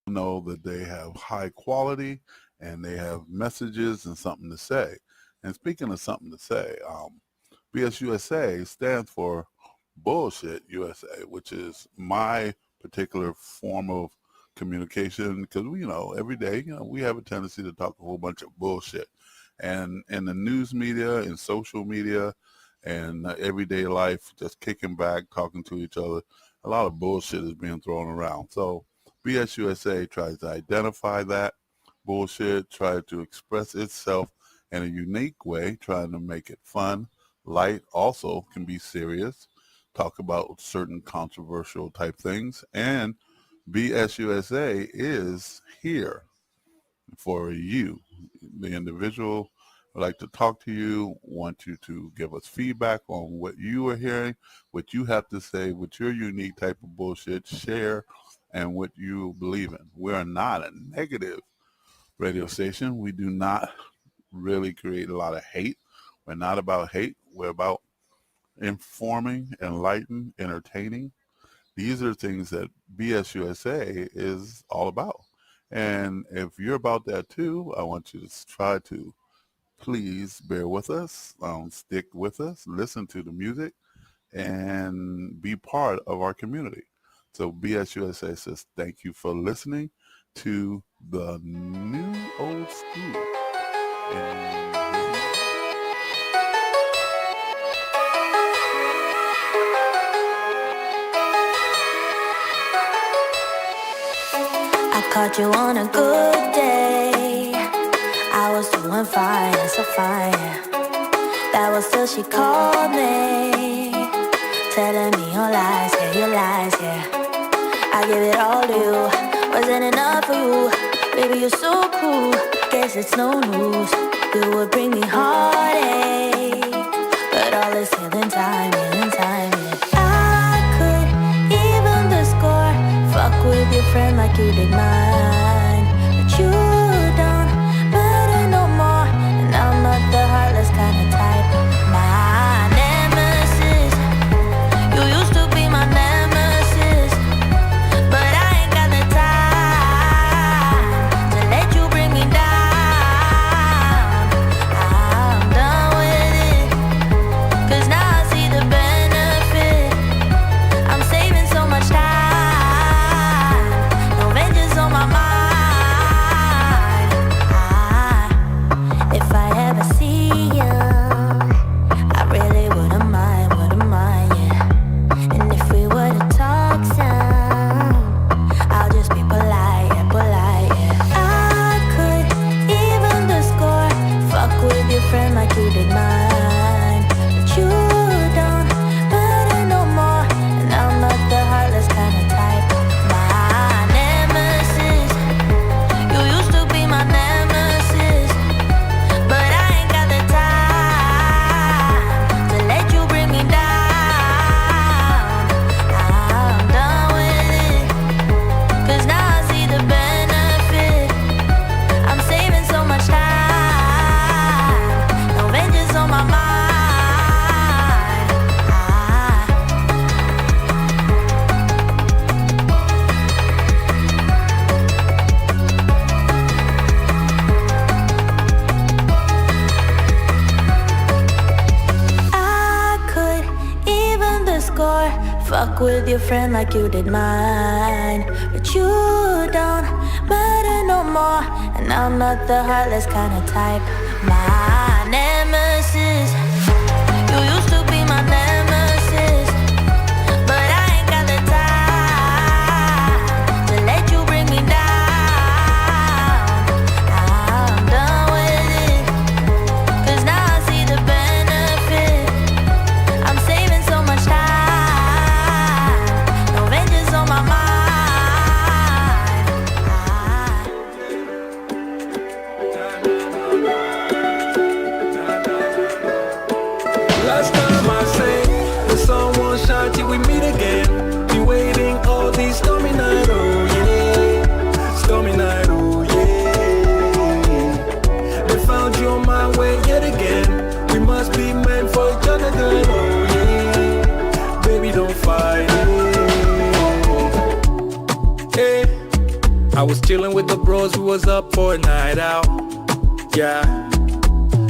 know that they have high quality and they have messages and something to say. And speaking of something to say, BSUSA stands for Bullshit USA, which is my particular form of communication because every day we have a tendency to talk a whole bunch of bullshit, and in the news media and social media and everyday life, just kicking back, talking to each other, a lot of bullshit is being thrown around. So BSUSA tries to identify that bullshit, try to express itself in a unique way, trying to make it fun, light, also can be serious, talk about certain controversial type things. And BSUSA is here for you, the individual. Would like to talk to you, want you to give us feedback on what you are hearing, what you have to say, what your unique type of bullshit, share, and what you believe in. We are not a negative radio station. We do not really create a lot of hate. We're not about hate. We're about informing, enlightening, entertaining. These are things that BSUSA is all about. And if you're about that too, I want you to try to please bear with us, stick with us, listen to the music, and be part of our community. So BSUSA says thank you for listening to the new old school. I caught you on a good day. I was doing fine, so fine. That was till she called me, telling me your lies, yeah. I give it all to you, wasn't enough for you. Baby, you're so cruel, guess it's no news. You would bring me heartache, but all is healing time, yeah. I could even the score, fuck with your friend like you did mine, but you don't matter no more, and I'm not the heartless kind of type. My nemesis, you used to be my nemesis, but I ain't got the time to let you bring me down. I'm done with it, 'cause now I see the benefit. I'm saving so much time, no vengeance on my mind. If I ever see you, I really wouldn't mind, yeah. And if we were to talk some, I'll just be polite, yeah. I could even the score, fuck with your friend like you did mine, but you don't matter no more, and I'm not the heartless kind of type. My nemesis, you used to be my nemesis, but I ain't got the time to let you bring me down. I'm done with it, 'cause now I see the benefit. I'm saving so much time, no vengeance on my mind. I could even the score, fuck with your friend like you did mine, but you don't matter no more, and I'm not the heartless kind of type. My nemesis, you used to be my nemesis, but I ain't got the time to let you bring me down. I'm done with it, 'cause now I see the benefit. I'm saving so much time, no vengeance on my mind. Last time I say the sun won't shine till we meet again. Be waiting all these stormy night, oh yeah. Stormy night, oh yeah. They found you on my way yet again. We must be meant for each other then, oh yeah. Baby, don't fight it. Hey, I was Chilling with the bros, we was up for a night out. Yeah,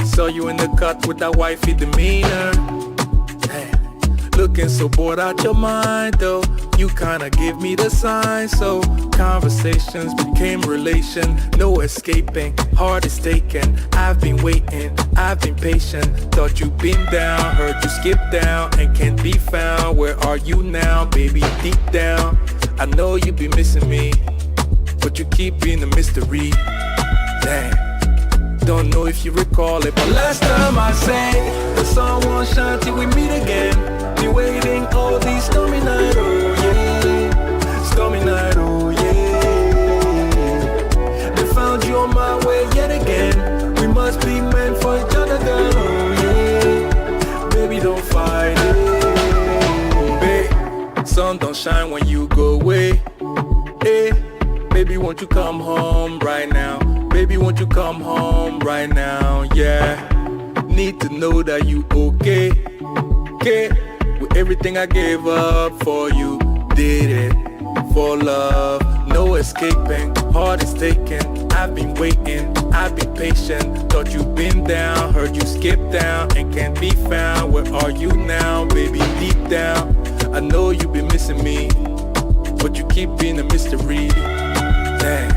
saw you in the cut with that wifey demeanor. Hey, looking so bored out your mind though. You kinda give me the sign, so conversations became relation. No escaping, heart is taken. I've been waiting, I've been patient. Thought you'd been down, heard you skip down and can't be found. Where are you now, baby? Deep down, I know you be missing me, but you keep being a mystery. Damn, don't know if you recall it, but last time I sang, the sun won't shine till we meet again. Been waiting all these stormy nights, oh yeah, stormy night, oh yeah. They found you on my way yet again. We must be meant for each other, girl, oh yeah. Baby, don't fight it, babe. Sun don't shine when you go away. Hey, baby, won't you come home right now? Baby, won't you come home right now? Yeah, need to know that you okay, okay. With everything I gave up for you, did it for love. No escaping, heart is taken. I've been waiting, I've been patient. Thought you'd been down, heard you skip down and can't be found. Where are you now, baby? Deep down, I know you've been missing me, but you keep being a mystery. Dang,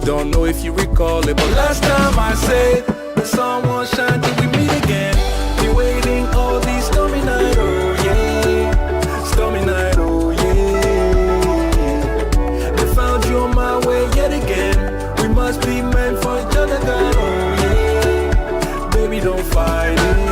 don't know if you recall it, but last time I said the sun won't shine till we meet again. Been waiting all these stormy nights, oh yeah, stormy night, oh yeah. They found you on my way yet again. We must be meant for each other, girl, oh yeah. Baby, don't fight it.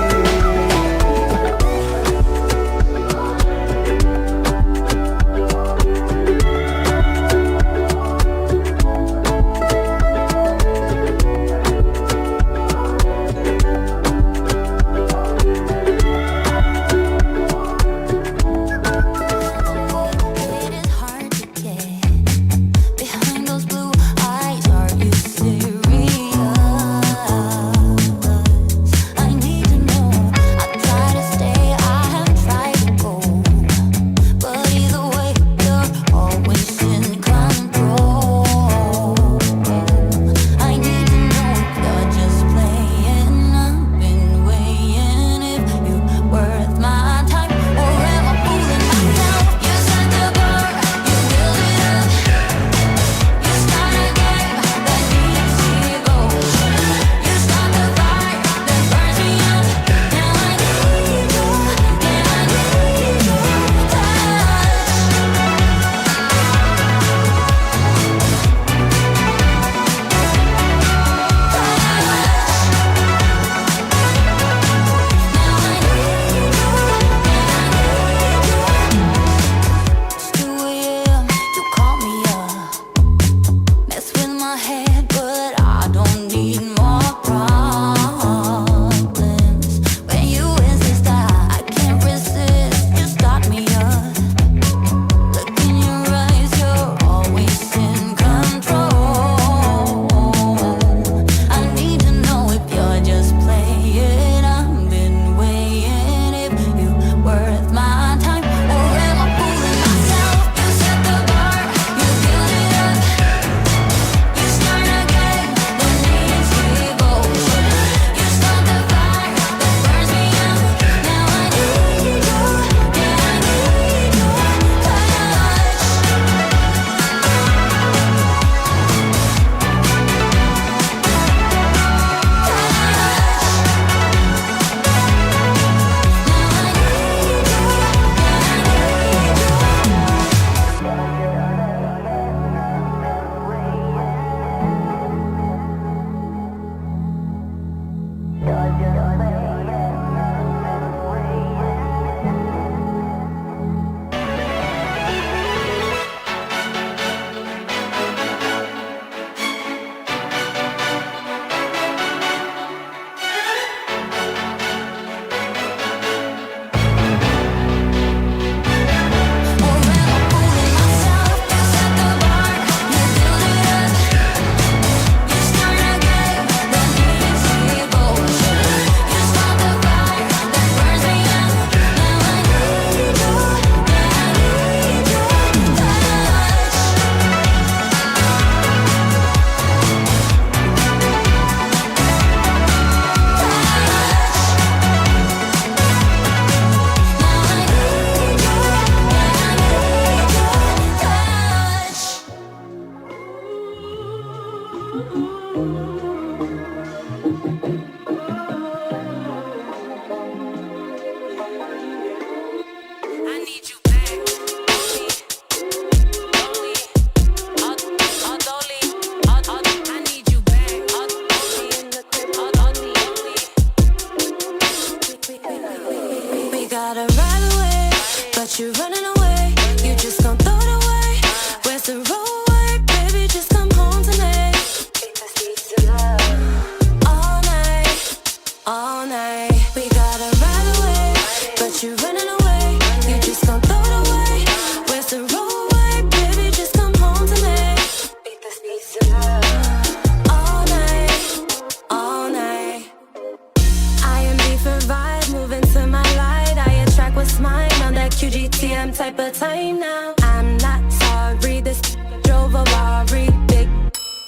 Type of time now. I'm not sorry. This drove a Rari. Big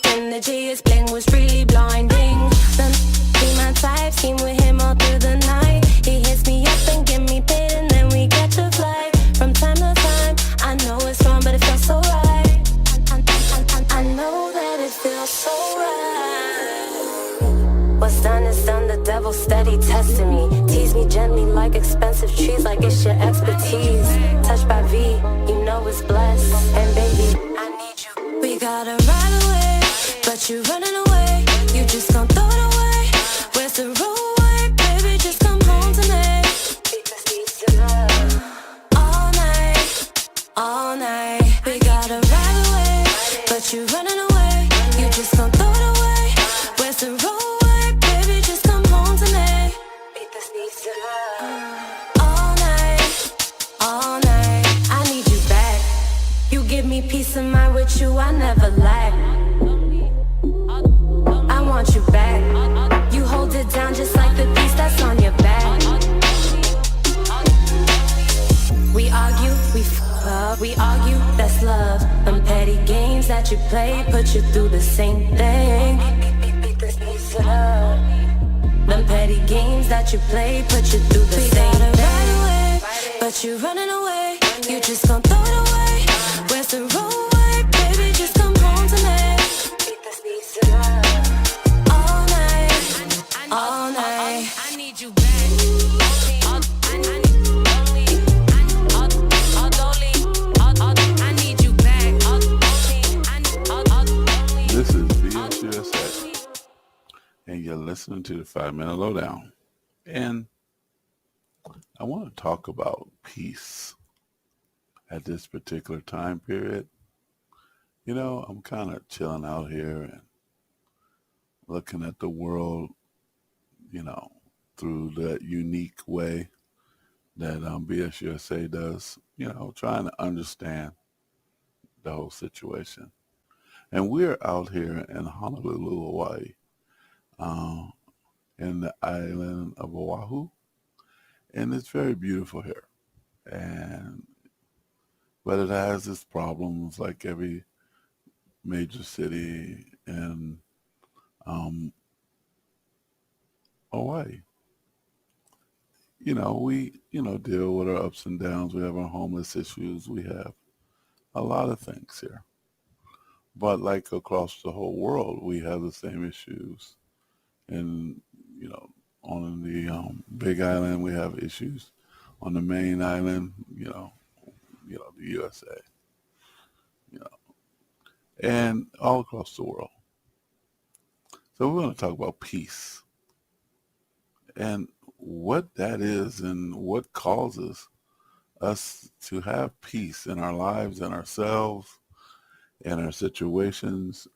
energy. His bling was really blinding. Then be my type. Scheme with him all through the night. He hits me up and give me pain, and then we catch a flight. From time to time, I know it's wrong, but it feels so right. I know that it feels so right. What's done is done. The devil steady testing me. Tease me gently like expensive trees, like it's your expertise. Touched by V, you know it's blessed. And baby, I need you. We gotta ride away, but you running away. You just gon' throw it away. Where's the roadway, baby? Just come home to me. Because it's love. All night, all night. We gotta ride away, but you running away. You just gon' throw it away. Where's the roadway, baby? Just come home to me. Because it's love. All night, I need you back. You give me peace of mind, with you I never lack. I want you back. You hold it down just like the piece that's on your back. We argue, we fuck up, we argue, that's love. Them petty games that you play put you through the same thing. Them petty games that you play put you through the same thing. But you running away, you just gon' throw it away. Where's the roadway, baby? Just come home to me. All night, all night. I need you back. This is BSUSA, and you're listening to the 5-Minute Lowdown. And I want to talk about peace at this particular time period. You know, I'm kind of chilling out here and looking at the world, you know, through that unique way that BSUSA does, you know, trying to understand the whole situation. And we're out here in Honolulu, Hawaii, in the island of Oahu. And it's very beautiful here. But it has its problems like every major city in Hawaii. You know, we, deal with our ups and downs. We have our homeless issues. We have a lot of things here. But like across the whole world, we have the same issues. And, on the Big Island, we have issues. On the main island, the USA, and all across the world. So we're going to talk about peace and what that is and what causes us to have peace in our lives and ourselves and our situations,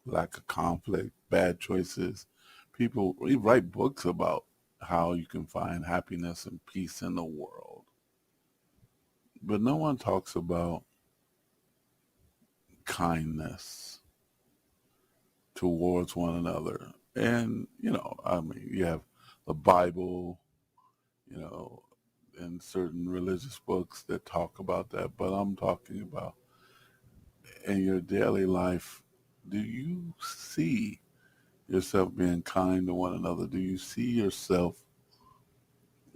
lack of conflict, bad choices. People write books about how you can find happiness and peace in the world. But no one talks about kindness towards one another. And, you have the Bible, and certain religious books that talk about that. But I'm talking about in your daily life, do you see yourself being kind to one another? Do you see yourself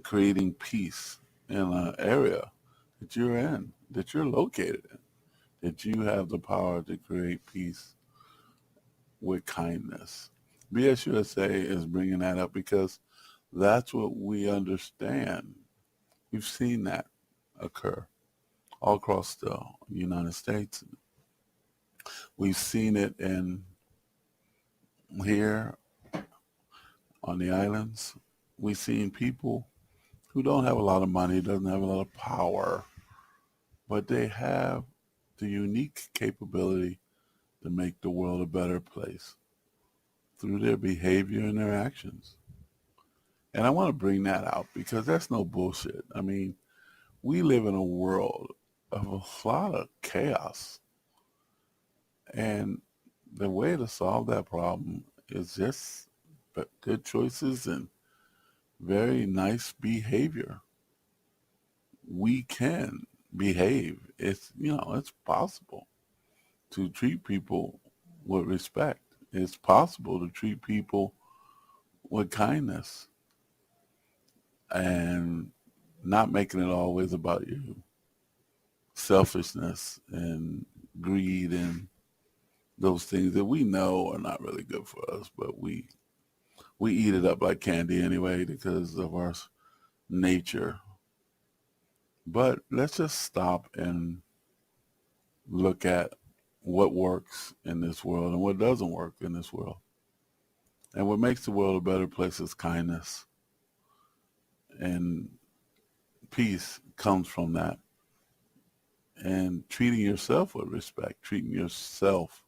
creating peace in an area that you're in, that you're located in, that you have the power to create peace with kindness. BSUSA is bringing that up because that's what we understand. We've seen that occur all across the United States. We've seen it in here on the islands. We've seen people who don't have a lot of money, doesn't have a lot of power, but they have the unique capability to make the world a better place through their behavior and their actions. And I want to bring that out because that's no bullshit. I mean, we live in a world of a lot of chaos. And the way to solve that problem is just good choices and very nice behavior. We can behave. It's possible to treat people with respect. It's possible to treat people with kindness and not making it always about you. Selfishness and greed and those things that we know are not really good for us, but we eat it up like candy anyway because of our nature. But let's just stop and look at what works in this world and what doesn't work in this world. And what makes the world a better place is kindness. And peace comes from that. And treating yourself with respect, treating yourself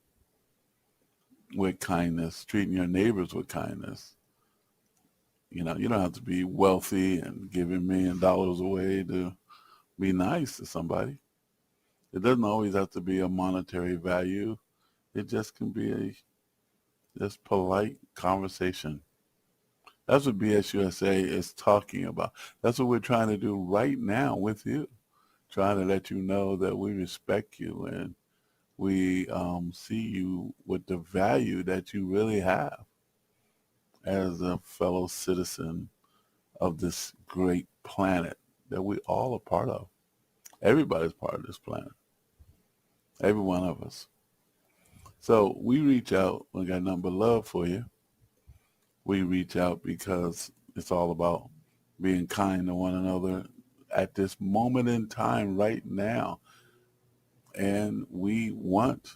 with kindness, treating your neighbors with kindness. You don't have to be wealthy and giving $1 million away to be nice to somebody. It doesn't always have to be a monetary value. It just can be a just polite conversation. That's what BSUSA is talking about. That's what we're trying to do right now with you, trying to let you know that we respect you and we see you with the value that you really have as a fellow citizen of this great planet that we all are part of. Everybody's part of this planet. Every one of us. So we reach out. We got nothing but love for you. We reach out because it's all about being kind to one another at this moment in time right now. And we want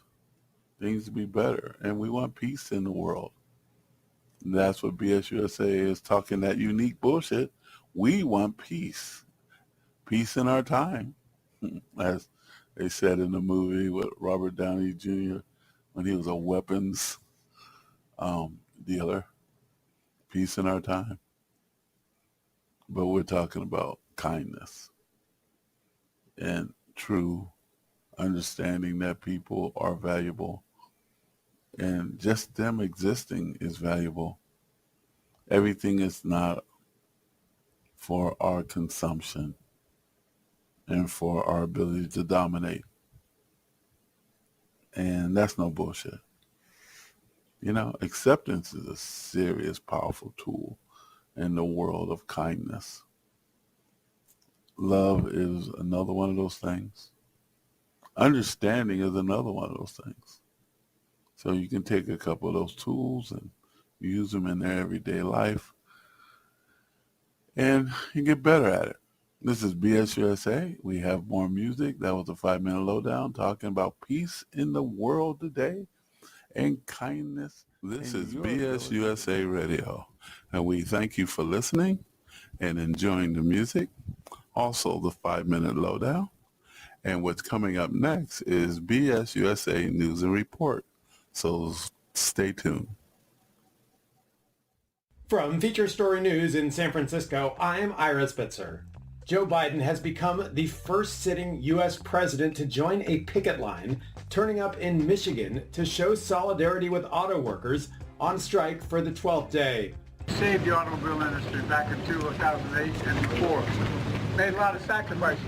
things to be better. And we want peace in the world. And that's what BSUSA is talking that unique bullshit. We want peace. Peace in our time. As they said in the movie with Robert Downey Jr. when he was a weapons dealer. Peace in our time. But we're talking about kindness and true understanding that people are valuable and just them existing is valuable. Everything is not for our consumption and for our ability to dominate. And that's no bullshit. Acceptance is a serious, powerful tool in the world of kindness. Love is another one of those things. Understanding is another one of those things. So you can take a couple of those tools and use them in their everyday life and you get better at it. This is BSUSA. We have more music. That was a 5-minute lowdown talking about peace in the world today and kindness. This is BSUSA Radio, and we thank you for listening and enjoying the music. Also, the 5-minute lowdown. And what's coming up next is BSUSA News and Report. So stay tuned. From Feature Story News in San Francisco, I'm Ira Spitzer. Joe Biden has become the first sitting U.S. president to join a picket line, turning up in Michigan to show solidarity with auto workers on strike for the 12th day. Saved the automobile industry back in 2008 and before. Made a lot of sacrifices.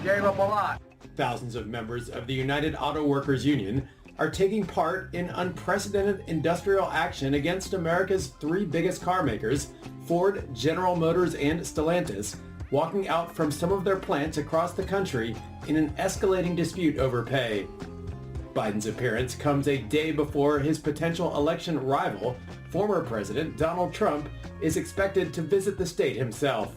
Gave up a lot. Thousands of members of the United Auto Workers Union are taking part in unprecedented industrial action against America's three biggest car makers, Ford, General Motors, and Stellantis, walking out from some of their plants across the country in an escalating dispute over pay. Biden's appearance comes a day before his potential election rival, former President Donald Trump, is expected to visit the state himself.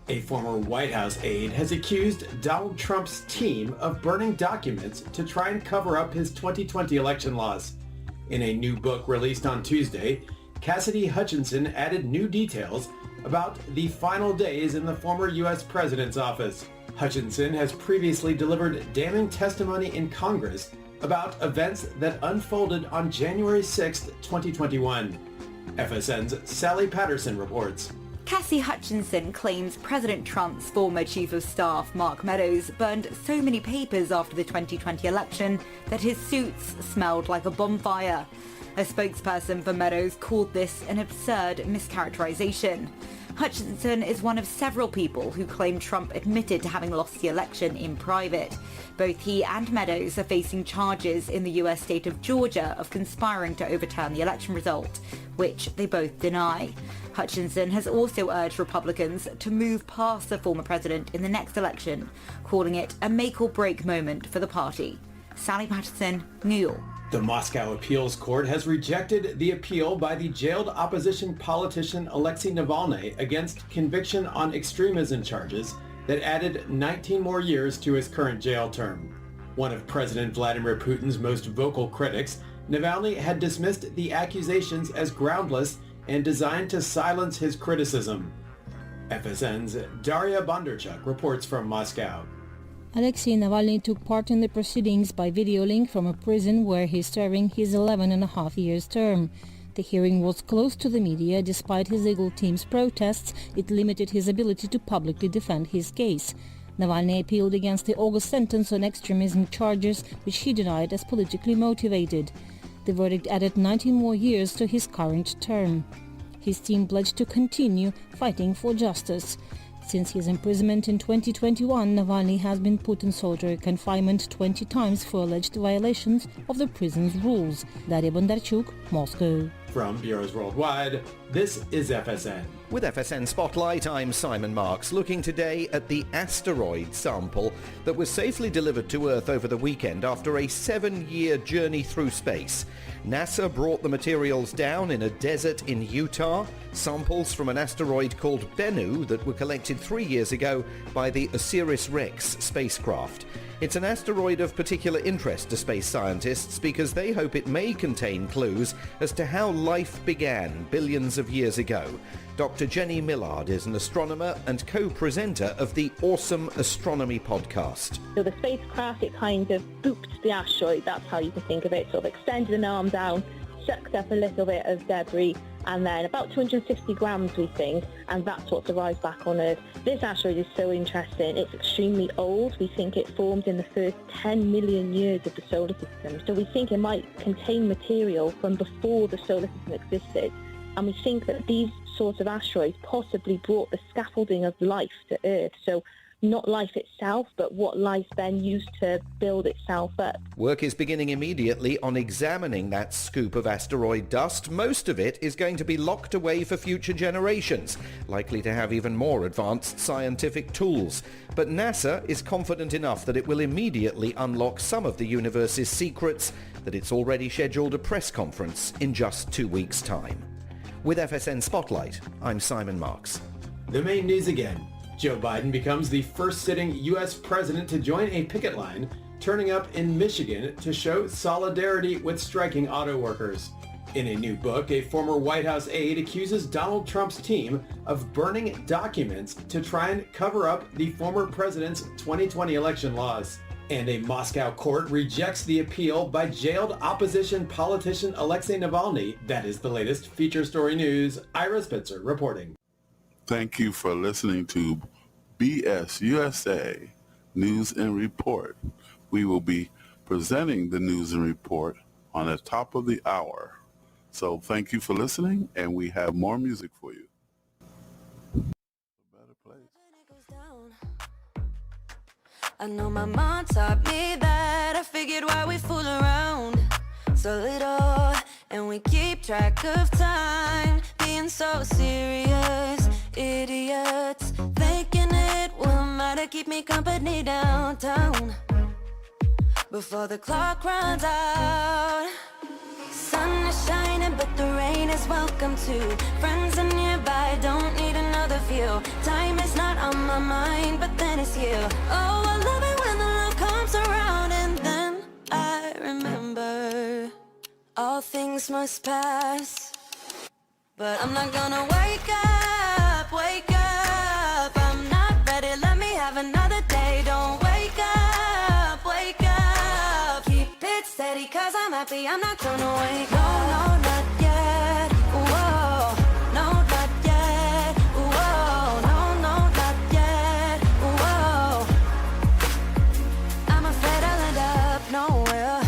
A former White House aide has accused Donald Trump's team of burning documents to try and cover up his 2020 election loss. In a new book released on Tuesday, Cassidy Hutchinson added new details about the final days in the former U.S. president's office. Hutchinson has previously delivered damning testimony in Congress about events that unfolded on January 6, 2021. FSN's Sally Patterson reports. Cassie Hutchinson claims President Trump's former chief of staff, Mark Meadows, burned so many papers after the 2020 election that his suits smelled like a bonfire. A spokesperson for Meadows called this an absurd mischaracterization. Hutchinson is one of several people who claim Trump admitted to having lost the election in private. Both he and Meadows are facing charges in the US state of Georgia of conspiring to overturn the election result, which they both deny. Hutchinson has also urged Republicans to move past the former president in the next election, calling it a make-or-break moment for the party. Sally Patterson, New York. The Moscow Appeals Court has rejected the appeal by the jailed opposition politician Alexei Navalny against conviction on extremism charges that added 19 more years to his current jail term. One of President Vladimir Putin's most vocal critics, Navalny had dismissed the accusations as groundless and designed to silence his criticism. FSN's Daria Bondarchuk reports from Moscow. Alexei Navalny took part in the proceedings by video link from a prison where he's serving his 11.5 years term. The hearing was closed to the media. Despite his legal team's protests, it limited his ability to publicly defend his case. Navalny appealed against the August sentence on extremism charges, which he denied as politically motivated. The verdict added 19 more years to his current term. His team pledged to continue fighting for justice. Since his imprisonment in 2021, Navalny has been put in solitary confinement 20 times for alleged violations of the prison's rules. Daria Bondarchuk, Moscow. From Bureaus Worldwide, this is FSN. With FSN Spotlight, I'm Simon Marks, looking today at the asteroid sample that was safely delivered to Earth over the weekend after a 7-year journey through space. NASA brought the materials down in a desert in Utah, samples from an asteroid called Bennu that were collected 3 years ago by the OSIRIS-REx spacecraft. It's an asteroid of particular interest to space scientists because they hope it may contain clues as to how life began billions of years ago. Dr. Jenny Millard is an astronomer and co-presenter of the Awesome Astronomy podcast. So the spacecraft, it kind of booped the asteroid, that's how you can think of it, sort of extended an arm down, sucked up a little bit of debris, and then about 260 grams we think, and that's what arrives back on Earth. This asteroid is so interesting. It's extremely old. We think it formed in the first 10 million years of the solar system. So we think it might contain material from before the solar system existed. And we think that these sorts of asteroids possibly brought the scaffolding of life to Earth. So not life itself, but what life then used to build itself up. Work is beginning immediately on examining that scoop of asteroid dust. Most of it is going to be locked away for future generations, likely to have even more advanced scientific tools. But NASA is confident enough that it will immediately unlock some of the universe's secrets that it's already scheduled a press conference in just 2 weeks' time. With FSN Spotlight, I'm Simon Marks. The main news again. Joe Biden becomes the first sitting U.S. president to join a picket line, turning up in Michigan to show solidarity with striking auto workers. In a new book, a former White House aide accuses Donald Trump's team of burning documents to try and cover up the former president's 2020 election loss. And a Moscow court rejects the appeal by jailed opposition politician Alexei Navalny. That is the latest feature story news. Ira Spitzer reporting. Thank you for listening to BS USA News and Report. We will be presenting the news and report on the top of the hour. So thank you for listening, and we have more music for you. A better place. I know my mom taught me that. I figured why we fool around so little, and we keep track of time, being so serious, idiots, thinking it will matter, keep me company downtown. before the clock runs out. Sun is shining, but the rain is welcome too. Friends are nearby, don't need another view. Time is not on my mind, but then it's you. Oh, I love it when the love comes around, and then I remember all things must pass. But I'm not gonna wake up, wake up. I'm not ready, let me have another day. Don't wake up, wake up. Keep it steady, cause I'm happy, I'm not gonna wake up. No, not yet, whoa. No, not yet, whoa. No, not yet, whoa. I'm afraid I'll end up nowhere.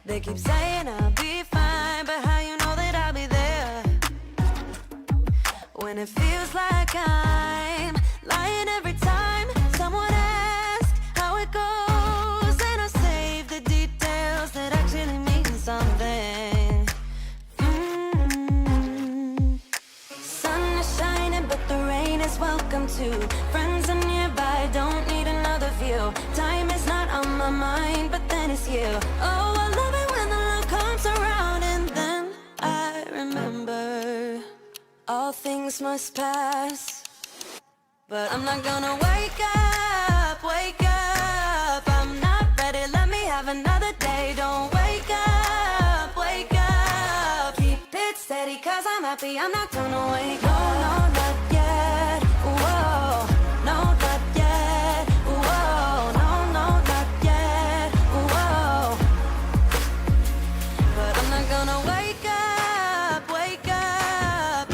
They keep saying I'll be fine, but how you know that I'll be there when it feels like I'm lying every time someone asks how it goes, and I save the details that actually mean something. Sun is shining, but the rain is welcome too. Friends are nearby, don't need another view. Time is not on my mind, but then it's you. Oh, I love it when the love comes around, and then I remember all things must pass. But I'm not gonna wake up, wake up. I'm not ready, let me have another day. Don't wake up, wake up. Keep it steady, cause I'm happy, I'm not gonna wake up. No, not yet, whoa. No, not yet, whoa. No, not yet, whoa. But I'm not gonna wake up, wake up.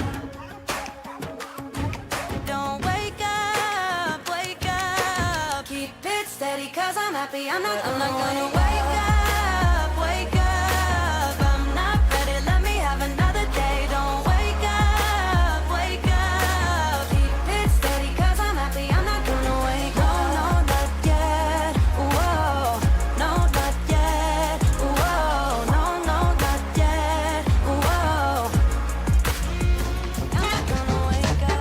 Don't wake up, wake up. Keep it steady, cause I'm happy, I'm not gonna wake up, wake up. I'm not ready, let me have another day. Don't wake up, wake up. Keep it steady, cause I'm happy, I'm not gonna wake up. No, not yet, whoa. No, not yet, whoa. No, not yet, whoa. I'm not gonna wake up.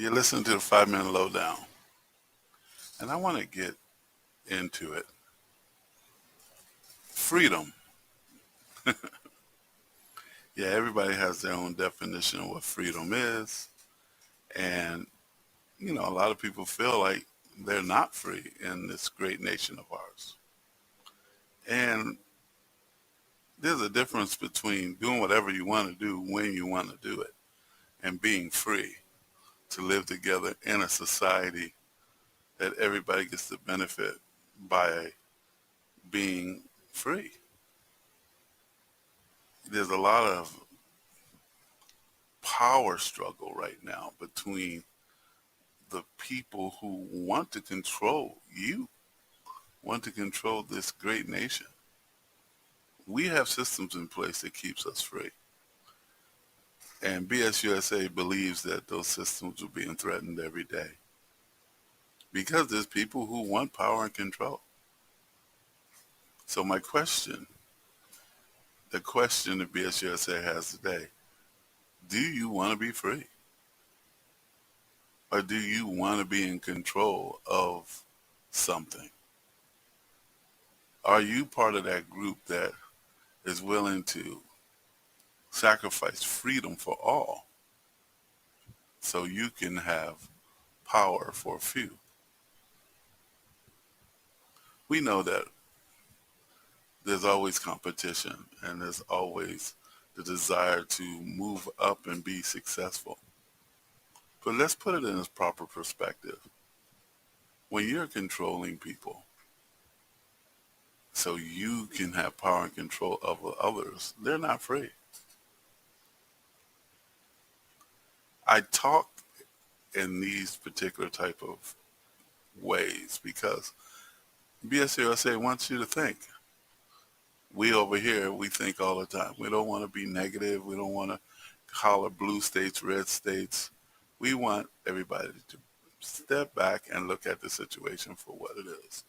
You're listening to the 5-Minute Lowdown, and I want to get into it. Freedom. Yeah, everybody has their own definition of what freedom is, and you know, a lot of people feel like they're not free in this great nation of ours. And there's a difference between doing whatever you want to do when you want to do it and being free to live together in a society that everybody gets the benefit by being free. There's a lot of power struggle right now between the people who want to control you, want to control this great nation. We have systems in place that keeps us free. And BSUSA believes that those systems are being threatened every day because there's people who want power and control. So my question, the question that BSUSA has today, do you want to be free? Or do you want to be in control of something? Are you part of that group that is willing to sacrifice freedom for all so you can have power for a few? We know that there's always competition and there's always the desire to move up and be successful. But let's put it in its proper perspective. When you're controlling people so you can have power and control over others, they're not free. I talk in these particular type of ways because BSUSA wants you to think. We over here, we think all the time. We don't want to be negative. We don't want to holler blue states, red states. We want everybody to step back and look at the situation for what it is.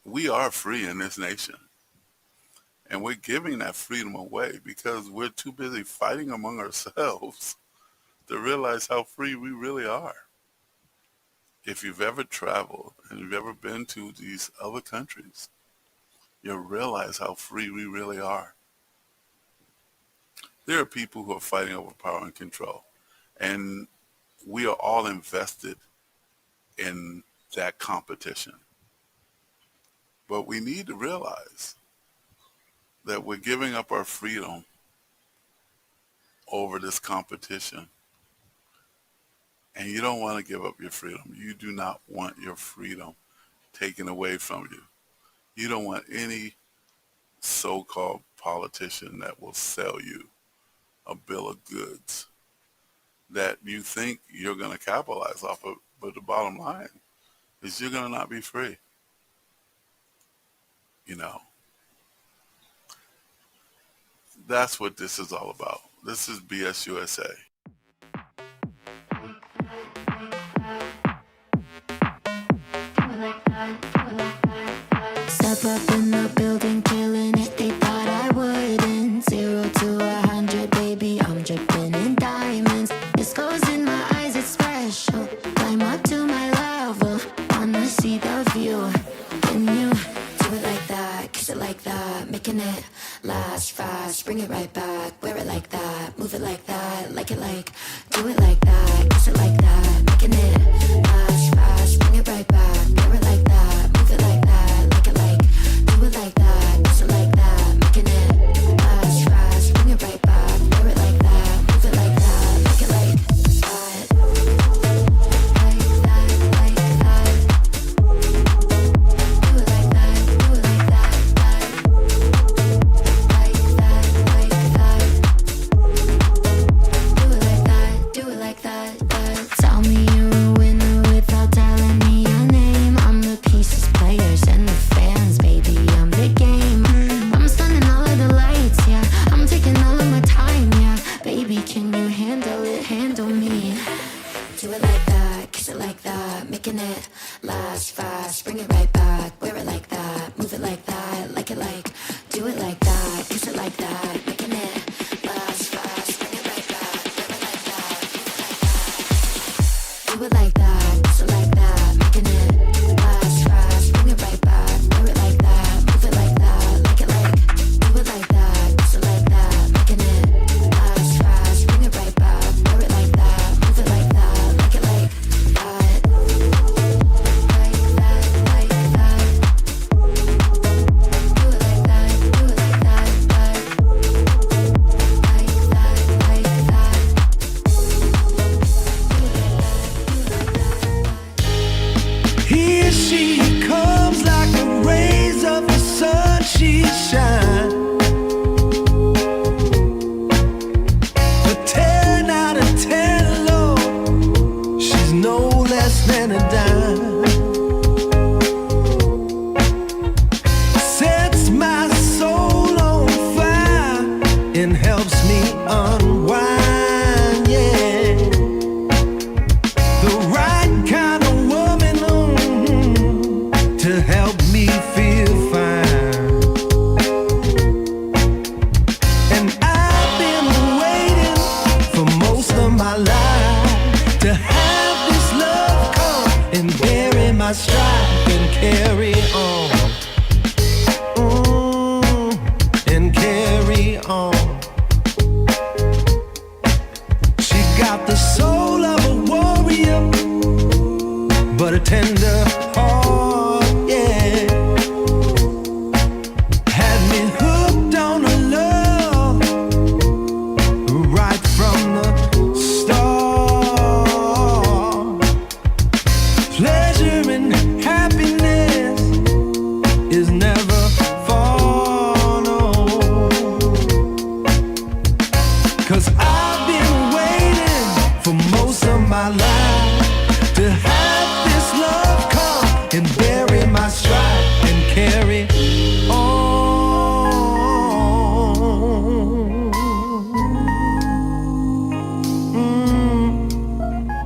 We are free in this nation. And we're giving that freedom away because we're too busy fighting among ourselves to realize how free we really are. If you've ever traveled and you've ever been to these other countries, you'll realize how free we really are. There are people who are fighting over power and control, and we are all invested in that competition. But we need to realize that we're giving up our freedom over this competition. And you don't want to give up your freedom. You do not want your freedom taken away from you. You don't want any so-called politician that will sell you a bill of goods that you think you're going to capitalize off of, but the bottom line is you're going to not be free. You know, that's what this is all about. This is BSUSA. Step up in the building, killing it, they thought I wouldn't. 0 to 100, baby, I'm dripping in diamonds. This goes in my eyes, it's special. Climb up to my level, wanna see the view. Can you do it like that, kiss it like that, making it last fast, bring it right back, wear it like that, move it like that, like it like, do it like that, kiss it like that, making it last fast, bring it right back, wear it like that, move it like that, like it like, do it like that, kiss it like that, making it last fast, bring it right back, wear it like that, move it like that, like it like that, like that, like that, do it like that, do it like that, do it like that, Tell me you're a winner without telling me your name. I'm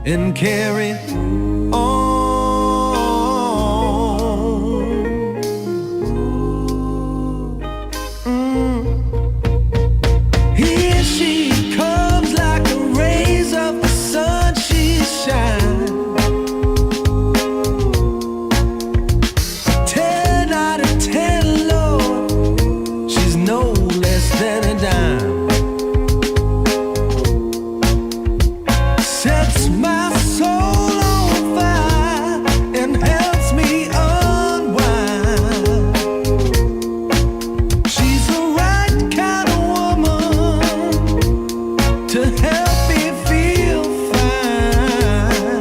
and carry on. Here she comes like the rays of the sun, she shines. 10 out of 10, Lord, she's no less than a dime. Sets my soul on fire and helps me unwind. She's the right kind of woman to help me feel fine.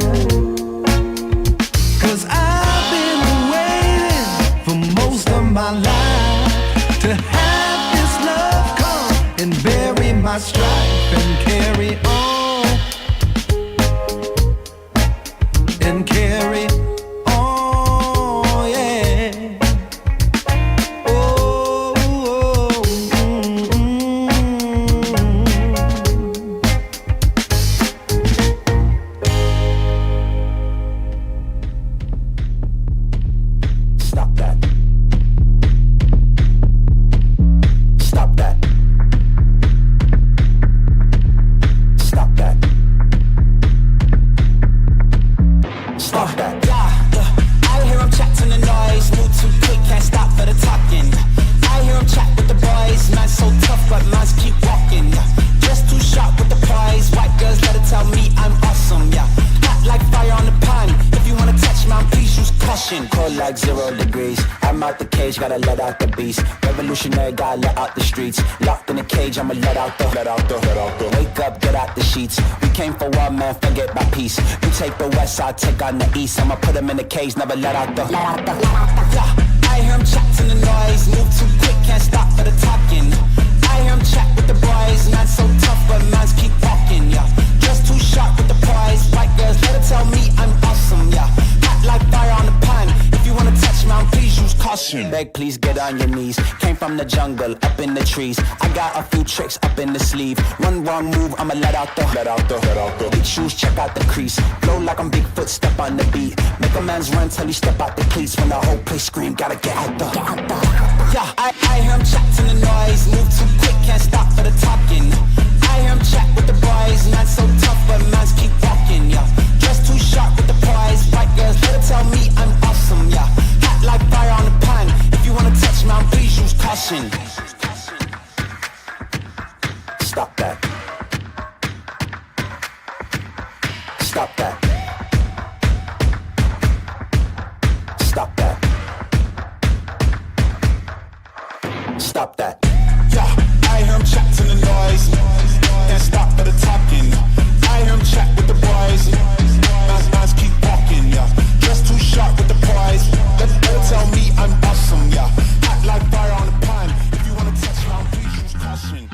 'Cause I've been waiting for most of my life to have this love come and bury my strife and carry on. And carry on, yeah. Oh, oh, Stop that. Stop that. Stop that. Stop that. I hear him chat to the noise, move too quick, can't stop for the talking. I hear him chat with the boys, man's so tough, but man's keep walking. Just too sharp with the prize, white girls let her tell me I'm awesome, yeah. Hot like fire on the pan, if you wanna touch man, please use caution. Cold like 0 degrees, I'm out the cage, gotta let out the beast. Revolutionary, gotta let out the streets. Locked in a cage, I'ma let out the. Wake up, get out the sheets. We came for war, man, forget my peace. You take the west, I'll take on the east. I'ma put him in the cage, never let out the. Yeah, I hear him chat to the noise, move too quick, can't stop for the talking. I hear him chat with the boys, man's so tough, but man's keep walking, yeah. Just too sharp with the prize, white girls let her tell me I'm awesome, yeah. Hot like fire on the pan, if you wanna touch man, please use caution. Beg, please get on your knees. Came from the jungle, up in the trees. I got a few tricks up in the sleeve. One wrong move, I'ma let out the. Big shoes, check out the crease. Flow like I'm Bigfoot, step on the beat. Make a man's run till he step out the cleats. When the whole place scream, gotta get out the. Yeah, I hear him chat to the noise. Move too quick, can't stop for the talking. I hear him chat with the boys. Man's so tough, but man's keep walking, yeah. Just too sharp with the prize. White girls let her tell me I'm awesome, yeah. Hot like fire on the pan. If you wanna touch man, please use caution. Stop that. Stop that. Stop that. Stop that. Yeah, I hear him chat to the noise. Can't stop for the talking. I hear him chat with the boys. Man's keep walking, yeah. Just too sharp with the prize. Let her tell me I'm awesome, yeah. Hot like fire on the pan. If you wanna touch me, please use caution.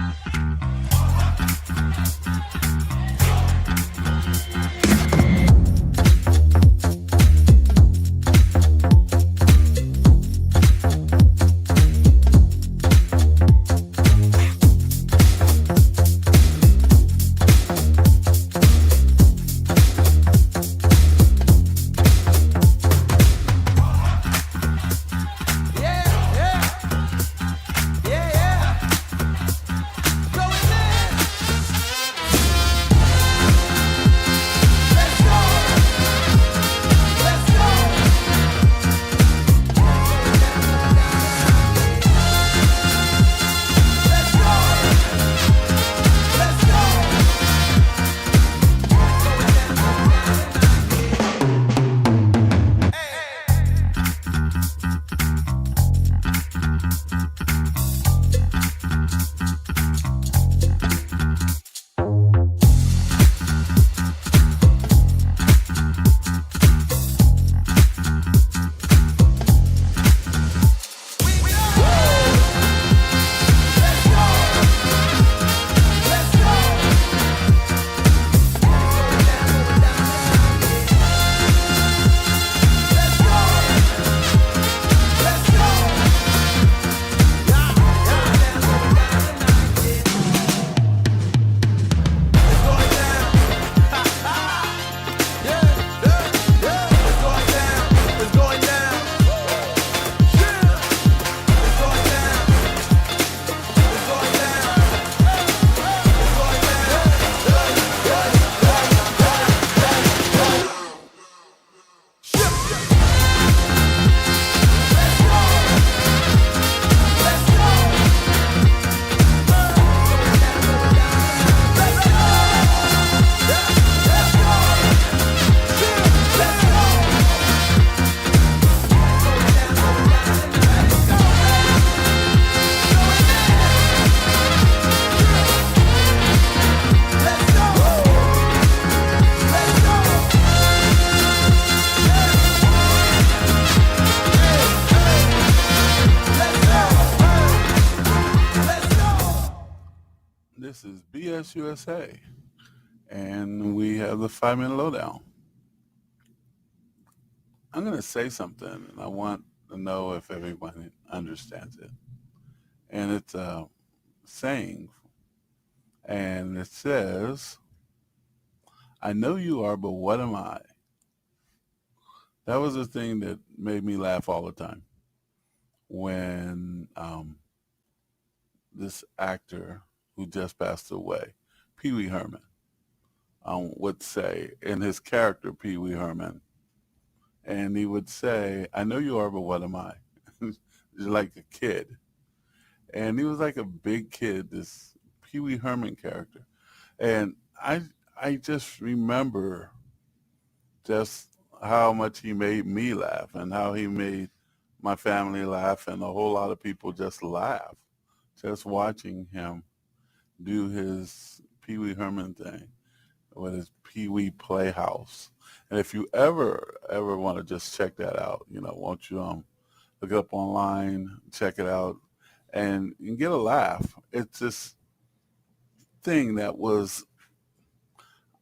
This is BSUSA, and we have the 5-minute lowdown. I'm going to say something, and I want to know if everyone understands it. And it's a saying, and it says, I know you are, but what am I? That was the thing that made me laugh all the time when this actor who just passed away, Pee Wee Herman, would say in his character, Pee Wee Herman, and he would say, I know you are, but what am I? Like a kid. And he was like a big kid, this Pee Wee Herman character. And I just remember just how much he made me laugh and how he made my family laugh and a whole lot of people just laugh just watching him do his Pee Wee Herman thing with his Pee Wee Playhouse. And if you ever want to just check that out, won't you look it up online, check it out, and get a laugh. It's this thing that was,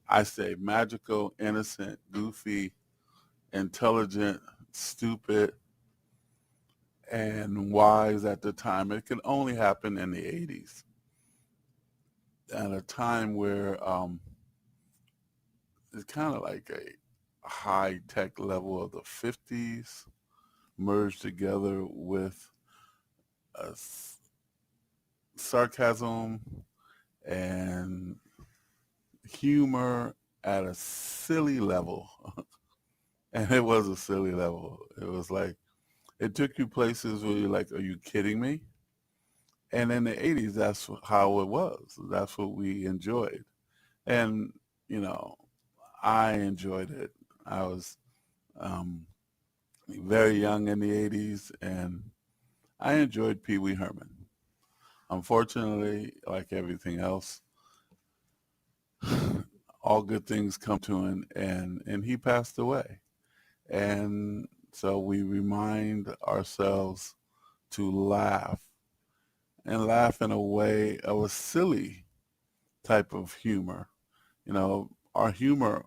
I say, magical, innocent, goofy, intelligent, stupid, and wise at the time. It could only happen in the 80s, at a time where it's kind of like a high-tech level of the 50s merged together with sarcasm and humor at a silly level. And it was a silly level. It was like, it took you places where you're like, are you kidding me? And in the 80s, that's how it was. That's what we enjoyed. And, I enjoyed it. I was very young in the 80s, and I enjoyed Pee Wee Herman. Unfortunately, like everything else, all good things come to an end, and he passed away. And so we remind ourselves to laugh, and laugh in a way of a silly type of humor. Our humor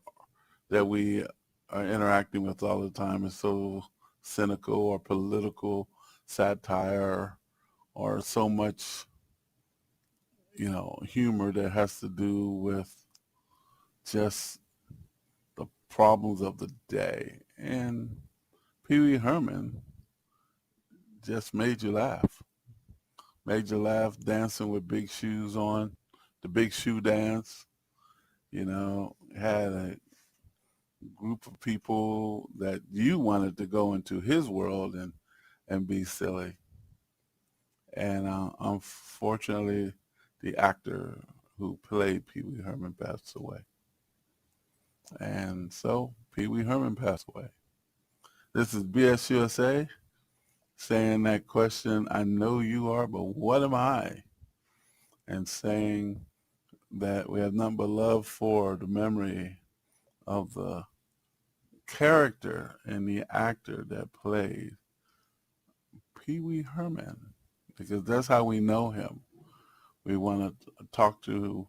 that we are interacting with all the time is so cynical or political satire, or so much, humor that has to do with just the problems of the day. And Pee Wee Herman just made you laugh. Made you laugh dancing with big shoes on, the big shoe dance. Had a group of people that you wanted to go into his world and be silly. And unfortunately, the actor who played Pee Wee Herman passed away. And so Pee Wee Herman passed away. This is BSUSA saying that question, I know you are, but what am I? And saying that we have nothing but love for the memory of the character and the actor that played Pee Wee Herman, because that's how we know him. We want to talk to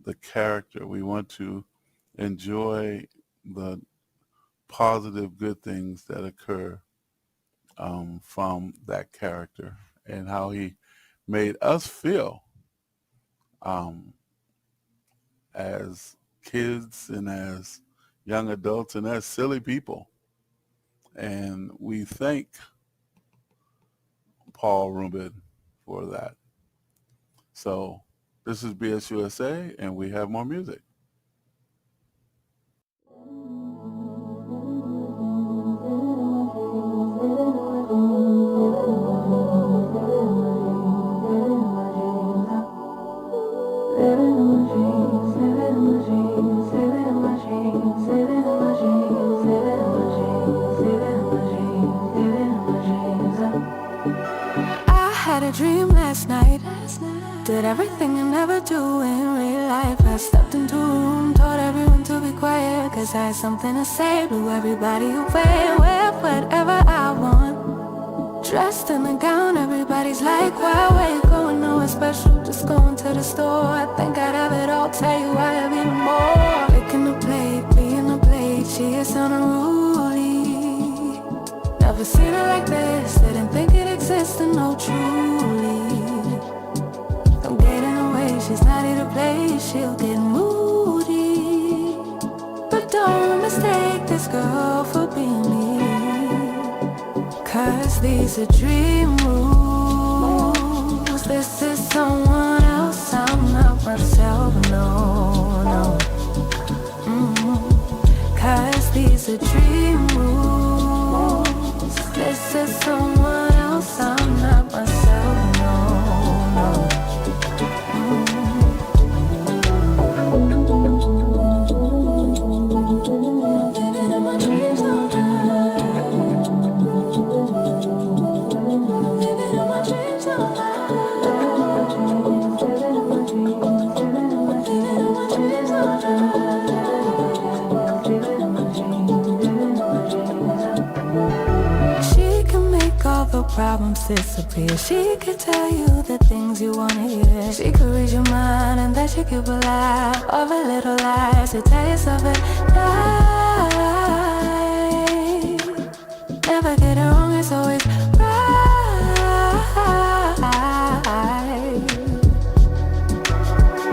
the character. We want to enjoy the positive, good things that occur from that character and how he made us feel as kids and as young adults and as silly people. And we thank Paul Rubin for that. So this is BSUSA, and we have more music. I had a dream last night. Did everything I never do in real life. I stepped into a room, told everyone to be quiet, cause I had something to say. Blew everybody away, wear whatever I want. Dressed in a gown, everybody's like, why, where you going? Nowhere special, just go and tell to the store. I think I'd have it all, tell you I have even more. Picking the plate, being the plate, she is unruly. Never seen her like this, didn't think it existed, no truly. Don't get in her way, she's not here to play, she'll get moody. But don't mistake this girl for being me, 'cause these are dream rules. This is someone else, I'm not myself, no, no. 'Cause these are dream rules. This is someone else, I'm not myself, no, no. Living in my dreams all night. Living in my dreams all night. Problems disappear. She could tell you the things you wanna hear. She could read your mind and then she could pull out of a little lies to tell yourself at night. Never get it wrong, it's always right.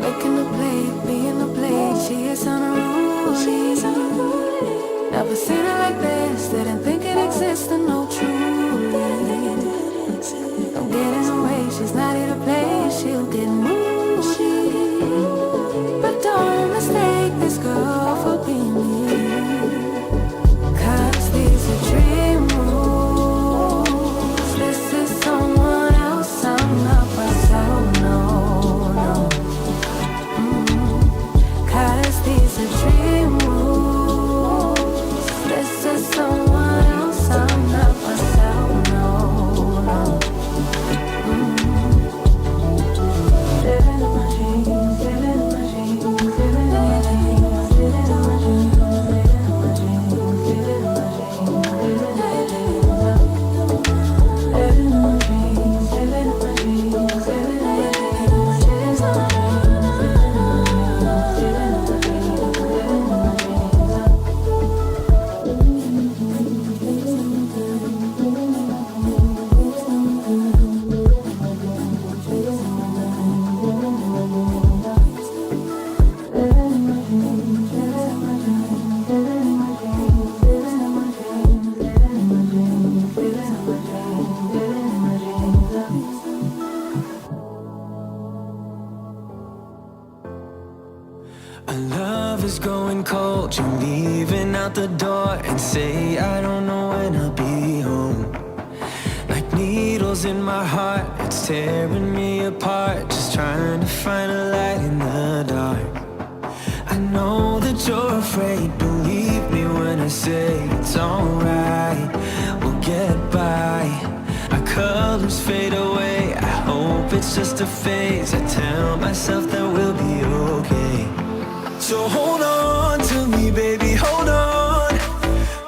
Waking the plate, being the plate, she is unruly. Never seen her like this, didn't think it existed, no truth. Don't get in her way, she's not here to play, she'll get moody. But don't mistake this girl for being me, 'cause these are dream rules. This is someone else, I'm not myself, no, no. 'Cause these are dream rules. This is someone else, I'm not myself, no, no. Living in my dreams, living in my dreams, living in my dreams, living in my dreams, living in my dreams, living in my dreams, living in my dreams, living in my dreams, living in my dreams, Our love is going cold. You're leaving out the door and say I don't know when I'll be home. Like needles in my heart, it's tearing me apart. Just trying to find a light in the dark. I know that you're afraid, believe me when I say it's alright, we'll get by. Our colors fade away, I hope it's just a phase. I tell myself that we'll be okay. So hold on to me, baby, hold on.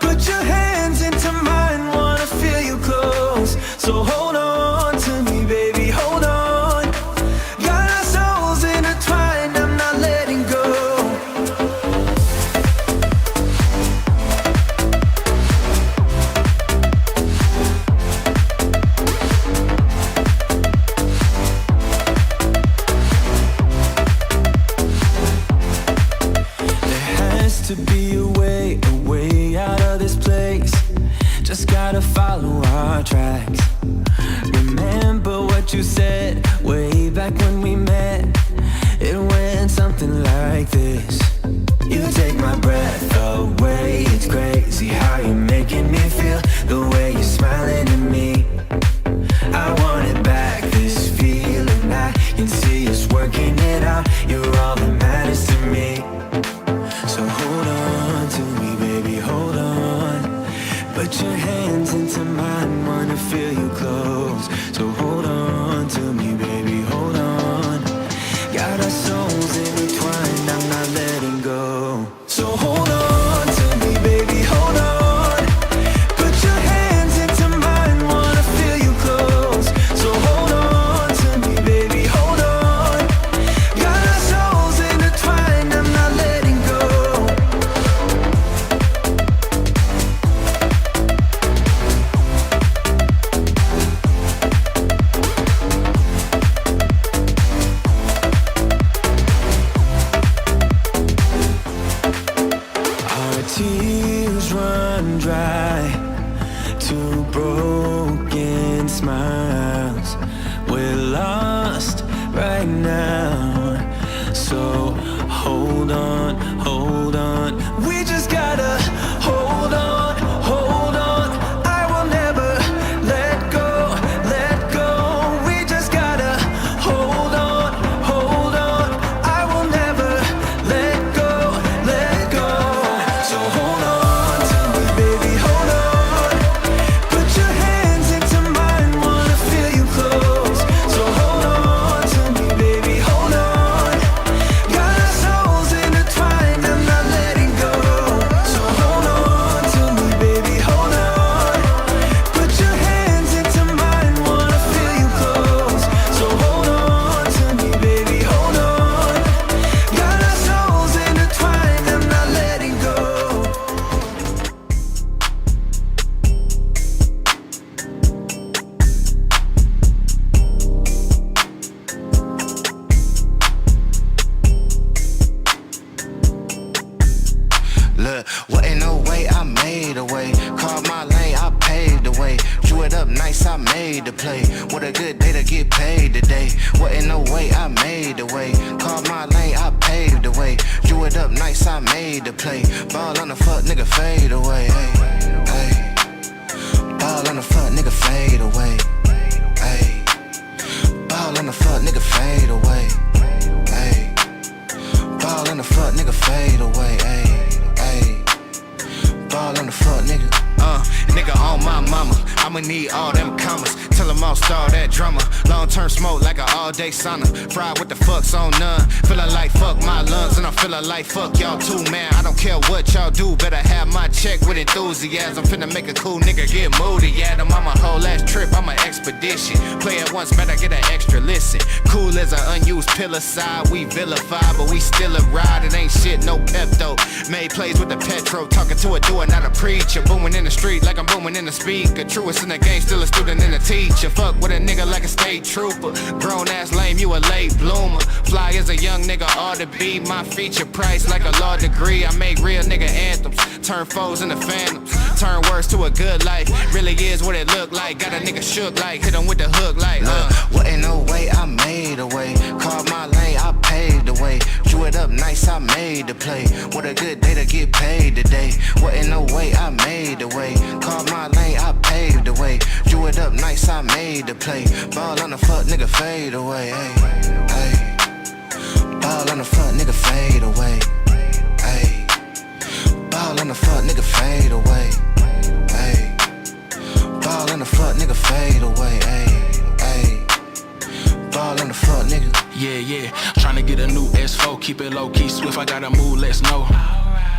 Put your hands into mine, wanna feel you close. So hold on to me, baby, hold on. Got our souls intertwined, I'm not letting go. To be a way out of this place. Just gotta follow our tracks. Remember what smiles. We're lost right now. So hold on, hold on. We just gotta hold on, hold on. I will never let go, let go. We just gotta hold on, hold on. I will never let go, let go. So hold on to me, baby, hold on. Put your hands into mine, wanna feel you close. So hold on to me, baby, hold on. Got our souls intertwined, I'm not letting go. So hold on to me, baby, hold on. Put your hands into mine, wanna feel you close. So hold on to me, baby, hold on. Got our souls intertwined, I'm not letting go. Look, what ain't no way I made a way. Carved my lane, I paved the way. Drew it up nice, I made the play. What a good day to get paid today. What ain't no way I made the way. Carved my lane, I paved the way. Drew it up nice, I made the play. Ball on the fuck, nigga, fade away. Hey, hey. Ball on the fuck, nigga, fade away. Hey. Ball on the fuck, nigga, fade away. Hey. Ball on the fuck, nigga, fade away. Hey. Hey, ball on the fuck, nigga. Nigga on my mama. I'ma need all them commas. Tell them I'll stall that drummer. Long-term smoke like an all-day sauna. Fried with the fucks on none. Feeling like fuck my lungs, and I'm feeling like fuck y'all too, man. I don't care what y'all do. Better have my check with enthusiasm. Finna make a cool nigga get moody. Yeah, them on my whole last trip. I'm an expedition. Play it once, better get an extra listen. Cool as an unused pill aside. We vilify, but we still a ride. It ain't shit, no Pepto. Made plays with the petro. Talking to a doer, not a preacher. Booming in the street like I'm booming in the speaker. Truest in the game, still a student and a teacher. Fuck with a nigga like a state trooper. Grown ass lame, you a late bloomer. Fly as a young nigga ought to be. My feature price like a law degree. I make real nigga anthems. Turn foes into phantoms. Turn words to a good life. Really is what it look like. Got a nigga shook like. Hit him with the hook like. What ain't no way I made a way. Carved my lane, I paved the way. Drew it up nice, I made the play. What a good day to get paid today. What ain't no way I made the way. Carved my lane, I paved the way. Drew it up nice, I made the play. Ball on the fuck, nigga, fade away. Hey, hey. Ball on the fuck, nigga, fade away. Hey. Ball on the fuck, nigga, fade away. Hey. Ball on the fuck, nigga, fade away. Hey, hey. Ball on the fuck, nigga. Yeah, tryna get a new S4, keep it low key, swift, I gotta move, let's know.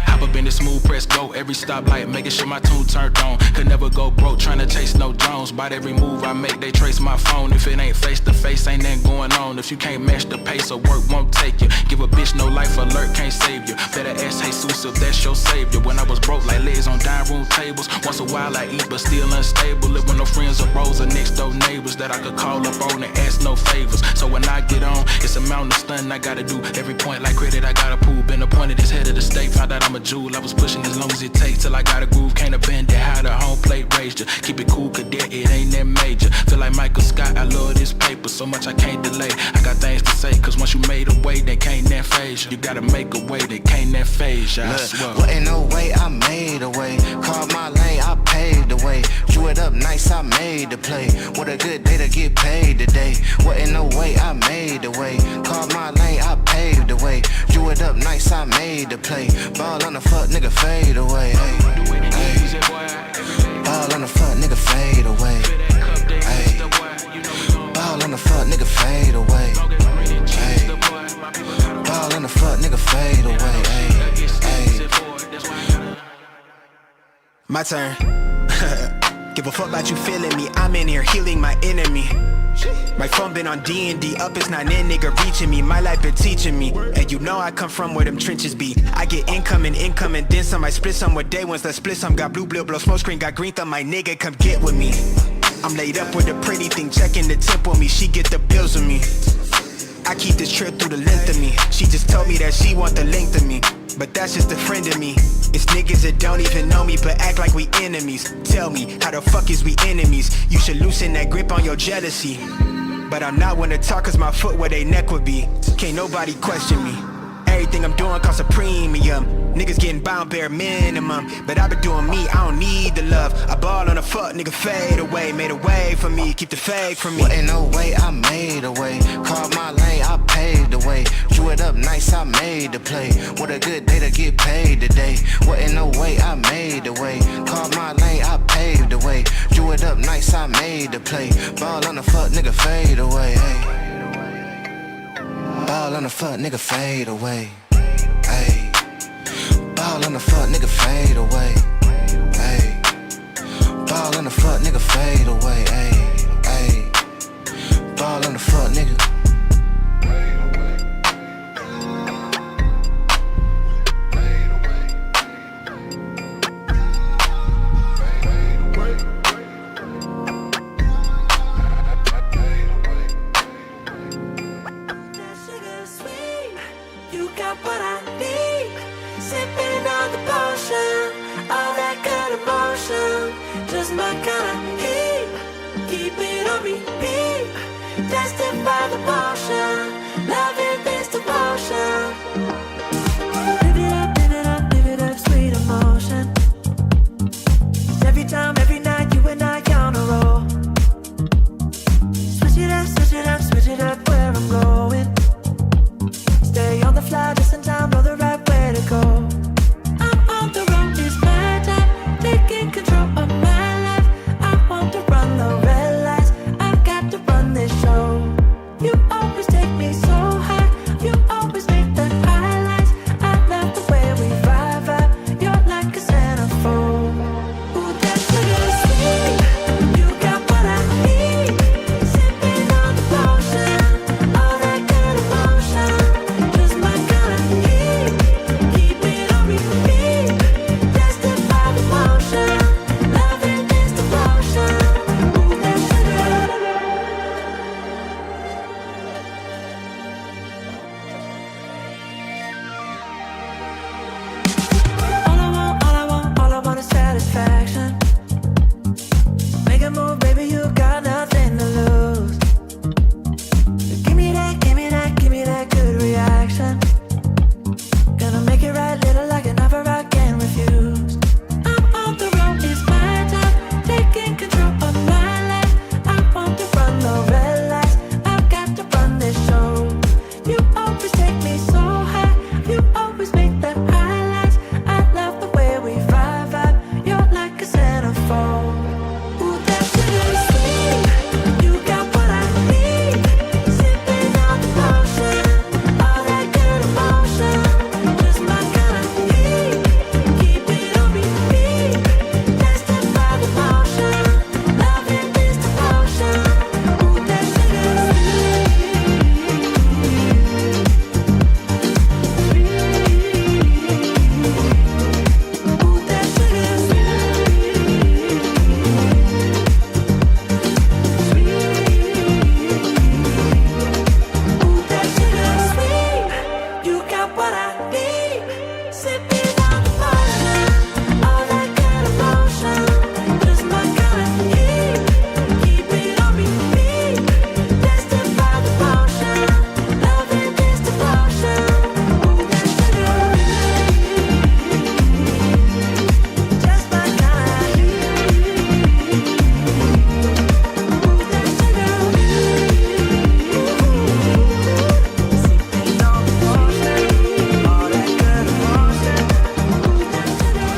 Hop up in the smooth press, go every stoplight, making sure my tune turned on. Could never go broke, tryna chase no Jones. By every move I make, they trace my phone. If it ain't face to face, ain't nothing going on. If you can't match the pace, or work won't take you. Give a bitch no life alert, can't save you. Better ask Jesus if that's your savior. When I was broke, like legs on dining room tables. Once a while I eat, but still unstable. Live with no friends or bros or next door neighbors that I could call up on and ask no favors. So when I get on, it's a mountain of stunting I gotta do. Every point like credit, I gotta prove. Been appointed as head of the state, found out I'm a jewel. I was pushing as long as it takes till I got a groove. Can't abandon how the home plate raised you. Keep it cool, cadet, it ain't that major. Feel like Michael Scott, I love this paper so much I can't delay. I got things to say, cause once you made a way, they can't that phase you. You gotta make a way, they can't that phase you. I swear. What ain't no way I made a way. Carved my lane, I paved the way. Drew it up nice, I made the play. What a good day to get paid today. What ain't no way I made a way. Carved my lane, I paved the way. Drew it up nice, I made the play. Ball on the fuck, nigga, fade away. Hey, hey. Ball on the fuck, nigga, fade away. Hey. Ball on the fuck, nigga, fade away. Hey. Ball on the fuck, nigga, fade away. Hey, hey. My turn. Give a fuck about you feeling me. I'm in here healing my enemy. My phone been on D&D, up it's not in, nigga reaching me. My life been teaching me, and you know I come from where them trenches be. I get income, and then some. I split some with day ones, let's split some. Got blue, blow, smoke screen, got green thumb. My nigga, come get with me. I'm laid up with a pretty thing, checking the tip on me. She get the bills with me. I keep this trip through the length of me. She just told me that she want the length of me, but that's just a friend of me. It's niggas that don't even know me but act like we enemies. Tell me, how the fuck is we enemies? You should loosen that grip on your jealousy. But I'm not one to talk cause my foot where they neck would be. Can't nobody question me. Everything I'm doing costs a premium. Niggas getting bound bare minimum. But I been doing me, I don't need the love. I ball on a fuck, nigga fade away. Made a way for me, keep the fake from me. Well, ain't no way, I made a way. Called my lane, I paved the way. Drew it up nice, I made the play. What a good day to get paid today. Well, ain't no way, I made the way. Called my lane, I paved the way. Drew it up nice, I made the play. Ball on the fuck, nigga fade away. Hey. Ball on the fuck, nigga fade away. Hey. Ball on the fuck, nigga fade away. Hey. Ball on the fuck, nigga fade away. Hey. Hey. Ball on the fuck, nigga. Just my kind of heat. Keep it on repeat. Tested by the potion. Loving this devotion. Live it up, live it up, live it up, sweet emotion. Every time, every night, you and I on a roll. Switch it up, switch it up, switch it up where I'm going. Stay on the fly, just in time, know the right way to go. I'm on the road, it's my time, taking control of my life. I want to run the red lights, I've got to run this show. You always take me so high, you always make the highlights. I love the way we vibe, you're like a centerfold. Ooh, that sugar sweet, you got what I need. Sipping on the potion, all that good emotion. Just my kind of heat, keep it on repeat. Tested by the motion, loving this devotion. Ooh, that sugar. All I want is satisfaction. Make a move, baby, you got nothing to lose. Give me that, give me that, give me that good reaction. Gonna make it right, little like an offer I can't refuse. I'm on the road, it's my time, taking control of my life. I want to run the red lights, I've got to run this show. You always take me so high, you always make the highlights. I love the way we vibe, you're like a centerfold. Ooh, that sugar sweet, you got what I need. Sipping on the potion, all that good emotion. Just my kind of heat, keep it on repeat. Tested by the motion, loving this devotion. Ooh, that sugar sweet. Ooh, that sugar Ooh, that sugar sweet, you got what I need. Sipping on the potion, all that good emotion. Just my kind of heat, keep it on repeat. Tested by the potion, loving this devotion. Ooh, that sugar, just my kind of heat. Ooh, that sugar. Sipping on the potion, all that good emotion. Ooh, that sugar.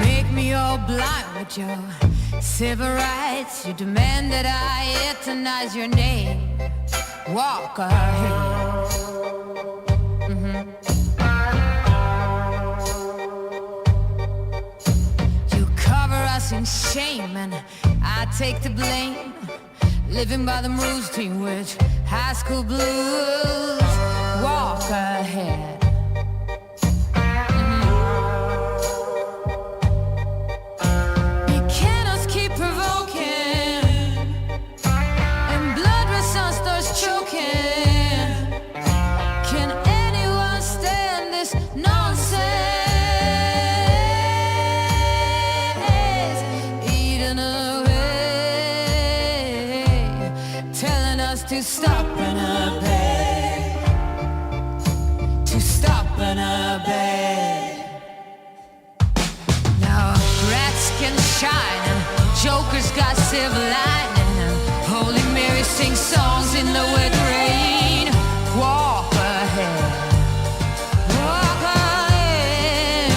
Make me all blind with your civil rights. You demand that I euthanize your name. Walk ahead. You cover us in shame and I take the blame. Living by the rules, teen witch, high school blues. Walk ahead. us to stop and obey. To stop and obey. Now rats can shine and jokers got silver lining and Holy Mary sings songs in the wet rain. Walk ahead, walk ahead.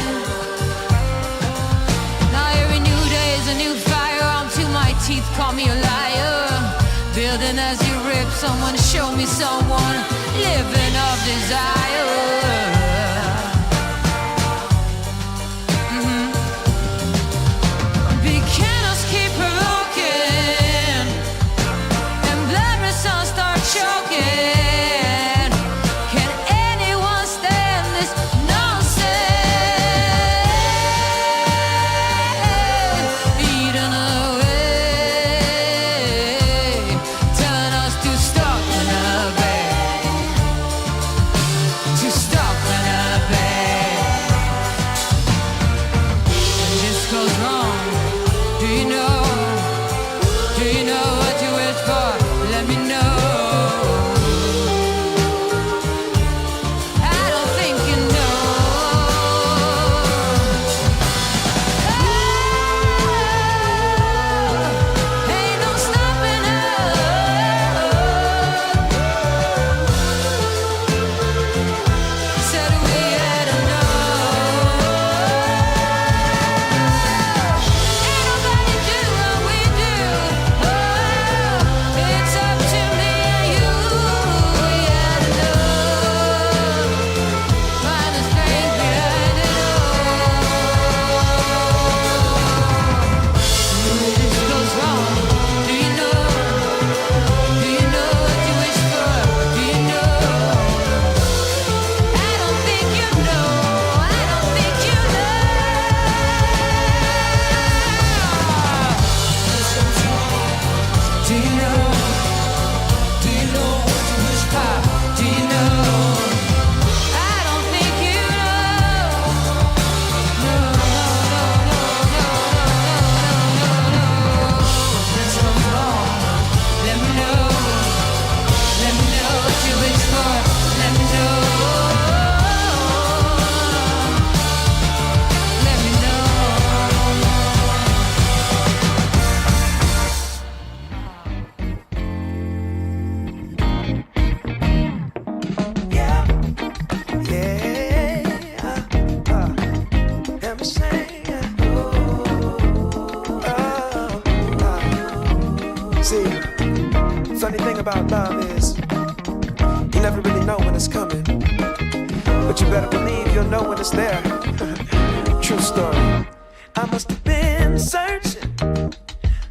Now every new day is a new fire. Onto my teeth, call me a liar. Building as you rip, someone show me someone living of desire. Choking. Can anyone stand this nonsense? Eating away, telling us to stop and obey. To stop and obey. And this goes wrong. Do you know? Do you know what you wish for? Let me know. Funny thing about love is you never really know when it's coming, but you better believe you'll know when it's there. True story. I must have been searching,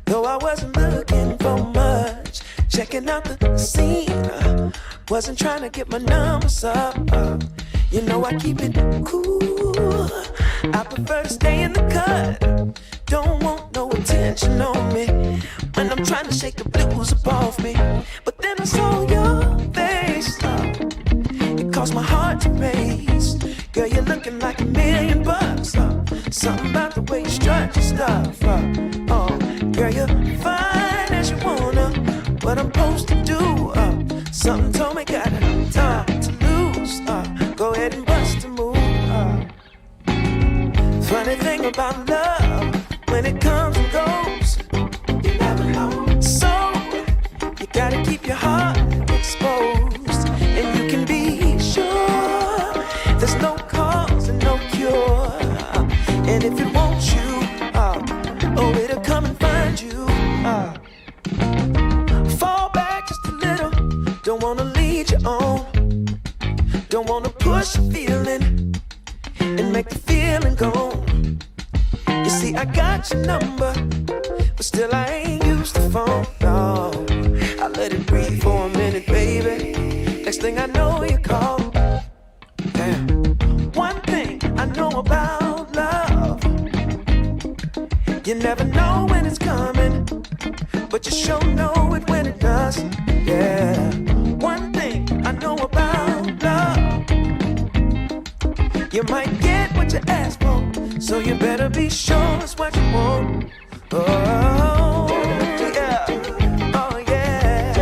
though I wasn't looking for much. Checking out the scene, wasn't trying to get my numbers up. You know I keep it cool. I prefer to stay in the cut. Don't want no attention on me when I'm trying to shake the blues up off me. But then I saw your face, it caused my heart to race. Girl, you're looking like $1,000,000. Something about the way you strut your stuff. Oh, girl, you're fine as you wanna. What I'm supposed to do? Something told me got time to lose. Go ahead and bust a move. Funny thing about love, when it comes and goes, you never know. So you gotta keep your heart exposed, and you can be sure there's no cause and no cure. And if it wants you, oh, it'll come and find you. Fall back just a little. Don't wanna lead you on. Don't wanna push a feeling and make the feeling gone. You see, I got your number, but still I ain't used the phone, no. I let it breathe for a minute, baby. Next thing I know, you call. Damn. One thing I know about love, you never know when it's coming, but you sure know it when it does. Yeah. One thing I know about love, you might get what you ask for, so you better be sure it's what you want. Oh, yeah. Oh, yeah.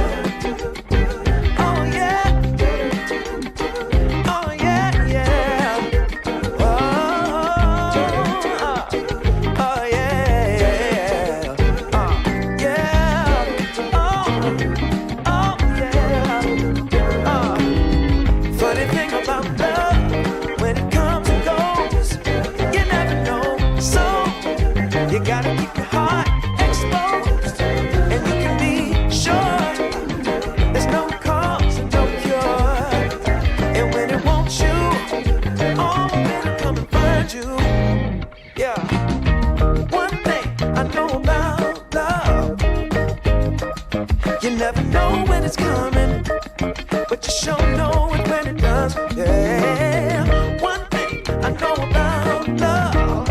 never know when it's coming, but you sure know it when it does. Yeah, one thing I know about love,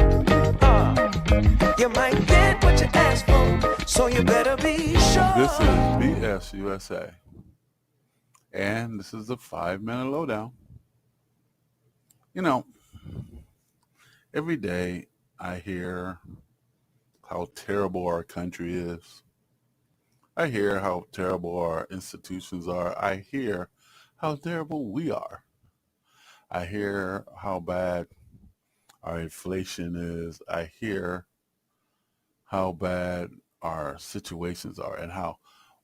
you might get what you ask for, so you better be sure. This is BS USA, and this is the 5-minute lowdown. You know, every day I hear how terrible our country is. I hear how terrible our institutions are. I hear how terrible we are. I hear how bad our inflation is. I hear how bad our situations are and how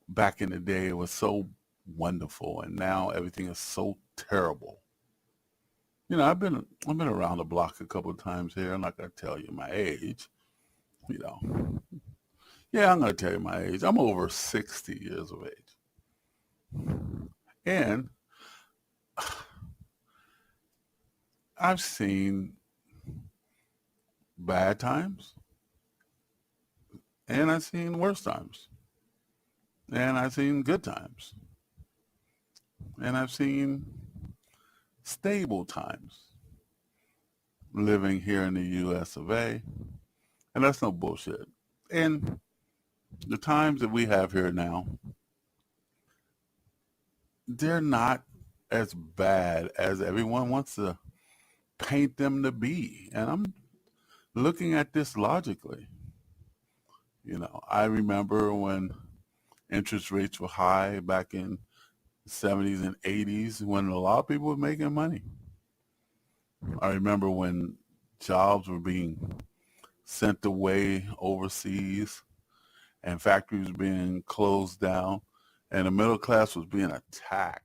back in the day it was so wonderful and now everything is so terrible. You know, I've been around the block a couple of times here. I'm not going to tell you my age, you know. Yeah, I'm going to tell you my age. I'm over 60 years of age. And I've seen bad times, and I've seen worse times, and I've seen good times, and I've seen stable times living here in the U.S. of A. And that's no bullshit. And the times that we have here now, they're not as bad as everyone wants to paint them to be. And I'm looking at this logically. You know, I remember when interest rates were high back in the 70s and 80s when a lot of people were making money. I remember when jobs were being sent away overseas and factories were being closed down and the middle class was being attacked.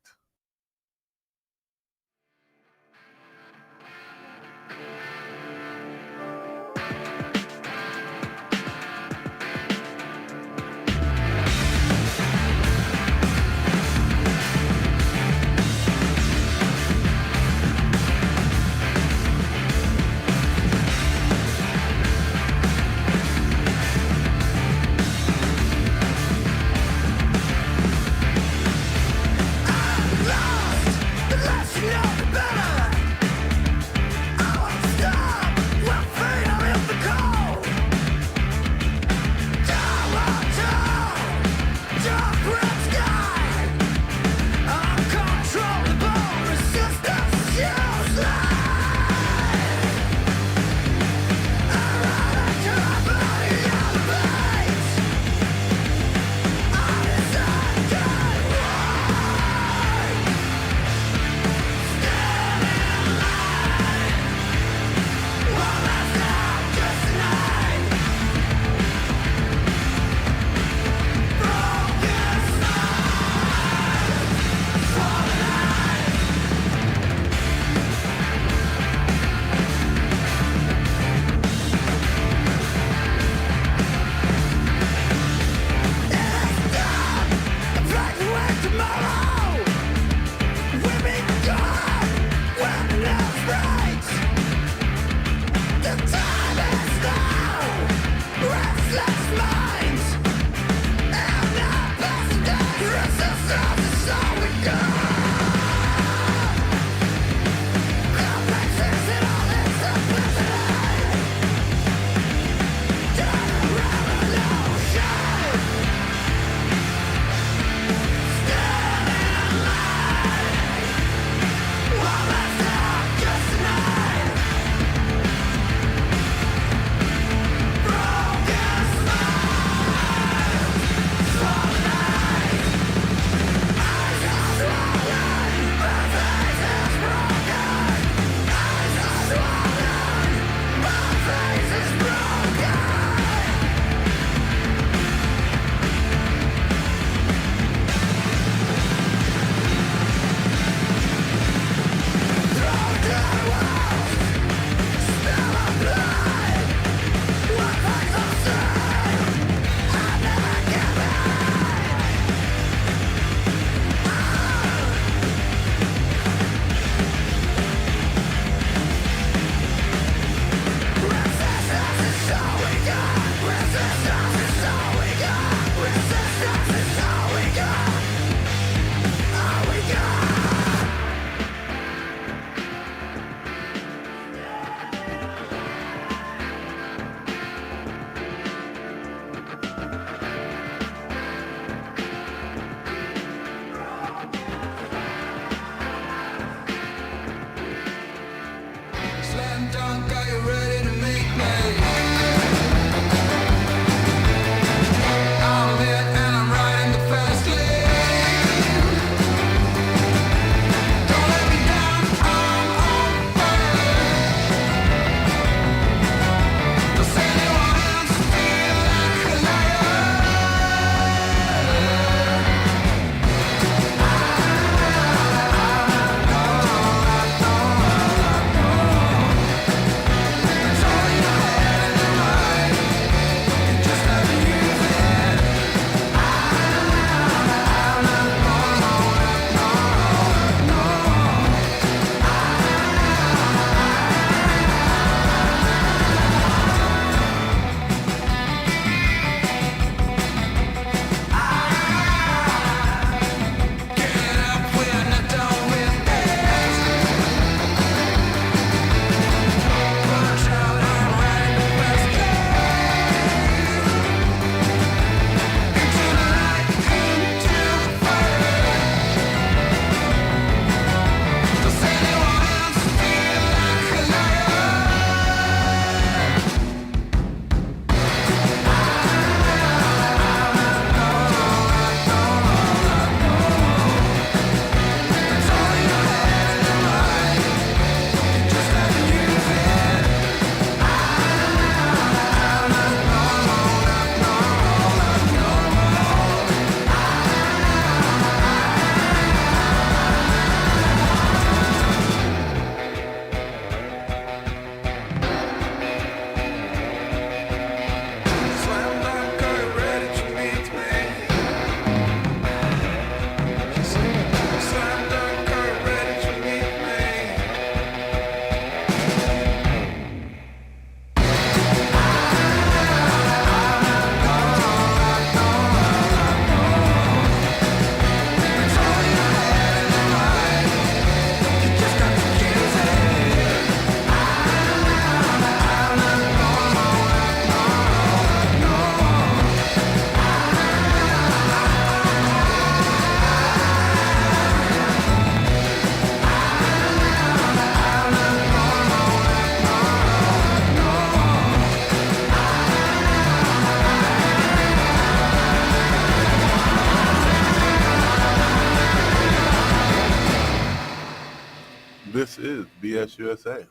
This is BSUSA,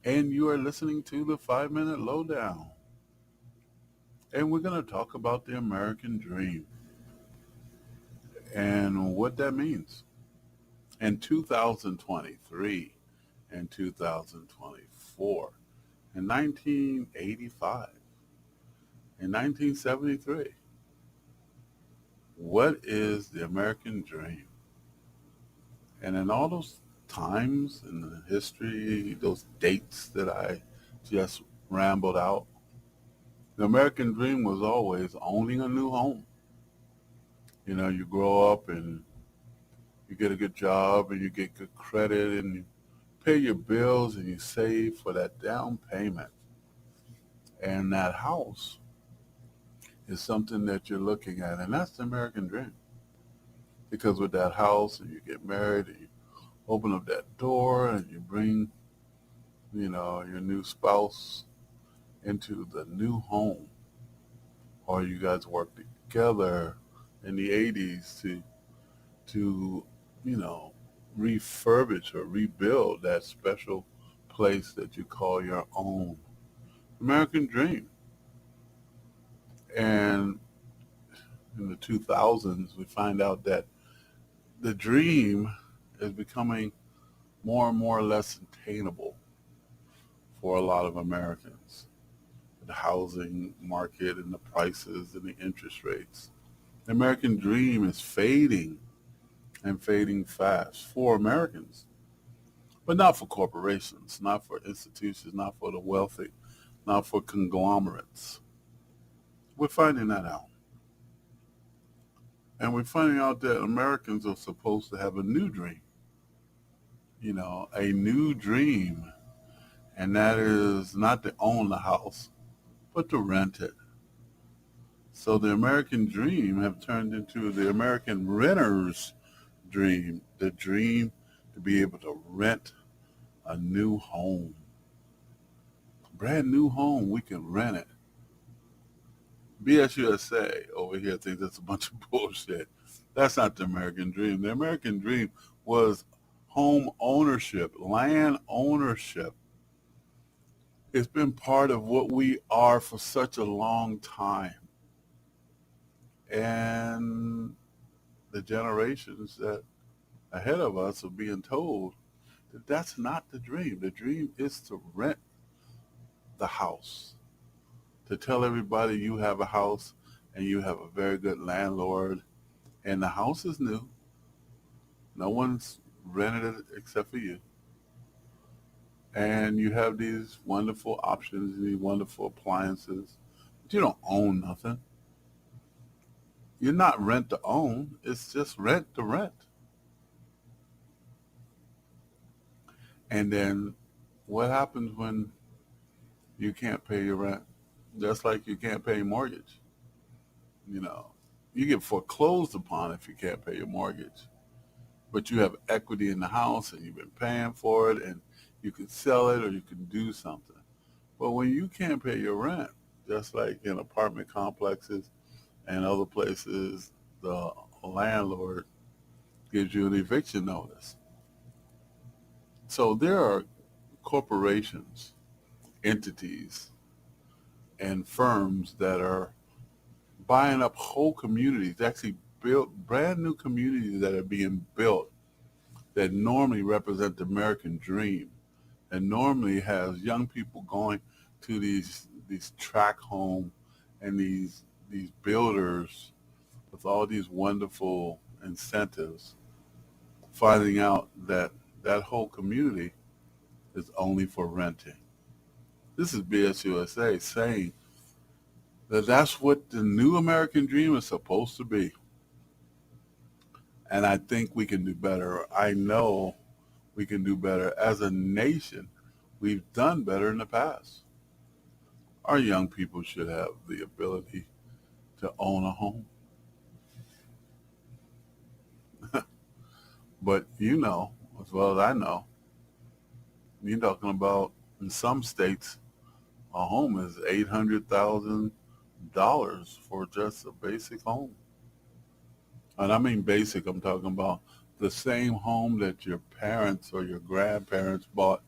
and you are listening to the 5-Minute Lowdown. And we're going to talk about the American Dream and what that means. In 2023 and 2024, in 1985, in 1973, what is the American Dream? And in all those times in the history, those dates that I just rambled out, the American Dream was always owning a new home. You know, you grow up and you get a good job and you get good credit and you pay your bills and you save for that down payment. And that house is something that you're looking at, and that's the American Dream. Because with that house, and you get married, and you open up that door, and you bring, your new spouse into the new home, or you guys work together in the 80s to refurbish or rebuild that special place that you call your own. American Dream. And in the 2000s, we find out that the dream is becoming more and more less attainable for a lot of Americans. The housing market and the prices and the interest rates. The American dream is fading and fading fast for Americans, but not for corporations, not for institutions, not for the wealthy, not for conglomerates. We're finding that out. And we're finding out that Americans are supposed to have a new dream, a new dream. And that is not to own the house, but to rent it. So the American dream have turned into the American renter's dream, the dream to be able to rent a new home. A brand new home, we can rent it. BSUSA over here thinks that's a bunch of bullshit. That's not the American dream. The American dream was home ownership, land ownership. It's been part of what we are for such a long time. And the generations that ahead of us are being told that that's not the dream. The dream is to rent the house, to tell everybody you have a house and you have a very good landlord and the house is new. No one's rented it except for you. And you have these wonderful options, these wonderful appliances, but you don't own nothing. You're not rent to own. It's just rent to rent. And then what happens when you can't pay your rent? Just like you can't pay your mortgage. You get foreclosed upon if you can't pay your mortgage. But you have equity in the house and you've been paying for it and you can sell it or you can do something. But when you can't pay your rent, just like in apartment complexes and other places, the landlord gives you an eviction notice. So there are corporations, entities, and firms that are buying up whole communities, actually built brand new communities that are being built that normally represent the American dream and normally has young people going to these tract home and these builders with all these wonderful incentives, finding out that that whole community is only for renting. This is BSUSA saying that that's what the new American dream is supposed to be. And I think we can do better. I know we can do better. As a nation, we've done better in the past. Our young people should have the ability to own a home. But as well as I know, you're talking about in some states, a home is $800,000 for just a basic home. And I mean basic, I'm talking about the same home that your parents or your grandparents bought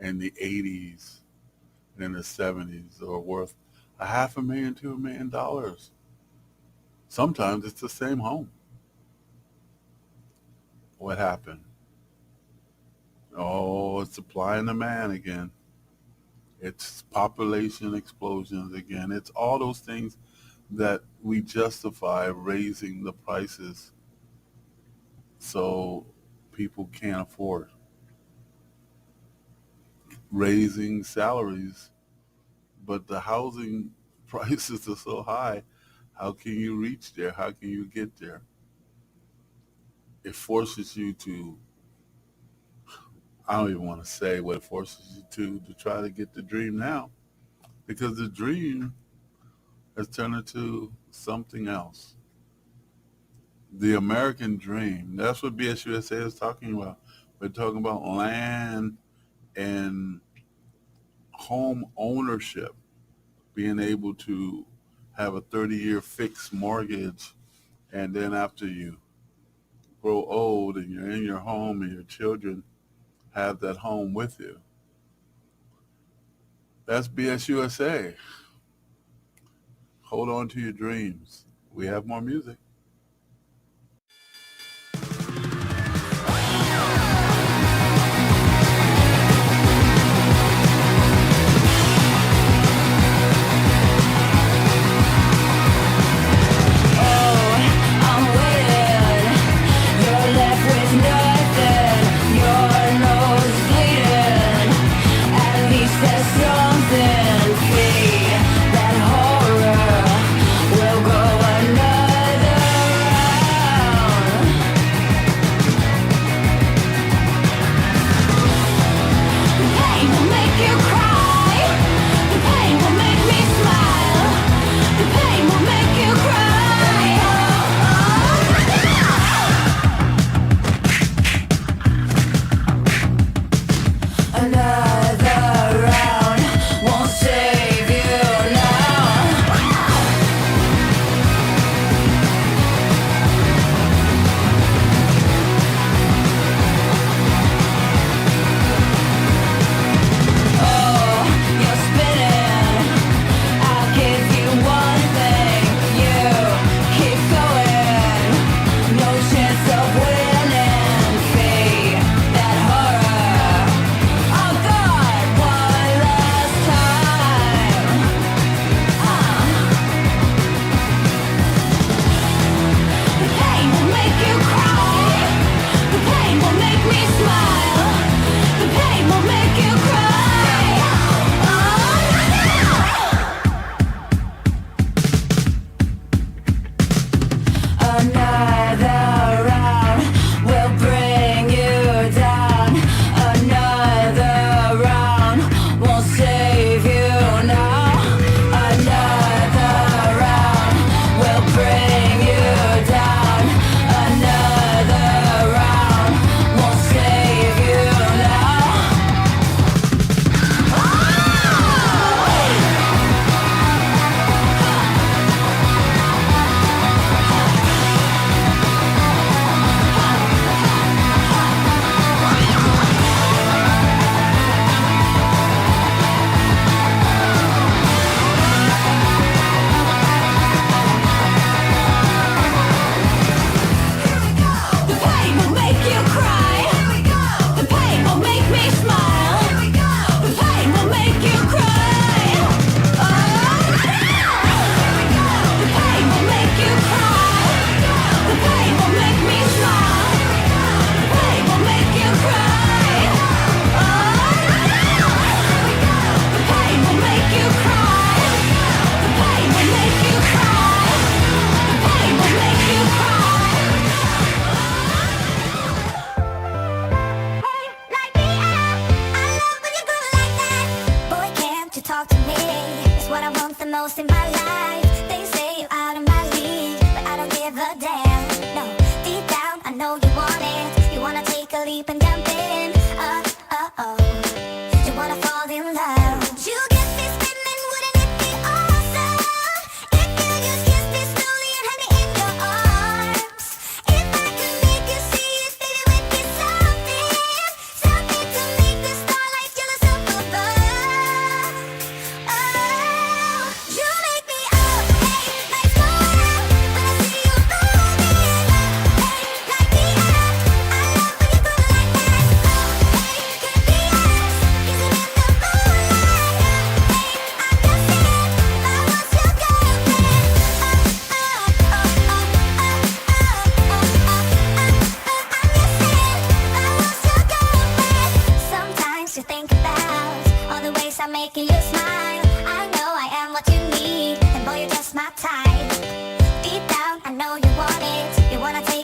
in the 80s and in the 70s are worth $500,000 to $1 million. Sometimes it's the same home. What happened? Oh, it's supply and demand again. It's population explosions again. It's all those things that we justify raising the prices so people can't afford. Raising salaries, but the housing prices are so high. How can you reach there? How can you get there? It forces you to, I don't even want to say what it forces you to try to get the dream now, because the dream has turned into something else. The American dream, that's what BSUSA is talking about. We're talking about land and home ownership, being able to have a 30-year fixed mortgage, and then after you grow old and you're in your home and your children have that home with you. That's BSUSA. Hold on to your dreams. We have more music. That horror will go another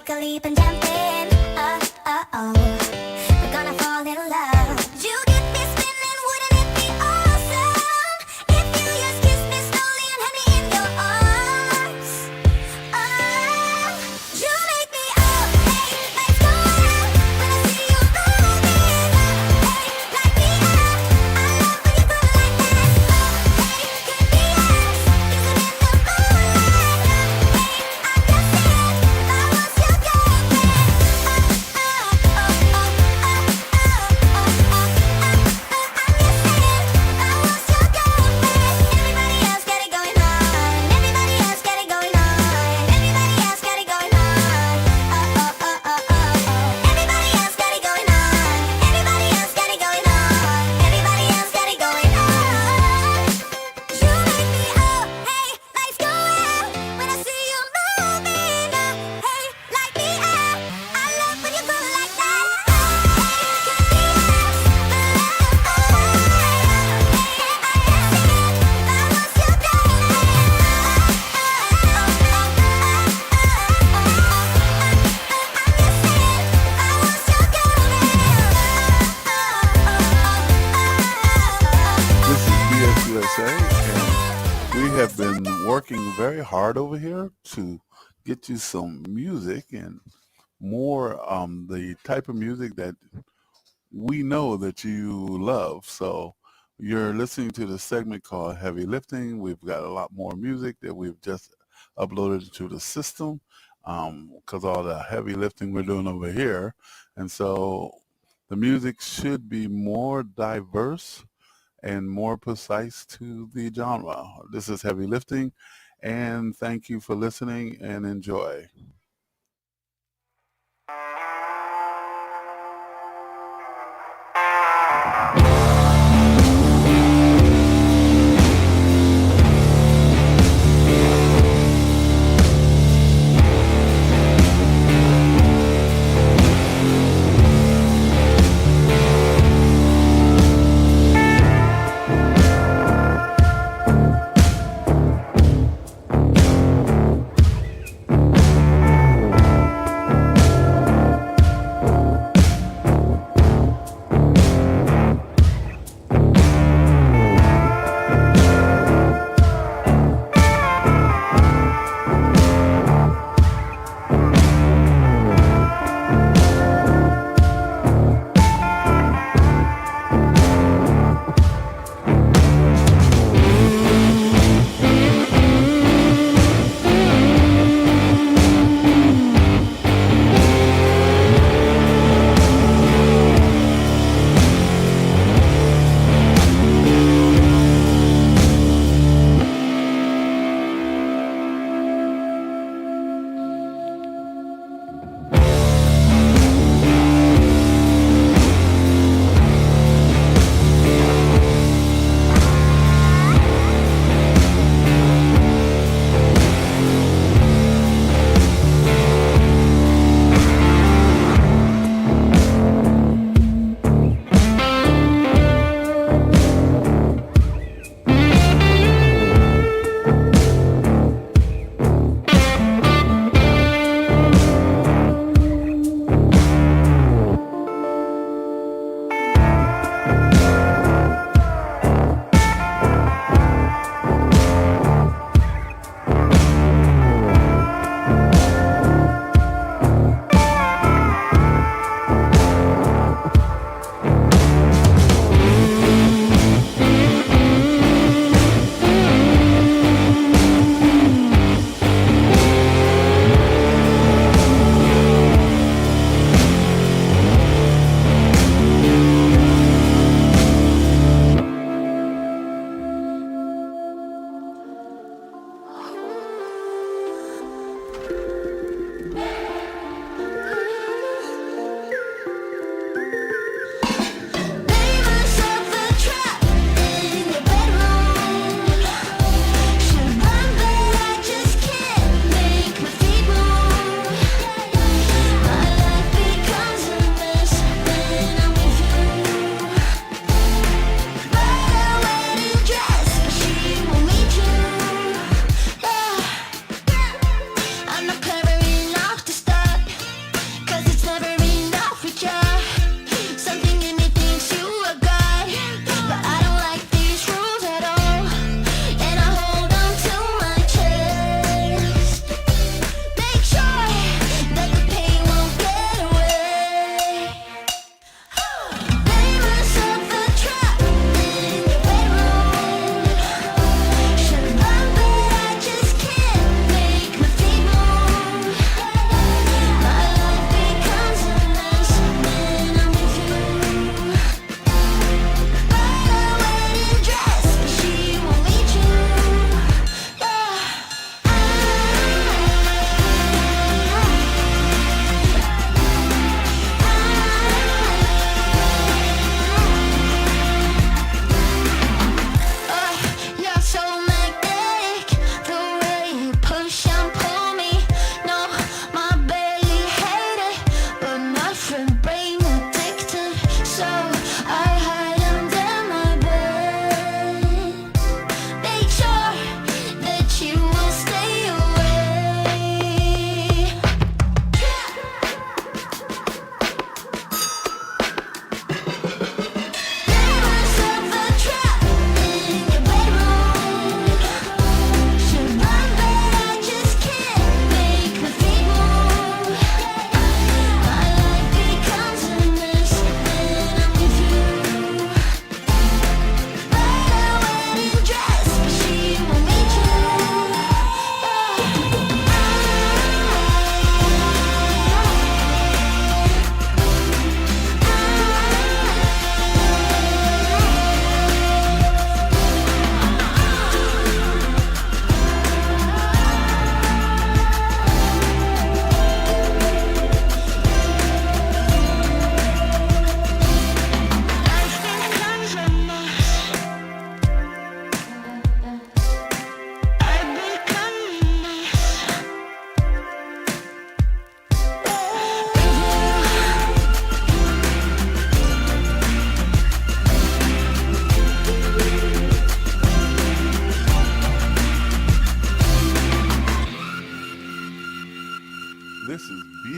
take a leap and jump in. We're gonna fall in love. You get me spinning, wouldn't it be awesome if you just kiss me slowly and had me in your arms? Oh, you make me up, hey, let's go out. When I see you moving, hey, light me up. I love when you go like that. Oh, hey, could be us, kissing in the moonlight. Hey, I'm just saying, if I was your girlfriend. And we have been working very hard over here to get you some music and more the type of music that we know that you love. So you're listening to the segment called Heavy Lifting. We've got a lot more music that we've just uploaded to the system because all the heavy lifting we're doing over here. And so the music should be more diverse and more precise to the genre. This is Heavy Lifting, and thank you for listening and enjoy.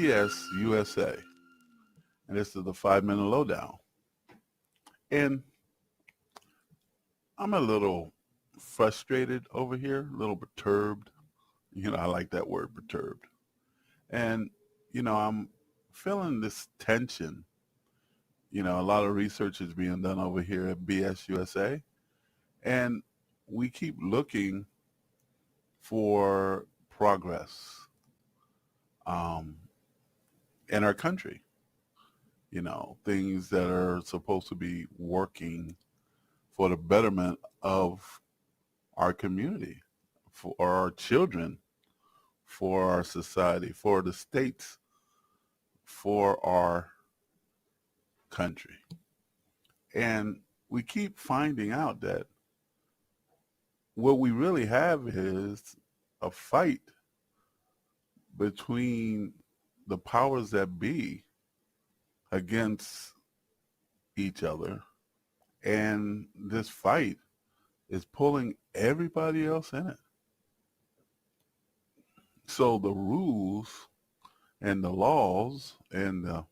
USA, and this is the 5-minute lowdown. And I'm a little frustrated over here, a little perturbed. I like that word, perturbed. And, I'm feeling this tension. A lot of research is being done over here at BSUSA, and we keep looking for progress in our country. Things that are supposed to be working for the betterment of our community, for our children, for our society, for the states, for our country. And we keep finding out that what we really have is a fight between the powers that be against each other. And this fight is pulling everybody else in it. So the rules and the laws and the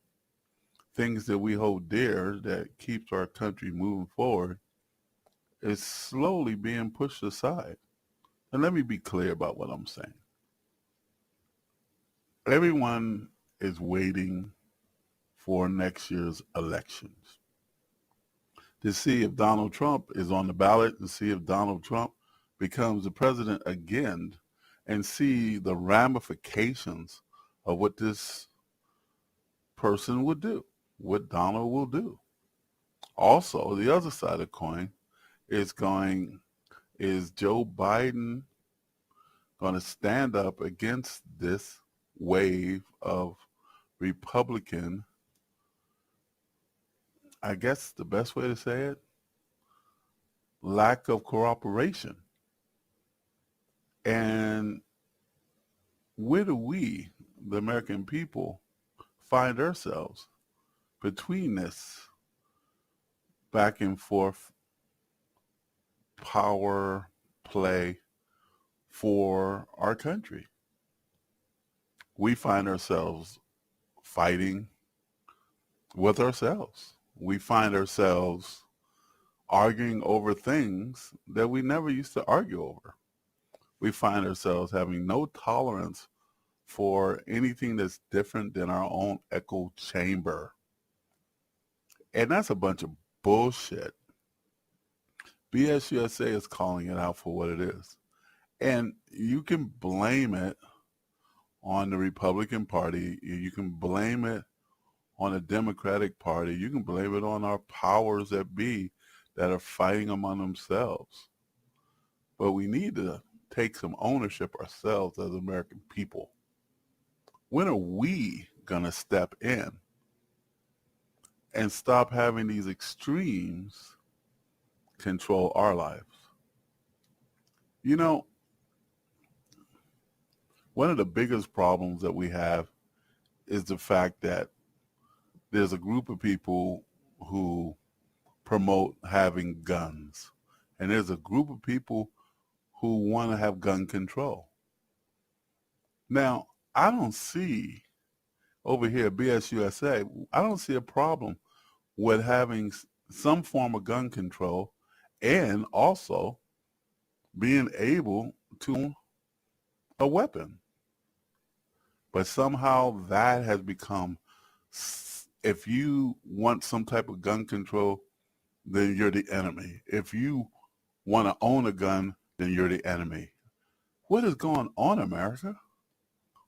things that we hold dear that keeps our country moving forward is slowly being pushed aside. And let me be clear about what I'm saying. Everyone is waiting for next year's elections to see if Donald Trump is on the ballot, and see if Donald Trump becomes the president again, and see the ramifications of what this person would do, what Donald will do. Also, the other side of the coin is Joe Biden going to stand up against this wave of Republican, I guess the best way to say it, lack of cooperation? And where do we, the American people, find ourselves between this back and forth power play for our country? We find ourselves fighting with ourselves. We find ourselves arguing over things that we never used to argue over. We find ourselves having no tolerance for anything that's different than our own echo chamber. And that's a bunch of bullshit. BSUSA is calling it out for what it is. And you can blame it on the Republican Party. You can blame it on the Democratic Party. You can blame it on our powers that be that are fighting among themselves. But we need to take some ownership ourselves as American people. When are we going to step in and stop having these extremes control our lives? One of the biggest problems that we have is the fact that there's a group of people who promote having guns, and there's a group of people who want to have gun control. Now, I don't see over here at BSUSA, I don't see a problem with having some form of gun control and also being able to own a weapon. But somehow that has become, if you want some type of gun control, then you're the enemy. If you want to own a gun, then you're the enemy. What is going on, America?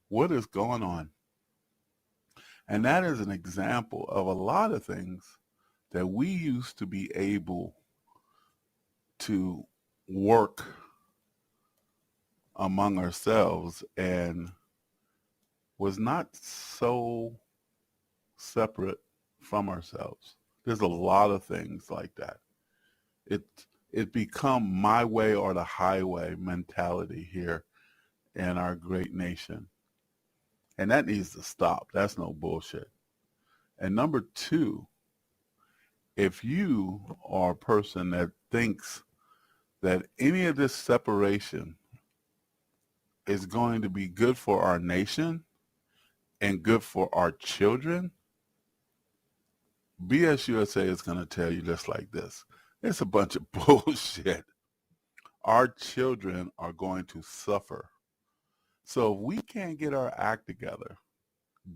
What is going on? And that is an example of a lot of things that we used to be able to work among ourselves and was not so separate from ourselves. There's a lot of things like that. It become my way or the highway mentality here in our great nation. And that needs to stop. That's no bullshit. And number two, if you are a person that thinks that any of this separation is going to be good for our nation, and good for our children, BS USA is going to tell you just like this. It's a bunch of bullshit. Our children are going to suffer. So if we can't get our act together,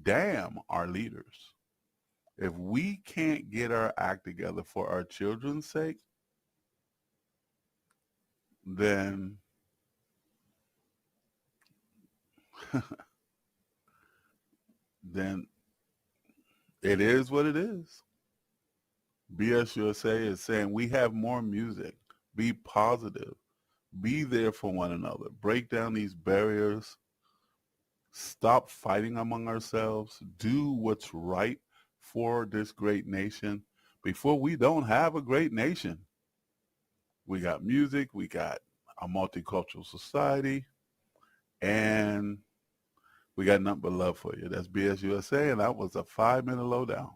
damn our leaders. If we can't get our act together for our children's sake, then then it is what it is. BS USA is saying we have more music. Be positive. Be there for one another. Break down these barriers. Stop fighting among ourselves. Do what's right for this great nation. Before we don't have a great nation. We got music. We got a multicultural society. And we got nothing but love for you. That's BS USA, and that was a 5-minute lowdown.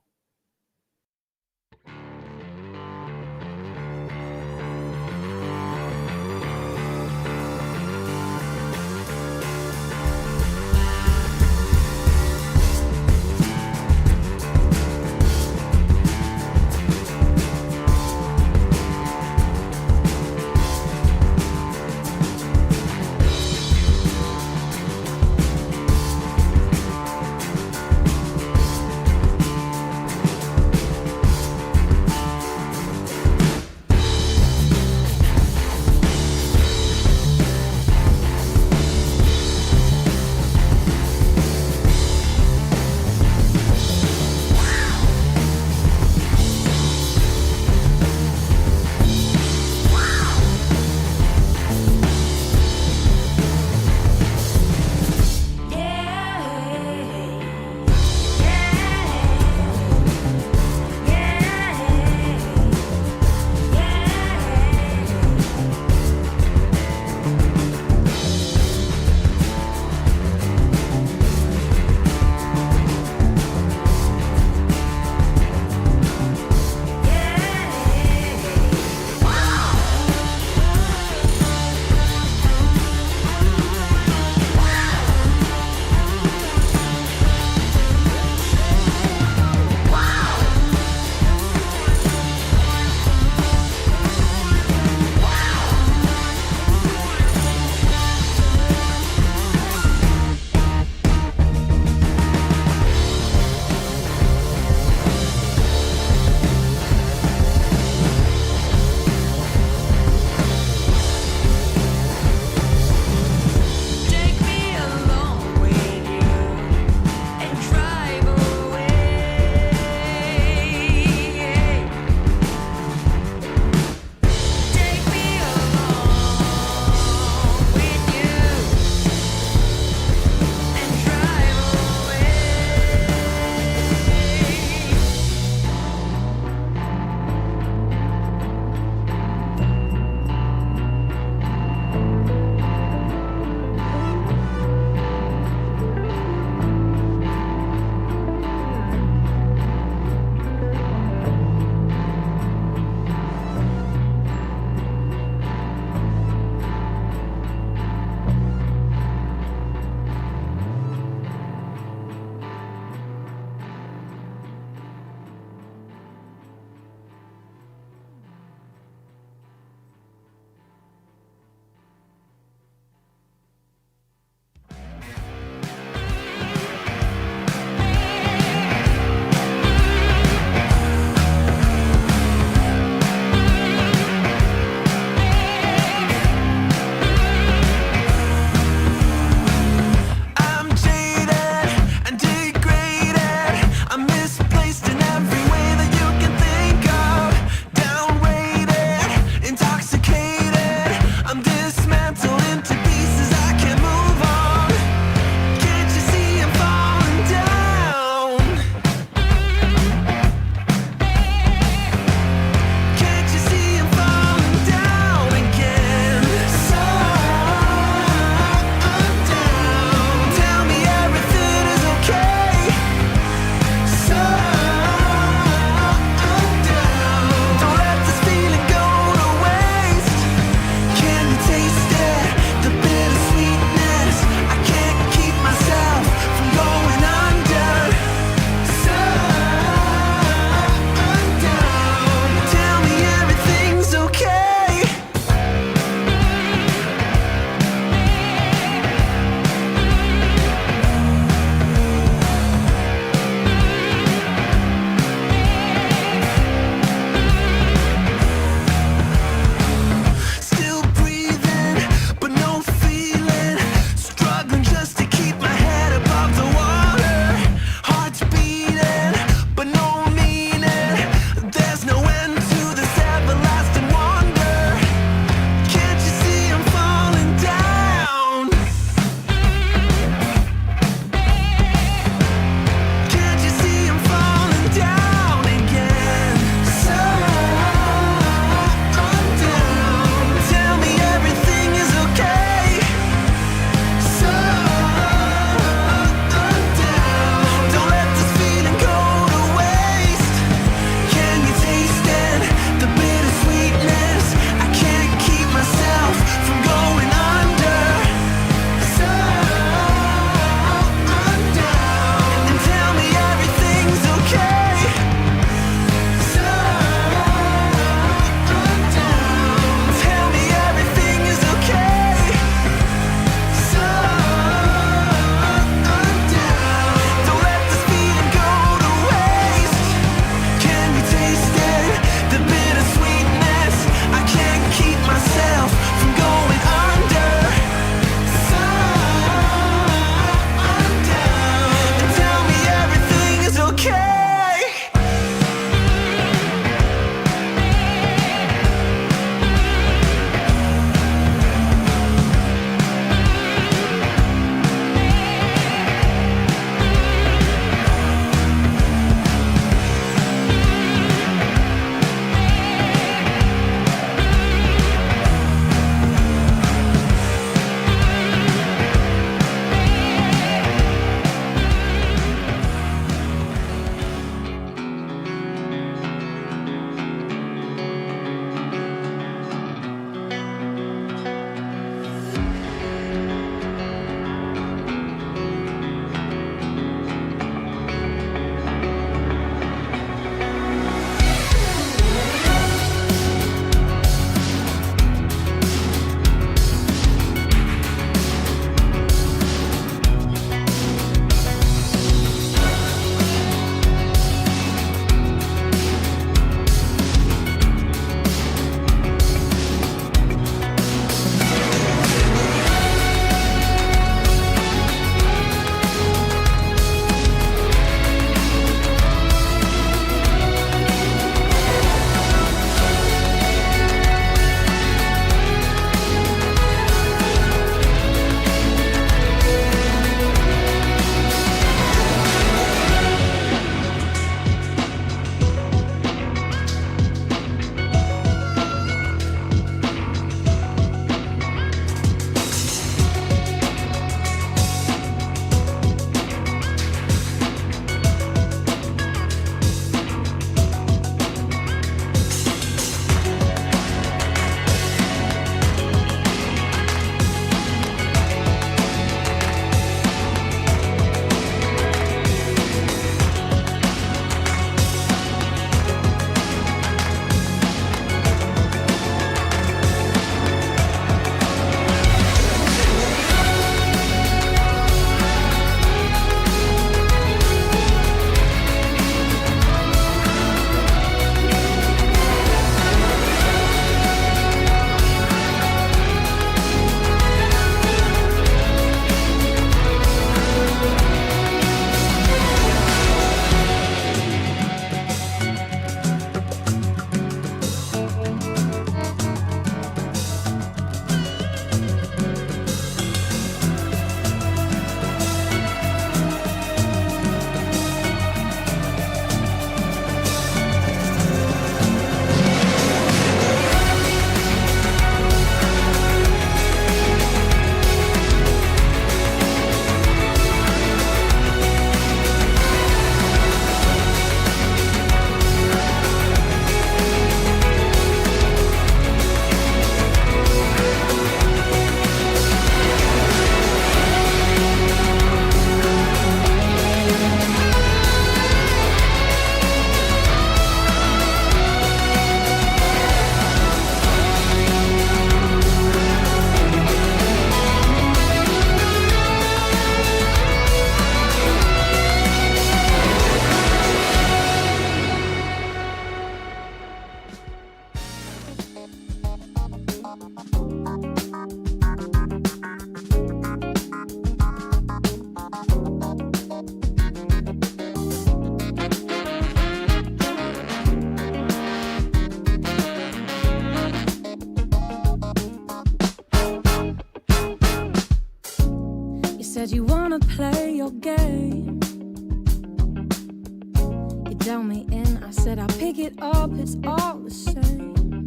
dealt me in, I said I'll pick it up, it's all the same.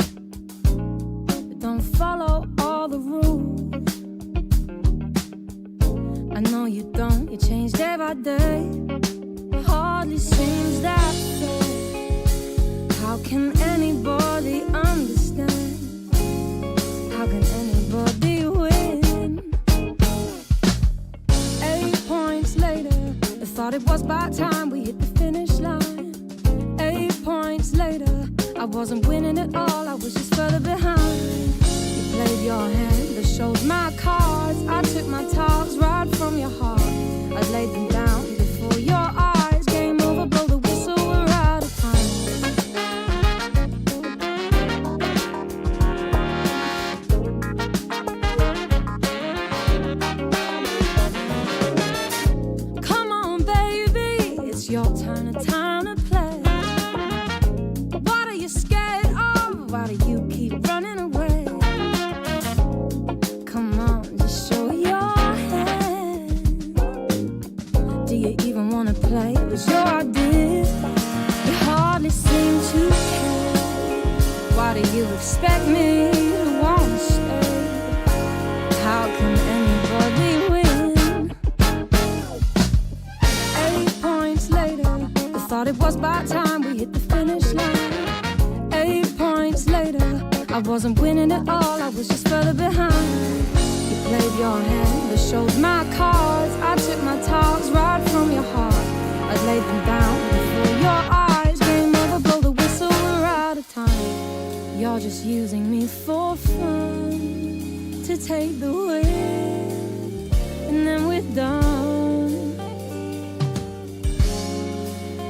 But don't follow all the rules. I know you don't, you change day by day. Hardly seems that fair. How can anybody understand? How can anybody win? 8 points later, I thought it was about time we hit the finish line. 8 points later, I wasn't winning at all, I was just further behind. You played your hand, but showed my cards. I took my talks right from your heart. I laid them down before your eyes. Game over, blow the whistle, we're out of time. Come on, baby, it's your turn, a time to play. What are you scared of? Why do you keep running away? Come on, just show your hand. Do you even want to play? It was your idea. You hardly seem to care. Why do you expect me to want to stay? How can anybody win? 8 points later, I thought it was about time we hit the finish line. 8 points later, I wasn't winning at all, I was just further behind. You played your hand, but showed my cards. I took my talks right from your heart. I laid them down before your eyes. Game over, blow the whistle, we're out of time. You're just using me for fun, to take the win, and then we're done.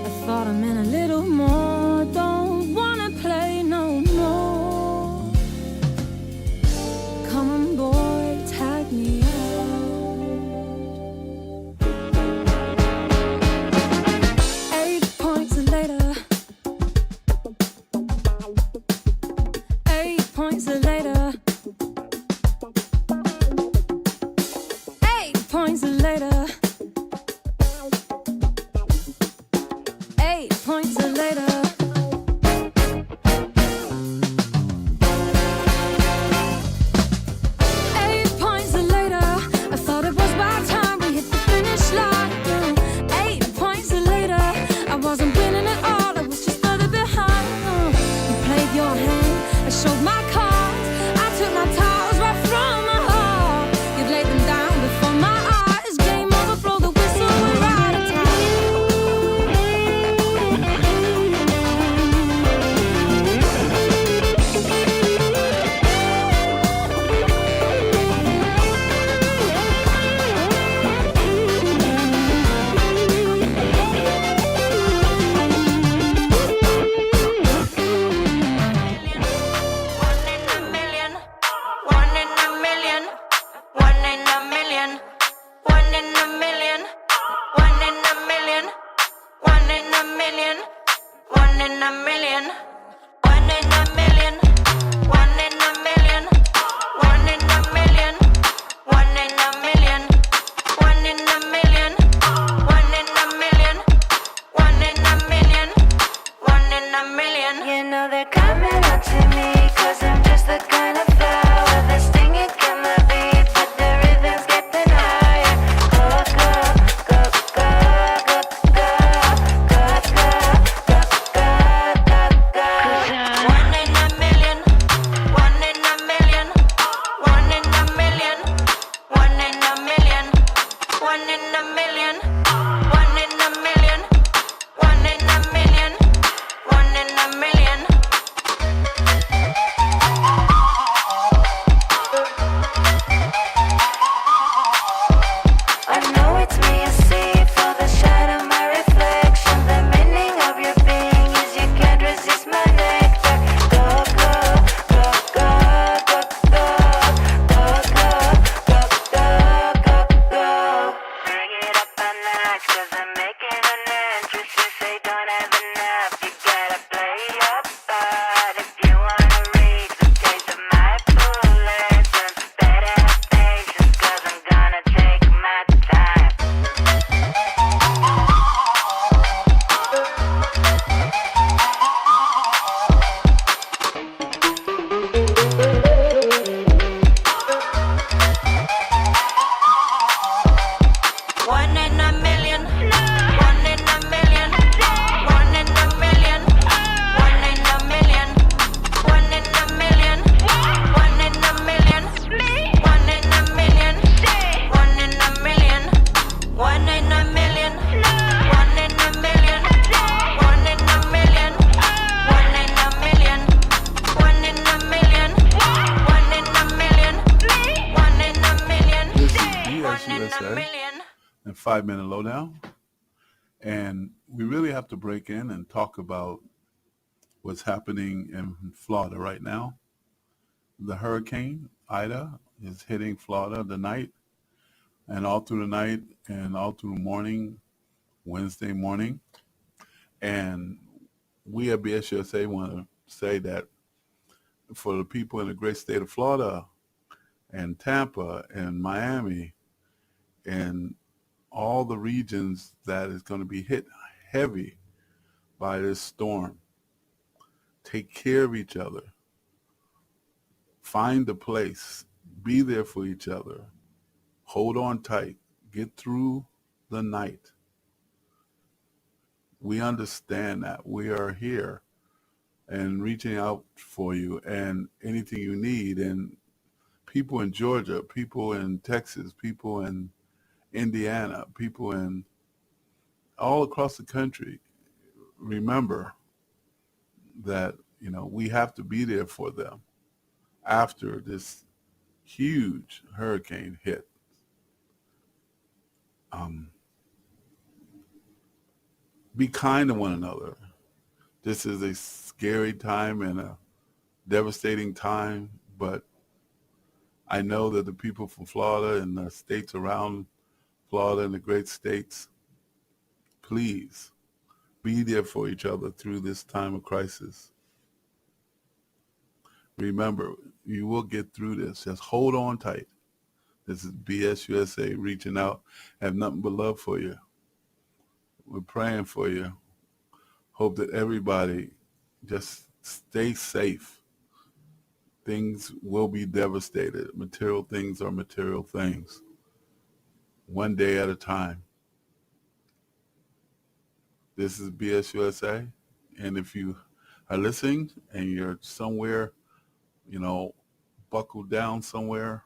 I thought I meant a little more. Don't wanna play no more. Come on, boy, tag me out. 8 points later. 8 points later. 8 points later. 8 points later. 8 points later, I thought it was about time we hit the finish line. 8 points later, I wasn't winning at all, I was just further behind. You played your hand, I showed my cards. I took my towels right from my heart. You laid them down before my eyes. Game over, blow the whistle, we're out of time. You know they're coming up to me, 'cause I'm just the kind of flower that's stinging from the beat, but the rhythm's getting higher. Go, go, go, go, go, go, go, go, go, go, go, go. 5-minute lowdown. And we really have to break in and talk about what's happening in Florida right now. The hurricane Ida is hitting Florida tonight, and all through the night and all through the morning, Wednesday morning. And we at BSUSA want to say that for the people in the great state of Florida and Tampa and Miami and all the regions that is going to be hit heavy by this storm, take care of each other. Find a place. Be there for each other. Hold on tight. Get through the night. We understand that. We are here and reaching out for you and anything you need. And people in Georgia, people in Texas, people in Indiana, people in all across the country, remember that, you know, we have to be there for them after this huge hurricane hit. Be kind to one another. This is a scary time and a devastating time, but I know that the people from Florida and the states around Florida and the great states, please be there for each other through this time of crisis. Remember, you will get through this. Just hold on tight. This is BSUSA reaching out. I have nothing but love for you. We're praying for you. Hope that everybody just stay safe. Things will be devastated. Material things are material things. One day at a time. This is BSUSA. And if you are listening and you're somewhere, you know, buckled down somewhere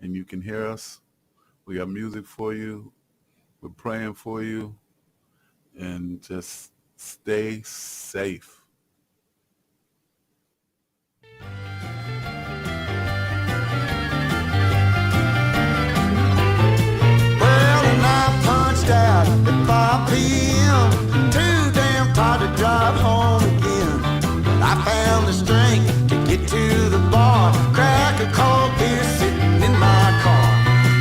and you can hear us, we got music for you. We're praying for you. And just stay safe. Well, and I punched out at 5 p.m. Too damn tired to drive home again. I found the strength to get to the bar, crack a cold beer sitting in my car.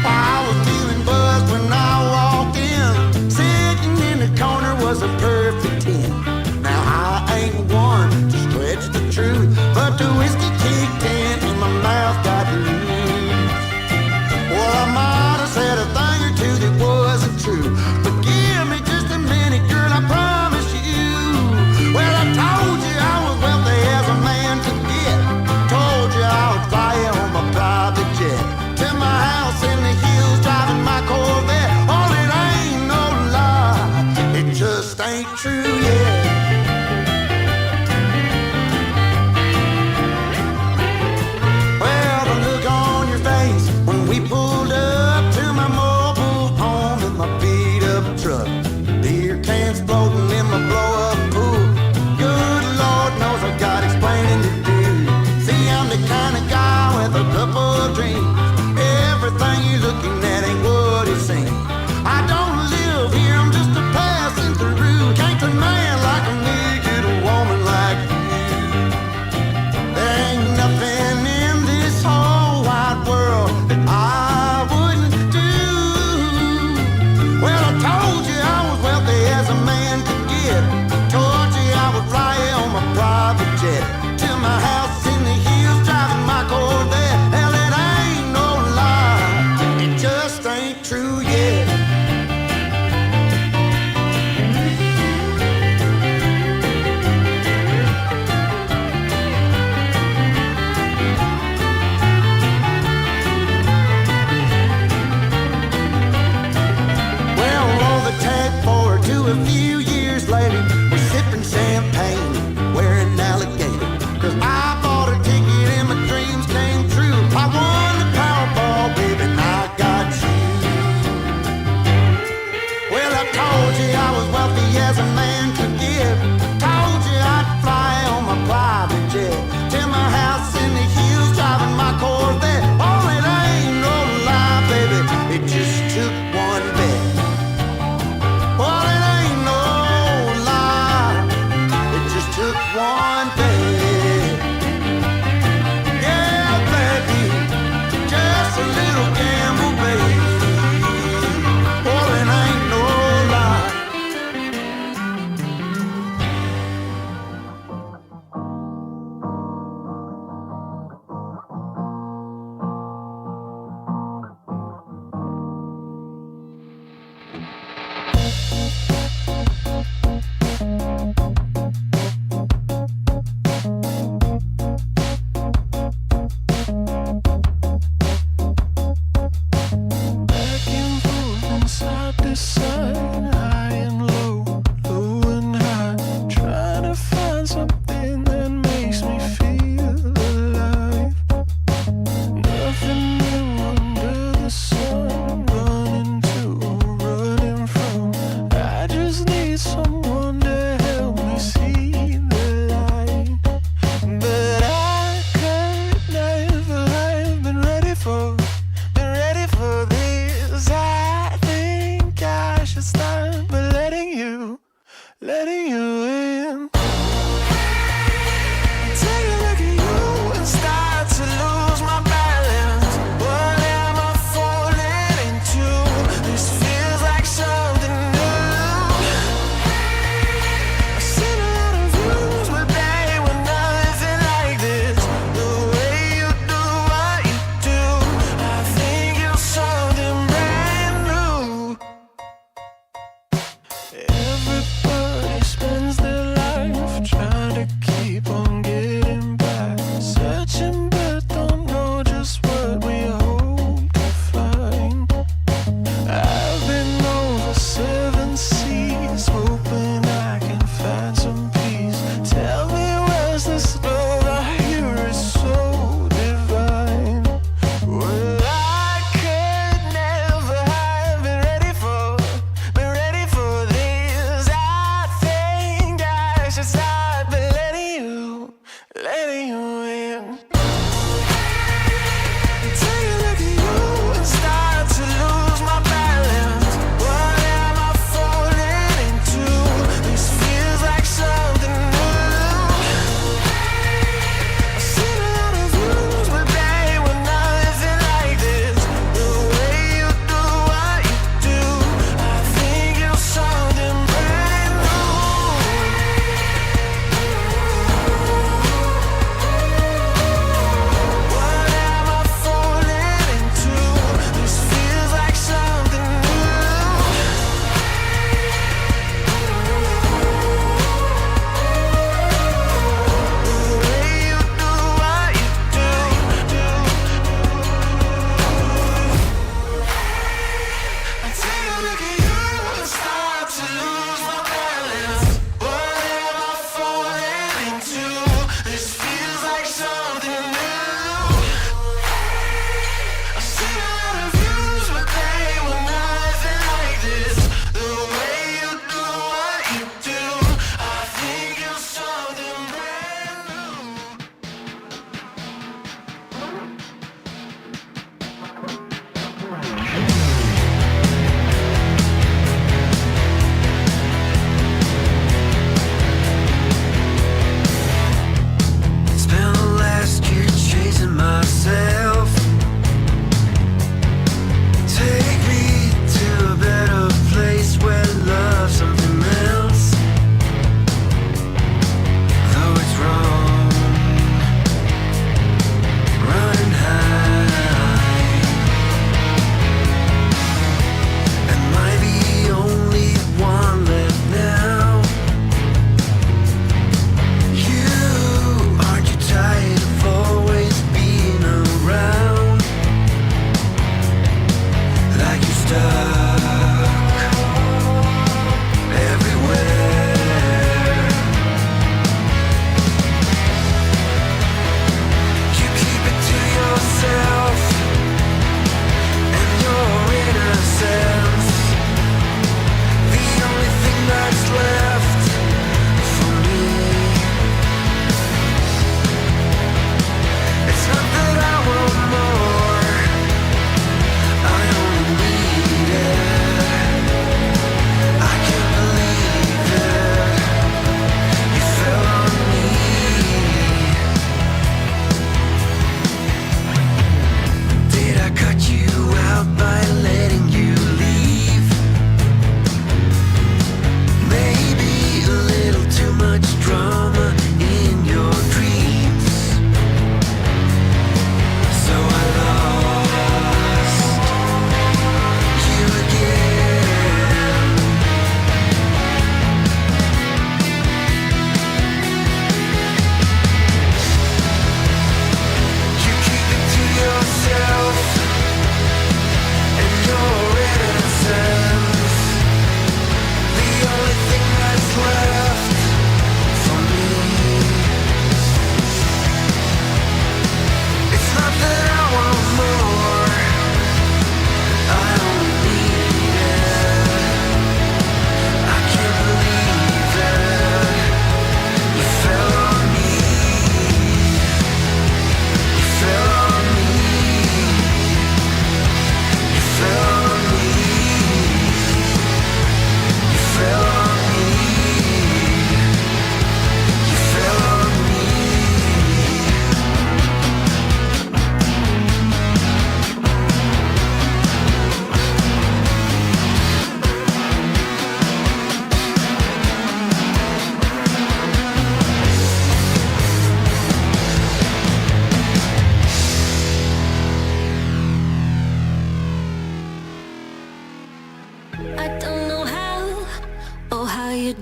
I was feeling buzzed when I walked in. Sitting in the corner was a perfect 10. Now I ain't one to stretch the truth, but the whiskey kicked in and my mouth got loose. Well, I might have said a thing or two that wasn't true, but give me just a minute, girl, I promise you. Well, I told you I was wealthy as a man could get. Told you I would fly on my private jet to my house in the hills, driving my Corvette. Oh, it ain't no lie, it just ain't true yet. Well, the look on your face when we pulled up to my mobile home in my beat-up truck, beer cans floating in my blow-up pool. Good Lord knows I got explaining to do. See, I'm the kind of guy with a couple of dreams. Everything you're looking at ain't what it seems. I don't live here, I'm just a passing through. Can't a man like a letting you in. Take a look at you and start to lose my balance. What am I falling into? This feels like something new. I've seen a lot of views, but they were nothing like this. The way you do what you do, I think you're something brand new. Everybody's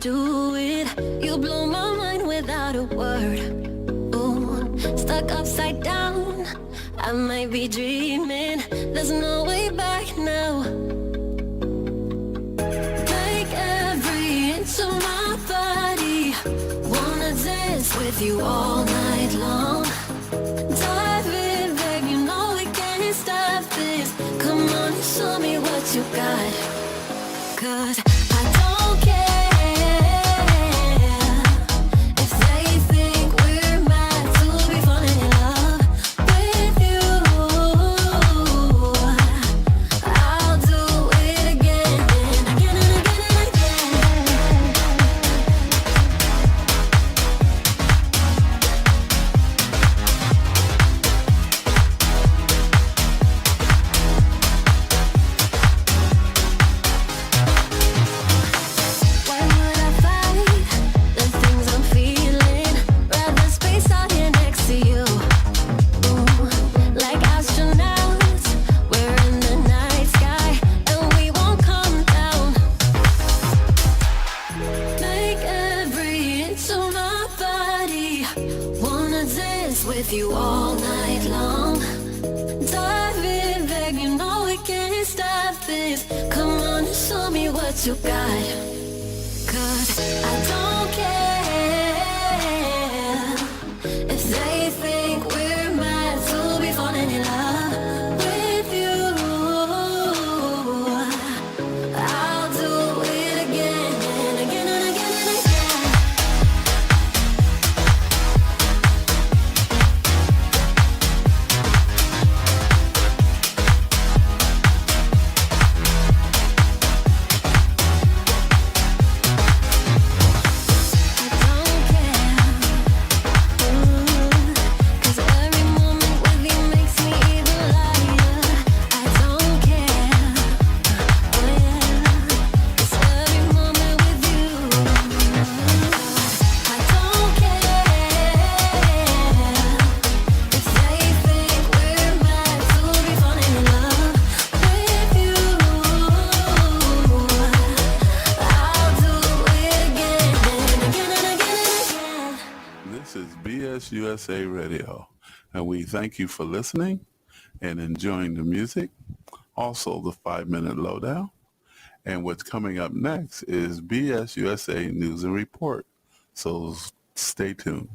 do it. You blow my mind without a word. Ooh, stuck upside down. I might be dreaming. There's no way back now. Take every inch of my body. Wanna dance with you all night long. Dive in, babe, you know we can't stop this. Come on and show me what you got. 'Cause I don't care if they think we're mad to be falling in love with you. I'll do it again and again and again and again. Why would I fight the things I'm feeling? Rather space out here next to you. Ooh, like astronauts, we're in the night sky and we won't come down. Make every inch of my body. Wanna dance with you all night long. Dive in, babe, you know we can't stop this. Come on and show me what you got. 'Cause I don't care if they think we're mad to be falling in love with you. I'll do it again and again and again and again. Cause every moment with you makes me even lighter. I don't care, oh yeah. Cause every moment with you. I don't care if they think we're mad to be falling in love with you. I'll do it again and again and again and again. This is BS USA Radio, and we thank you for listening and enjoying the music. Also, the 5-minute lowdown. And what's coming up next is BS USA News and Report. So stay tuned.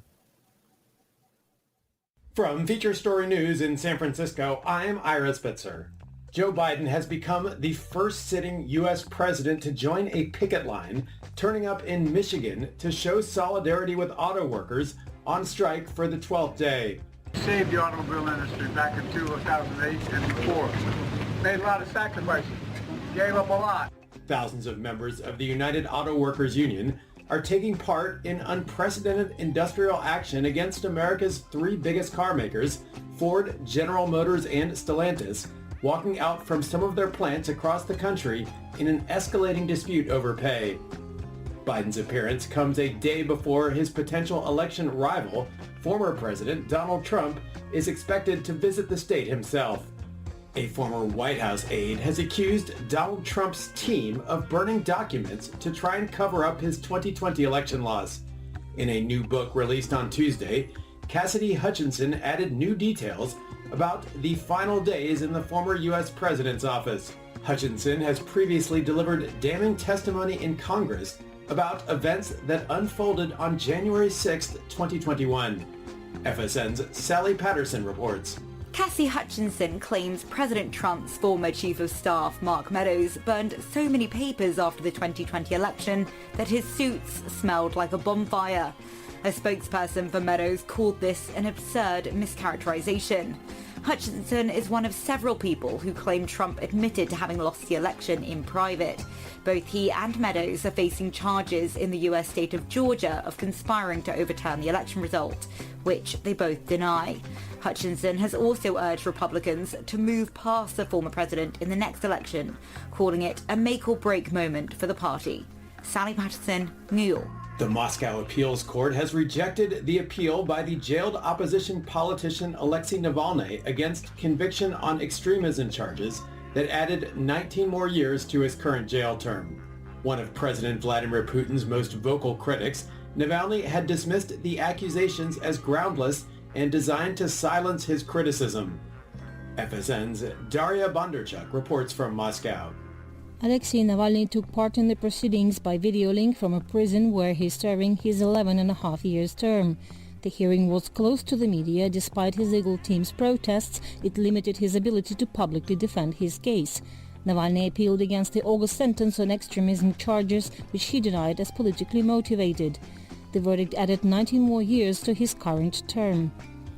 From Feature Story News in San Francisco, I'm Ira Spitzer. Joe Biden has become the first sitting U.S. president to join a picket line, turning up in Michigan to show solidarity with auto workers on strike for the 12th day. Saved the automobile industry back in 2008 and before. Made a lot of sacrifices. Gave up a lot. Thousands of members of the United Auto Workers Union are taking part in unprecedented industrial action against America's three biggest car makers, Ford, General Motors, and Stellantis, walking out from some of their plants across the country in an escalating dispute over pay. Biden's appearance comes a day before his potential election rival, former President Donald Trump, is expected to visit the state himself. A former White House aide has accused Donald Trump's team of burning documents to try and cover up his 2020 election loss. In a new book released on Tuesday, Cassidy Hutchinson added new details about the final days in the former U.S. president's office. Hutchinson has previously delivered damning testimony in Congress about events that unfolded on January 6, 2021. FSN's Sally Patterson reports. Cassie Hutchinson claims President Trump's former chief of staff, Mark Meadows, burned so many papers after the 2020 election that his suits smelled like a bonfire. A spokesperson for Meadows called this an absurd mischaracterization. Hutchinson is one of several people who claim Trump admitted to having lost the election in private. Both he and Meadows are facing charges in the US state of Georgia of conspiring to overturn the election result, which they both deny. Hutchinson has also urged Republicans to move past the former president in the next election, calling it a make-or-break moment for the party. Sally Patterson, New York. The Moscow Appeals Court has rejected the appeal by the jailed opposition politician Alexei Navalny against conviction on extremism charges that added 19 more years to his current jail term. One of President Vladimir Putin's most vocal critics, Navalny had dismissed the accusations as groundless and designed to silence his criticism. FSN's Daria Bondarchuk reports from Moscow. Alexei Navalny took part in the proceedings by video link from a prison where he's serving his 11.5 years term. The hearing was closed to the media. Despite his legal team's protests, it limited his ability to publicly defend his case. Navalny appealed against the August sentence on extremism charges, which he denied as politically motivated. The verdict added 19 more years to his current term.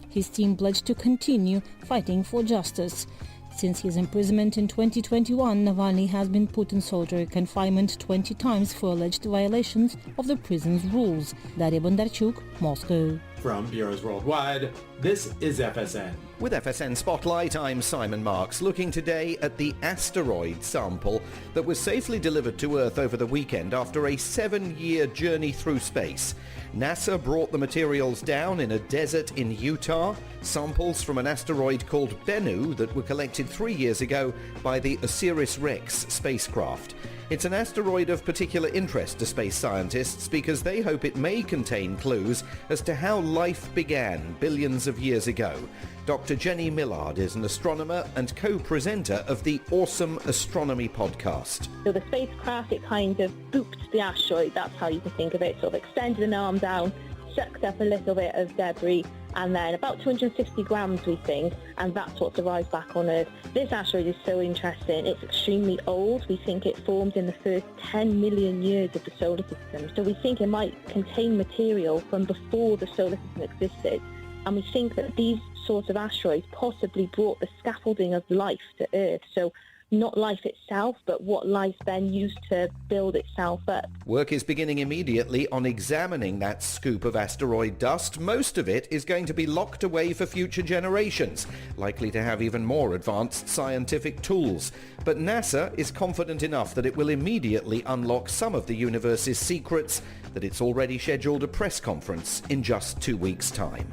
His team pledged to continue fighting for justice. Since his imprisonment in 2021, Navalny has been put in solitary confinement 20 times for alleged violations of the prison's rules. Daria Bondarchuk, Moscow. From bureaus worldwide, this is FSN. With FSN Spotlight, I'm Simon Marks, looking today at the asteroid sample that was safely delivered to Earth over the weekend after a 7-year journey through space. NASA brought the materials down in a desert in Utah, samples from an asteroid called Bennu that were collected 3 years ago by the OSIRIS-REx spacecraft. It's an asteroid of particular interest to space scientists because they hope it may contain clues as to how life began billions of years ago. Dr. Jenny Millard is an astronomer and co-presenter of the Awesome Astronomy podcast. So the spacecraft, it kind of booped the asteroid, that's how you can think of it, sort of extended an arm down, sucked up a little bit of debris, and then about 250 grams, we think, and that's what's arrived back on Earth. This asteroid is so interesting. It's extremely old. We think it formed in the first 10 million years of the solar system. So we think it might contain material from before the solar system existed. And we think that these sorts of asteroids possibly brought the scaffolding of life to Earth. So not life itself, but what life then used to build itself up. Work is beginning immediately on examining that scoop of asteroid dust. Most of it is going to be locked away for future generations, likely to have even more advanced scientific tools. But NASA is confident enough that it will immediately unlock some of the universe's secrets that it's already scheduled a press conference in just 2 weeks' time.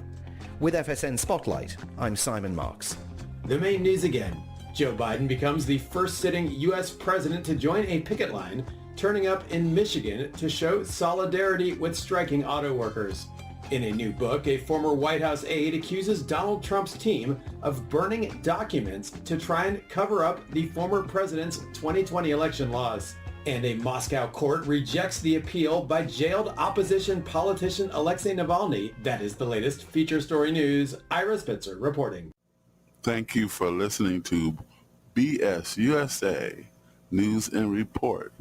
With FSN Spotlight, I'm Simon Marks. The main news again. Joe Biden becomes the first sitting U.S. president to join a picket line, turning up in Michigan to show solidarity with striking auto workers. In a new book, a former White House aide accuses Donald Trump's team of burning documents to try and cover up the former president's 2020 election laws. And a Moscow court rejects the appeal by jailed opposition politician Alexei Navalny. That is the latest feature story news. Ira Spitzer reporting. Thank you for listening to BS USA News and Report.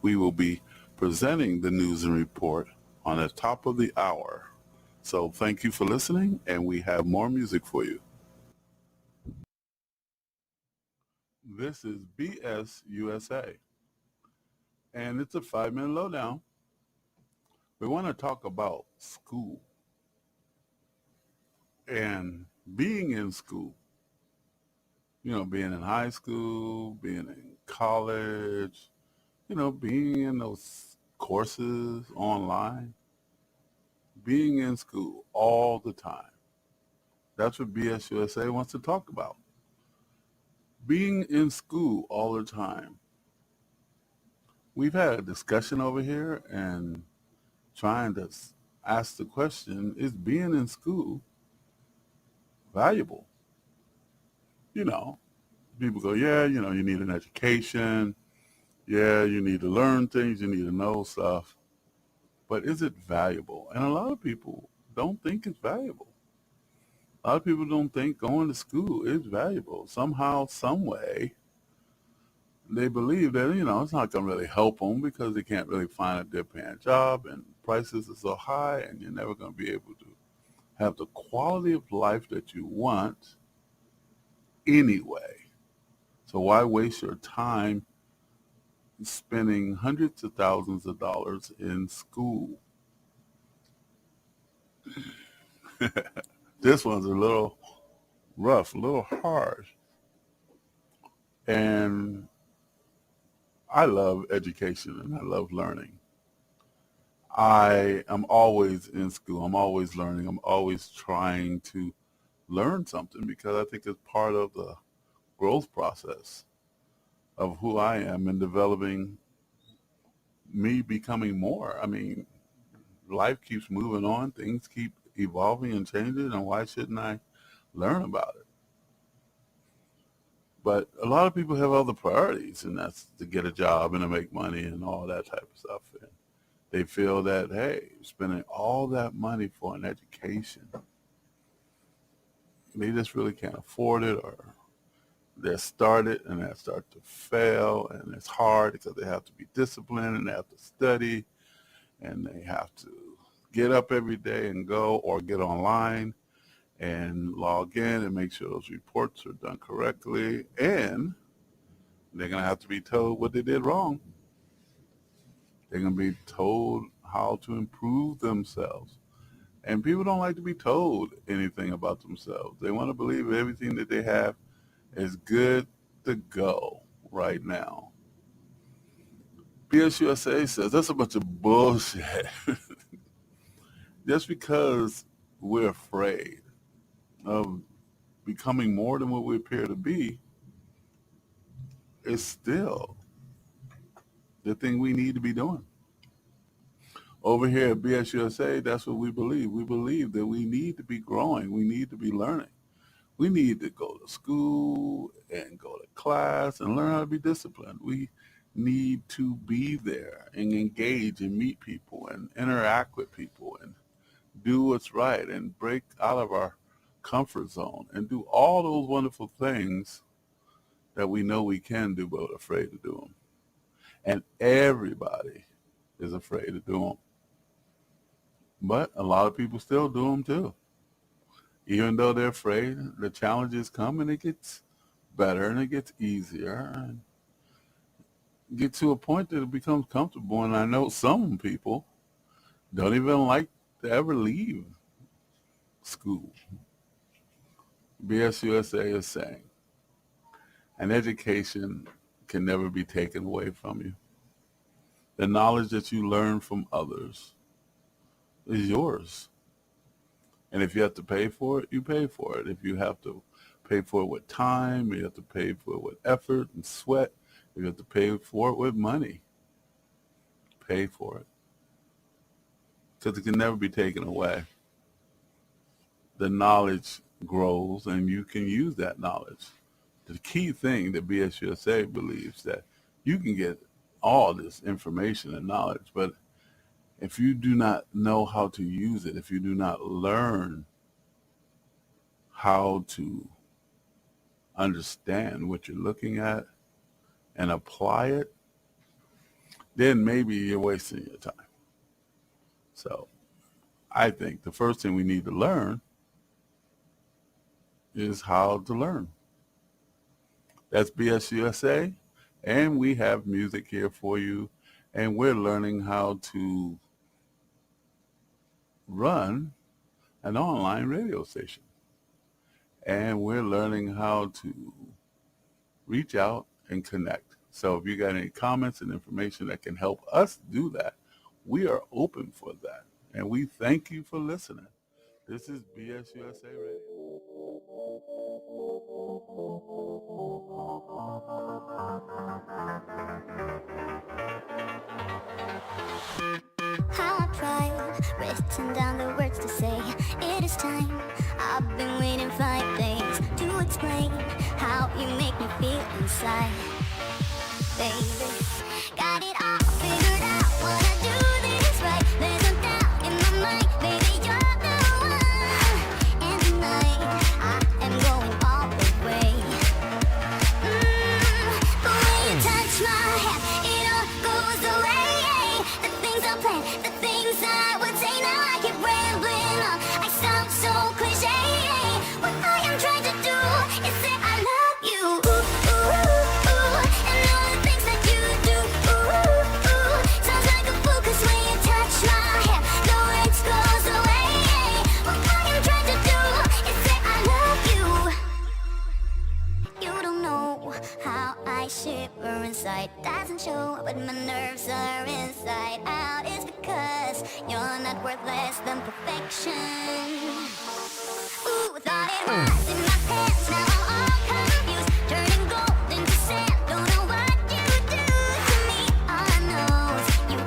We will be presenting the news and report on the top of the hour. So thank you for listening, and we have more music for you. This is BS USA, and it's a 5-minute lowdown. We want to talk about school and being in school. You know, being in high school, being in college, you know, being in those courses online, being in school all the time. That's what BS USA wants to talk about. Being in school all the time. We've had a discussion over here and trying to ask the question, is being in school valuable? You know, people go, yeah, you know, you need an education. Yeah, you need to learn things. You need to know stuff. But is it valuable? And a lot of people don't think it's valuable. A lot of people don't think going to school is valuable. Somehow, some way, they believe that, you know, it's not going to really help them because they can't really find a good-paying job and prices are so high and you're never going to be able to have the quality of life that you want anyway. So why waste your time spending hundreds of thousands of dollars in school? This one's a little rough, a little harsh. And I love education and I love learning. I am always in school. I'm always learning. I'm always trying to learn something because I think it's part of the growth process of who I am in developing me becoming more. I mean, life keeps moving on, things keep evolving and changing, and why shouldn't I learn about it? But a lot of people have other priorities, and that's to get a job and to make money and all that type of stuff. And they feel that, hey, spending all that money for an education, they just really can't afford it, or they're started and they start to fail, and it's hard because they have to be disciplined and they have to study and they have to get up every day and go, or get online and log in and make sure those reports are done correctly, and they're going to have to be told what they did wrong. They're going to be told how to improve themselves. And people don't like to be told anything about themselves. They want to believe everything that they have is good to go right now. BSUSA says that's a bunch of bullshit. Just because we're afraid of becoming more than what we appear to be is still the thing we need to be doing. Over here at BSUSA, that's what we believe. We believe that we need to be growing. We need to be learning. We need to go to school and go to class and learn how to be disciplined. We need to be there and engage and meet people and interact with people and do what's right and break out of our comfort zone and do all those wonderful things that we know we can do but are afraid to do them. And everybody is afraid to do them. But a lot of people still do them too. Even though they're afraid, the challenges come and it gets better and it gets easier and get to a point that it becomes comfortable. And I know some people don't even like to ever leave school. BSUSA is saying an education can never be taken away from you. The knowledge that you learn from others is yours. And if you have to pay for it, you pay for it. If you have to pay for it with time, you have to pay for it with effort and sweat, you have to pay for it with money, pay for it. Because it can never be taken away. The knowledge grows and you can use that knowledge. The key thing that BSUSA believes that you can get all this information and knowledge, but if you do not know how to use it, if you do not learn how to understand what you're looking at and apply it, then maybe you're wasting your time. So I think the first thing we need to learn is how to learn. That's BSUSA, and we have music here for you, and we're learning how to run an online radio station. And we're learning how to reach out and connect. So if you got any comments and information that can help us do that, we are open for that. And we thank you for listening. This is BSUSA Radio. How I tried, written down the words to say, it is time. I've been waiting 5 days to explain how you make me feel inside. Baby, got it all figured out, wanna do this right. There's no doubt in my mind, baby, you're the one. And tonight, I am going all the way. The way you touch my hair, it all goes away. The things I planned, the things I would say, now I keep rambling on. I sound so cliche. What I am trying to do is say I love you. And all the things that you do. Sounds like a fool, 'cause when you touch my hair, the words goes away. What I am trying to do is say I love you. You don't know how I shiver inside. Doesn't show, but my nerves are inside out. It's because you're not worth less than perfection. Ooh, thought it was in my pants, now I'm all confused. Turning gold into sand, don't know what you do to me. All I know is you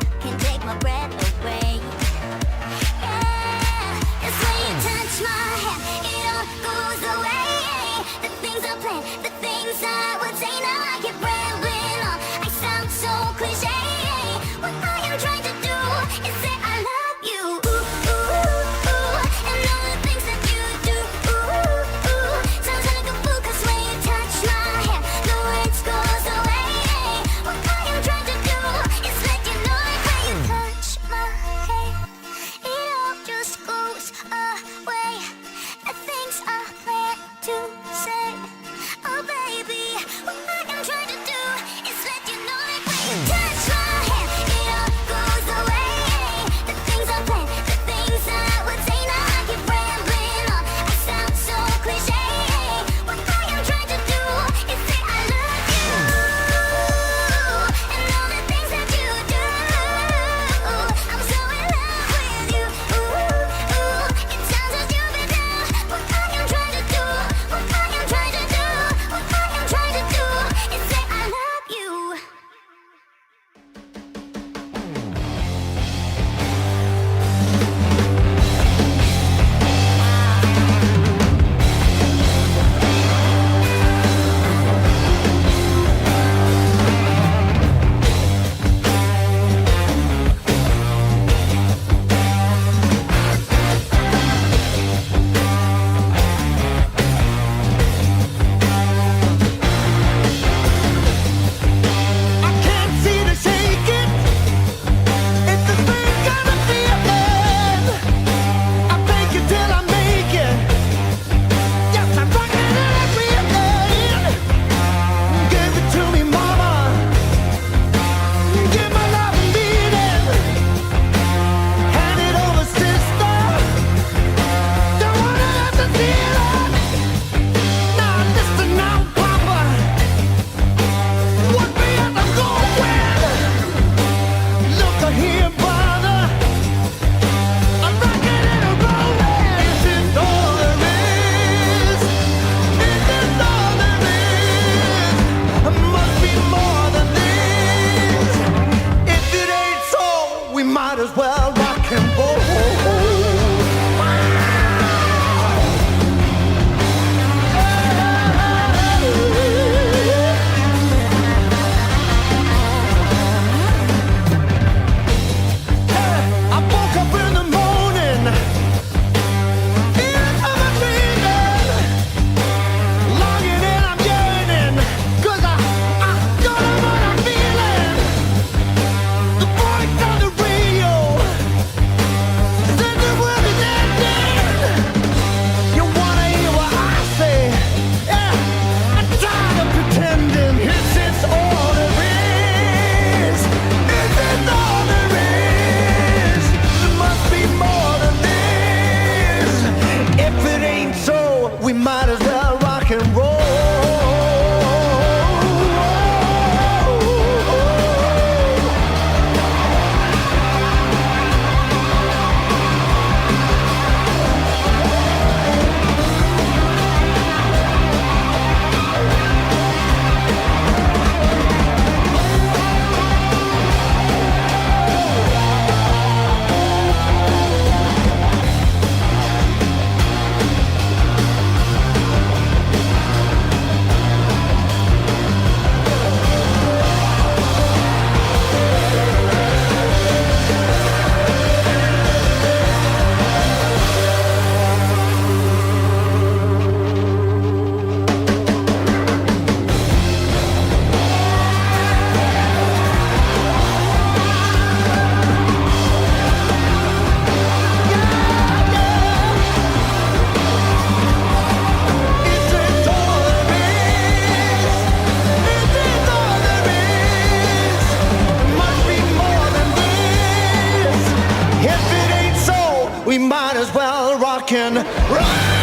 we might as well rock and roll.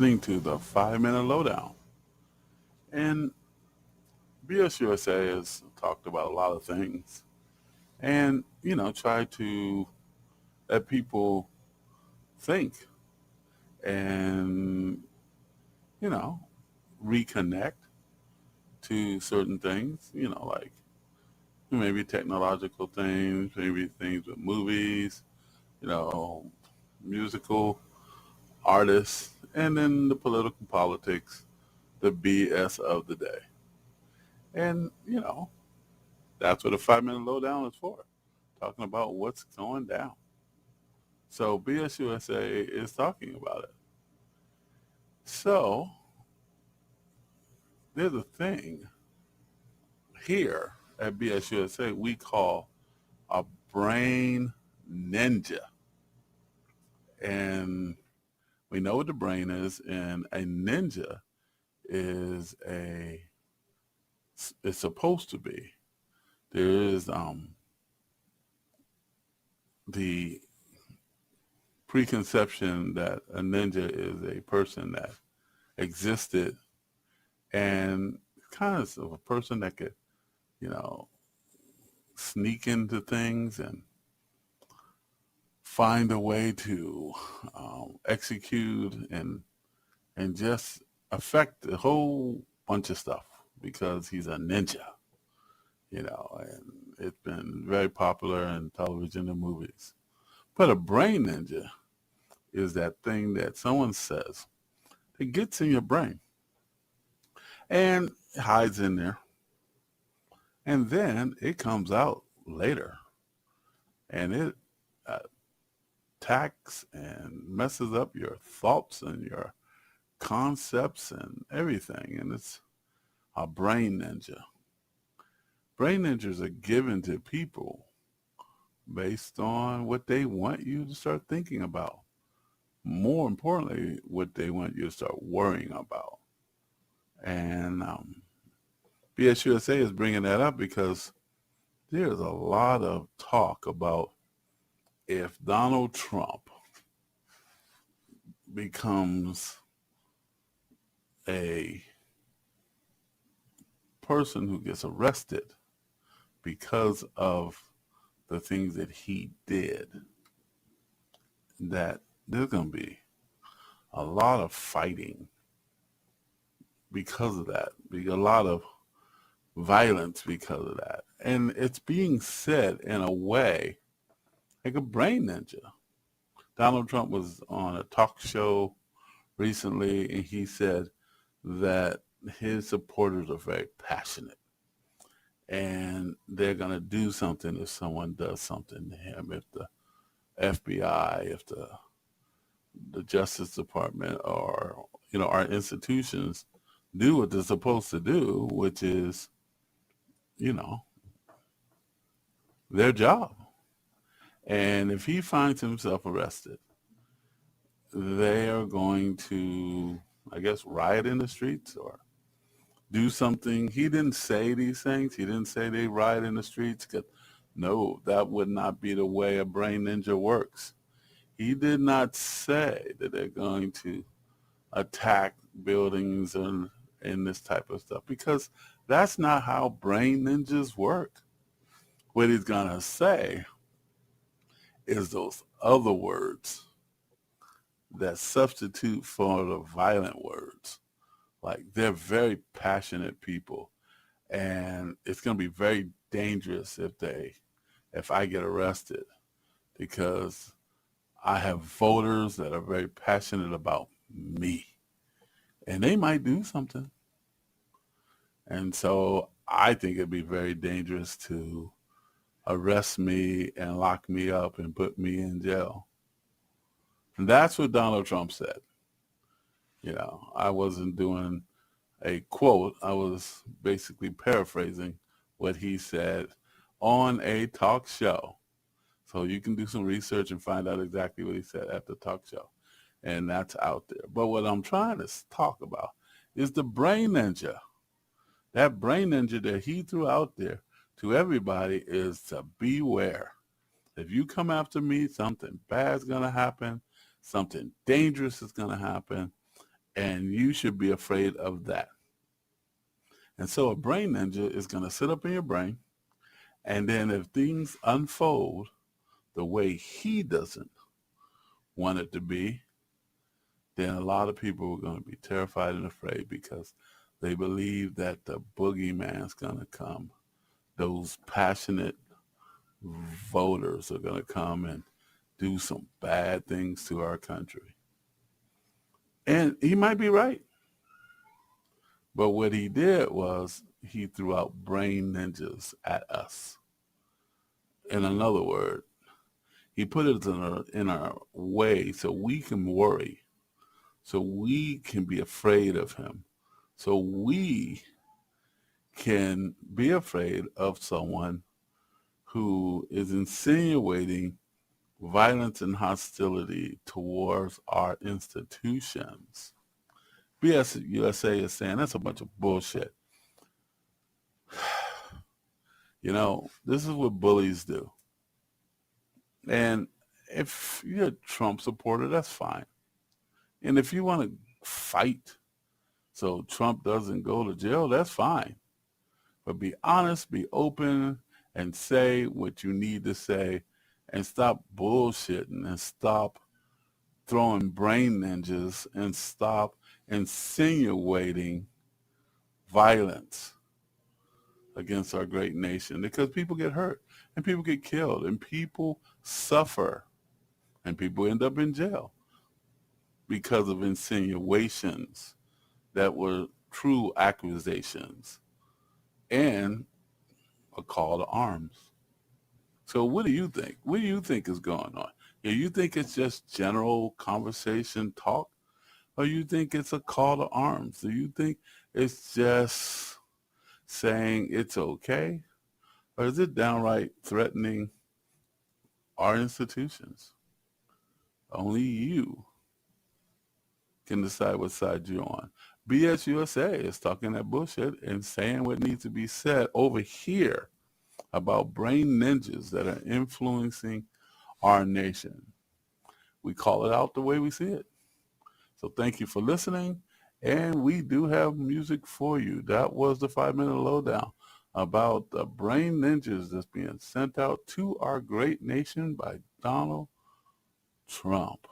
listening to the 5-Minute Lowdown. And BSUSA has talked about a lot of things and, try to let people think and, reconnect to certain things, like maybe technological things, maybe things with movies, musical artists, and then the political politics, the BS of the day. And, that's what a 5-Minute Lowdown is for, talking about what's going down. So BSUSA is talking about it. So there's a thing here at BSUSA we call a brain ninja. And we know what the brain is, and a ninja is it's supposed to be. There is the preconception that a ninja is a person that existed and kind of a person that could, sneak into things and find a way to execute and just affect a whole bunch of stuff because he's a ninja, and it's been very popular in television and movies. But a brain ninja is that thing that someone says that gets in your brain and hides in there. And then it comes out later and it attacks and messes up your thoughts and your concepts and everything. And it's a brain ninja. Brain ninjas are given to people based on what they want you to start thinking about. More importantly, what they want you to start worrying about. And BSUSA is bringing that up because there's a lot of talk about if Donald Trump becomes a person who gets arrested because of the things that he did, that there's going to be a lot of fighting because of that, a lot of violence because of that. And it's being said in a way like a brain ninja. Donald Trump was on a talk show recently and he said that his supporters are very passionate and they're going to do something if someone does something to him, if the FBI, if the Justice Department or, our institutions do what they're supposed to do, which is, their job. And if he finds himself arrested, they are going to, I guess, riot in the streets or do something. He didn't say these things. He didn't say they riot in the streets. No, that would not be the way a brain ninja works. He did not say that they're going to attack buildings and this type of stuff because that's not how brain ninjas work. What he's going to say is those other words that substitute for the violent words. Like, they're very passionate people, and it's going to be very dangerous if I get arrested because I have voters that are very passionate about me, and they might do something. And so I think it'd be very dangerous to arrest me and lock me up and put me in jail. And that's what Donald Trump said. I wasn't doing a quote. I was basically paraphrasing what he said on a talk show. So you can do some research and find out exactly what he said at the talk show. And that's out there. But what I'm trying to talk about is the brain ninja. That brain ninja that he threw out there to everybody is to beware. If you come after me, something bad's going to happen. Something dangerous is going to happen. And you should be afraid of that. And so a brain ninja is going to sit up in your brain, and then if things unfold the way he doesn't want it to be, then a lot of people are going to be terrified and afraid because they believe that the boogeyman's going to come. Those passionate voters are going to come and do some bad things to our country. And he might be right. But what he did was he threw out brain ninjas at us. In another word, he put it in our way so we can worry, so we can be afraid of him, so we can be afraid of someone who is insinuating violence and hostility towards our institutions. BS USA is saying that's a bunch of bullshit. You know, this is what bullies do. And if you're a Trump supporter, that's fine. And if you want to fight so Trump doesn't go to jail, that's fine. But be honest, be open, and say what you need to say, and stop bullshitting, and stop throwing brain ninjas, and stop insinuating violence against our great nation, because people get hurt and people get killed and people suffer and people end up in jail because of insinuations that were true accusations and a call to arms. So what do you think? What do you think is going on? Do you think it's just general conversation talk? Or you think it's a call to arms? Do you think it's just saying it's okay? Or is it downright threatening our institutions? Only you can decide what side you're on. BS USA is talking that bullshit and saying what needs to be said over here about brain ninjas that are influencing our nation. We call it out the way we see it. So thank you for listening. And we do have music for you. That was the 5-minute lowdown about the brain ninjas that's being sent out to our great nation by Donald Trump.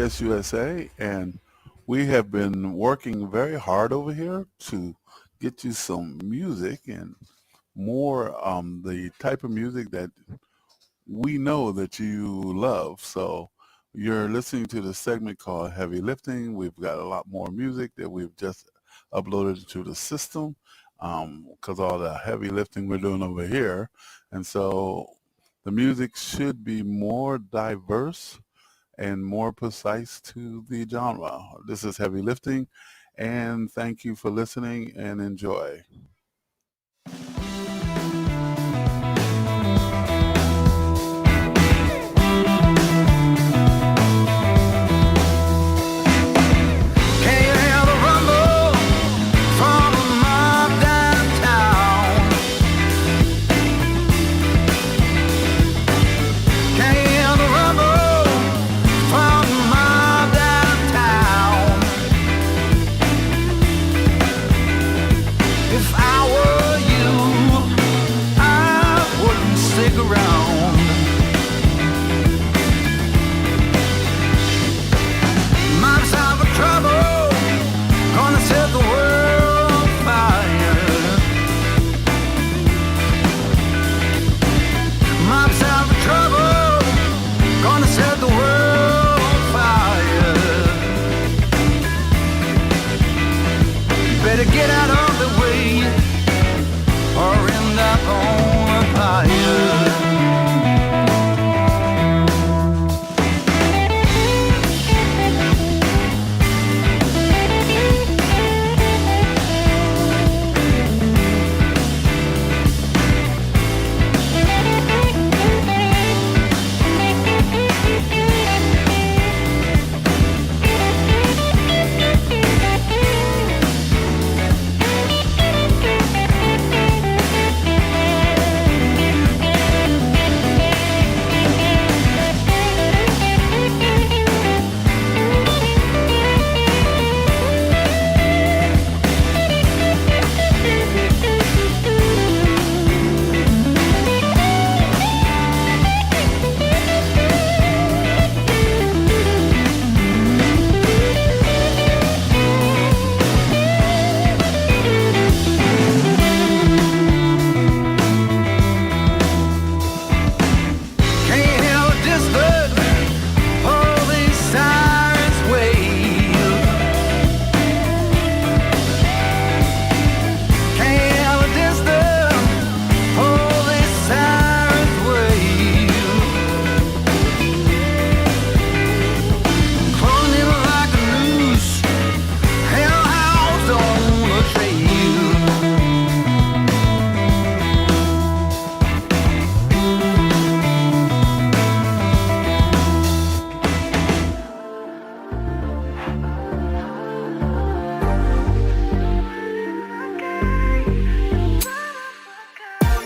BSUSA, and we have been working very hard over here to get you some music and more the type of music that we know that you love. So you're listening to the segment called Heavy Lifting. We've got a lot more music that we've just uploaded to the system because all the heavy lifting we're doing over here. And so the music should be more diverse and more precise to the genre. This is Heavy Lifting, and thank you for listening and enjoy. Get out of the way or end up on a fire.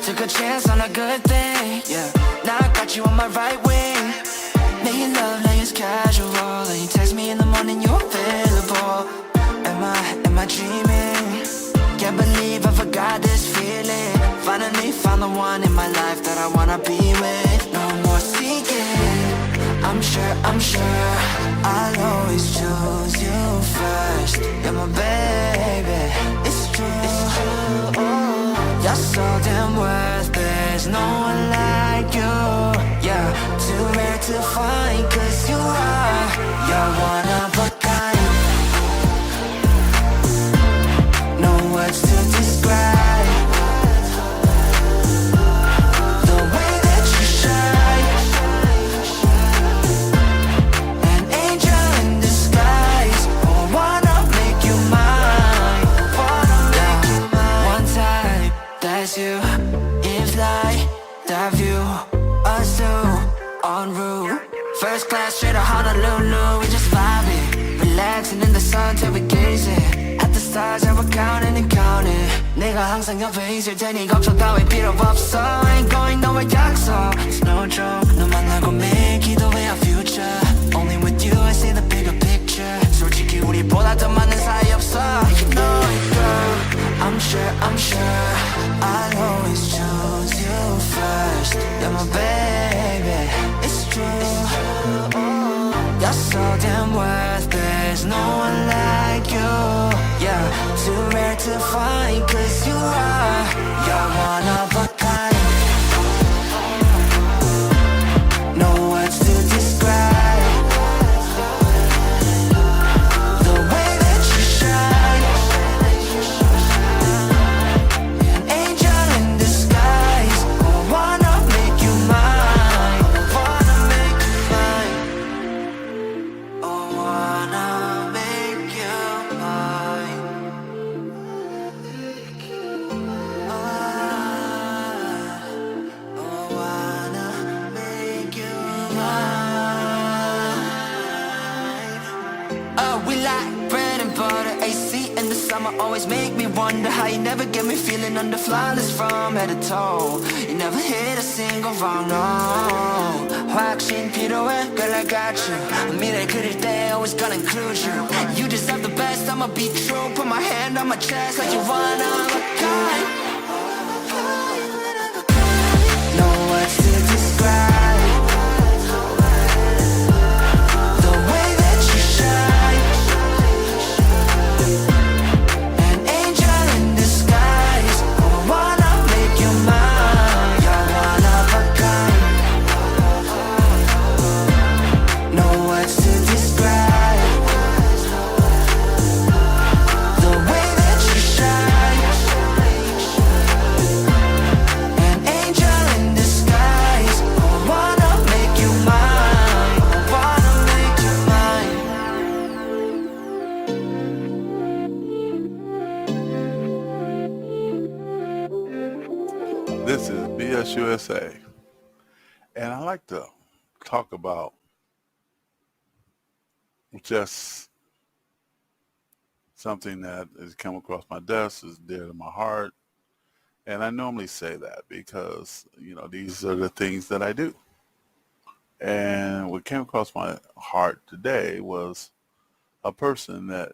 Took a chance on a good thing, yeah. Now I got you on my right wing. Making love like it's casual, and you text me in the morning, you're available. Am I dreaming? Can't believe I forgot this feeling. Finally found the one in my life that I wanna be with. No more seeking. I'm sure I'll always choose you first. You're my baby, it's true. You're so damn worth, there's no one like you. Yeah, too rare to find, cause you're one of a kind. No words to describe the way that you shine. An angel in disguise. I wanna make you mine. One time, that's you. If like that view, us two en route. First class straight to Honolulu. We just vibing, relaxing in the sun till we gazing at the stars that we're counting and counting. 내가 항상 옆에 있을 테니 걱정 따위 필요 없어. Ain't going nowhere 약속. It's no joke. 너 만나고 매일 기도해 our future. Only with you I see the bigger picture. 솔직히 우리보다 더 많은 사이 없어. You know it, girl. I'm sure I'll always choose you first. You're my baby, it's true. You're so damn worth, there's no one like you. Yeah, too rare to find, 'cause you're one of a kind. No words to describe the way that you shine. An angel in disguise. I wanna make you mine. I wanna make you mine. I wanna make you mine. I wanna make you mine. We like bread and butter, AC in the summer always make me wonder how you never get me feeling under flawless from head to toe. You never hit a single wrong, no. 확신 필요해, girl I got you. 미래 그릴 때 always gonna include you. You deserve the best, I'ma be true. Put my hand on my chest like you're one of a kind. No words to describe the way that you shine. An angel in disguise. I wanna make you mine. You're one of a kind. No words to describe the way that you shine. An angel in disguise. I wanna make you mine. I wanna make you mine. This is BSUSA, and I like to talk about just something that has come across my desk, is dear to my heart, and I normally say that because, you know, these are the things that I do. And what came across my heart today was a person that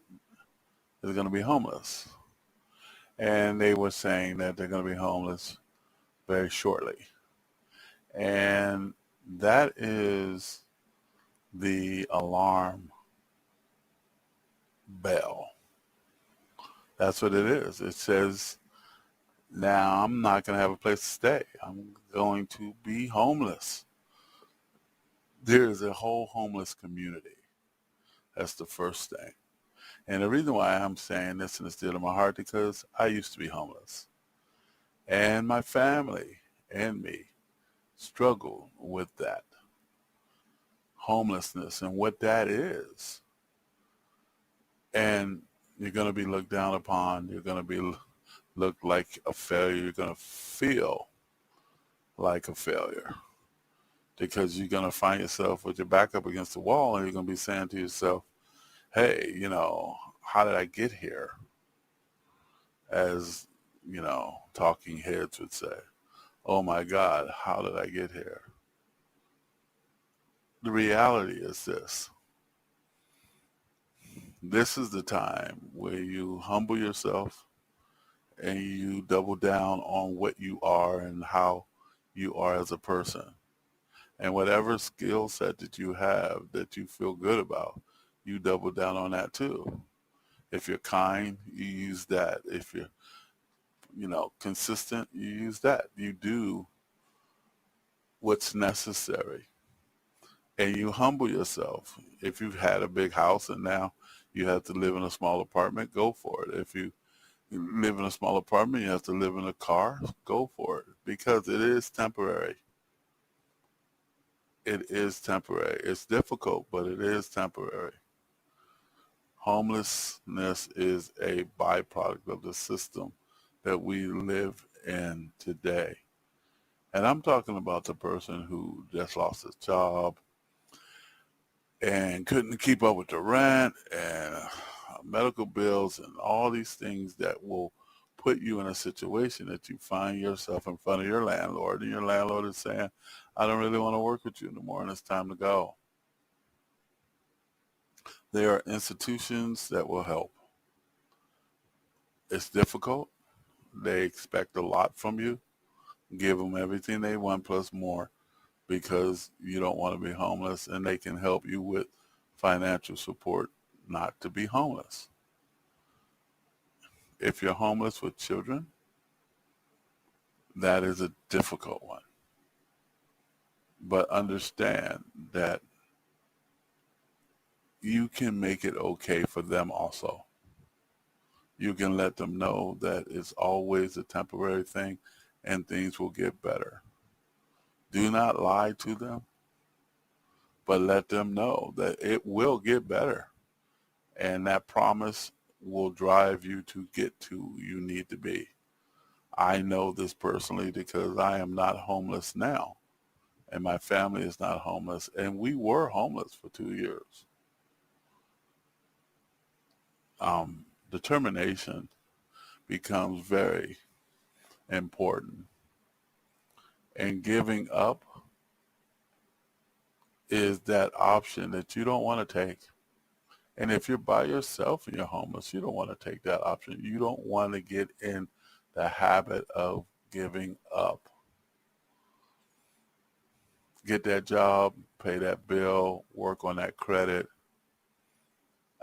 is going to be homeless, and they were saying that they're going to be homeless very shortly. And that is the alarm bell. That's what it is. It says, now I'm not going to have a place to stay. I'm going to be homeless. There's a whole homeless community. That's the first thing. And the reason why I'm saying this, and it's dear to my heart, because I used to be homeless. And my family and me struggle with that homelessness and what that is. And you're going to be looked down upon. You're going to be looked like a failure. You're going to feel like a failure because you're going to find yourself with your back up against the wall, and you're going to be saying to yourself, hey, you know, how did I get here? As, you know, talking heads would say, oh my God, how did I get here? The reality is this. This is the time where you humble yourself and you double down on what you are and how you are as a person. And whatever skill set that you have that you feel good about, you double down on that too. If you're kind, you use that. If you're, you know, consistent, you use that. You do what's necessary. And you humble yourself. If you've had a big house and now you have to live in a small apartment, go for it. If you live in a small apartment, you have to live in a car, go for it. Because it is temporary. It is temporary. It's difficult, but it is temporary. Homelessness is a byproduct of the system that we live in today. And I'm talking about the person who just lost his job and couldn't keep up with the rent and medical bills and all these things that will put you in a situation that you find yourself in front of your landlord, and your landlord is saying, I don't really want to work with you anymore and it's time to go. There are institutions that will help. It's difficult. They expect a lot from you. Give them everything they want plus more, because you don't want to be homeless, and they can help you with financial support not to be homeless. If you're homeless with children, that is a difficult one. But understand that you can make it okay for them also. You can let them know that it's always a temporary thing and things will get better. Do not lie to them, but let them know that it will get better. And that promise will drive you to get to you need to be. I know this personally because I am not homeless now, and my family is not homeless, and we were homeless for 2 years. Determination becomes very important, and giving up is that option that you don't want to take. And if you're by yourself and you're homeless, you don't want to take that option. You don't want to get in the habit of giving up. Get that job, pay that bill, work on that credit,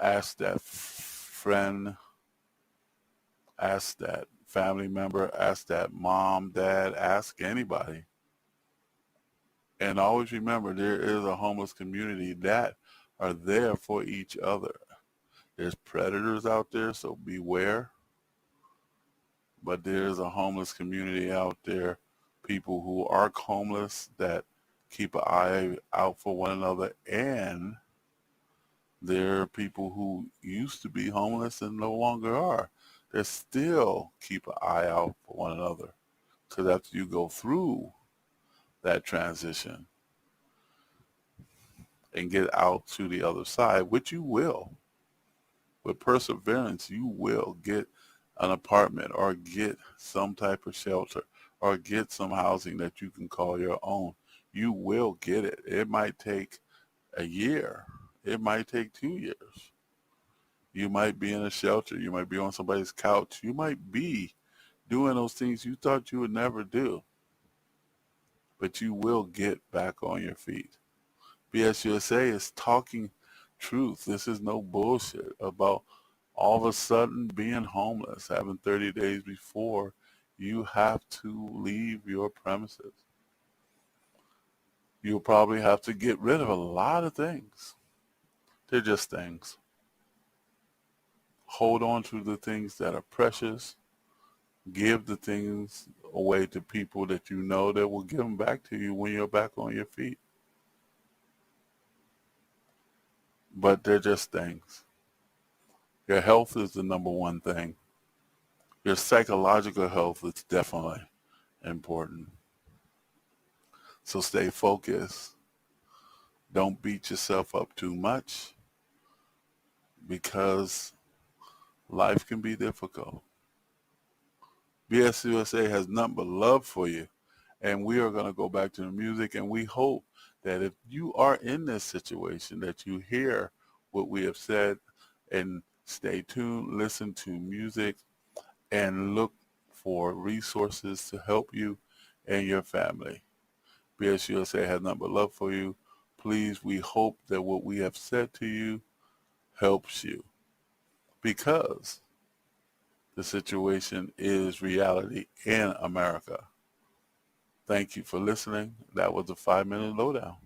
ask that friend, ask that family member, ask that mom, dad, ask anybody. And always remember, there is a homeless community that are there for each other. There's predators out there, so beware. But there's a homeless community out there, people who are homeless that keep an eye out for one another, and there are people who used to be homeless and no longer are. They still keep an eye out for one another, because after you go through that transition and get out to the other side, which you will, with perseverance, you will get an apartment or get some type of shelter or get some housing that you can call your own. You will get it. It might take a year. It might take 2 years. You might be in a shelter. You might be on somebody's couch. You might be doing those things you thought you would never do. But you will get back on your feet. BSUSA is talking truth. This is no bullshit about all of a sudden being homeless, having 30 days before you have to leave your premises. You'll probably have to get rid of a lot of things. They're just things. Hold on to the things that are precious. Give the things away to people that you know that will give them back to you when you're back on your feet. But they're just things. Your health is the number one thing. Your psychological health is definitely important. So stay focused. Don't beat yourself up too much, because life can be difficult. BSUSA has nothing but love for you, and we are going to go back to the music, and we hope that if you are in this situation, that you hear what we have said, and stay tuned, listen to music, and look for resources to help you and your family. BSUSA has nothing but love for you. Please, we hope that what we have said to you helps you, because the situation is reality in America. Thank you for listening. That was the 5-minute lowdown.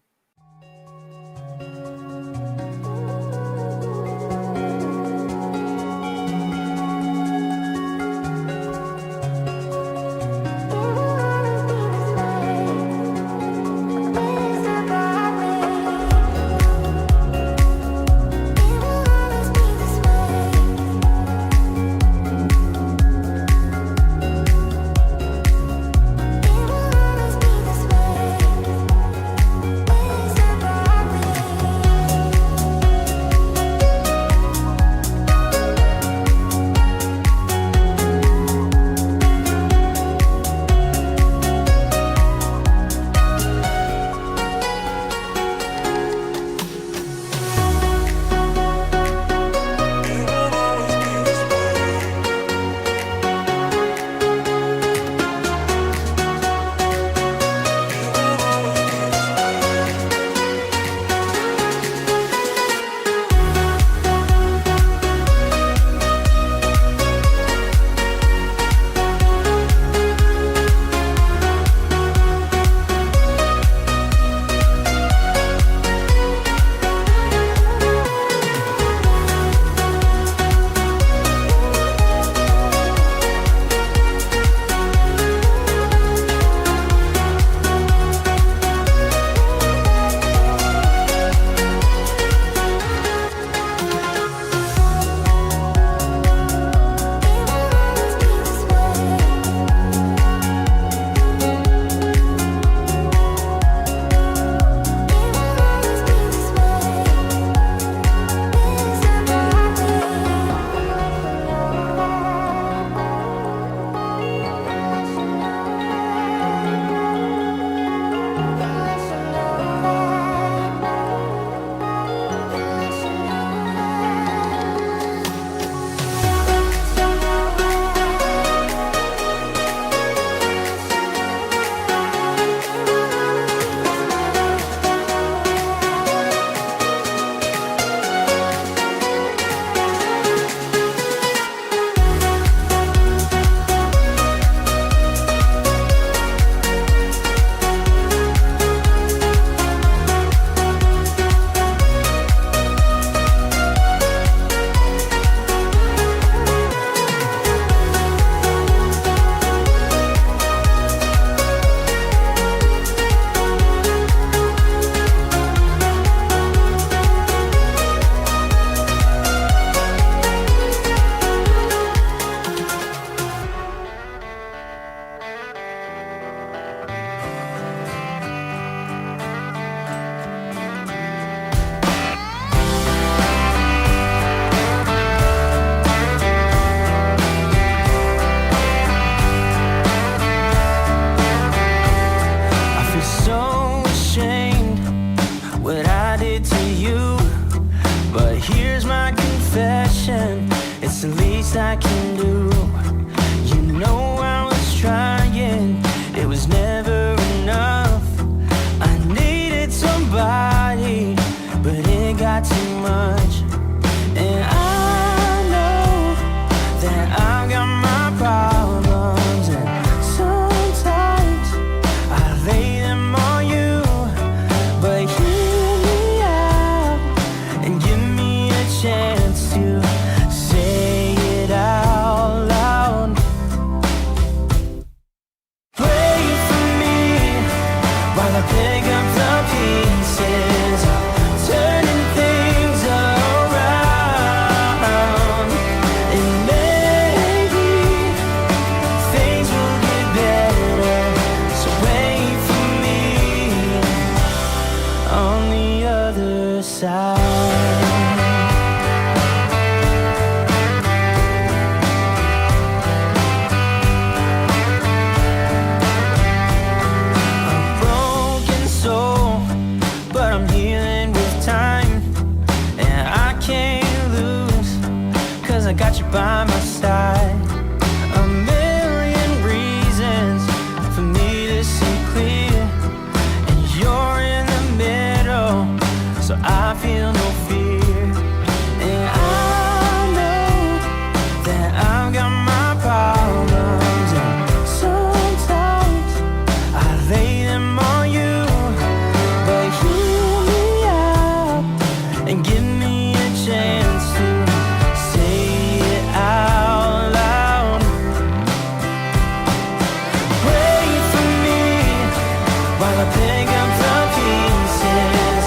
I pick up the pieces,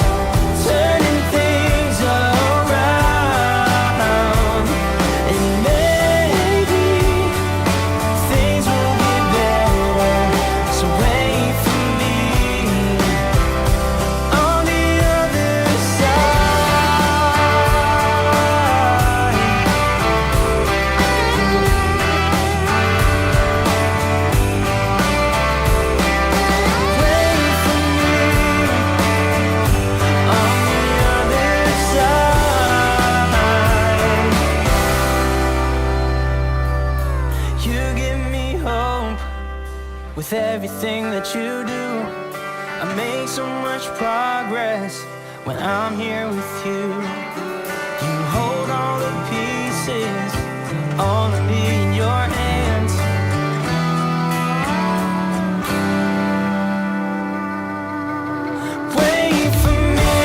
turning things around. And maybe things will get better, so wait for me on the other side. Wait for me on the other side. You give me hope with everything that you do. I make so much progress when I'm here with you. You hold all the pieces, all of me in your hands. Wait for me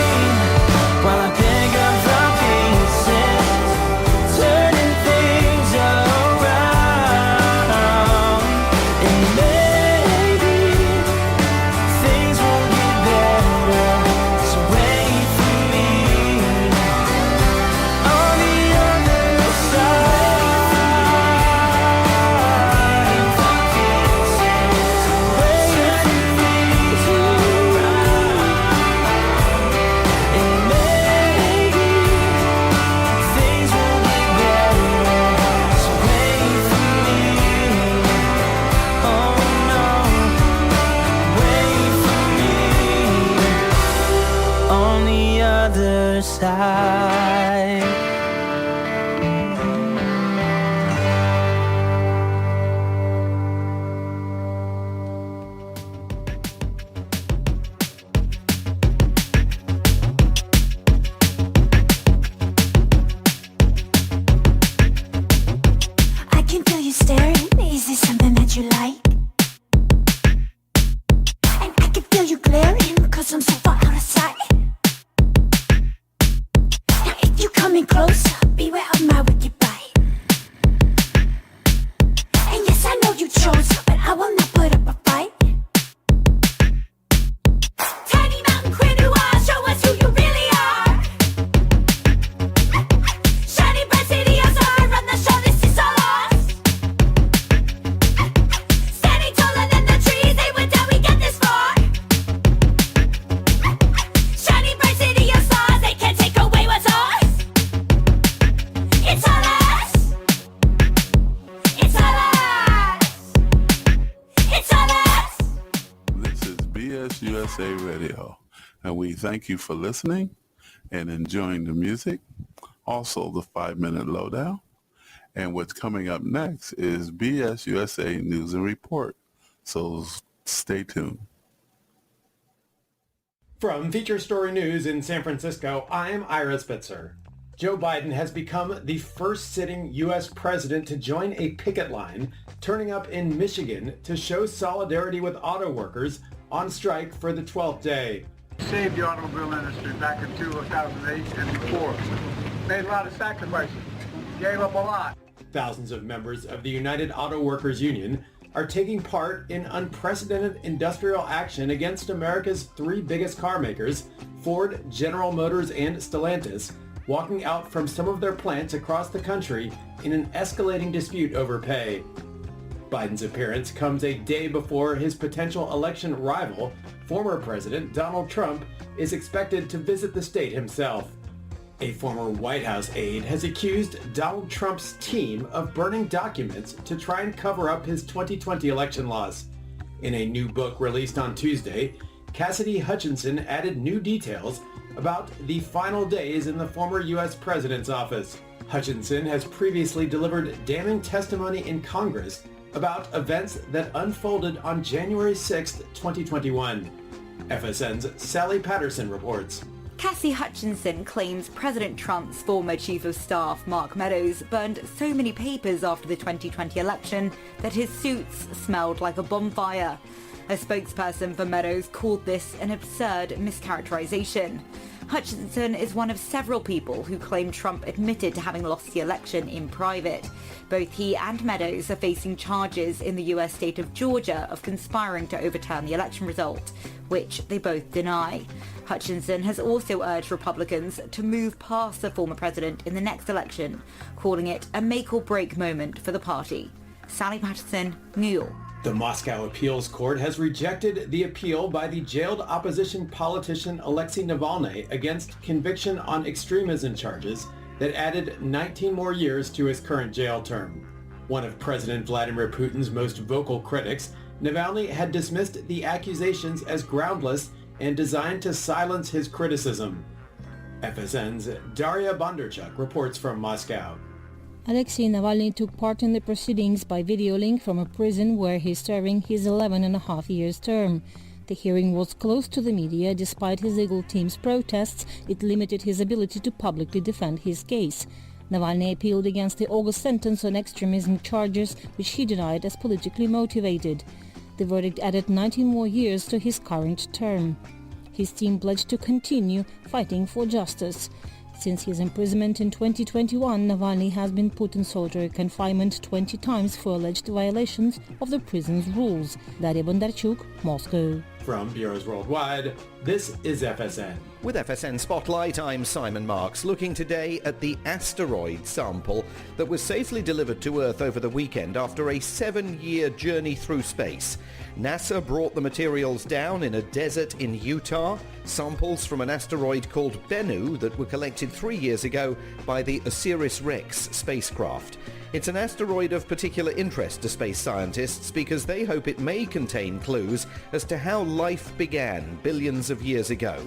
while I pick up the pieces, turning things around. And maybe things will get better, so wait for me on the other side. Wait for things around. And maybe things will get better, so wait for me. Oh no, wait for me on the other side. I can feel you staring. Is this something that you like? And I can feel you glaring, cause I'm so far out of sight. Now if you coming closer, beware of my wicked bite. And yes, I know you chose, but I will not put up a fight. Tiny mountain queen who are, show us who you really are. Shining bright city of star, run the show, this is all ours. Standing taller than the trees, they went down, we got this far. Shining bright city of stars, they can't take away what's ours. It's all us. It's all us. It's all us. This is BS USA Radio, and we thank you for listening and enjoying the music. Also, the 5-minute lowdown. And what's coming up next is BS USA News and Report. So stay tuned. From Feature Story News in San Francisco, I'm Ira Spitzer. Joe Biden has become the first sitting U.S. president to join a picket line, turning up in Michigan to show solidarity with auto workers on strike for the 12th day. Saved the automobile industry back in 2008 and before. Made a lot of sacrifices. Gave up a lot. Thousands of members of the United Auto Workers Union are taking part in unprecedented industrial action against America's three biggest car makers, Ford, General Motors, and Stellantis, walking out from some of their plants across the country in an escalating dispute over pay. Biden's appearance comes a day before his potential election rival, former President Donald Trump, is expected to visit the state himself. A former White House aide has accused Donald Trump's team of burning documents to try and cover up his 2020 election loss. In a new book released on Tuesday, Cassidy Hutchinson added new details about the final days in the former U.S. president's office. Hutchinson has previously delivered damning testimony in Congress about events that unfolded on January 6, 2021. FSN's Sally Patterson reports. Cassie Hutchinson claims President Trump's former chief of staff, Mark Meadows, burned so many papers after the 2020 election that his suits smelled like a bonfire. A spokesperson for Meadows called this an absurd mischaracterization. Hutchinson is one of several people who claim Trump admitted to having lost the election in private. Both he and Meadows are facing charges in the US state of Georgia of conspiring to overturn the election result, which they both deny. Hutchinson has also urged Republicans to move past the former president in the next election, calling it a make-or-break moment for the party. Sally Patterson, New York. The Moscow Appeals Court has rejected the appeal by the jailed opposition politician Alexei Navalny against conviction on extremism charges that added 19 more years to his current jail term. One of President Vladimir Putin's most vocal critics, Navalny had dismissed the accusations as groundless and designed to silence his criticism. FSN's Daria Bondarchuk reports from Moscow. Alexei Navalny took part in the proceedings by video link from a prison where he's serving his 11.5 years term. The hearing was closed to the media. Despite his legal team's protests, it limited his ability to publicly defend his case. Navalny appealed against the August sentence on extremism charges, which he denied as politically motivated. The verdict added 19 more years to his current term. His team pledged to continue fighting for justice. Since his imprisonment in 2021, Navalny has been put in solitary confinement 20 times for alleged violations of the prison's rules. Daria Bondarchuk, Moscow. From Bureaus Worldwide, this is FSN. With FSN Spotlight, I'm Simon Marks, looking today at the asteroid sample that was safely delivered to Earth over the weekend after a 7-year journey through space. NASA brought the materials down in a desert in Utah, samples from an asteroid called Bennu that were collected 3 years ago by the OSIRIS-REx spacecraft. It's an asteroid of particular interest to space scientists because they hope it may contain clues as to how life began billions of years ago.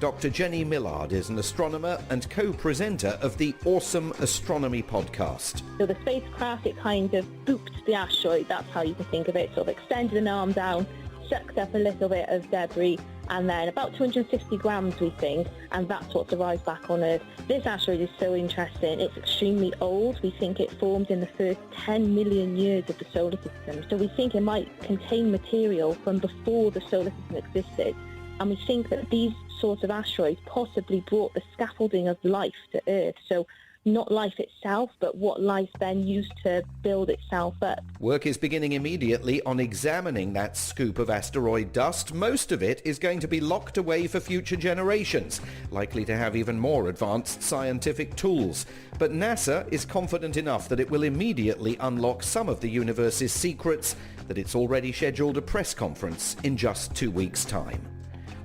Dr. Jenny Millard is an astronomer and co-presenter of the Awesome Astronomy podcast. So the spacecraft, it kind of booped the asteroid, that's how you can think of it, sort of extended an arm down, sucked up a little bit of debris, and then about 260 grams, we think, and that's what arrived back on Earth. This asteroid is so interesting. It's extremely old. We think it formed in the first 10 million years of the solar system. So we think it might contain material from before the solar system existed. And we think that these sorts of asteroids possibly brought the scaffolding of life to Earth. So not life itself, but what life then used to build itself up. Work is beginning immediately on examining that scoop of asteroid dust. Most of it is going to be locked away for future generations, likely to have even more advanced scientific tools. But NASA is confident enough that it will immediately unlock some of the universe's secrets that it's already scheduled a press conference in just 2 weeks' time.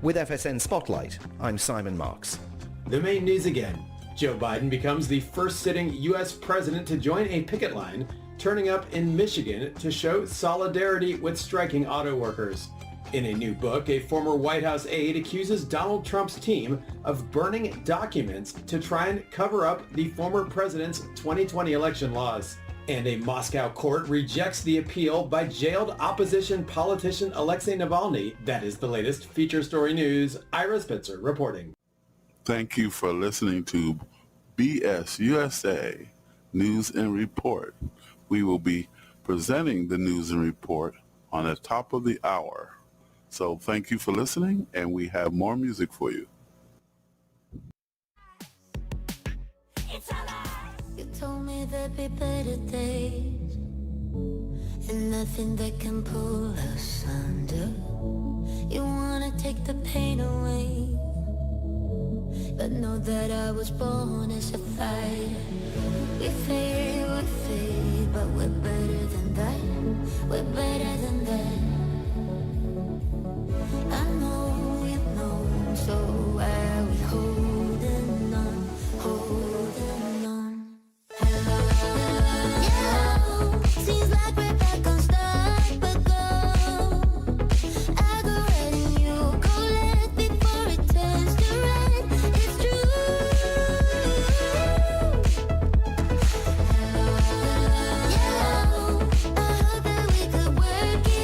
With FSN Spotlight, I'm Simon Marks. The main news again. Joe Biden becomes the first sitting U.S. president to join a picket line, turning up in Michigan to show solidarity with striking auto workers. In a new book, a former White House aide accuses Donald Trump's team of burning documents to try and cover up the former president's 2020 election laws. And a Moscow court rejects the appeal by jailed opposition politician Alexei Navalny. That is the latest feature story news. Ira Spitzer reporting. Thank you for listening to BS USA News and Report. We will be presenting the news and report on the top of the hour. So thank you for listening, and we have more music for you. You told me there'd be better days, and nothing that can pull us under. You wanna take the pain away, but know that I was born as a fighter. We fade, but we're better than that. We're better than that. I know you know, so why we holding on, holding on. Yeah, seems like we're back on start, but go. I go red and you go left before it turns to red. It's true. Yeah, I hope that we could work it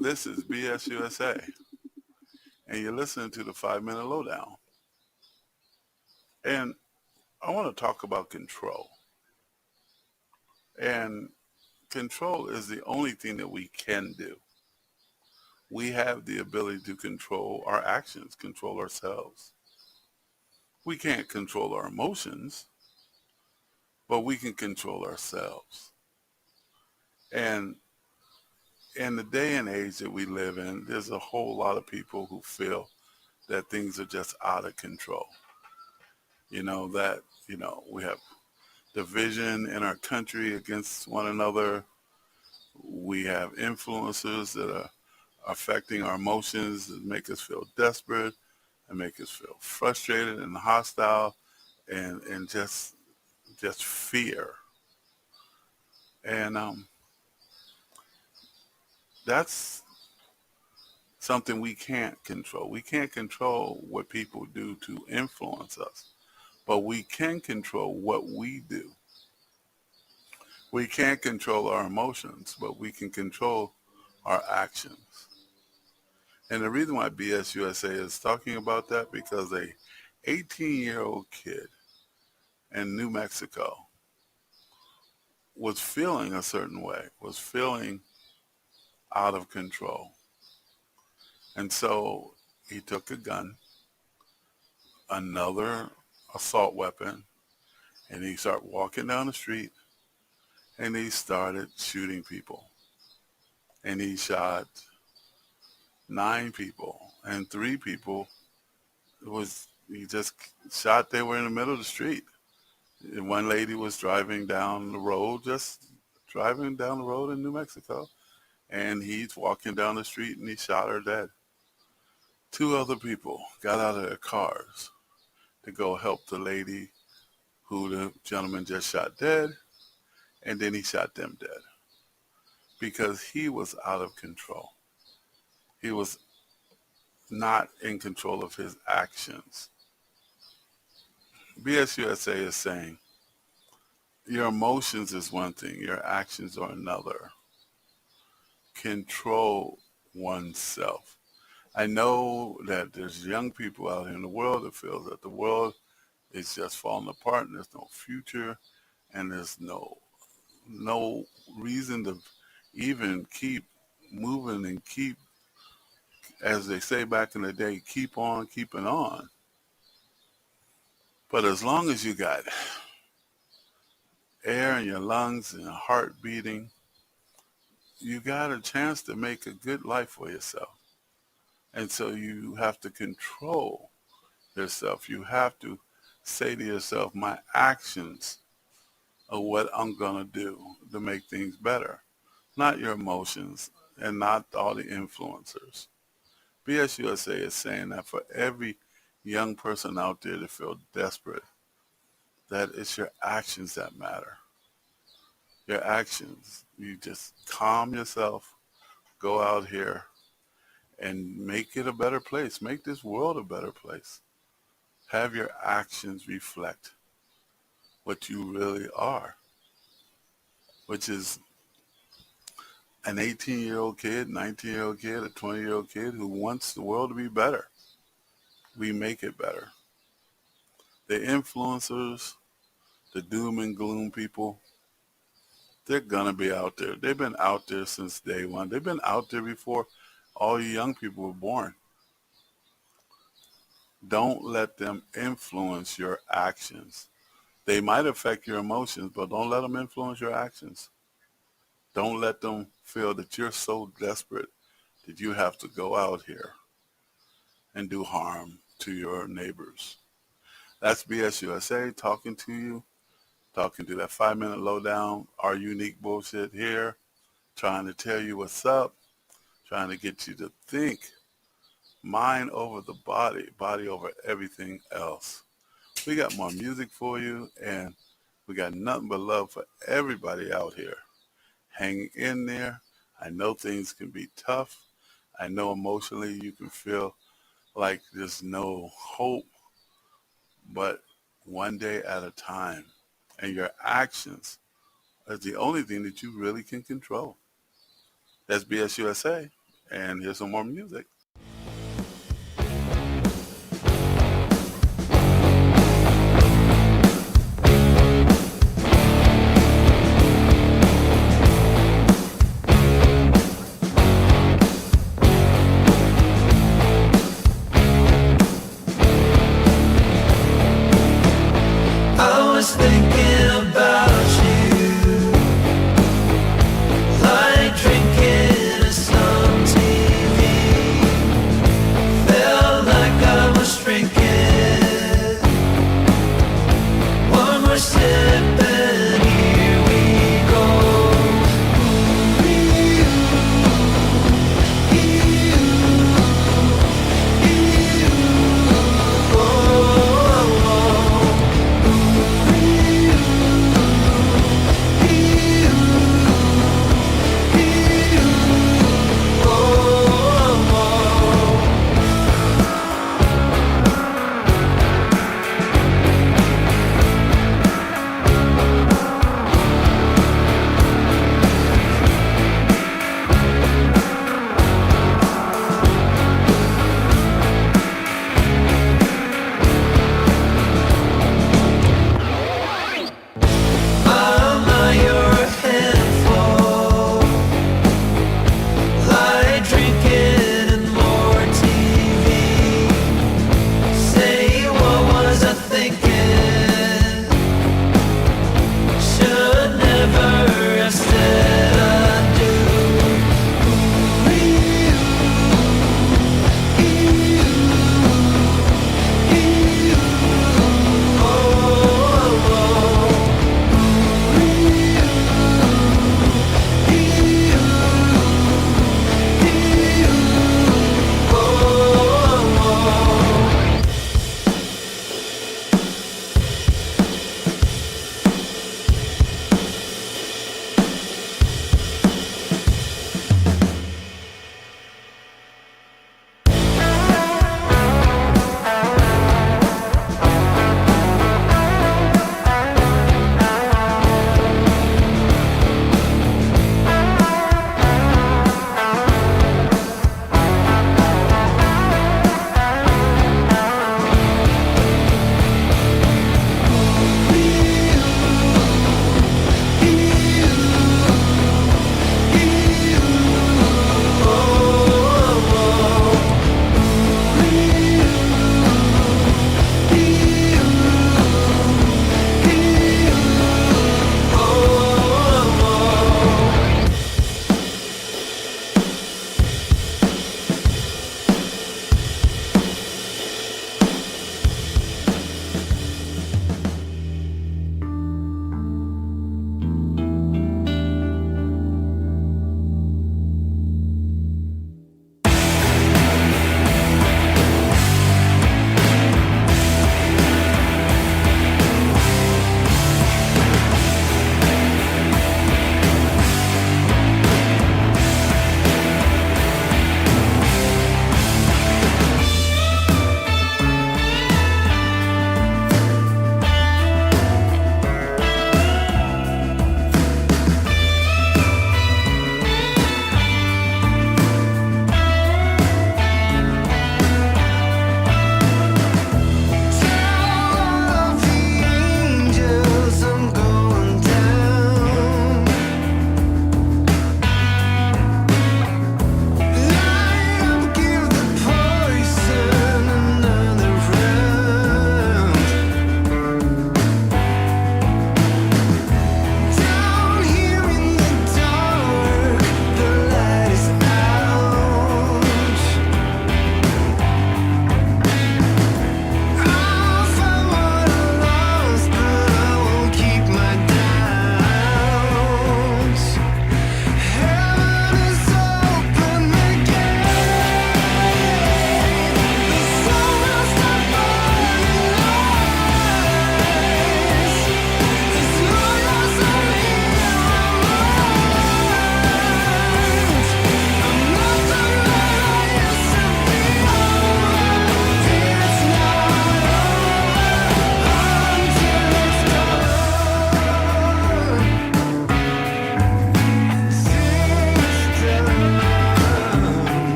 This is BSUSA, and you're listening to the 5-Minute Lowdown. And I want to talk about control. And control is the only thing that we can do. We have the ability to control our actions, control ourselves. We can't control our emotions, but we can control ourselves. And in the day and age that we live in, there's a whole lot of people who feel that things are just out of control. We have division in our country against one another. We have influencers that are affecting our emotions that make us feel desperate and make us feel frustrated and hostile and just fear. And that's something we can't control. We can't control what people do to influence us, but we can control what we do. We can't control our emotions, but we can control our actions. And the reason why BSUSA is talking about that, because a 18-year-old kid in New Mexico was feeling a certain way, was feeling out of control. And so he took a gun, another assault weapon, and he started walking down the street, and he started shooting people. And he shot 9 people, and 3 people he just shot. They were in the middle of the street. And one lady was driving down the road, just driving down the road in New Mexico, and he's walking down the street and he shot her dead. 2 other people got out of their cars to go help the lady who the gentleman just shot dead, and then he shot them dead because he was out of control. He was not in control of his actions. BSUSA is saying your emotions is one thing, your actions are another. Control oneself. I know that there's young people out here in the world that feel that the world is just falling apart and there's no future and there's no reason to even keep moving and keep, as they say back in the day, keep on keeping on. But as long as you got air in your lungs and a heart beating, you got a chance to make a good life for yourself. And so you have to control yourself. You have to say to yourself, my actions are what I'm going to do to make things better, not your emotions and not all the influencers. BSUSA is saying that for every young person out there that feel desperate, that it's your actions that matter. Your actions. You just calm yourself, go out here and make it a better place. Make this world a better place. Have your actions reflect what you really are, which is an 18-year-old kid, 19-year-old kid, a 20-year-old kid who wants the world to be better. We make it better. The influencers, the doom and gloom people, they're going to be out there. They've been out there since day one. They've been out there before all you young people were born. Don't let them influence your actions. They might affect your emotions, but don't let them influence your actions. Don't let them feel that you're so desperate that you have to go out here and do harm to your neighbors. That's BSUSA talking to you, talking to that 5-minute lowdown, our unique bullshit here, trying to tell you what's up, trying to get you to think, mind over the body, body over everything else. We got more music for you, and we got nothing but love for everybody out here. Hang in there. I know things can be tough. I know emotionally you can feel like there's no hope, but one day at a time. And your actions is the only thing that you really can control. That's BSUSA, and here's some more music. Like drinking some TV.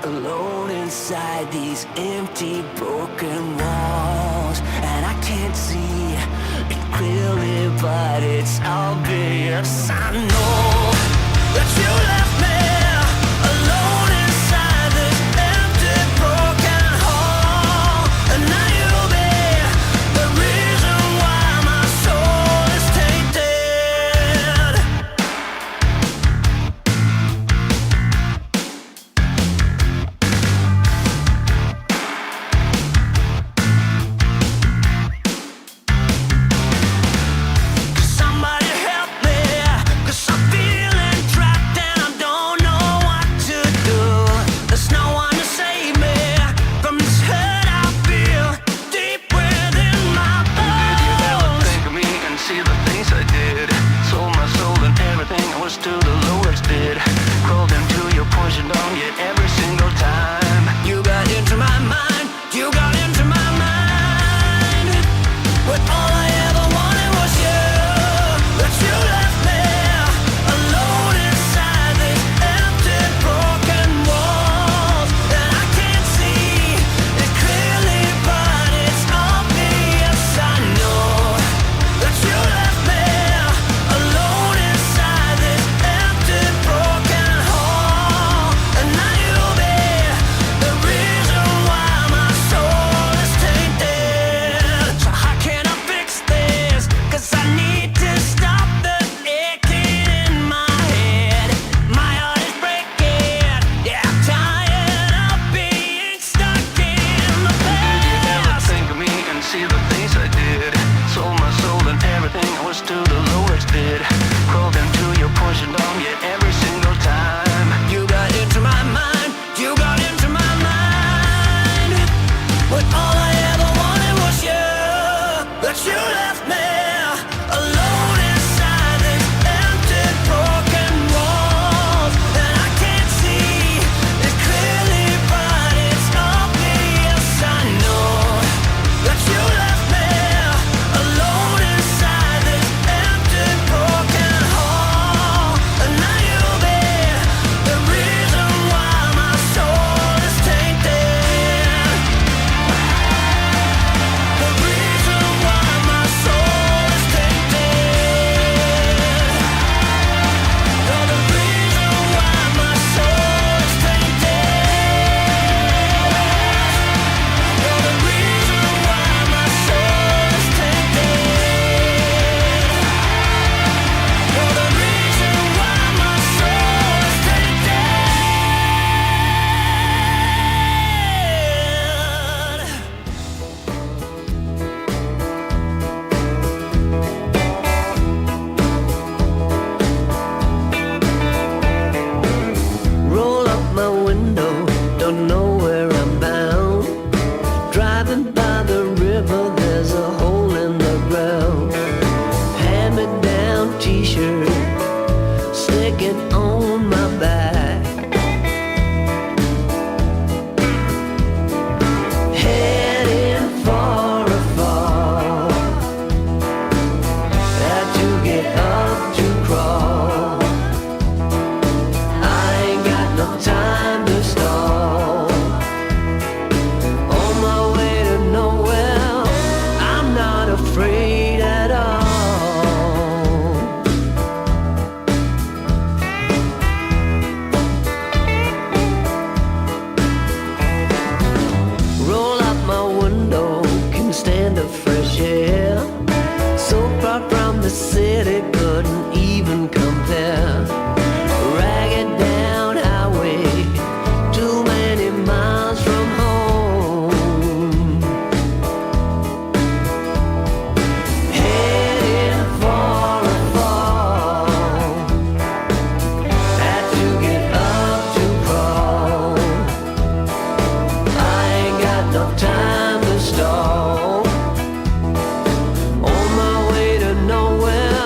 alone inside these empty, broken walls. And I can't see it clearly, but it's obvious. I know that you left me alone inside this empty, broken hall. And now you'll be the reason why my soul is tainted. Somebody help me, 'cause I'm feeling trapped and I don't know what to do. There's no one to save me from this hurt I feel deep within my bones. Did you ever think of me and see the things I did? Sold my soul and everything I was to the lowest bid. Crawled into your poison dome, yet every single time you got into my mind, you got into my mind. But all I ever wanted was you. But you left me alone inside these empty, broken walls. And I can't see it clearly, but it's obvious. I know that you left me alone inside this empty, broken hall. And now you'll be the reason why my soul is tainted. So how can I fix this? 'Cause I need to stop the aching in my head. My heart is breaking. Yeah, I'm tired of being stuck in the past. Did you ever think of me and see the things I did? Sold my soul and everything I was to the lowest bid. Crawled into your poison dome, yet every single time you got into my mind, you got into my mind. But all I ever wanted was you. But you left me alone inside these empty, broken walls. And I can't see it clearly, but it's obvious. I know that you left me alone inside this empty, broken hall. And now you'll be the reason why my soul is tainted. The reason why my soul is tainted. You're the reason why my soul is tainted. You're the reason why my soul is tainted. You're the reason why my soul is Roll up my window, don't know where I'm bound. Driving by the river, there's a hole in the ground. Hand me down t-shirt, sticking on my back. Heading for a fall. Had to get up to crawl. I ain't got no time to stall. On my way to nowhere, I'm not afraid at all. Roll out my window, can stand the fresh air. So far from the city, couldn't even compare. Ragged down highway, too many miles from home. Heading for a fall. Had to get up to crawl. I ain't got no time to stall. On my way to nowhere,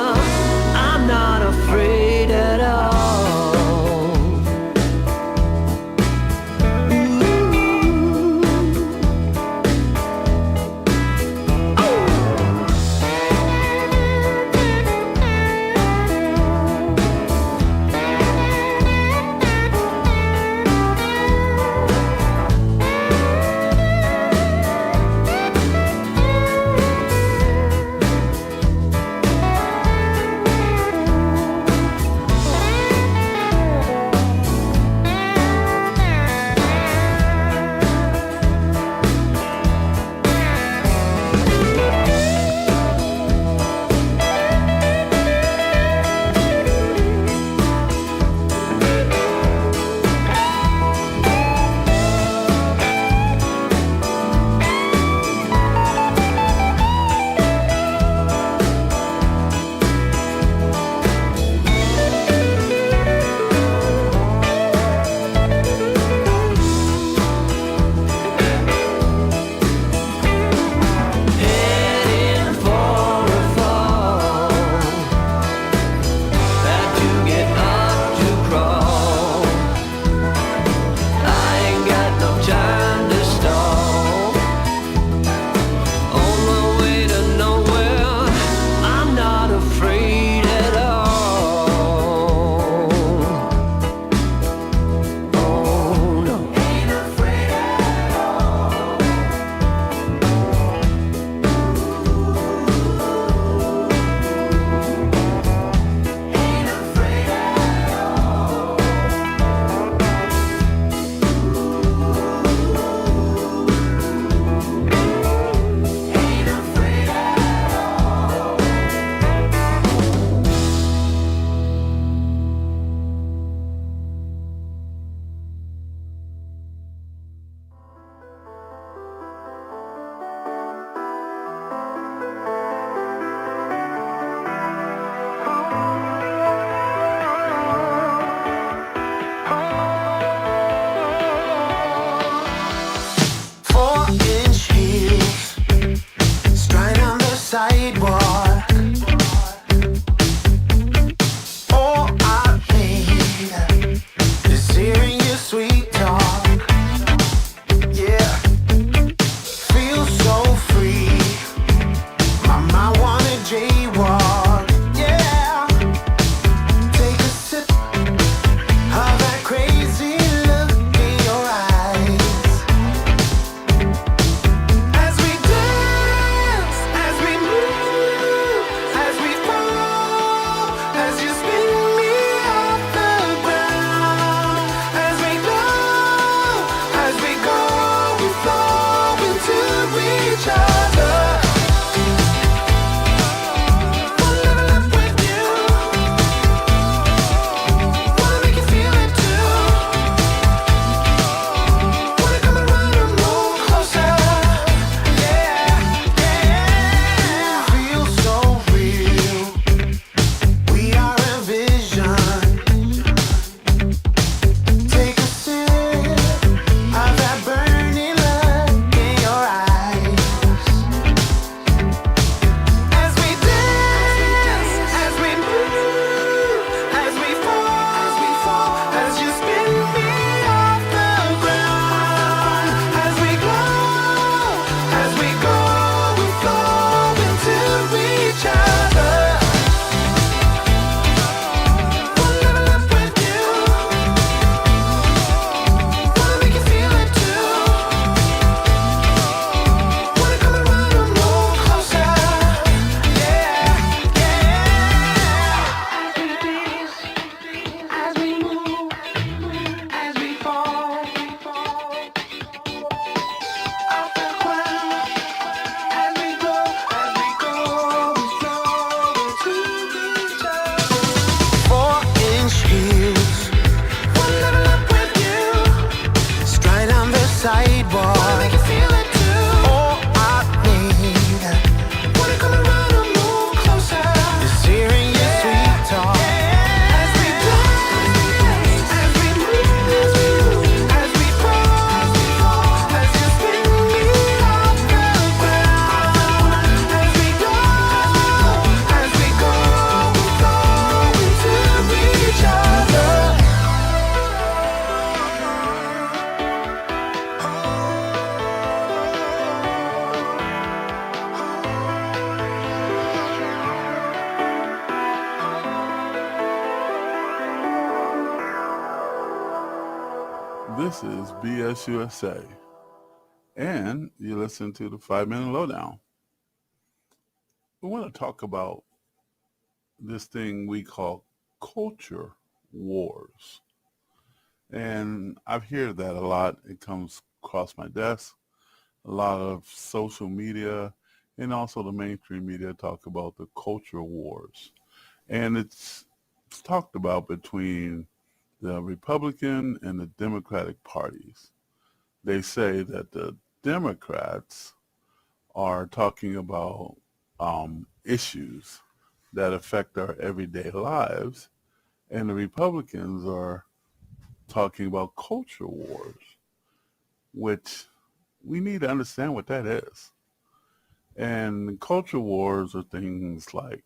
sidewalk. Wanna make you feel it too. All I need, wanna come around and move closer, is hearing your sweet talk. As we go, as we move, as we fall, as you spin me off the ground. As we go, into each other. This is BSUSA, and you listen to the 5-Minute Lowdown. We want to talk about this thing we call culture wars. And I've heard that a lot. It comes across my desk. A lot of social media and also the mainstream media talk about the culture wars. And it's talked about between the Republican and the Democratic parties. They say that the Democrats are talking about issues that affect our everyday lives, and the Republicans are talking about culture wars, which we need to understand what that is. And culture wars are things like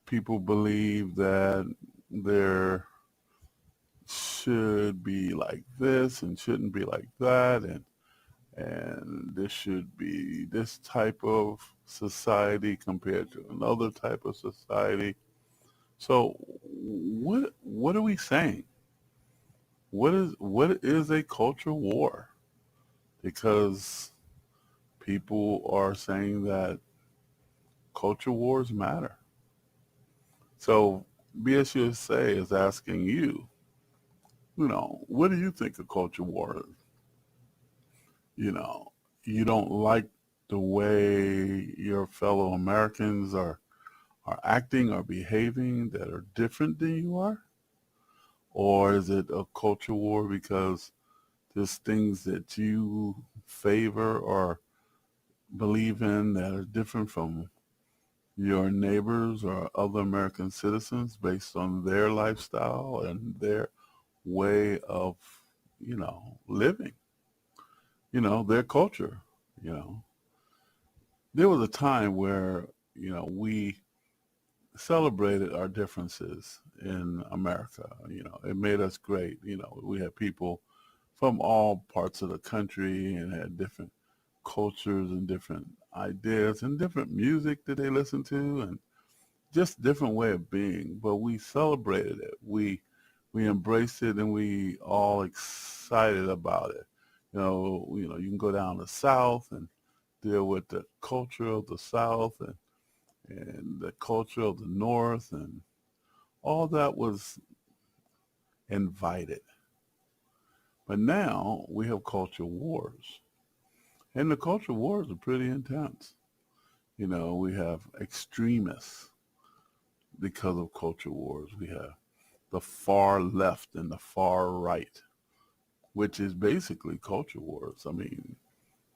people believe that there should be like this and shouldn't be like that, and this should be this type of society compared to another type of society. So what are we saying? What is a culture war? Because people are saying that culture wars matter. So BSUSA is asking you, what do you think a culture war is? You don't like the way your fellow Americans are acting or behaving that are different than you are? Or is it a culture war because there's things that you favor or believe in that are different from your neighbors or other American citizens based on their lifestyle and their way of, living, their culture, you know. There was a time where, we celebrated our differences in America. It made us great. We had people from all parts of the country and had different cultures and different ideas and different music that they listened to and just different way of being. But we celebrated it. We embraced it, and we all excited about it. You can go down the South and deal with the culture of the South and the culture of the North, and all that was invited. But now we have culture wars, and the culture wars are pretty intense. We have extremists because of culture wars. We have the far left and the far right, which is basically culture wars. I mean,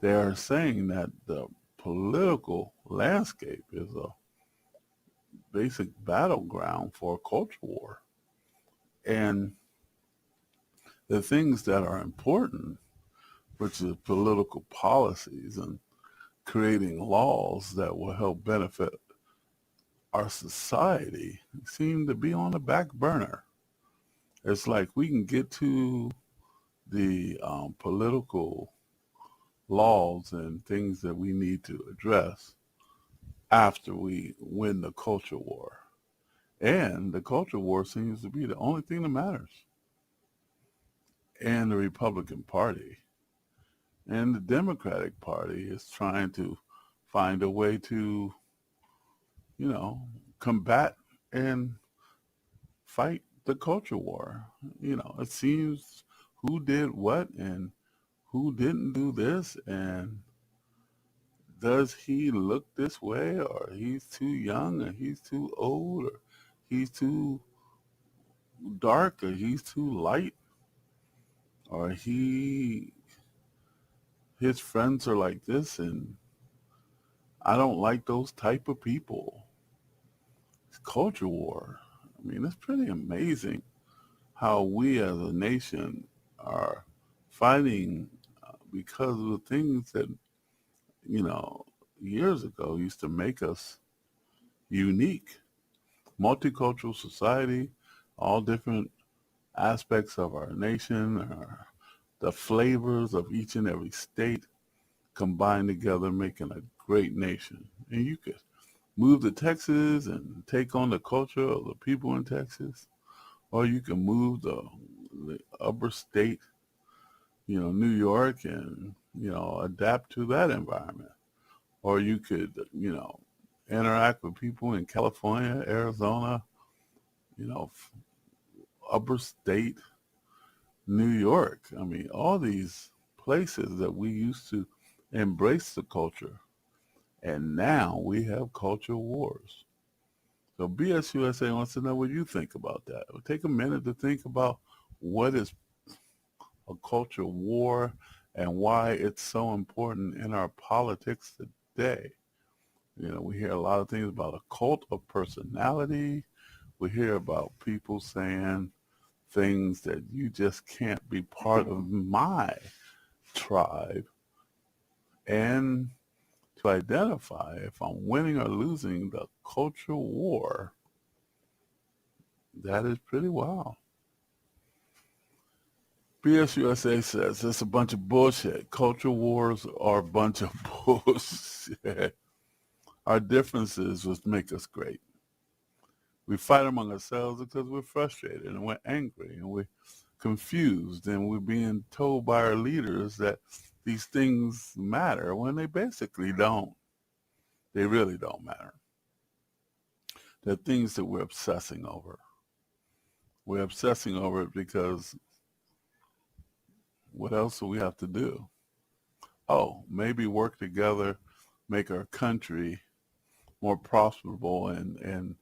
they are saying that the political landscape is a basic battleground for a culture war. And the things that are important, which is political policies and creating laws that will help benefit our society, seem to be on the back burner. It's like we can get to the political laws and things that we need to address after we win the culture war. And the culture war seems to be the only thing that matters. And the Republican Party and the Democratic Party is trying to find a way to, combat and fight the culture war. It seems who did what and who didn't do this, and does he look this way, or he's too young, or he's too old, or he's too dark, or he's too light, or he his friends are like this, and I don't like those type of people. It's culture war. I mean, it's pretty amazing how we as a nation are fighting because of the things that, years ago used to make us unique. Multicultural society, all different aspects of our nation, the flavors of each and every state combined together, making a great nation. And you could move to Texas and take on the culture of the people in Texas, or you can move the upper state, New York, and, adapt to that environment. Or you could, interact with people in California, Arizona, upper state, New York. I mean, all these places that we used to embrace the culture, and now we have culture wars. So BSUSA wants to know what you think about that. Take a minute to think about what is a culture war and why it's so important in our politics today. We hear a lot of things about a cult of personality. We hear about people saying things that you just can't be part of my tribe. And to identify if I'm winning or losing the culture war, that is pretty wild. BSUSA says it's a bunch of bullshit. Culture wars are a bunch of bullshit. Our differences would make us great. We fight among ourselves because we're frustrated and we're angry and we're confused and we're being told by our leaders that these things matter when they basically don't. They really don't matter. They're things that we're obsessing over. We're obsessing over it because what else do we have to do? Oh, maybe work together, make our country more prosperable, and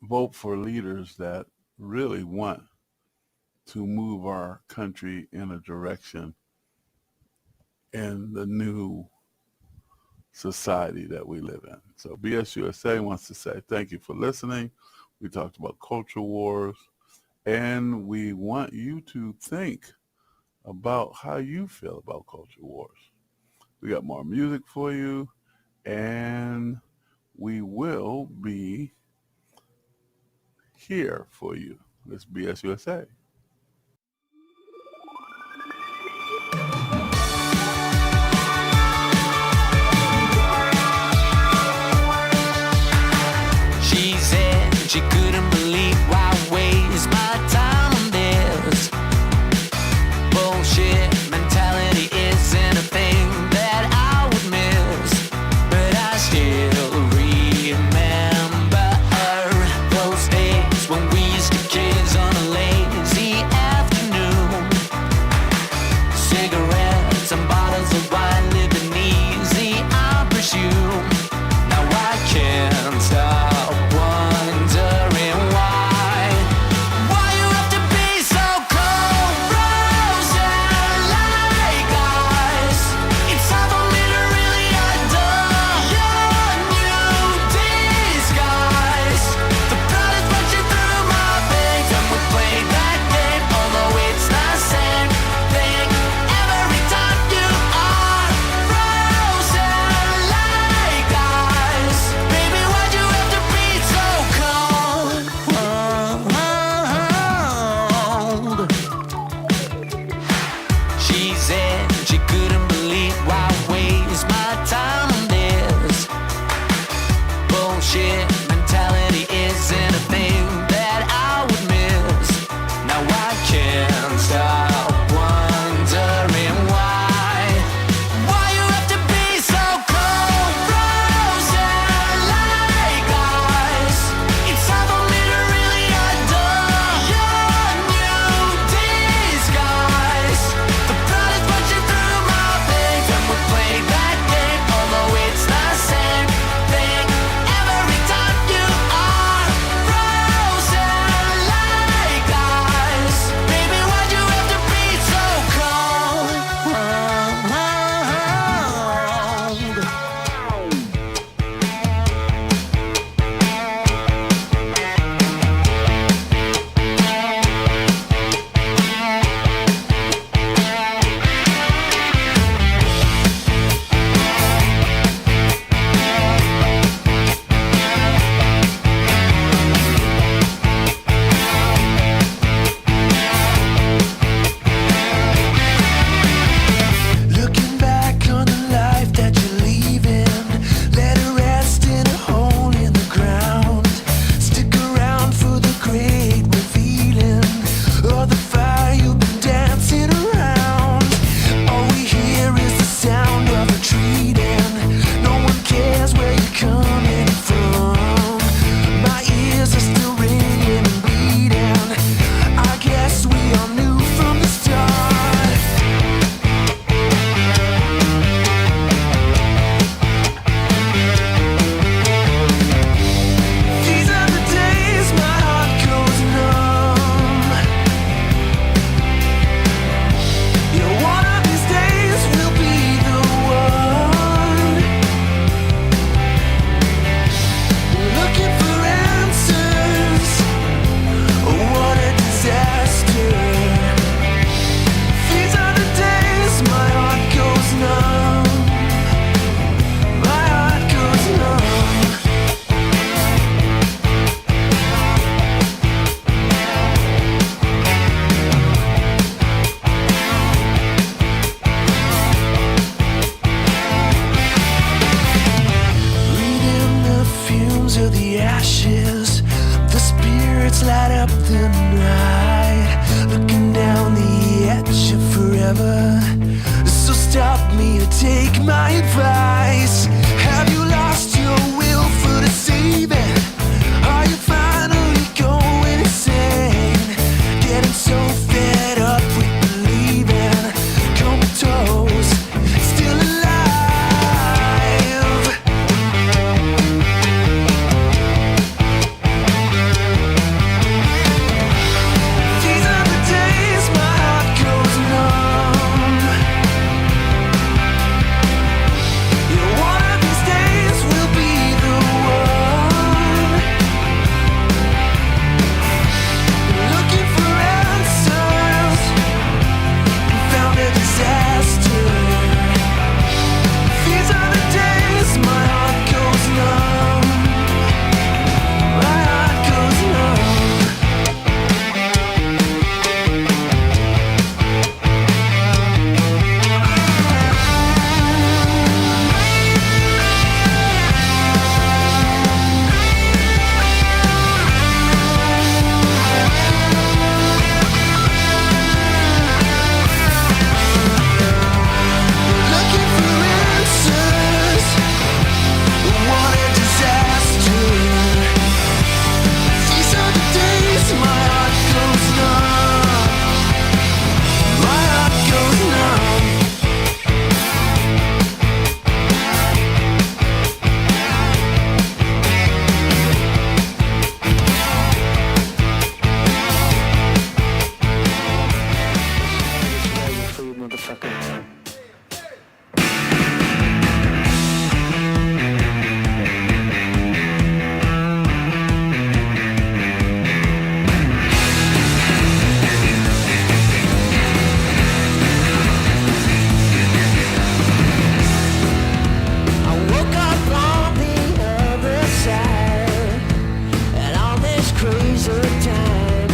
vote for leaders that really want to move our country in a direction in the new society that we live in. So BSUSA wants to say thank you for listening. We talked about culture wars, and we want you to think about how you feel about culture wars. We got more music for you, and we will be here for you. This is BSUSA. She said she couldn't believe why I waste my time on this. Bullshit mentality isn't a thing that I would miss, but I still remember those days when we used to kiss on a lazy afternoon. Cigarettes and bottles of wine, living easy, I presume. Now I can't stop wondering why you have to be so cold, frozen like ice. It's hard for me to really adore your new disguise. The blood is rushing through my veins, and we play that game, although it's the same thing every time you are So stop me or take my advice. Have you lost your will for deceiving? Are you finally going insane? Getting so fed up with believing, comatose, still alive. These are the days my heart goes numb. Yeah, one of these days will be the one. Looking for answers and found a disaster. These are the days my heart goes numb. My heart goes numb. Looking for answers. What a disaster. These are the days my heart goes numb. My heart goes numb. I woke up on the other side, and all this crazy time,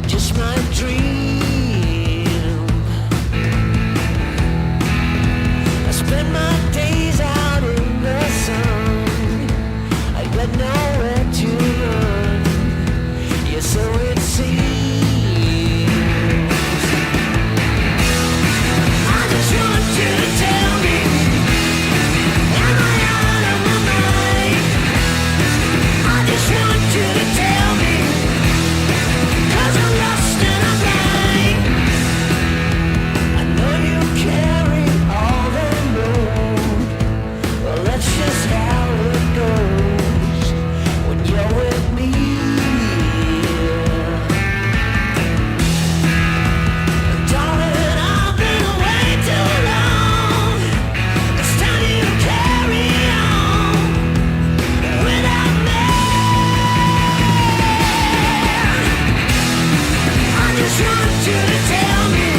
just my dream. I spend my days out in the sun. I got nowhere to run. Yeah, so it seems. I just want you to tell me, am I out of my mind? I just want you to tell me, 'cause I'm lost and I'm blind. I know you carry all the load. Well, that's just how it goes when you're with me. Darling, I've been away too long. It's time you carry on without me. I just want you to tell me,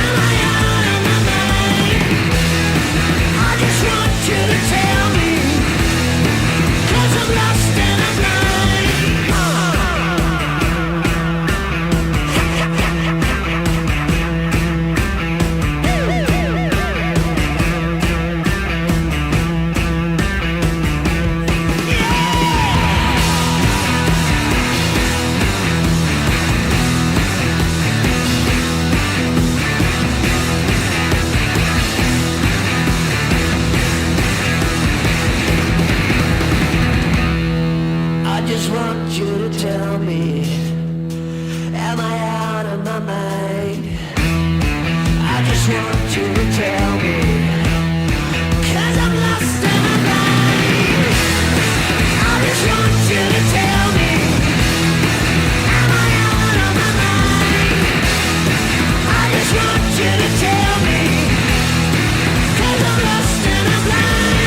am I out of my mind? I just want you to tell me, 'cause I'm lost and I'm blind. I just want you to tell me, am I out of my mind? I just want you to tell me, 'cause I'm lost and I'm blind. I just want you to tell me, am I out of my mind? I just want you to tell me, 'cause I'm lost and I'm blind.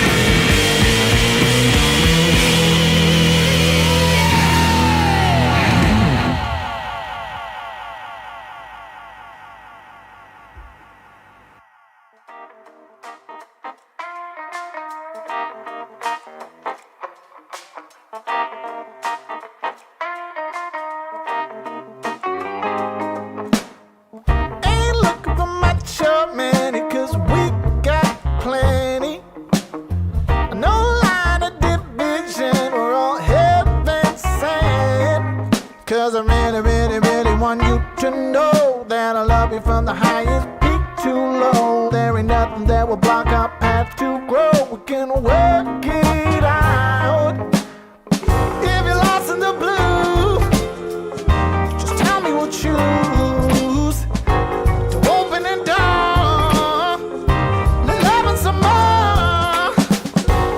nothing that will block our path to grow. We can work it out. If you're lost in the blue, just tell me we'll choose to open the door, to loving some more.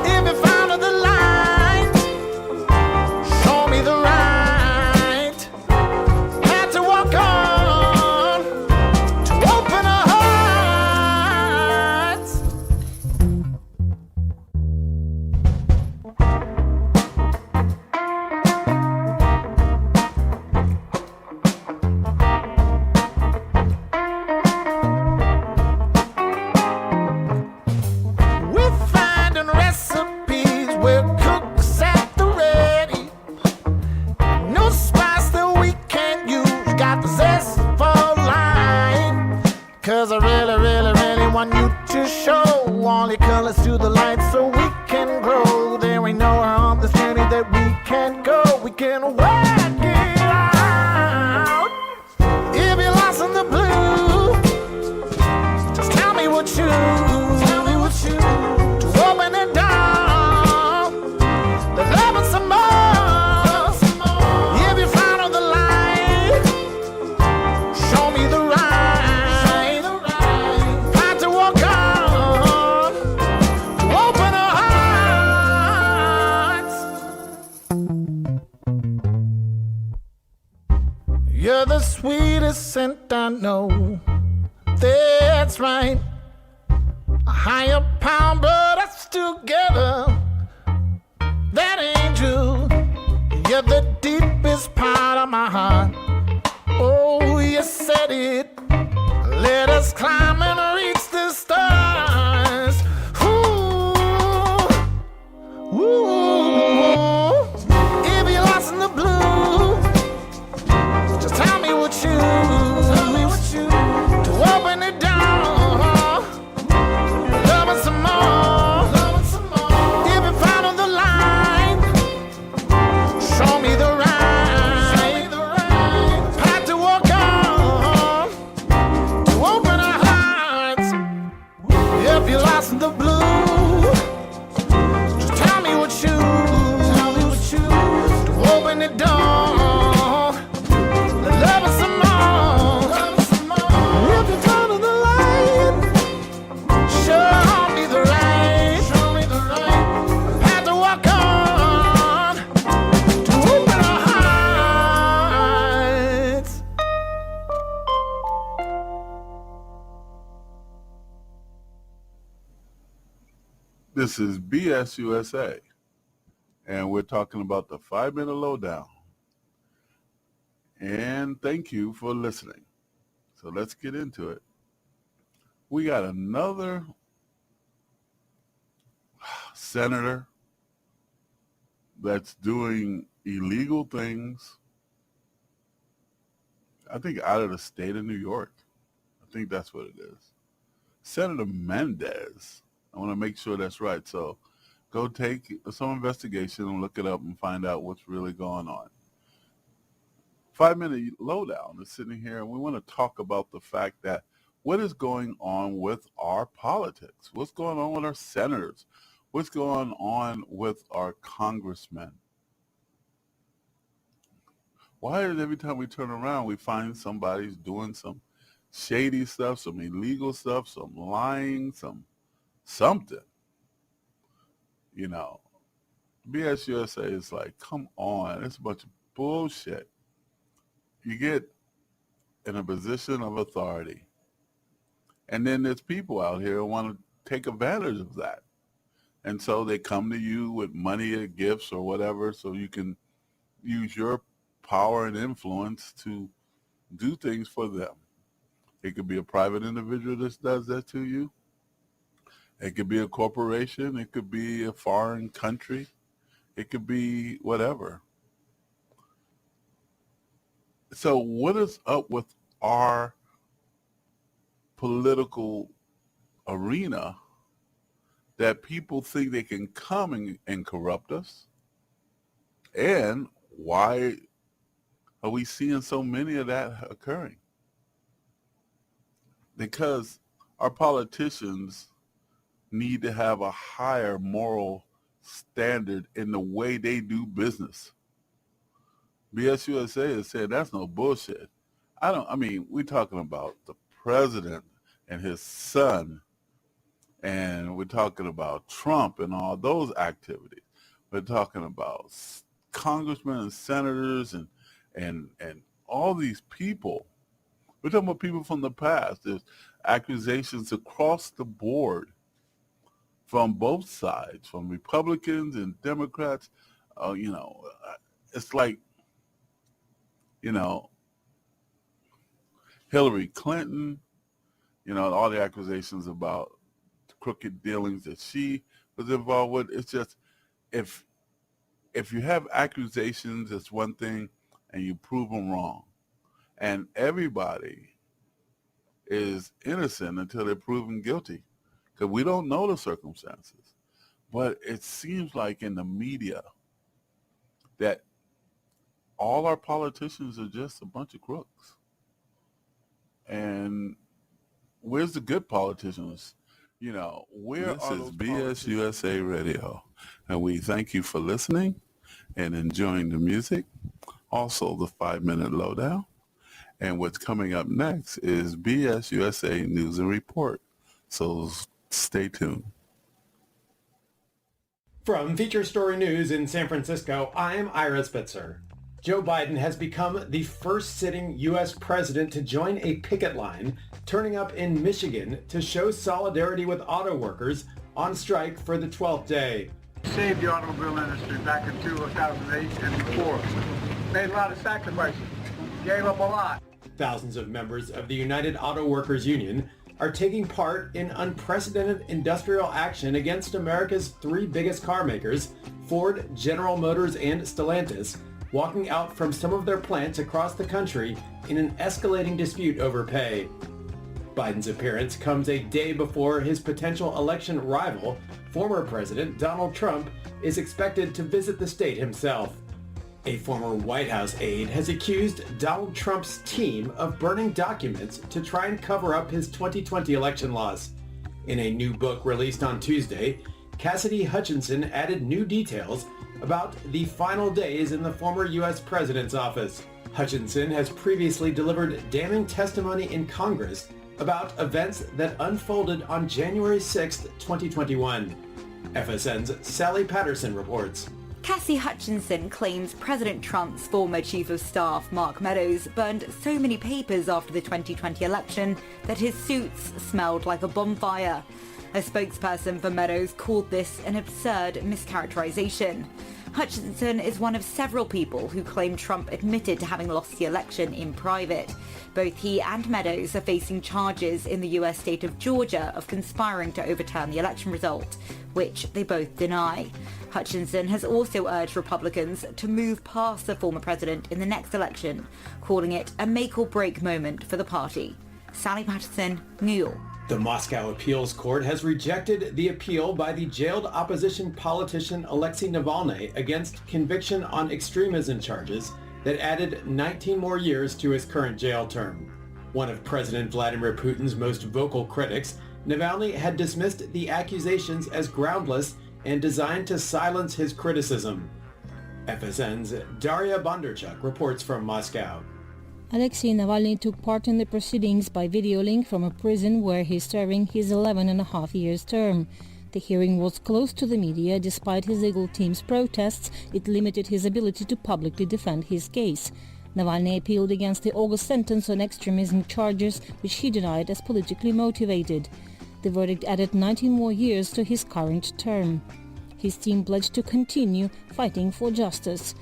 If you found the light, show me the right path to walk on, to open our hearts. We're finding recipes where cooks at the ready. No spice that we can't use. Got the zest for life. Cause I really, really, really want you to show all your colors to the light so we can grow. There ain't nowhere on this journey that we can't go. We can work it out. If you're lost in the blue, just tell me what you to open it down, the love and some more. If you follow the light, show me the right path to walk on, to open our hearts. You're the sweetest scent I know. That's right. A higher power brought us together. That angel, you're the deepest part of my heart. Oh, you said it. Let us climb and reach the stars. Ooh, ooh. If you're lost in the blue, just tell me what you to open it down, loving some more. If you follow the line, show me the right path to walk on, to open our hearts. If you're lost in the blue, just tell me what you to open it down. Love us some more. If you follow the light, show me the right path to walk on, to open our hearts. This is BSUSA, and we're talking about the 5-minute lowdown. And thank you for listening. So let's get into it. We got another senator that's doing illegal things, I think out of the state of New York. I think that's what it is. Senator Mendez. I want to make sure that's right. So go take some investigation and look it up and find out what's really going on. 5-minute lowdown is sitting here, and we want to talk about the fact that what is going on with our politics? What's going on with our senators? What's going on with our congressmen? Why is it every time we turn around, we find somebody's doing some shady stuff, some illegal stuff, some lying, something? You know, BS USA is like, come on, it's a bunch of bullshit. You get in a position of authority, and then there's people out here who want to take advantage of that. And so they come to you with money or gifts or whatever so you can use your power and influence to do things for them. It could be a private individual that does that to you. It could be a corporation. It could be a foreign country. It could be whatever. So what is up with our political arena that people think they can come and corrupt us? And why are we seeing so many of that occurring? Because our politicians need to have a higher moral standard in the way they do business. BS USA is saying that's no bullshit. We're talking about the president and his son, and we're talking about Trump and all those activities. We're talking about congressmen and senators and all these people. We're talking about people from the past. There's accusations across the board from both sides, from Republicans and Democrats. It's like, Hillary Clinton, all the accusations about crooked dealings that she was involved with. It's just, if you have accusations, it's one thing, and you prove them wrong. And everybody is innocent until they're proven guilty, because we don't know the circumstances. But it seems like in the media that all our politicians are just a bunch of crooks. And where's the good politicians? Where this is BS USA Radio, and we thank you for listening and enjoying the music. Also, the 5-minute lowdown. And what's coming up next is BS USA News and Report. So stay tuned. From Feature Story News in San Francisco, I'm Ira Spitzer. Joe Biden has become the first sitting U.S. president to join a picket line, turning up in Michigan to show solidarity with auto workers on strike for the 12th day. Saved the automobile industry back in 2008 and before. Made a lot of sacrifices. Gave up a lot. Thousands of members of the United Auto Workers Union are taking part in unprecedented industrial action against America's three biggest car makers, Ford, General Motors, and Stellantis, walking out from some of their plants across the country in an escalating dispute over pay. Biden's appearance comes a day before his potential election rival, former President Donald Trump, is expected to visit the state himself. A former White House aide has accused Donald Trump's team of burning documents to try and cover up his 2020 election loss. In a new book released on Tuesday, Cassidy Hutchinson added new details about the final days in the former U.S. president's office. Hutchinson has previously delivered damning testimony in Congress about events that unfolded on January 6, 2021. FSN's Sally Patterson reports. Cassie Hutchinson claims President Trump's former chief of staff, Mark Meadows, burned so many papers after the 2020 election that his suits smelled like a bonfire. A spokesperson for Meadows called this an absurd mischaracterization. Hutchinson is one of several people who claim Trump admitted to having lost the election in private. Both he and Meadows are facing charges in the US state of Georgia of conspiring to overturn the election result, which they both deny. Hutchinson has also urged Republicans to move past the former president in the next election, calling it a make-or-break moment for the party. Sally Patterson, New York. The Moscow Appeals Court has rejected the appeal by the jailed opposition politician Alexei Navalny against conviction on extremism charges that added 19 more years to his current jail term. One of President Vladimir Putin's most vocal critics, Navalny had dismissed the accusations as groundless and designed to silence his criticism. FSN's Daria Bondarchuk reports from Moscow. Alexei Navalny took part in the proceedings by video link from a prison where he's serving his 11.5 years term. The hearing was closed to the media. Despite his legal team's protests, it limited his ability to publicly defend his case. Navalny appealed against the August sentence on extremism charges, which he denied as politically motivated. The verdict added 19 more years to his current term. His team pledged to continue fighting for justice.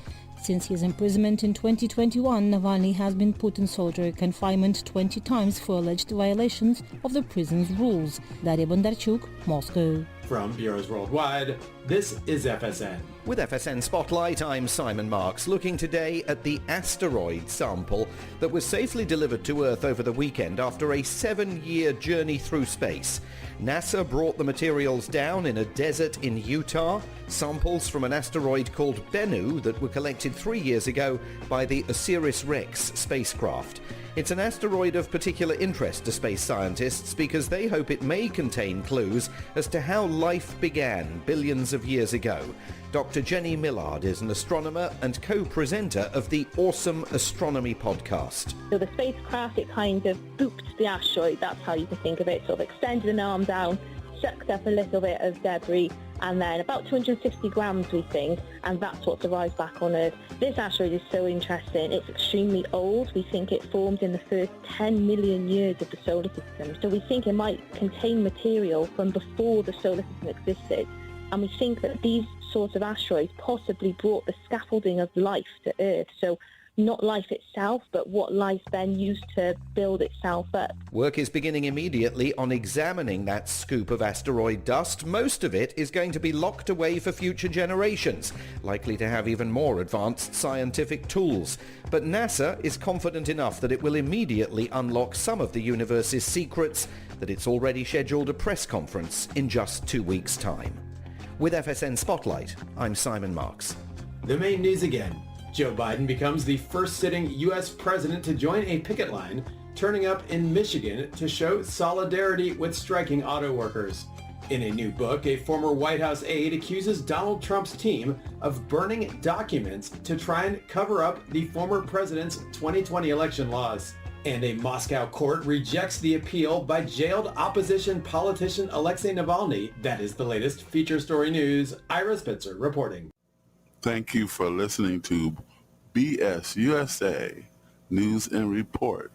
Since his imprisonment in 2021, Navalny has been put in solitary confinement 20 times for alleged violations of the prison's rules. Daria Bondarchuk, Moscow. From bureaus worldwide, this is FSN. With FSN Spotlight, I'm Simon Marks, looking today at the asteroid sample that was safely delivered to Earth over the weekend after a 7-year journey through space. NASA brought the materials down in a desert in Utah, samples from an asteroid called Bennu that were collected 3 years ago by the OSIRIS-REx spacecraft. It's an asteroid of particular interest to space scientists because they hope it may contain clues as to how life began billions of years ago. Dr. Jenny Millard is an astronomer and co-presenter of the Awesome Astronomy podcast. So the spacecraft, it kind of booped the asteroid, that's how you can think of it, sort of extended an arm down, sucked up a little bit of debris, and then about 250 grams, we think, and that's what's arrived back on Earth. This asteroid is so interesting. It's extremely old. We think it formed in the first 10 million years of the solar system. So we think it might contain material from before the solar system existed. And we think that these sorts of asteroids possibly brought the scaffolding of life to Earth. So not life itself, but what life then used to build itself up. Work is beginning immediately on examining that scoop of asteroid dust. Most of it is going to be locked away for future generations, likely to have even more advanced scientific tools. But NASA is confident enough that it will immediately unlock some of the universe's secrets that it's already scheduled a press conference in just 2 weeks' time. With FSN Spotlight, I'm Simon Marks. The main news again. Joe Biden becomes the first sitting U.S. president to join a picket line, turning up in Michigan to show solidarity with striking auto workers. In a new book, a former White House aide accuses Donald Trump's team of burning documents to try and cover up the former president's 2020 election laws. And a Moscow court rejects the appeal by jailed opposition politician Alexei Navalny. That is the latest feature story news. Ira Spitzer reporting. Thank you for listening to BSUSA News and Report.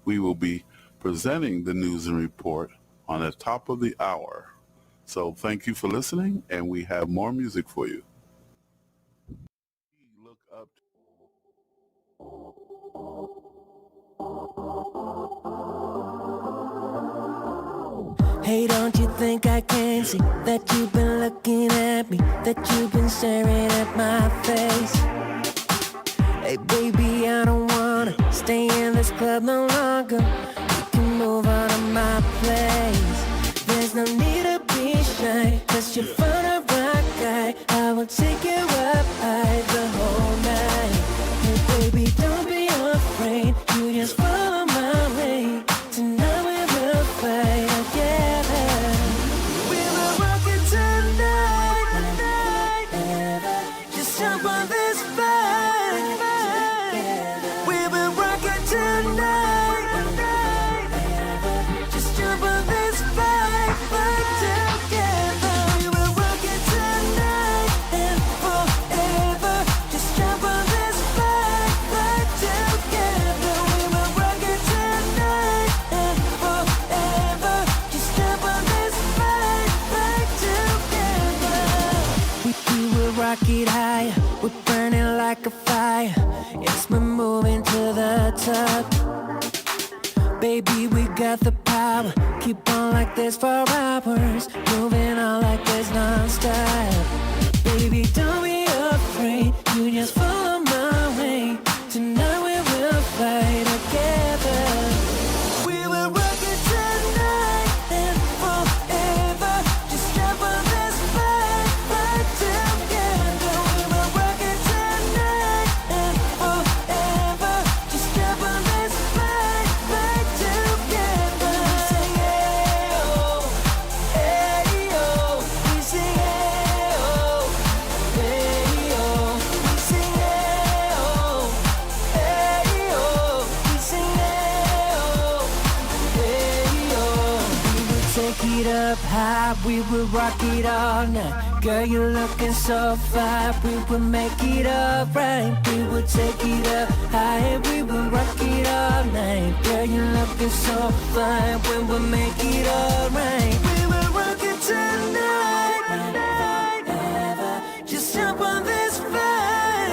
We will be presenting the news and report on the top of the hour. So thank you for listening, and we have more music for you. Look up. Hey, don't you think I can see that you've been looking at me, that you've been staring at my face? Hey, baby, I don't wanna stay in this club no longer. You can move out of my place. There's no need to be shy, 'cause you're fun a rock guy. I will take you up high the whole night. Hey, baby, don't be afraid. You just follow my way. Tonight we will fight together. We will rock it tonight. Just jump on this fight. We will rock it tonight. Just jump on this fight together. We will rock it tonight and forever. Just jump on this fight together. We will rock it tonight and forever. Just jump on this fight together. We will rock it high. We're burning like a fire. Yes, we're moving to the top. Baby, we got the power. Keep on like this for hours. Moving on like this non-stop. Baby, don't be afraid. You just follow my way. Tonight we will fight together. We will rock it tonight and forever. Just jump on this fight together. We will rock it tonight and forever. Just jump on this fight together. We sing hey oh, we sing hey oh, we sing hey oh, we sing hey oh. We will take it up high, we will rock it all night. Girl, you're looking so fine, we will make it alright. We will take it up high, we will rock it all night. Girl, you're looking so fine, we will make it alright. We will rock it tonight. Just jump on this fight.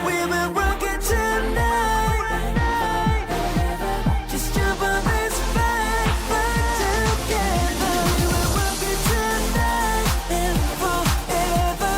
We will rock it tonight. Just jump on this fight together. We will rock it tonight and forever.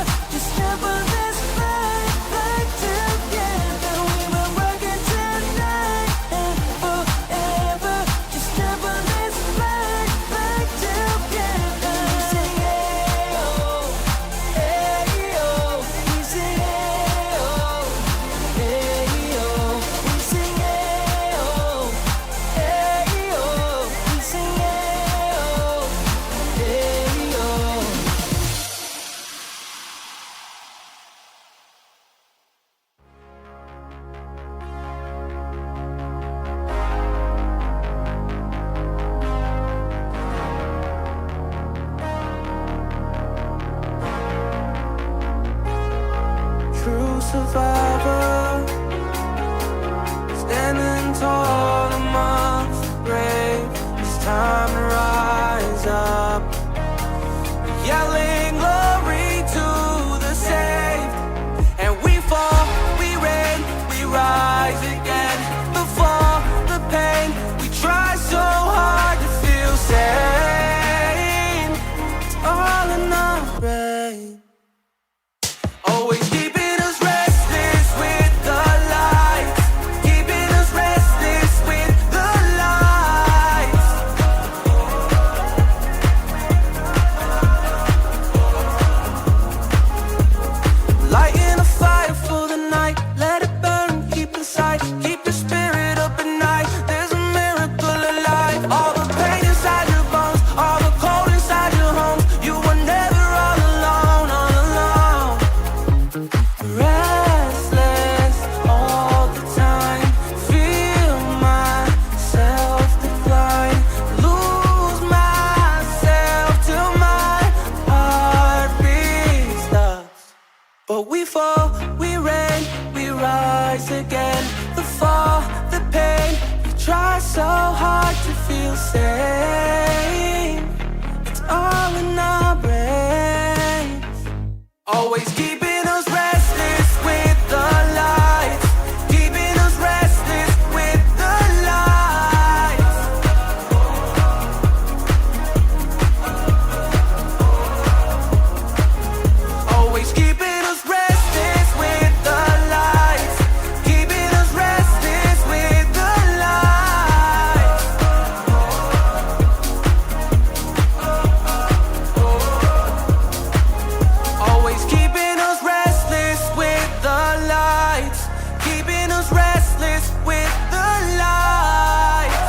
Always keeping us restless with the lights. Keeping us restless with the lights. Always keeping us restless with the lights. Keeping us restless with the lights. Always keeping us restless with the lights. Keeping us restless with the lights.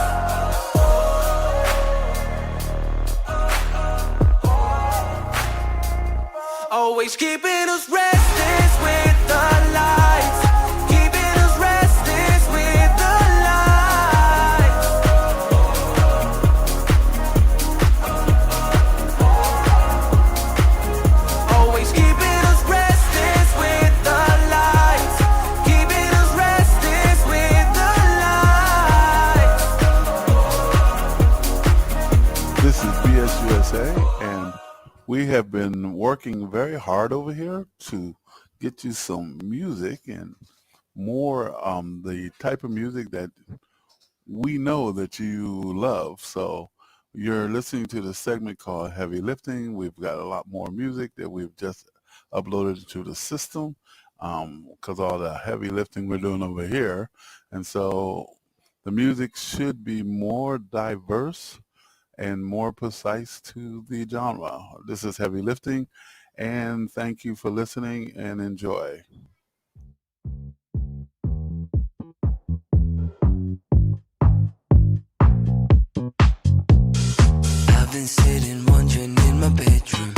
Always keeping us restless with the lights. Keeping us restless with the lights. Always keeping us restless with the lights. Keeping us restless with the lights. This is BSUSA, and we have been working very hard over here to get you some music and more the type of music that we know that you love. So you're listening to the segment called Heavy Lifting. We've got a lot more music that we've just uploaded to the system because all the heavy lifting we're doing over here. And so the music should be more diverse and more precise to the genre. This is Heavy Lifting, and thank you for listening and enjoy. I've been sitting wondering in my bedroom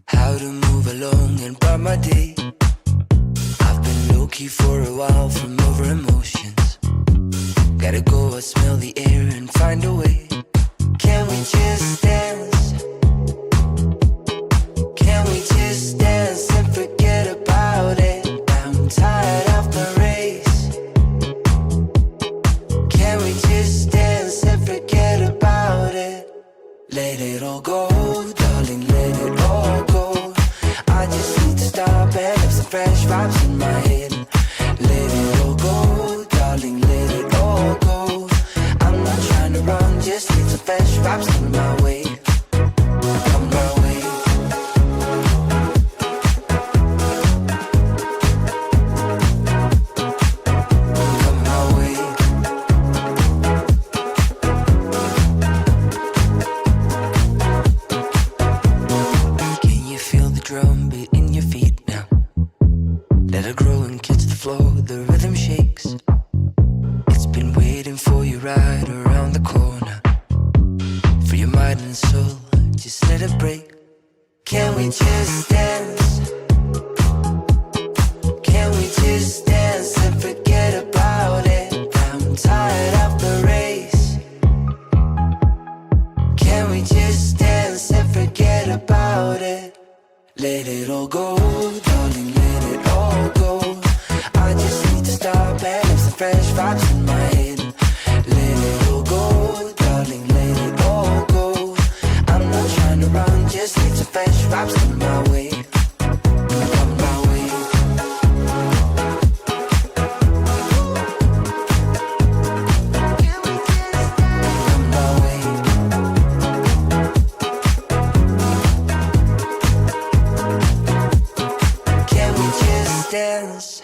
how to move along and by my day. I've been low-key for a while from over emotions. Gotta go and smell the air and find a way. Can we just dance? Can we just dance and forget about it? I'm tired of the race. Can we just dance and forget about it? Let it all go, darling, let it all go. I just need to stop and have some fresh vibes in my head. Let it all go, darling, let it all go. I'm not trying to run, just need some fresh vibes coming my way. Come my way. Come my way. Can you feel the drum beat in your feet now? Let it grow and catch the flow, the rhythm shakes. It's been waiting for you right around the corner. For your mind and soul, just let it break. Can we just dance? Can we just dance and forget about it? I'm tired of the race. Can we just dance and forget about it? Let it all go, darling, let it all go. I just need to stop and have some fresh vibes in my head. Let it all go, darling, let it all go. I'm not trying to run, just need some fresh vibes coming my way. Coming my way. Coming my way. Can we just dance?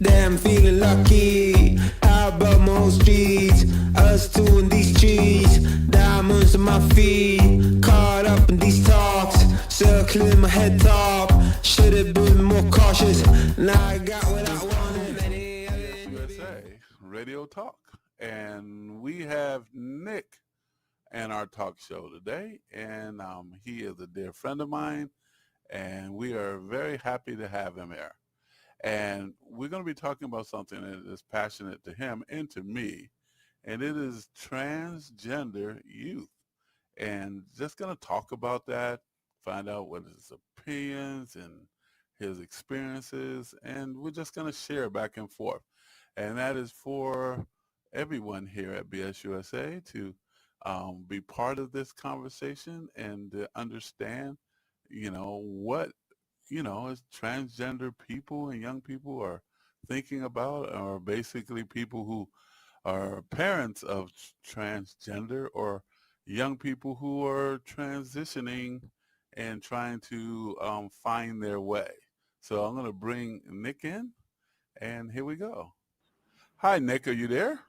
Damn, feeling lucky. Out above most streets. Us two in these trees. Diamonds on my feet. Caught up in these talks. Circling my head top. Should've been more cautious. Now I got what I wanted. USA Radio Talk. And we have Nick in our talk show today. And he is a dear friend of mine. And we are very happy to have him here. And we're going to be talking about something that is passionate to him and to me, and it is transgender youth. And just going to talk about that, find out what his opinions and his experiences, and we're just going to share back and forth. And that is for everyone here at BSUSA to be part of this conversation and to understand, what, as transgender people and young people are thinking about, or basically people who are parents of transgender or young people who are transitioning and trying to find their way. So I'm going to bring Nick in, and here we go. Hi, Nick. Are you there?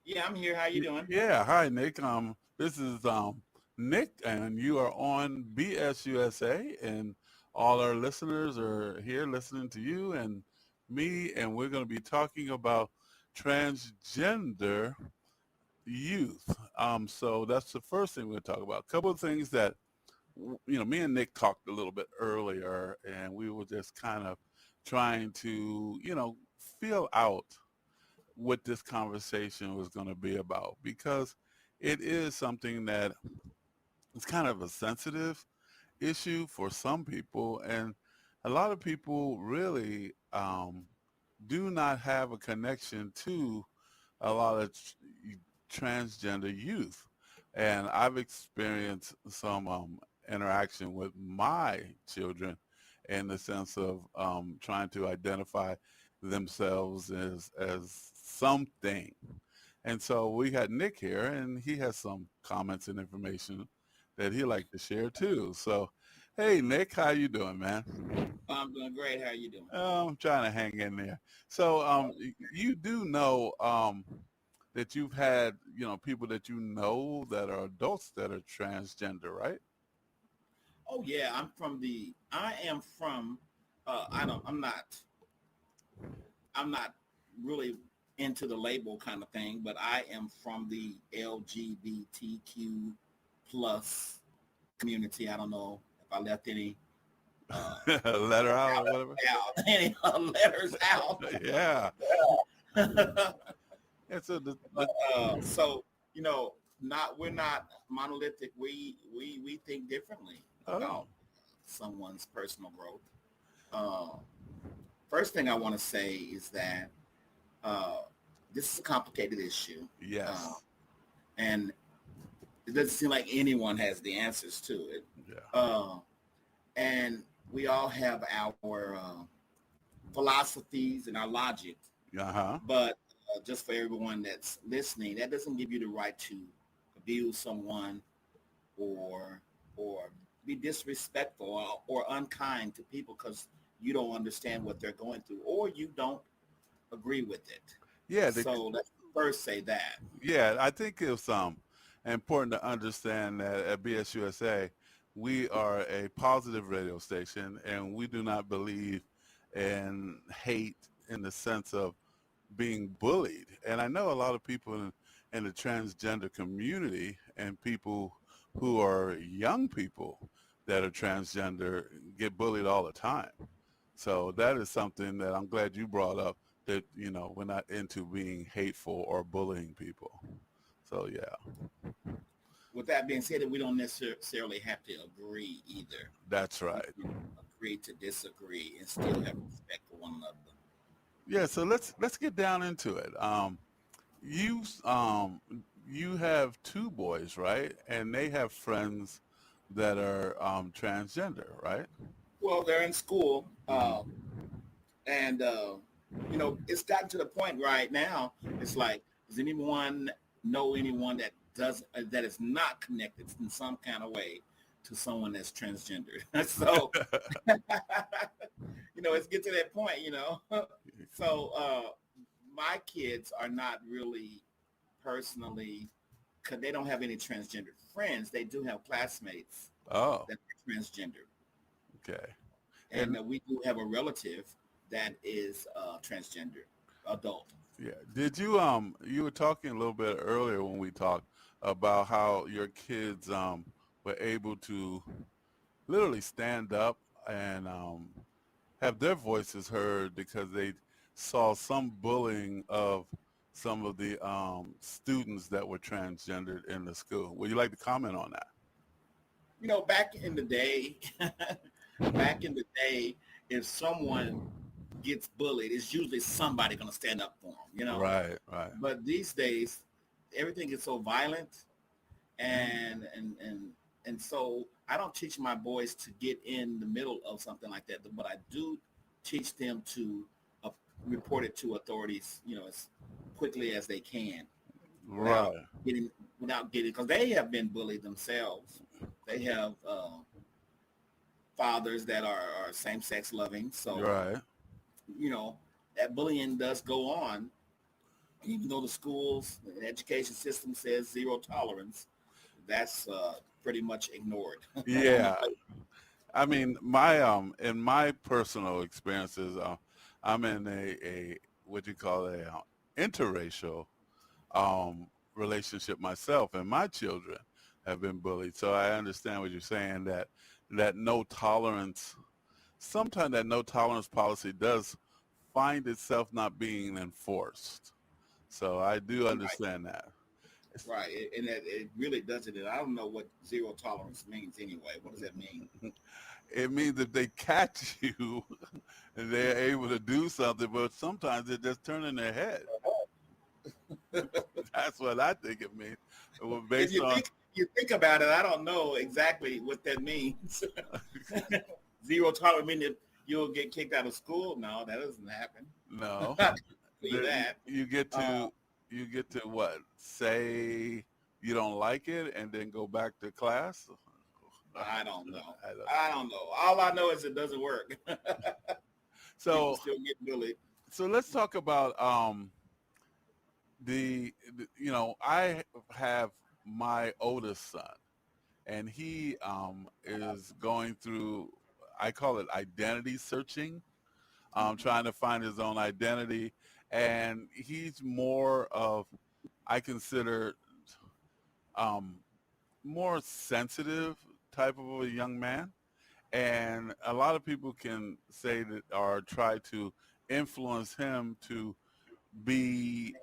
Yeah, I'm here. How you doing? Yeah. Hi, Nick. This is Nick, and you are on BSUSA, and all our listeners are here listening to you and me, and we're going to be talking about transgender youth. So that's the first thing we're going to talk about. A couple of things that, me and Nick talked a little bit earlier, and we were just kind of trying to, feel out what this conversation was going to be about, because it is something that is kind of a sensitive issue for some people, and a lot of people really do not have a connection to a lot of transgender youth. And I've experienced some interaction with my children in the sense of trying to identify themselves as something. And so we had Nick here, and he has some comments and information that he'd like to share too. So, hey, Nick, how you doing, man? I'm doing great. How you doing? I'm trying to hang in there. So you do know that you've had, people that you know that are adults that are transgender, right? Oh yeah, I'm not really into the label kind of thing, but I am from the LGBTQ plus community. I don't know if I left any letter out or whatever. Any letters out. Yeah. And so so we're not monolithic. We think differently about someone's personal growth. First thing I want to say is that this is a complicated issue. Yes. And it doesn't seem like anyone has the answers to it. Yeah. And we all have our philosophies and our logic. Uh-huh. But just for everyone that's listening, that doesn't give you the right to abuse someone or be disrespectful or unkind to people because you don't understand what they're going through or you don't agree with it. Yeah. So let's first say that. Yeah, I think it's important to understand that at BSUSA, we are a positive radio station, and we do not believe in hate in the sense of being bullied. And I know a lot of people in the transgender community and people who are young people that are transgender get bullied all the time. So that is something that I'm glad you brought up, that, we're not into being hateful or bullying people. So, yeah. With that being said, we don't necessarily have to agree either. That's right. Agree to disagree and still have respect for one another. Yeah, so let's get down into it. You have two boys, right? And they have friends that are transgender, right? Well, they're in school, and it's gotten to the point right now. It's like, does anyone know anyone that is not connected in some kind of way to someone that's transgender? So, it's get to that point, So, my kids are not really personally, because they don't have any transgender friends. They do have classmates that are transgender. Okay. And we do have a relative that is transgender adult. Yeah. Did you you were talking a little bit earlier when we talked about how your kids were able to literally stand up and have their voices heard because they saw some bullying of some of the students that were transgendered in the school. Would you like to comment on that? Back in the day, if someone gets bullied, it's usually somebody going to stand up for them, you know? Right, right. But these days, everything is so violent, and so I don't teach my boys to get in the middle of something like that, but I do teach them to report it to authorities, you know, as quickly as they can, Right. without getting, because they have been bullied themselves. They have fathers that are same-sex loving, so Right. you know that bullying does go on, even though the schools and education system says zero tolerance. That's pretty much ignored. Yeah. I mean, in my personal experiences, I'm in a what you call a interracial relationship myself, and my children have been bullied. So I understand what you're saying, that no tolerance, sometimes that no tolerance policy does find itself not being enforced. So I do understand that. Right, and it really doesn't. And I don't know what zero tolerance means anyway. What does that mean? It means if they catch you and they're able to do something, but sometimes they're just turning their head. That's what I think it means. Well, If you think about it, I don't know exactly what that means. Zero tolerance means that you'll get kicked out of school. No, that doesn't happen. No. That. You get to what? Say you don't like it and then go back to class? I don't know. I don't know. All I know is it doesn't work. So people still get bullied. So let's talk about the you know, I have my oldest son, and he is going through, I call it identity searching, trying to find his own identity, and he's more of, I consider, more sensitive type of a young man. And a lot of people can say that, or try to influence him to be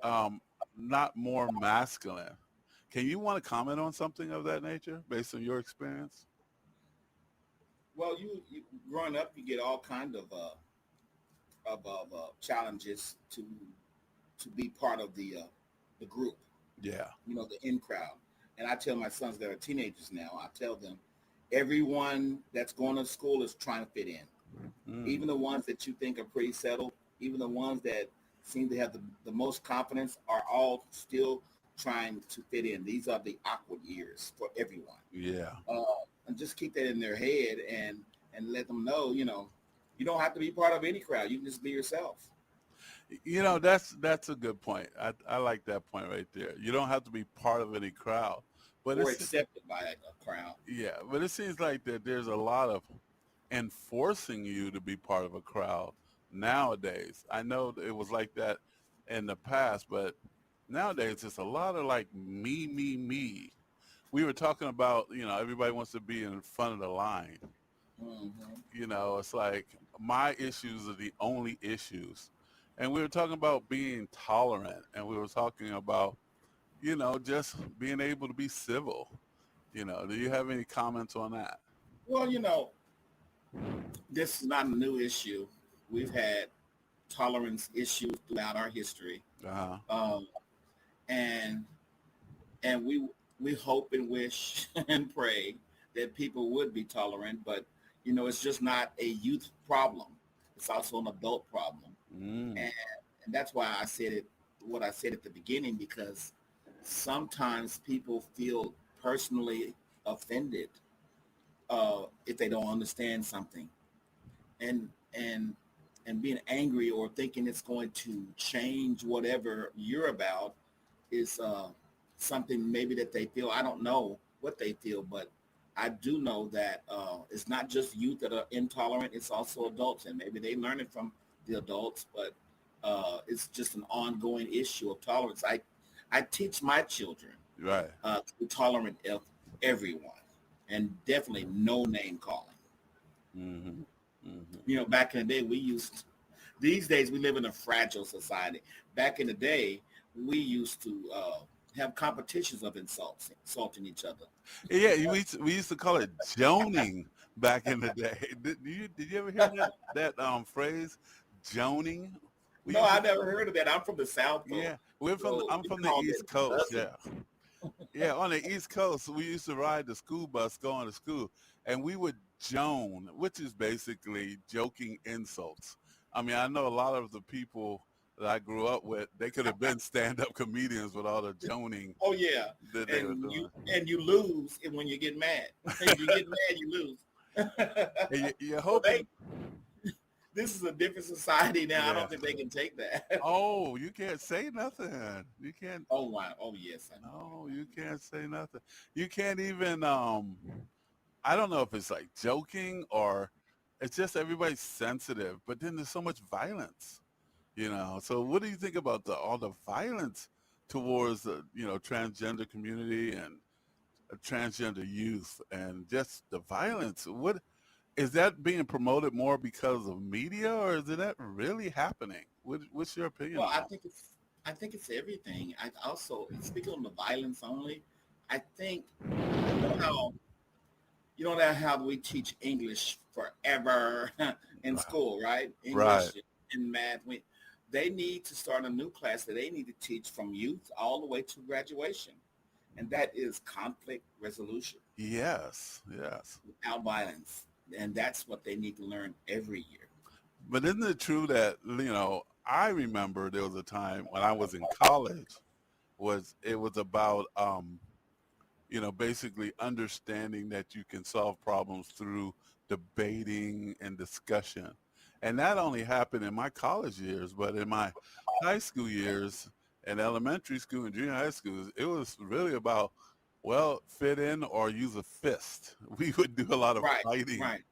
not more masculine. Can you want to comment on something of that nature based on your experience? Well, you growing up, you get all kind of challenges to be part of the group. Yeah. You know, the in crowd. And I tell my sons that are teenagers now, I tell them, everyone that's going to school is trying to fit in. Even the ones that you think are pretty settled, even the ones that seem to have the most confidence, are all still trying to fit in. These are the awkward years for everyone. Yeah. And just keep that in their head and let them know, you know, you don't have to be part of any crowd. You can just be yourself. You know, that's a good point. I like that point right there. You don't have to be part of any crowd. But or accepted by a crowd. Yeah, but it seems like that there's a lot of enforcing you to be part of a crowd nowadays. I know it was like that in the past, but nowadays it's a lot of like me. We were talking about, you know, everybody wants to be in front of the line. Mm-hmm. You know, it's like my issues are the only issues. And we were talking about being tolerant, and we were talking about, you know, just being able to be civil. You know, do you have any comments on that? Well, you know, this is not a new issue. We've had tolerance issues throughout our history. And we hope and wish and pray that people would be tolerant, but you know, it's just not a youth problem. It's also an adult problem. And that's why I said it, what I said at the beginning, because sometimes people feel personally offended if they don't understand something, and being angry or thinking it's going to change whatever you're about is something maybe that they feel. I don't know what they feel, but I do know that it's not just youth that are intolerant, it's also adults, and maybe they learn it from the adults, but it's just an ongoing issue of tolerance. I teach my children to be tolerant of everyone, and definitely no name calling. You know, back in the day, these days we live in a fragile society. Back in the day, we used to have competitions of insulting each other. Yeah, we used to call it joning back in the day. Did you ever hear that phrase, joning. No, I never heard of that. I'm from the South. Though. Yeah, I'm we from the called East it Coast. buzzing. Yeah, yeah. On the East Coast, we used to ride the school bus going to school, and we would joan, which is basically joking insults. I mean, I know a lot of the people that I grew up with, they could have been stand-up comedians with all the joning Oh yeah, that they were and doing. you lose when you get mad. If you get mad, you lose. And you're So hoping. this is a different society now. I Yeah. don't think they can take that. Oh, you can't say nothing. You can't. Oh wow. Oh yes. I know. No, you can't say nothing. You can't even. I don't know if it's like joking or it's just everybody's sensitive. But then there's so much violence, you know. So what do you think about all the violence towards the transgender community and transgender youth and just the violence? What is that being promoted more because of media, or is that really happening? What's your opinion? Well, on that? I think it's everything. I also speaking on the violence only. I think you know that how we teach English forever in school, right? English Right. and math. They need to start a new class that they need to teach from youth all the way to graduation, and that is conflict resolution Yes, yes. without violence, and that's what they need to learn every year. But isn't it true that I remember there was a time when I was in college, it was about basically understanding that you can solve problems through debating and discussion. And that only happened in my college years, but in my high school years and elementary school and junior high school, it was really about, well, fit in or use a fist. We would do a lot of Right, fighting. right.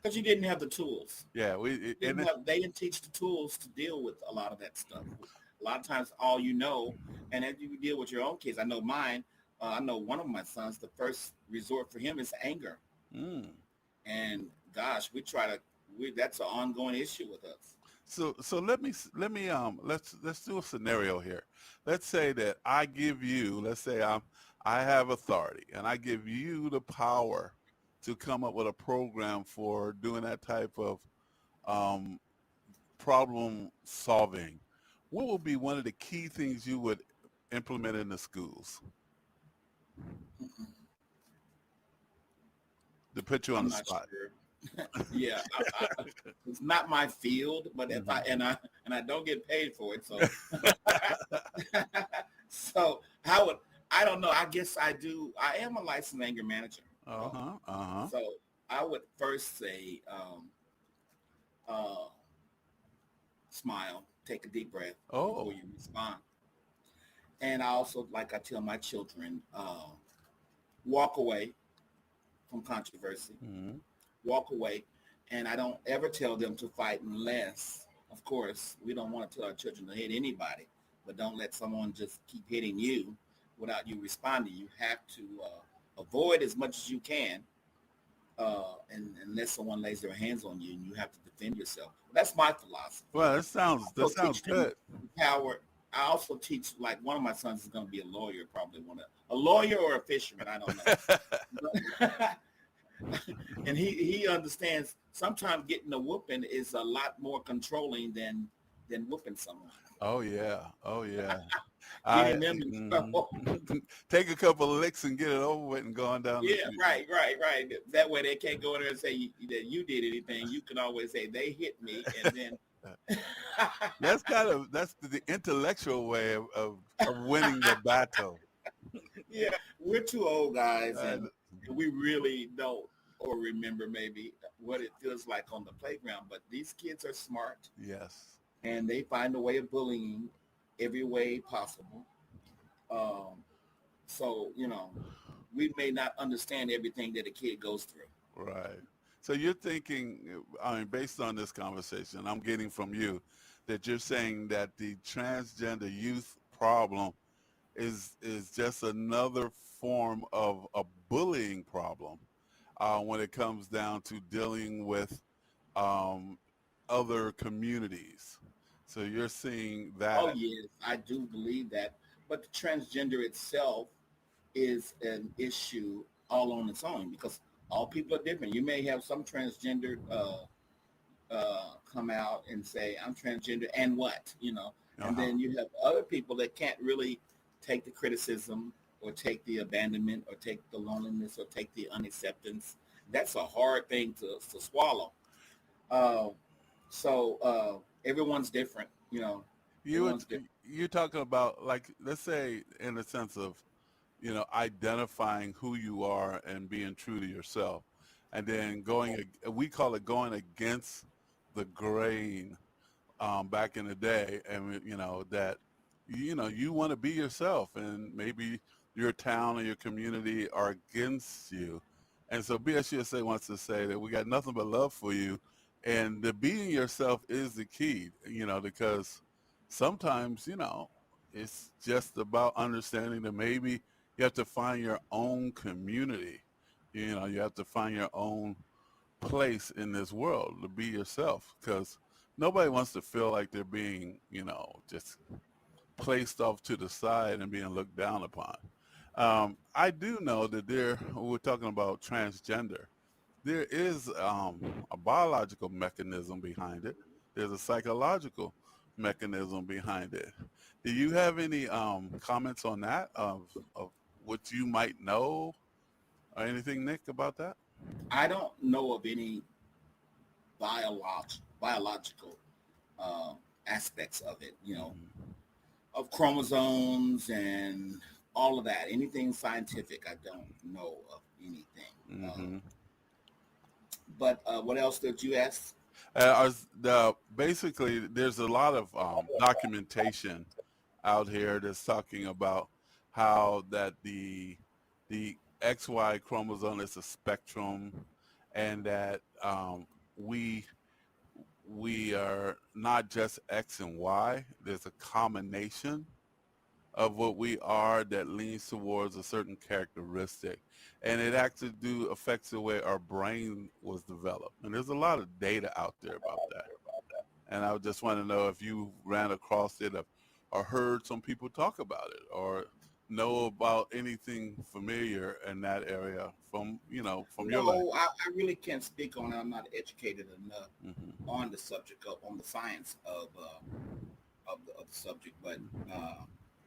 Because you didn't have the tools. Yeah, They didn't teach the tools to deal with a lot of that stuff. A lot of times, all you know, and as you deal with your own kids, I know mine. I know one of my sons. The first resort for him is anger, and gosh, that's an ongoing issue with us. So let's do a scenario here. Let's say that let's say I have authority and I give you the power to come up with a program for doing that type of um, problem solving. What would be one of the key things you would implement in the schools? To put you on I'm the not spot. sure. Yeah, it's not my field, but if I don't get paid for it, so so I don't know. I guess I do. I am a licensed anger manager. So I would first say, smile, take a deep breath before you respond. And I also, like I tell my children, walk away from controversy. Walk away. And I don't ever tell them to fight unless, of course, we don't want to tell our children to hit anybody, but don't let someone just keep hitting you without you responding. You have to avoid as much as you can, and unless someone lays their hands on you, and you have to defend yourself. That's my philosophy. Well, that sounds teach them good. Power. I also teach, like one of my sons is going to be a lawyer, probably a lawyer or a fisherman. I don't know. And he understands sometimes getting a whooping is a lot more controlling than whooping someone. Oh yeah. Getting them in trouble. Take a couple of licks and get it over with and go on down. Yeah, right. That way they can't go in there and say that you did anything. You can always say they hit me, and then that's the intellectual way of winning the battle. Yeah, we're two old guys, and we really don't or remember maybe what it feels like on the playground. But these kids are smart. Yes. And they find a way of bullying every way possible. So, we may not understand everything that a kid goes through. Right. So you're thinking, based on this conversation, I'm getting from you that you're saying that the transgender youth problem is just another form of a bullying problem when it comes down to dealing with other communities. So you're seeing that. Oh, yes, I do believe that. But the transgender itself is an issue all on its own because all people are different. You may have some transgendered come out and say, I'm transgender and what, and Uh-huh. then you have other people that can't really take the criticism or take the abandonment or take the loneliness or take the unacceptance. That's a hard thing to swallow. Uh, so everyone's different, You would, everyone's different. you're talking about, like, let's say in the sense of, identifying who you are and being true to yourself, and then we call it going against the grain, back in the day, and that you want to be yourself, and maybe your town or your community are against you, and so BSUSA wants to say that we got nothing but love for you, and the being yourself is the key, because sometimes it's just about understanding that maybe you have to find your own community, you have to find your own place in this world to be yourself, because nobody wants to feel like they're being, just placed off to the side and being looked down upon. I do know that we're talking about transgender. There is a biological mechanism behind it. There's a psychological mechanism behind it. Do you have any comments on that, of what you might know or anything, Nick, about that? I don't know of any biological uh, aspects of it, of chromosomes and all of that. Anything scientific, I don't know of anything. Mm-hmm. But what else did you ask? Basically, there's a lot of documentation out here that's talking about how that the XY chromosome is a spectrum, and that we we are not just X and Y. There's a combination of what we are that leans towards a certain characteristic, and it actually do affects the way our brain was developed. And there's a lot of data out there about that. And I just want to know if you ran across it, or heard some people talk about it, or know about anything familiar in that area from your life. No, I really can't speak on it. I'm not educated enough Mm-hmm. on the subject on the science of the subject. But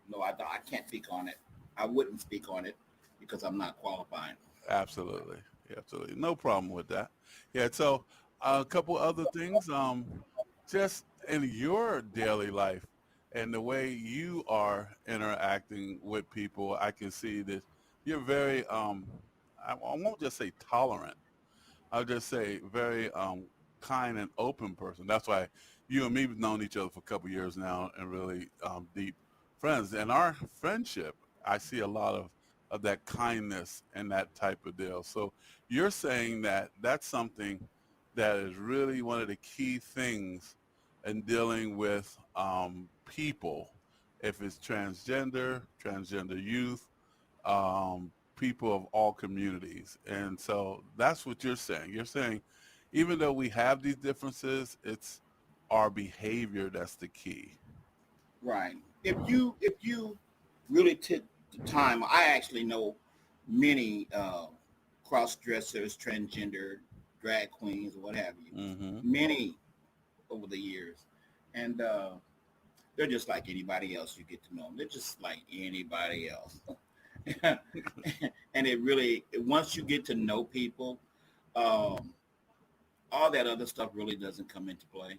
no, I can't speak on it. I wouldn't speak on it because I'm not qualified. Absolutely, absolutely, no problem with that. Yeah. So a couple other things, just in your daily life and the way you are interacting with people, I can see that you're very, I won't just say tolerant. I'll just say very kind and open person. That's why you and me have known each other for a couple years now, and really deep friends. And our friendship, I see a lot of that kindness and that type of deal. So you're saying that that's something that is really one of the key things in dealing with people, if it's transgender youth, people of all communities. And so that's what you're saying. You're saying even though we have these differences, it's our behavior that's the key. Right. If you really took the time, I actually know many cross dressers, transgender, drag queens, or what have you. Mm-hmm. Many over the years, and they're just like anybody else. You get to know them. They're just like anybody else. And it really, once you get to know people, um, all that other stuff really doesn't come into play. As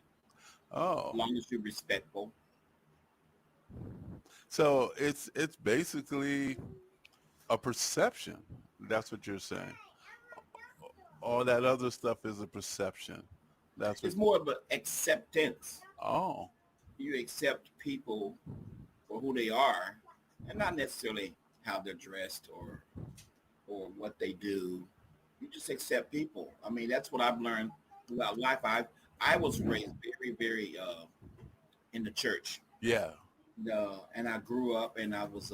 Oh, long as you're respectful. so it's basically a perception. That's what you're saying. All that other stuff is a perception. That's what. It's more of an acceptance. Oh, You accept people for who they are, and not necessarily how they're dressed or what they do. You just accept people. I mean, that's what I've learned throughout life. I was raised very, very in the church, yeah. and I grew up, and I was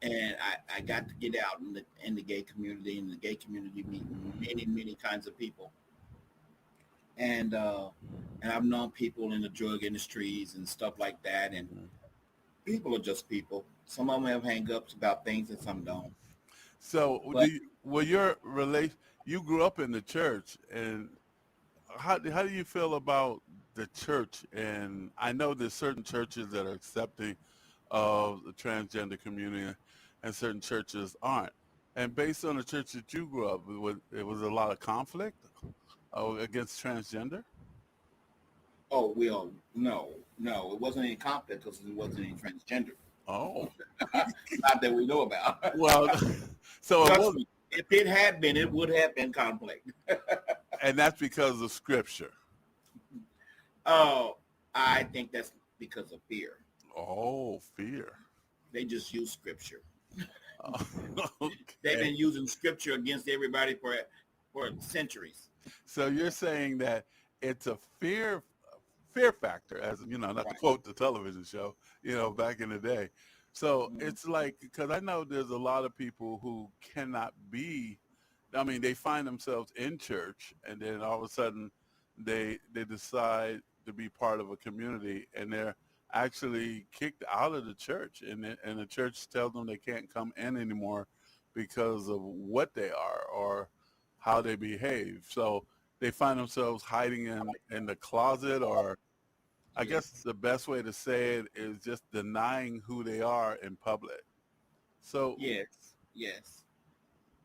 and I got to get out in the gay community. In the gay community, meet many kinds of people, and I've known people in the drug industries and stuff like that. And people are just people. Some of them have hang-ups about things, and some don't. So But well, your relation, you grew up in the church, and how do you feel about the church? And I know there's certain churches that are accepting of the transgender community, and certain churches aren't. And based on the church that you grew up with, it was a lot of conflict against transgender. Oh, well, no, it wasn't any conflict because it wasn't any transgender. Oh, not that we know about. well, so it Trust was, me, if it had been, it would have been conflict. and that's because of scripture. Oh, I think that's because of fear. Oh, fear. They just use scripture. Okay. They've been using scripture against everybody for centuries. So you're saying that it's a fear factor, as you know, not to Right. quote the television show, back in the day. So it's like, because I know there's a lot of people who cannot be, I mean, they find themselves in church, and then all of a sudden they decide to be part of a community, and they're actually kicked out of the church, and the church tells them they can't come in anymore because of what they are or how they behave. So they find themselves hiding in the closet, or I guess the best way to say it is just denying who they are in public. So Yes,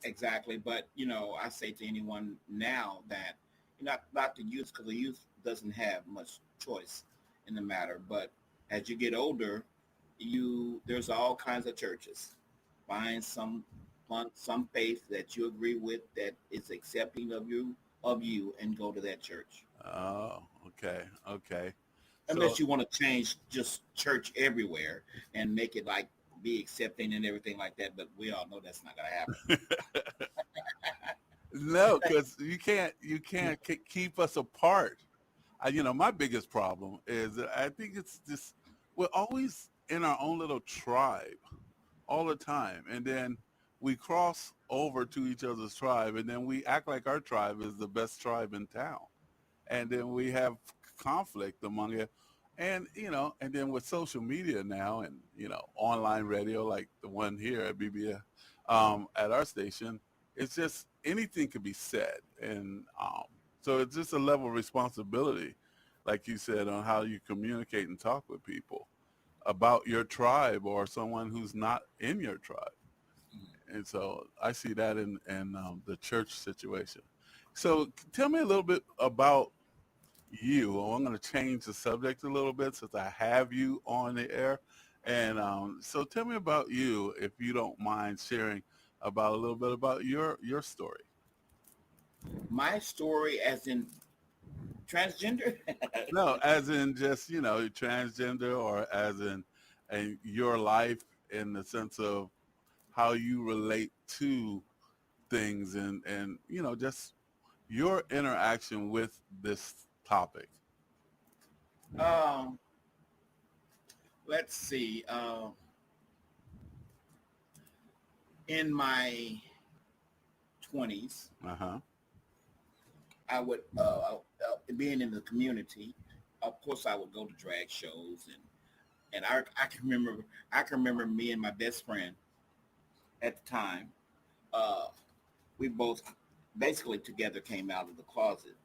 exactly. But I say to anyone now that not the youth, because the youth doesn't have much choice in the matter. But as you get older, there's all kinds of churches. Find some faith that you agree with that is accepting of you, and go to that church. Oh, okay. So Unless you want to change just church everywhere and make it like be accepting and everything like that, but we all know that's not going to happen. no, because you can't keep us apart. My biggest problem is that I think it's just we're always in our own little tribe all the time, and then we cross over to each other's tribe, and then we act like our tribe is the best tribe in town, and then we have conflict among it, and then with social media now, and online radio like the one here at BBS, at our station, it's just anything can be said, and so it's just a level of responsibility, like you said, on how you communicate and talk with people about your tribe or someone who's not in your tribe. And so I see that in the church situation. So tell me a little bit about you. I'm going to change the subject a little bit since I have you on the air. And so tell me about you, if you don't mind sharing about a little bit about your story. My story, as in transgender? No, as in just, transgender, or as in your life in the sense of how you relate to things, and just your interaction with this topic. Let's see. In my 20s, I would, being in the community, of course, I would go to drag shows, and I can remember me and my best friend at the time. We both basically together came out of the closet,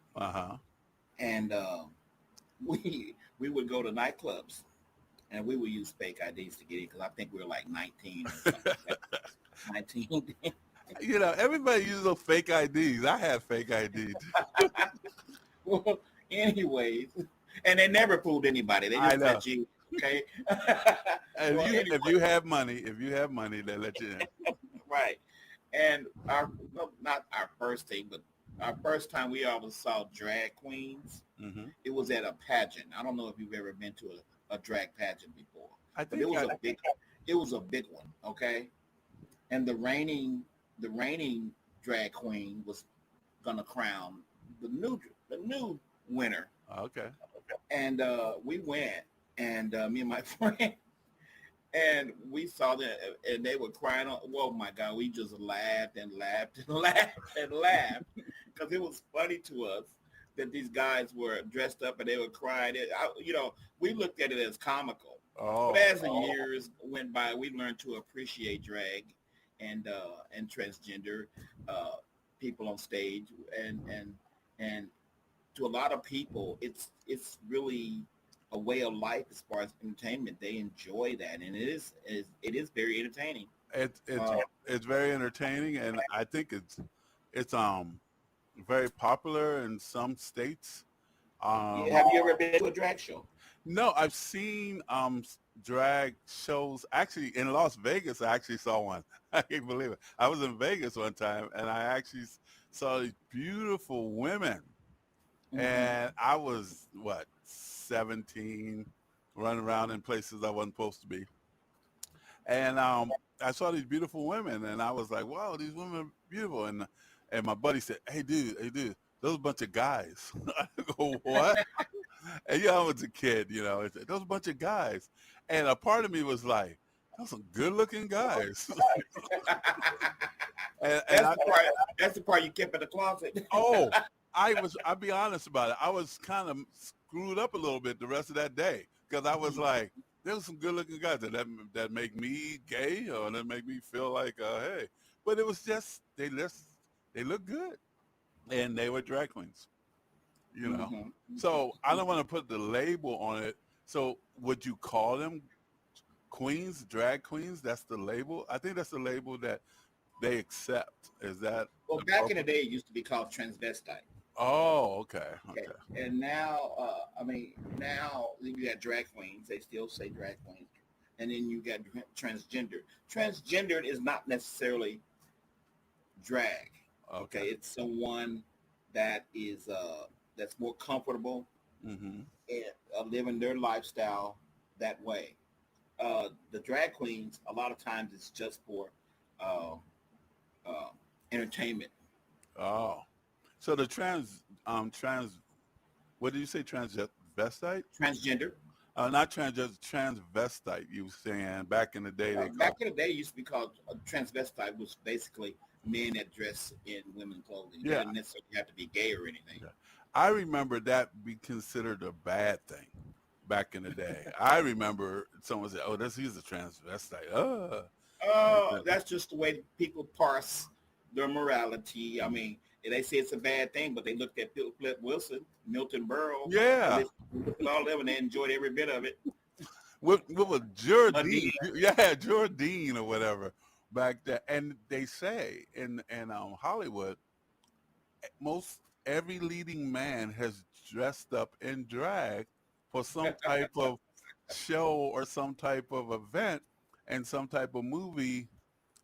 and we would go to nightclubs, and we would use fake IDs to get in, because I think we were like 19 or something like that. 19. Everybody uses those fake IDs. I have fake IDs. Well, anyways, and they never fooled anybody. They just let you, okay? If you have money, they let you in. Right. And not our first thing, but our first time we always saw drag queens, it was at a pageant. I don't know if you've ever been to a drag pageant before. But it was a big one, okay? And the reigning drag queen was gonna crown the new winner. Okay. And we went, and me and my friend, and we saw that, and they were crying. Oh my God, we just laughed and laughed and laughed and laughed, because it was funny to us that these guys were dressed up and they were crying. We looked at it as comical. But as the years went by, we learned to appreciate drag and transgender people on stage, and to a lot of people, it's really a way of life as far as entertainment. They enjoy that, and it is very entertaining. It's very entertaining, and I think it's very popular in some states. Yeah, have you ever been to a drag show? No, I've seen drag shows. Actually, in Las Vegas, I actually saw one. I can't believe it. I was in Vegas one time, and I actually saw these beautiful women. And I was, what, 17, running around in places I wasn't supposed to be. And I saw these beautiful women, and I was like, wow, these women are beautiful. And my buddy said, hey, dude, those are a bunch of guys. I go, what? And yeah, I was a kid, those are a bunch of guys. And a part of me was like, those are good looking guys. That's the part you kept in the closet. Oh, I'll be honest about it. I was kind of screwed up a little bit the rest of that day because I was like, there's some good looking guys that make me gay or that make me feel like, hey. But it was just, they look good. And they were drag queens, So I don't want to put the label on it. So would you call them queens, drag queens? That's the label. I think that's the label that they accept. Is that? Well, back in the day, it used to be called transvestite. Oh, okay. And now, now you got drag queens. They still say drag queens. And then you got transgender. Transgendered is not necessarily drag. Okay, it's someone that is that's more comfortable and living their lifestyle that way. The drag queens, a lot of times, it's just for entertainment. Oh, so the what did you say? Transvestite? Transgender. Not transvestite. You were saying back in the day back in the day, it used to be called transvestite, was basically men that dress in women's clothing. Yeah. They didn't necessarily have to be gay or anything. Yeah. I remember that be considered a bad thing back in the day. I remember someone said, "Oh, he's a transvestite." That's just the way people parse their morality. I mean, they say it's a bad thing, but they looked at Flip Wilson, Milton Berle, yeah, all of them, and they enjoyed every bit of it. What was Jardine? Yeah, Jardine or whatever back there. And they say in Hollywood, most every leading man has dressed up in drag for some type of show or some type of event and some type of movie.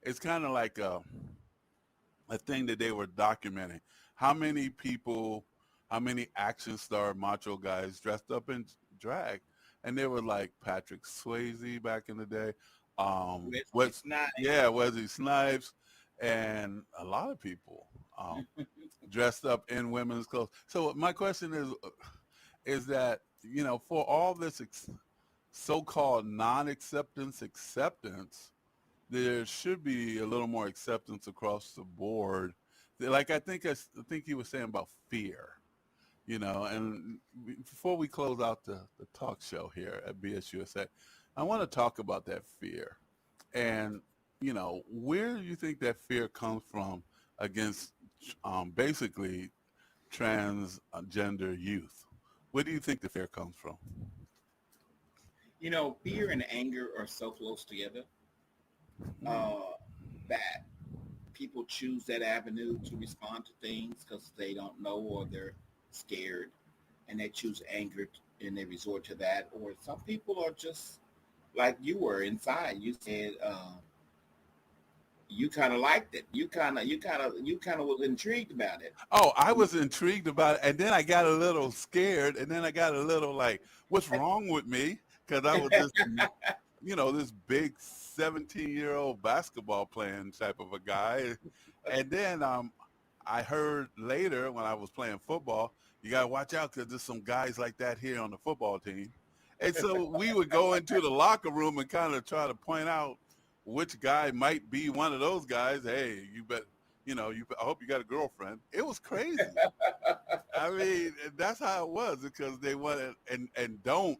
It's kind of like a thing that they were documenting. How many people, how many action star macho guys dressed up in drag? And they were like Patrick Swayze back in the day. Wesley Snipes, and a lot of people dressed up in women's clothes. So my question is that, for all this so-called non-acceptance, there should be a little more acceptance across the board. Like I think he was saying about fear, and before we close out the talk show here at BSUSA, I want to talk about that fear. And, where do you think that fear comes from against basically transgender youth? Where do you think the fear comes from? Fear and anger are so close together that people choose that avenue to respond to things because they don't know or they're scared, and they choose anger and they resort to that. Or some people are just like you were inside. You said you kind of liked it. You kind of was intrigued about it. Oh, I was intrigued about it, and then I got a little scared, and then I got a little like, what's wrong with me? Because I was just, this big 17-year-old basketball playing type of a guy. And then I heard later when I was playing football, you got to watch out because there's some guys like that here on the football team. And so we would go into the locker room and kind of try to point out which guy might be one of those guys. Hey, I hope you got a girlfriend. It was crazy. I mean, that's how it was, because they wanted and don't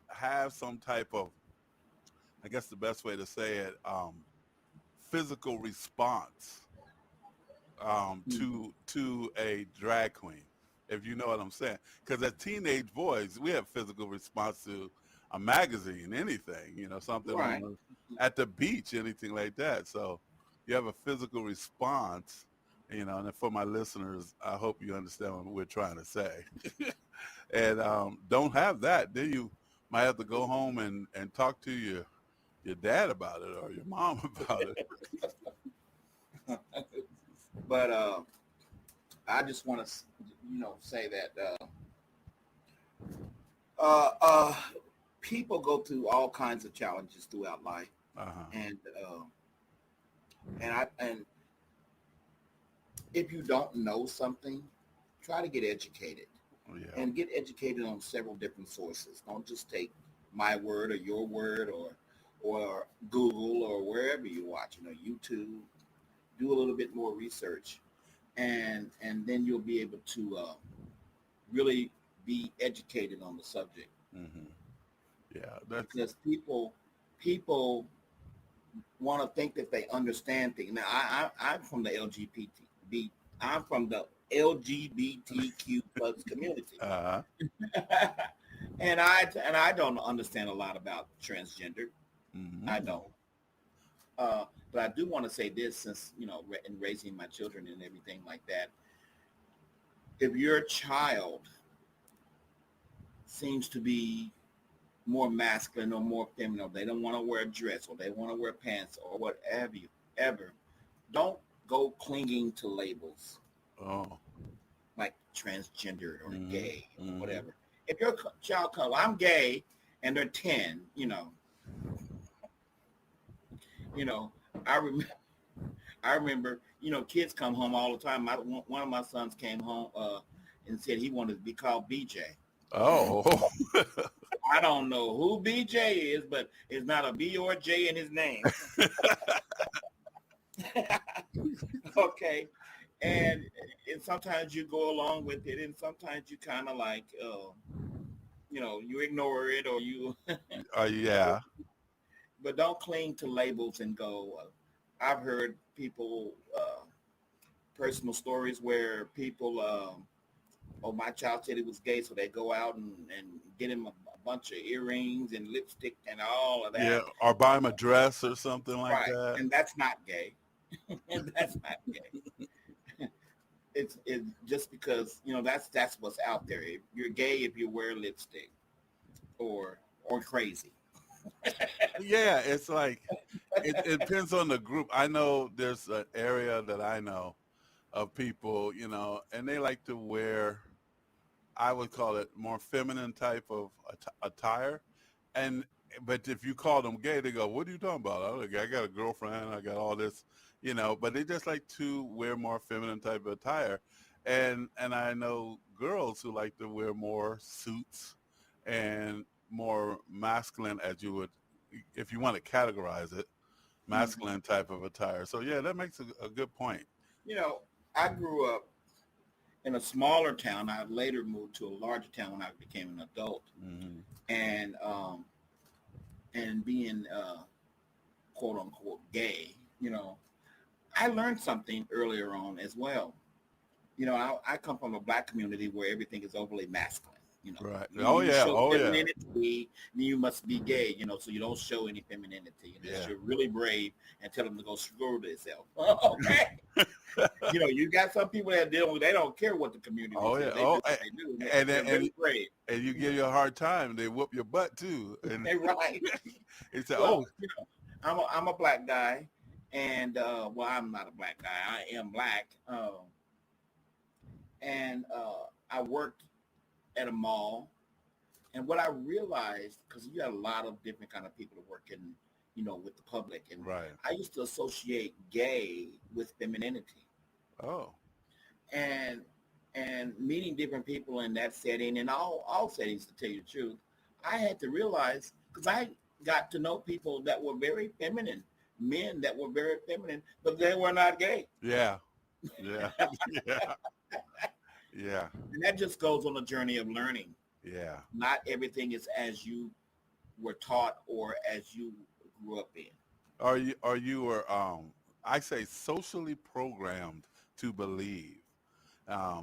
have some type of, I guess the best way to say it, physical response to a drag queen. if you know what I'm saying. Because as teenage boys, we have physical response to a magazine, anything, something Right. at the beach, anything like that. So you have a physical response, and for my listeners, I hope you understand what we're trying to say. And don't have that, then you might have to go home and talk to your dad about it or your mom about it. But I just want to, say that people go through all kinds of challenges throughout life, and if you don't know something, try to get educated, and get educated on several different sources. Don't just take my word or your word or Google or wherever you watch. YouTube. Do a little bit more research, and then you'll be able to really be educated on the subject. Mm-hmm. Yeah, because people want to think that they understand things. Now, I'm from the I'm from the LGBTQ plus community, and I don't understand a lot about transgender. Mm-hmm. I don't. But I do want to say this, since in raising my children and everything like that, if your child seems to be more masculine or more feminine, or they don't want to wear a dress, or they want to wear pants, or whatever, don't go clinging to labels. Like transgender or gay or whatever. If your child comes, I'm gay, and they're 10, I remember, kids come home all the time. One of my sons came home and said he wanted to be called BJ. Oh. I don't know who BJ is, but it's not a B or a J in his name. Okay. And sometimes you go along with it, and sometimes you kind of like, you ignore it, or you... Yeah. But don't cling to labels and go... I've heard people, personal stories where people, my child said he was gay, so they go out and get him a bunch of earrings and lipstick and all of that. Yeah, or buy him a dress or something like right. that. And that's not gay. And that's not gay. It's just because, that's what's out there. You're gay if you wear lipstick or crazy. Yeah, it's like, it depends on the group. I know there's an area that I know of people, and they like to wear, I would call it more feminine type of attire. But if you call them gay, they go, what are you talking about? I got a girlfriend, I got all this, but they just like to wear more feminine type of attire. And I know girls who like to wear more suits and more masculine, as you would, if you want to categorize it, masculine type of attire. So yeah, that makes a good point. I grew up in a smaller town. I later moved to a larger town when I became an adult. Mm-hmm. And being quote unquote gay, I learned something earlier on as well. I come from a black community where everything is overly masculine. Right. You Yeah. show femininity, then you must be gay, so you don't show any femininity. Unless you're really brave and tell them to go screw themselves. Okay. You got some people that they don't care what the community says. They do what they do. They're really brave. And you give you a hard time, they whoop your butt too. And right. They say, I'm a black guy, and I'm not a black guy. I am black. And I worked at a mall, and what I realized, because you got a lot of different kind of people that work in, with the public, and I used to associate gay with femininity. Oh. And meeting different people in that setting, and all settings, to tell you the truth, I had to realize, because I got to know people that were very feminine, men that were very feminine, but they were not gay. Yeah. Yeah. Yeah. Yeah. And that just goes on a journey of learning. Yeah. Not everything is as you were taught or as you grew up in. You were I say socially programmed to believe.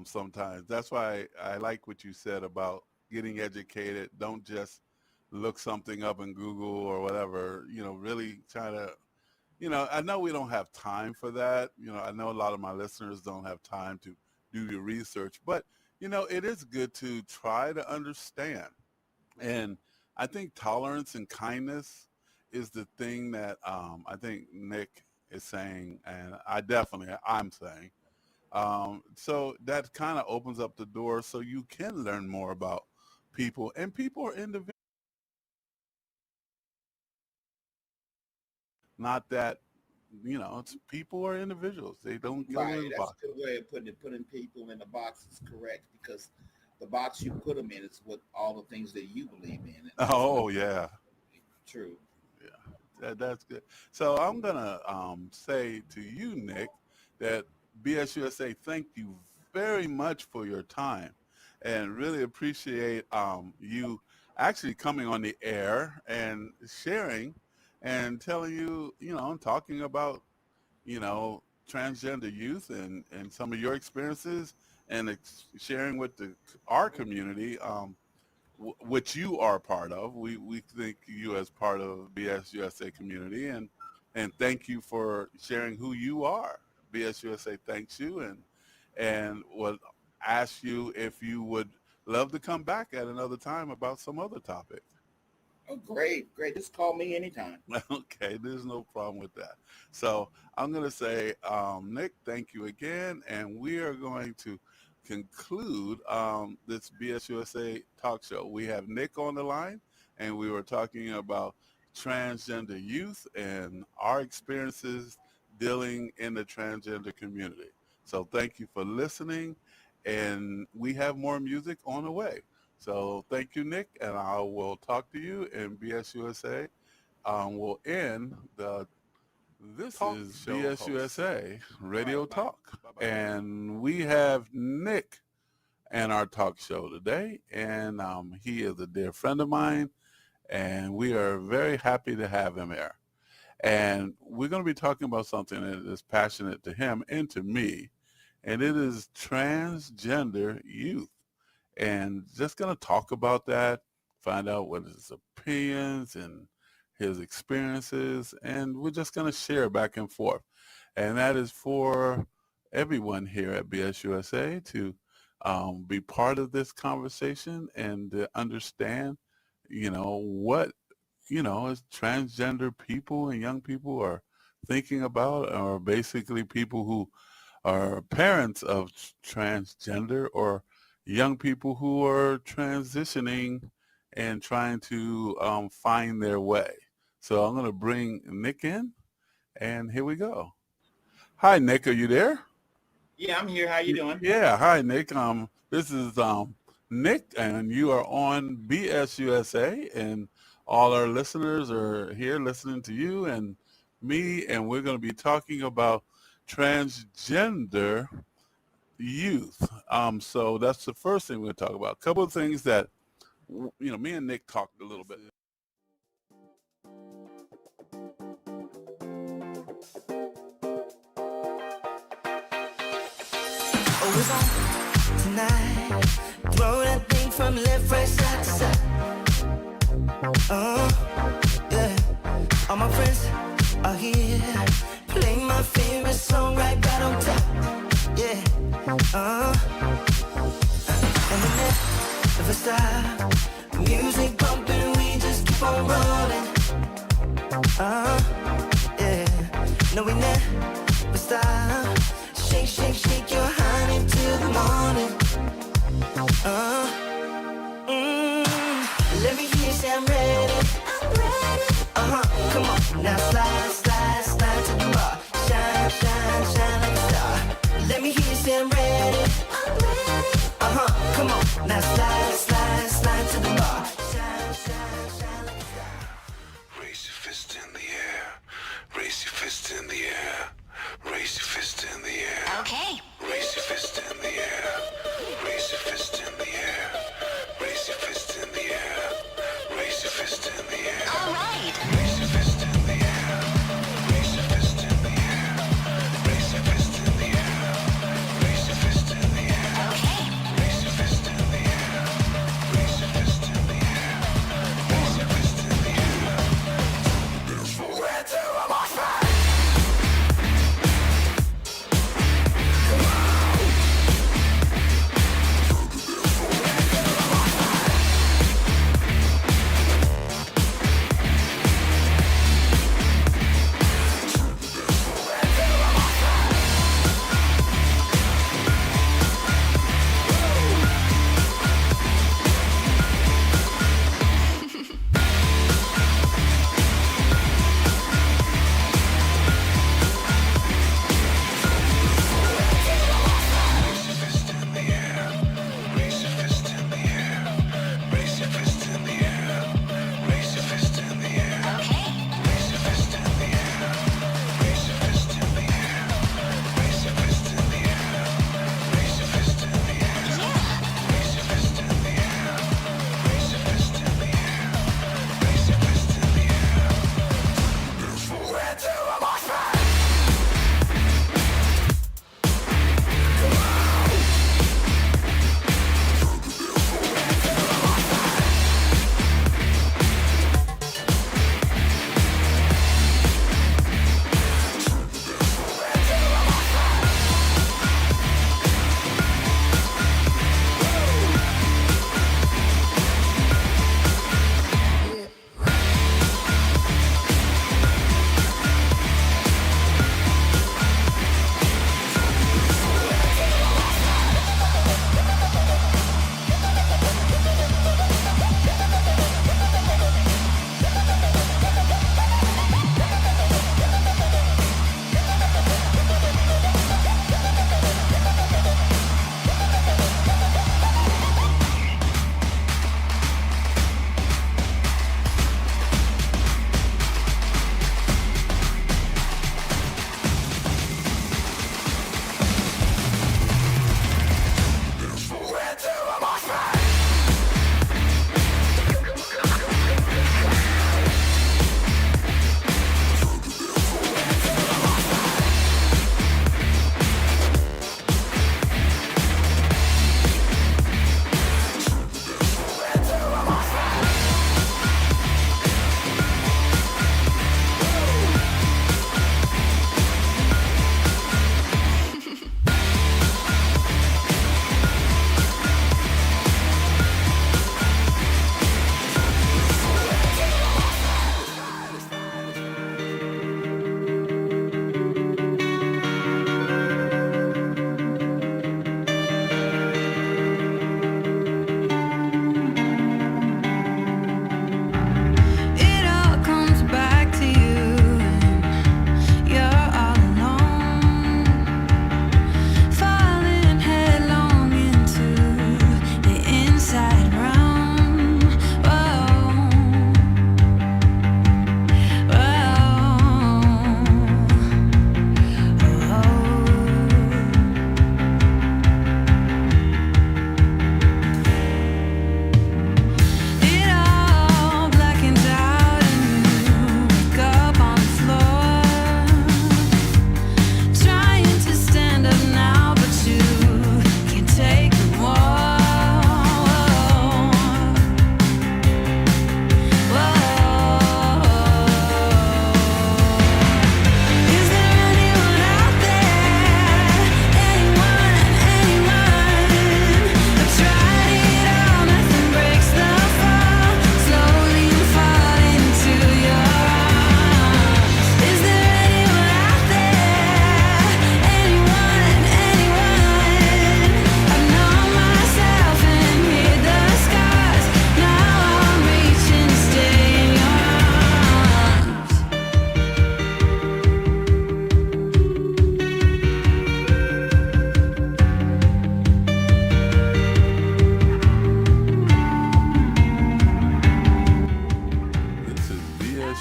sometimes. That's why I like what you said about getting educated. Don't just look something up in Google or whatever, really try to, I know we don't have time for that. I know a lot of my listeners don't have time to do the research, but, it is good to try to understand. And I think tolerance and kindness is the thing that I think Nick is saying, and I'm saying. So that kind of opens up the door so you can learn more about people, and people are individuals. Not that, it's people are individuals. They don't go Right. in That's box. a good way of putting it. Putting people in the box is correct because the box you put them in is what all the things that you believe in. And that's Oh, yeah. true. That's good. So I'm going to say to you, Nick, that BSUSA, thank you very much for your time and really appreciate you actually coming on the air and sharing and telling and talking about, transgender youth and some of your experiences and sharing with our community. Which you are part of. We think you as part of BSUSA community, and thank you for sharing who you are. BSUSA thanks you and would ask you if you would love to come back at another time about some other topic. Oh, great. Just call me anytime. Okay, there's no problem with that. So I'm going to say, Nick, thank you again, and we are going to conclude this BSUSA talk show. We have Nick on the line, and we were talking about transgender youth and our experiences dealing in the transgender community. So thank you for listening, and we have more music on the way. So thank you, Nick, and I will talk to you in BSUSA. We'll end this talk is BSUSA Radio Talk. And we have Nick in our talk show today, and he is a dear friend of mine, and we are very happy to have him here. And we're going to be talking about something that is passionate to him and to me, and it is transgender youth. And just going to talk about that, find out what his opinions and his experiences, and we're just going to share back and forth. And that is for everyone here at BSUSA to be part of this conversation and to understand, what, as transgender people and young people are thinking about, or basically people who are parents of transgender or young people who are transitioning and trying to find their way. So I'm going to bring Nick in, and here we go. Hi, Nick. Are you there? Yeah, I'm here. How you doing? Yeah. Hi, Nick. This is Nick, and you are on BSUSA, and all our listeners are here listening to you and me, and we're going to be talking about transgender youth. So that's the first thing we're going to talk about. A couple of things that, me and Nick talked a little bit. Oh, it's on tonight. Throw that thing from left, right, side to side. Yeah. All my friends are here. Play my favorite song right on top. Yeah. And we never stop. Music bumping, we just keep on rolling. Yeah. No, we never stop. Shake, shake, shake your honey till the morning. Let me hear you say I'm ready. I'm ready. Come on, now slide, slide, slide to the bar. Shine, shine, shine like a star. Let me hear you say I'm ready. I'm ready. Come on, now slide, slide, slide to the bar. Shine, shine, shine like a star. Raise your fist in the air. Raise your fist in the air. Raise your fist in the air. Okay. Raise your fist in the air. Raise your fist in the air. Raise your fist in the air. Raise your fist in the air. All right. Raise your fist in the air.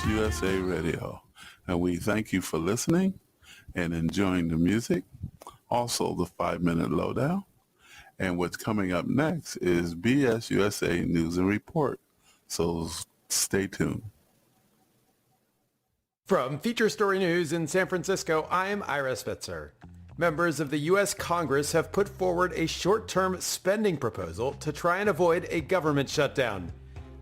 USA Radio. And we thank you for listening and enjoying the music. Also, the 5-minute lowdown. And what's coming up next is BS USA News and Report. So stay tuned. From Feature Story News in San Francisco, I'm Ira Spitzer. Members of the U.S. Congress have put forward a short-term spending proposal to try and avoid a government shutdown.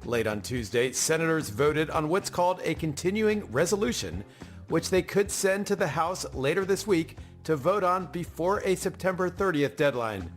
Late on Tuesday, senators voted on what's called a continuing resolution, which they could send to the House later this week to vote on before a September 30th deadline.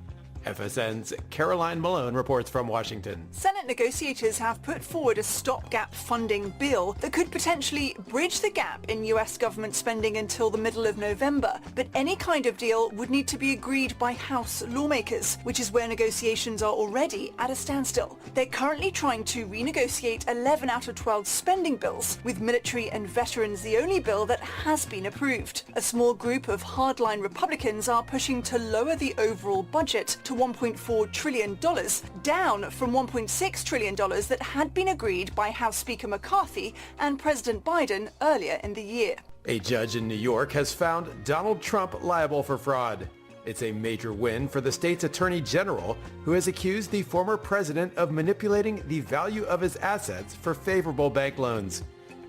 FSN's Caroline Malone reports from Washington. Senate negotiators have put forward a stopgap funding bill that could potentially bridge the gap in US government spending until the middle of November. But any kind of deal would need to be agreed by House lawmakers, which is where negotiations are already at a standstill. They're currently trying to renegotiate 11 out of 12 spending bills, with military and veterans the only bill that has been approved. A small group of hardline Republicans are pushing to lower the overall budget to $1.4 trillion, down from $1.6 trillion that had been agreed by House Speaker McCarthy and President Biden earlier in the year. A judge in New York has found Donald Trump liable for fraud. It's a major win for the state's attorney general, who has accused the former president of manipulating the value of his assets for favorable bank loans.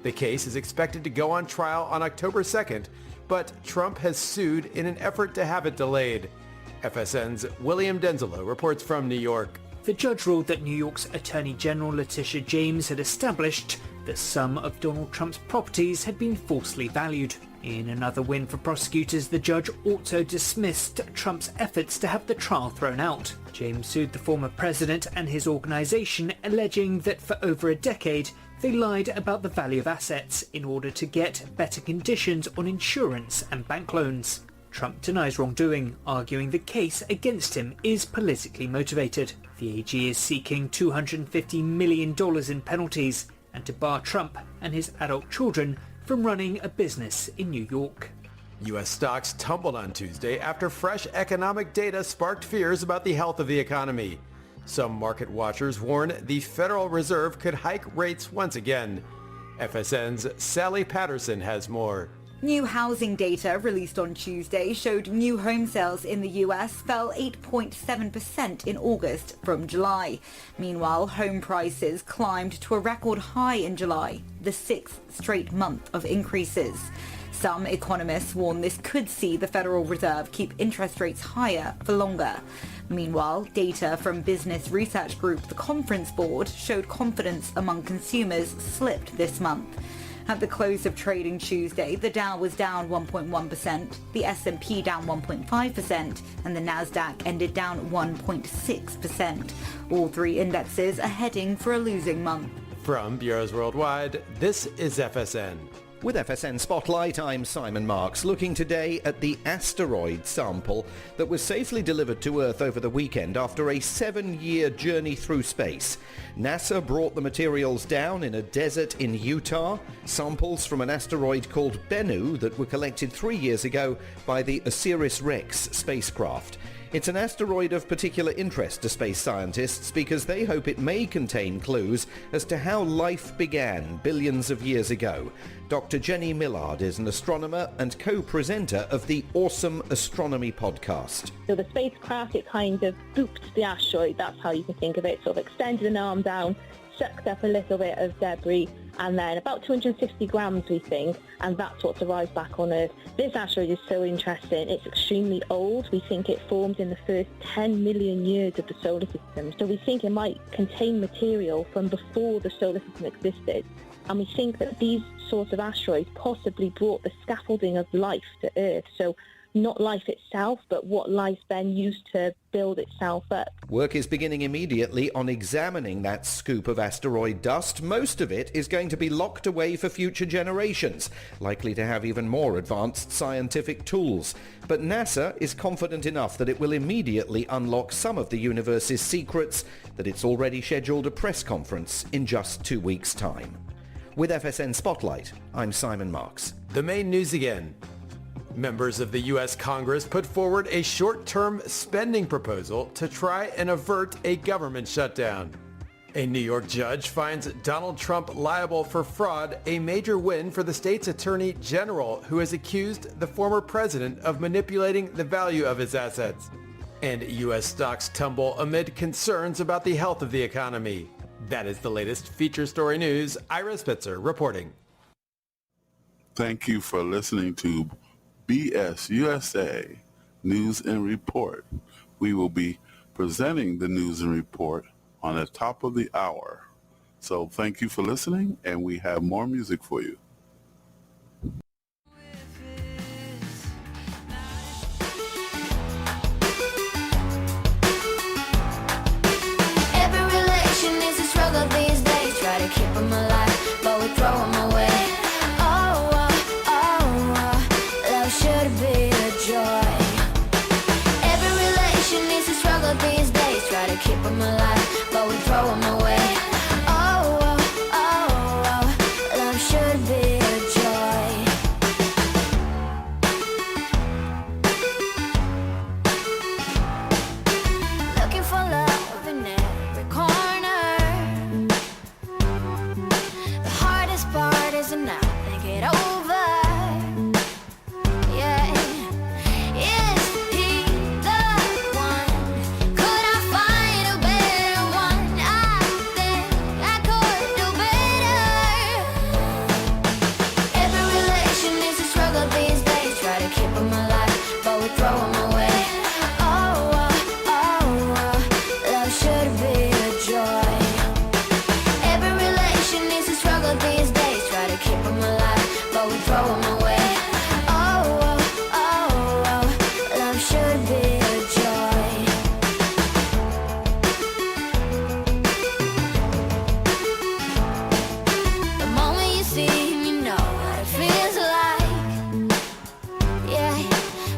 The case is expected to go on trial on October 2nd, but Trump has sued in an effort to have it delayed. FSN's William Denzelo reports from New York. The judge ruled that New York's Attorney General Letitia James had established that some of Donald Trump's properties had been falsely valued. In another win for prosecutors, the judge also dismissed Trump's efforts to have the trial thrown out. James sued the former president and his organization, alleging that for over a decade, they lied about the value of assets in order to get better conditions on insurance and bank loans. Trump denies wrongdoing, arguing the case against him is politically motivated. The AG is seeking $250 million in penalties and to bar Trump and his adult children from running a business in New York. U.S. stocks tumbled on Tuesday after fresh economic data sparked fears about the health of the economy. Some market watchers warn the Federal Reserve could hike rates once again. FSN's Sally Patterson has more. New housing data released on Tuesday showed new home sales in the US fell 8.7% in August from July. Meanwhile, home prices climbed to a record high in July, the sixth straight month of increases. Some economists warn this could see the Federal Reserve keep interest rates higher for longer. Meanwhile, data from business research group The Conference Board showed confidence among consumers slipped this month. At the close of trading Tuesday, the Dow was down 1.1%, the S&P down 1.5%, and the Nasdaq ended down 1.6%. All three indexes are heading for a losing month. From Bureaus Worldwide, this is FSN. With FSN Spotlight, I'm Simon Marks, looking today at the asteroid sample that was safely delivered to Earth over the weekend after a 7-year journey through space. NASA brought the materials down in a desert in Utah, samples from an asteroid called Bennu that were collected 3 years ago by the OSIRIS-REx spacecraft. It's an asteroid of particular interest to space scientists because they hope it may contain clues as to how life began billions of years ago. Dr. Jenny Millard is an astronomer and co-presenter of the Awesome Astronomy podcast. So the spacecraft, it kind of booped the asteroid, that's how you can think of it, sort of extended an arm down, sucked up a little bit of debris, and then about 260 grams, we think, and that's what's arrived back on Earth. This asteroid is so interesting. It's extremely old. We think it formed in the first 10 million years of the solar system. So we think it might contain material from before the solar system existed. And we think that these sorts of asteroids possibly brought the scaffolding of life to Earth. So not life itself, but what life then used to build itself up. Work is beginning immediately on examining that scoop of asteroid dust. Most of it is going to be locked away for future generations, likely to have even more advanced scientific tools. But NASA is confident enough that it will immediately unlock some of the universe's secrets, that it's already scheduled a press conference in just 2 weeks' time. With FSN Spotlight, I'm Simon Marks. The main news again. Members of the U.S. Congress put forward a short-term spending proposal to try and avert a government shutdown. A New York judge finds Donald Trump liable for fraud, a major win for the state's attorney general, who has accused the former president of manipulating the value of his assets. And U.S. stocks tumble amid concerns about the health of the economy. That is the latest feature story news. Ira Spitzer reporting. Thank you for listening to BS USA News and Report. We will be presenting the news and report on the top of the hour. So thank you for listening, and we have more music for you. Every relation is a struggle these days. Try to keep them alive, but we throw them away. Love should be a joy. Every relation is a struggle these days. Try to keep them alive, but we throw them away. Love should be a joy. Looking for love in every corner. The hardest part is to not think it over. Yeah. Is he the one? Could I find a better one? I think I could do better. Every relation is a struggle these days. Try to keep them alive, but we throw them away. Love should be a joy. Every relation is a struggle these days. Try to keep them alive, but we throw them away. Love should be a joy. The moment you see him, you know what it feels like. Yeah,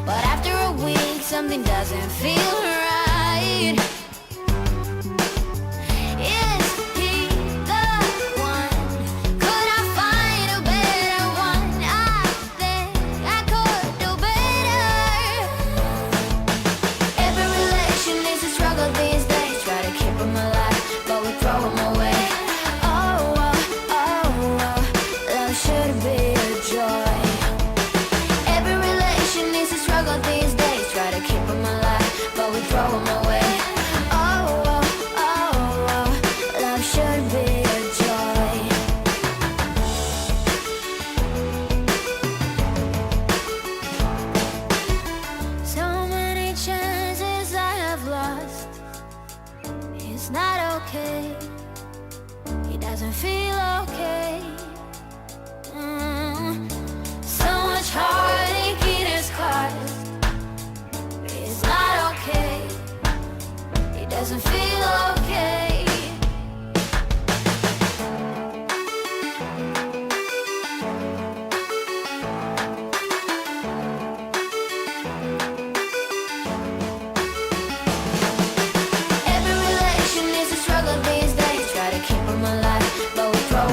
but after a week, something doesn't feel right. Is he the one? Could I find a better one? I think I could do better. Every relation is a struggle these days. Try to keep them alive, but we throw them away. Love should be a joy. Every relation is a struggle these days. Try to keep them alive, but we throw them away. Love should be a joy. So many chances I have lost. It's not okay. He doesn't feel okay. So much heartache it has caused. It's not okay. He doesn't feel okay. Every relation is a struggle these days. Try to keep them alive, but we throw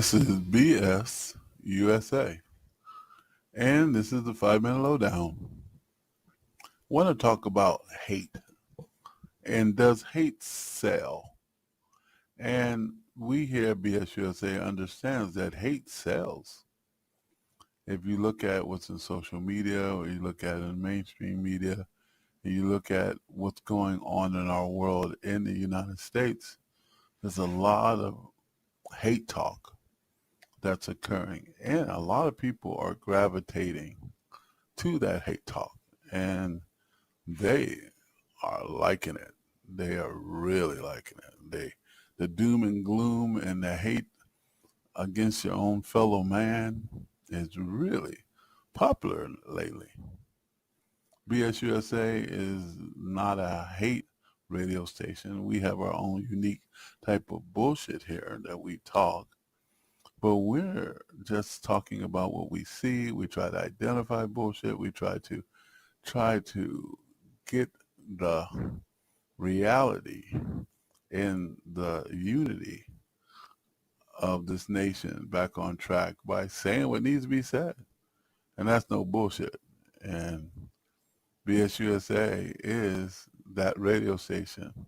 This is BS USA, and this is the 5-Minute Lowdown. I want to talk about hate, and does hate sell? And we here at BS USA understands that hate sells. If you look at what's in social media, or you look at it in mainstream media, and you look at what's going on in our world in the United States, there's a lot of hate talk that's occurring, and a lot of people are gravitating to that hate talk, and they are liking it. They are really liking it. The doom and gloom and the hate against your own fellow man is really popular lately. BS USA is not a hate radio station. We have our own unique type of bullshit here that we talk. But we're just talking about what we see. We try to identify bullshit. We try to get the reality and the unity of this nation back on track by saying what needs to be said. And that's no bullshit. And BS USA is that radio station.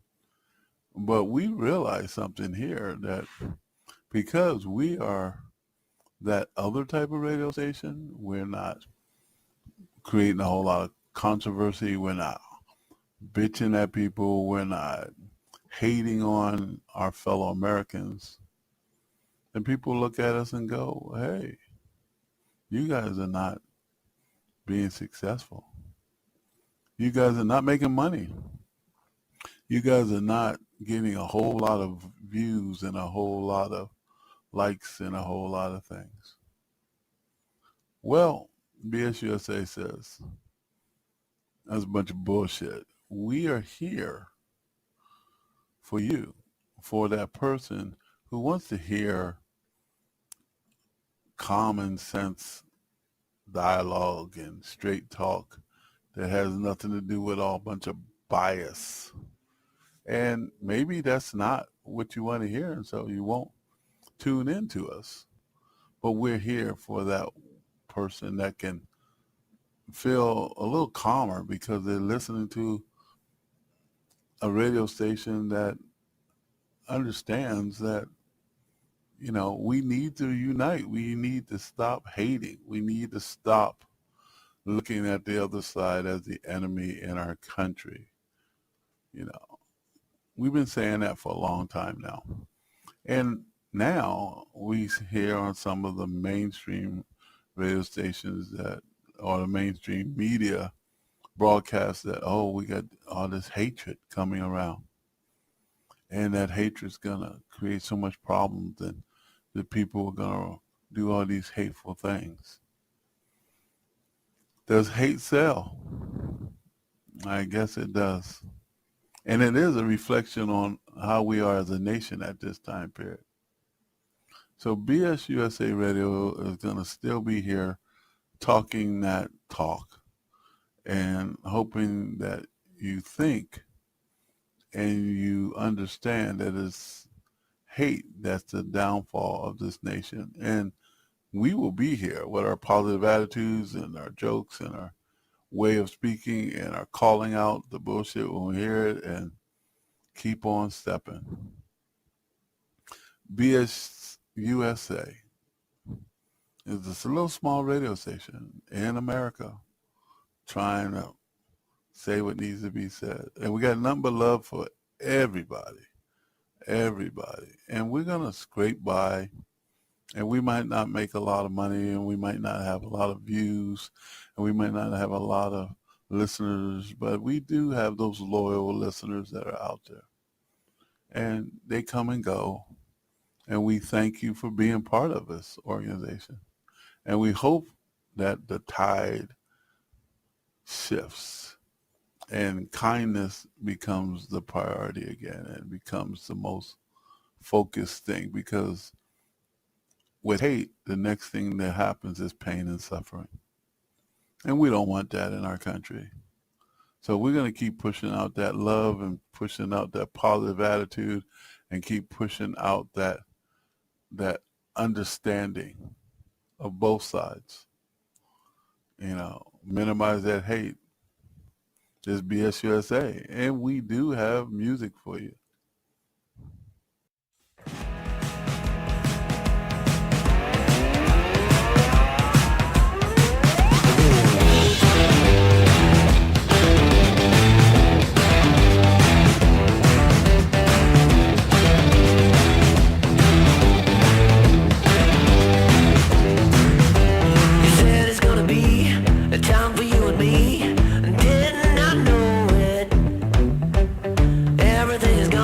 But we realize something here, that because we are that other type of radio station, we're not creating a whole lot of controversy. We're not bitching at people. We're not hating on our fellow Americans. And people look at us and go, hey, you guys are not being successful. You guys are not making money. You guys are not getting a whole lot of views and a whole lot of likes and a whole lot of things. Well, BS USA says that's a bunch of bullshit. We are here for you, for that person who wants to hear common sense dialogue and straight talk that has nothing to do with all bunch of bias. And maybe that's not what you want to hear, and so you won't tune into us. But we're here for that person that can feel a little calmer because they're listening to a radio station that understands that, you know, we need to unite. We need to stop hating. We need to stop looking at the other side as the enemy in our country. You know, we've been saying that for a long time now. And now we hear on some of the mainstream radio stations that, or the mainstream media broadcasts that, oh, we got all this hatred coming around. And that hatred's going to create so much problems and the people are going to do all these hateful things. Does hate sell? I guess it does. And it is a reflection on how we are as a nation at this time period. So BS USA Radio is going to still be here talking that talk and hoping that you think and you understand that it's hate that's the downfall of this nation. And we will be here with our positive attitudes and our jokes and our way of speaking and our calling out the bullshit when we hear it and keep on stepping. BS USA is this little small radio station in America trying to say what needs to be said. And we got nothing but love for everybody. And we're going to scrape by, and we might not make a lot of money, and we might not have a lot of views, and we might not have a lot of listeners, but we do have those loyal listeners that are out there. And they come and go, and we thank you for being part of this organization. And we hope that the tide shifts and kindness becomes the priority again and becomes the most focused thing, because with hate, the next thing that happens is pain and suffering. And we don't want that in our country. So we're going to keep pushing out that love and pushing out that positive attitude and keep pushing out that understanding of both sides. Minimize that hate. It's BS USA, and we do have music for you. A time for you and me, did not know it. Everything is gone.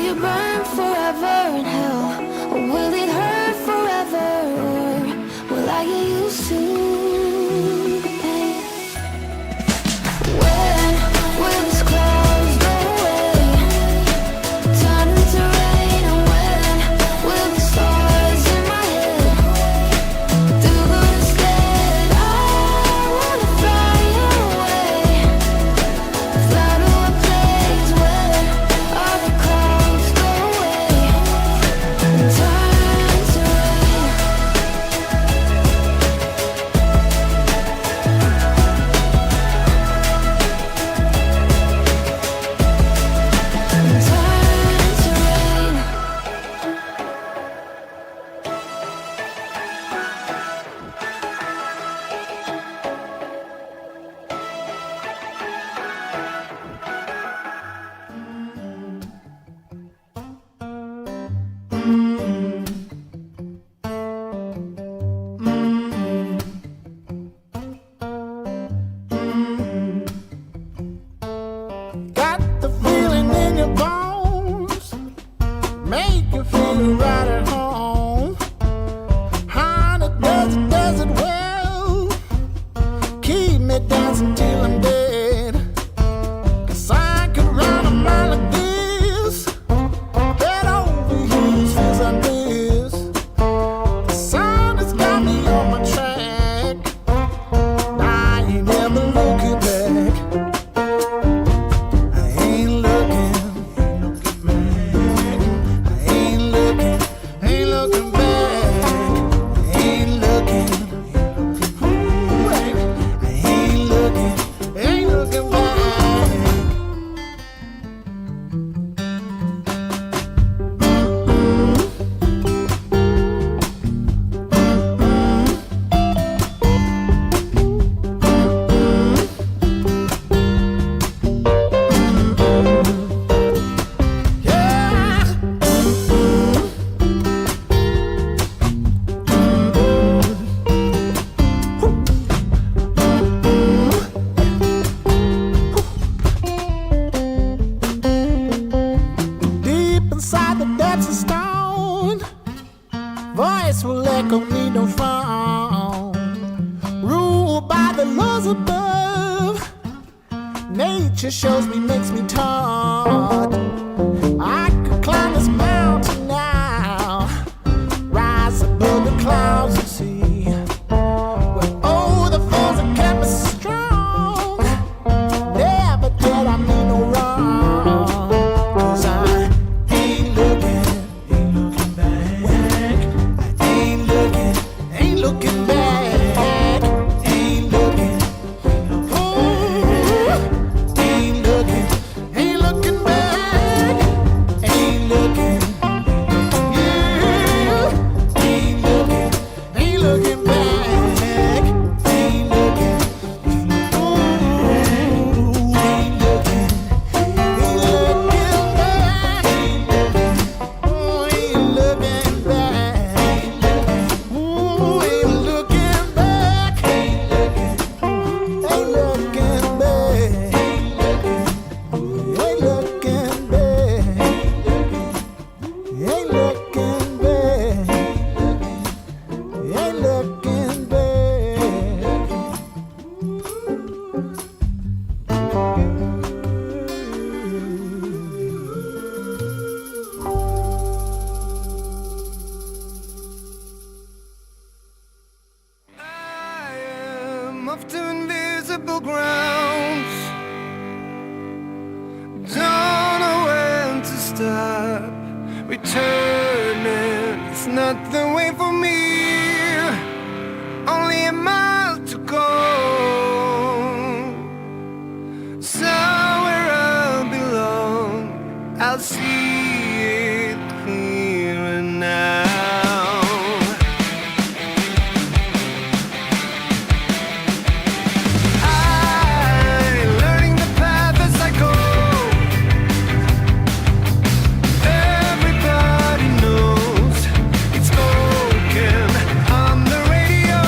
you burn forever in hell? Or will it hurt forever? Or will I get used to the pain? When will these clouds go away, turn into rain? And when will the stars in my head do good instead? I wanna fly away, fly to a place where all the clouds go away and turn to rain. And turn to rain. Got the feeling in your bones, make you feel right at home. Honey, does it well, keep me dancing till I'm dead. 'Cause I could run a mile like this, head over heels feels like this. The sun has got me on my track, I ain't never looking back. I ain't looking back. I ain't looking back. I ain't looking back. Deep inside the depths of stone, voice will echo me no phone. Ruled by the laws above, nature shows me, makes me taught. I could climb this mountain now, rise above the clouds and see where all the force that kept me strong. Never did I mean no wrong. 'Cause I ain't looking back. I ain't looking back. Ain't looking, ooh, ain't looking back. Ain't looking, yeah. Ain't looking back. Ain't looking, ooh, ain't looking back. Oh, ain't looking back. Ooh, ain't looking back. Ain't looking back. Ain't looking back. Ain't looking back. Ain't looking I'm off to invisible grounds. Don't know when to stop. Returning, it's not the way for me. Only a mile to go. Somewhere I belong. I'll see it clearer now. Everybody knows it's spoken on the radio.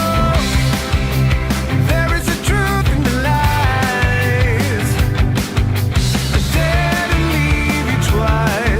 I dare to leave you twice.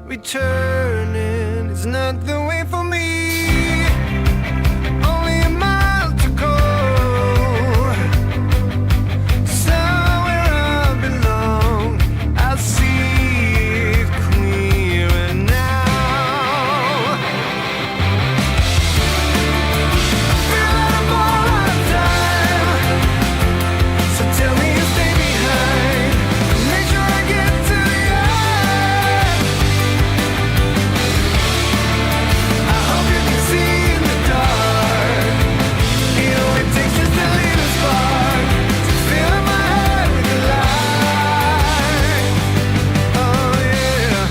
Returning is not the way for me. Only a mile to go. Somewhere I belong. I see it clearer now. I feel like I'm all out of time. So tell me you stay behind. Make sure I get to the end. I hope you can see in the dark. You know it takes just a little spark to fill up my head with the light. Oh yeah.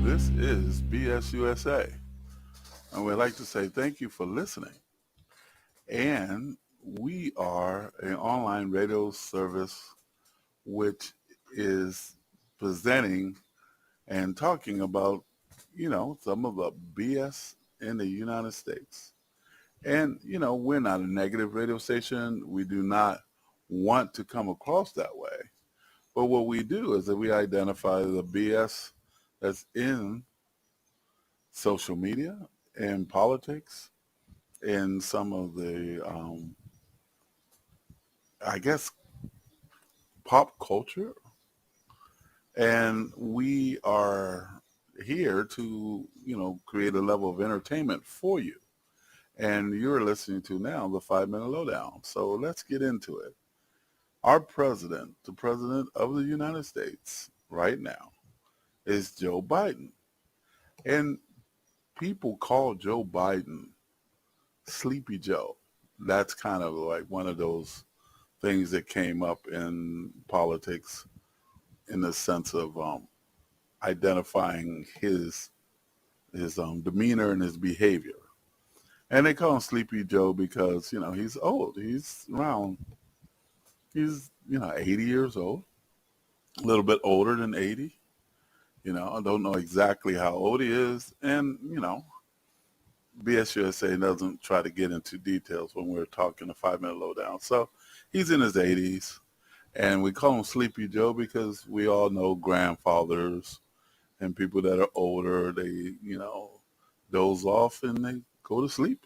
This is BS USA, and we'd like to say thank you for listening. And we are an online radio service which is presenting and talking about, some of the BS in the United States. And, we're not a negative radio station. We do not want to come across that way. But what we do is that we identify the BS that's in social media and politics and some of the, I guess, pop culture. And we are here to, create a level of entertainment for you. And you're listening to now the 5-Minute Lowdown. So let's get into it. Our president, the president of the United States right now, is Joe Biden. And people call Joe Biden Sleepy Joe. That's kind of like one of those things that came up in politics in the sense of identifying his demeanor and his behavior. And they call him Sleepy Joe because, he's old. He's 80 years old, a little bit older than 80. I don't know exactly how old he is. And, BS USA doesn't try to get into details when we're talking a 5-Minute Lowdown. So he's in his 80s. And we call him Sleepy Joe because we all know grandfathers and people that are older, they, doze off and they go to sleep.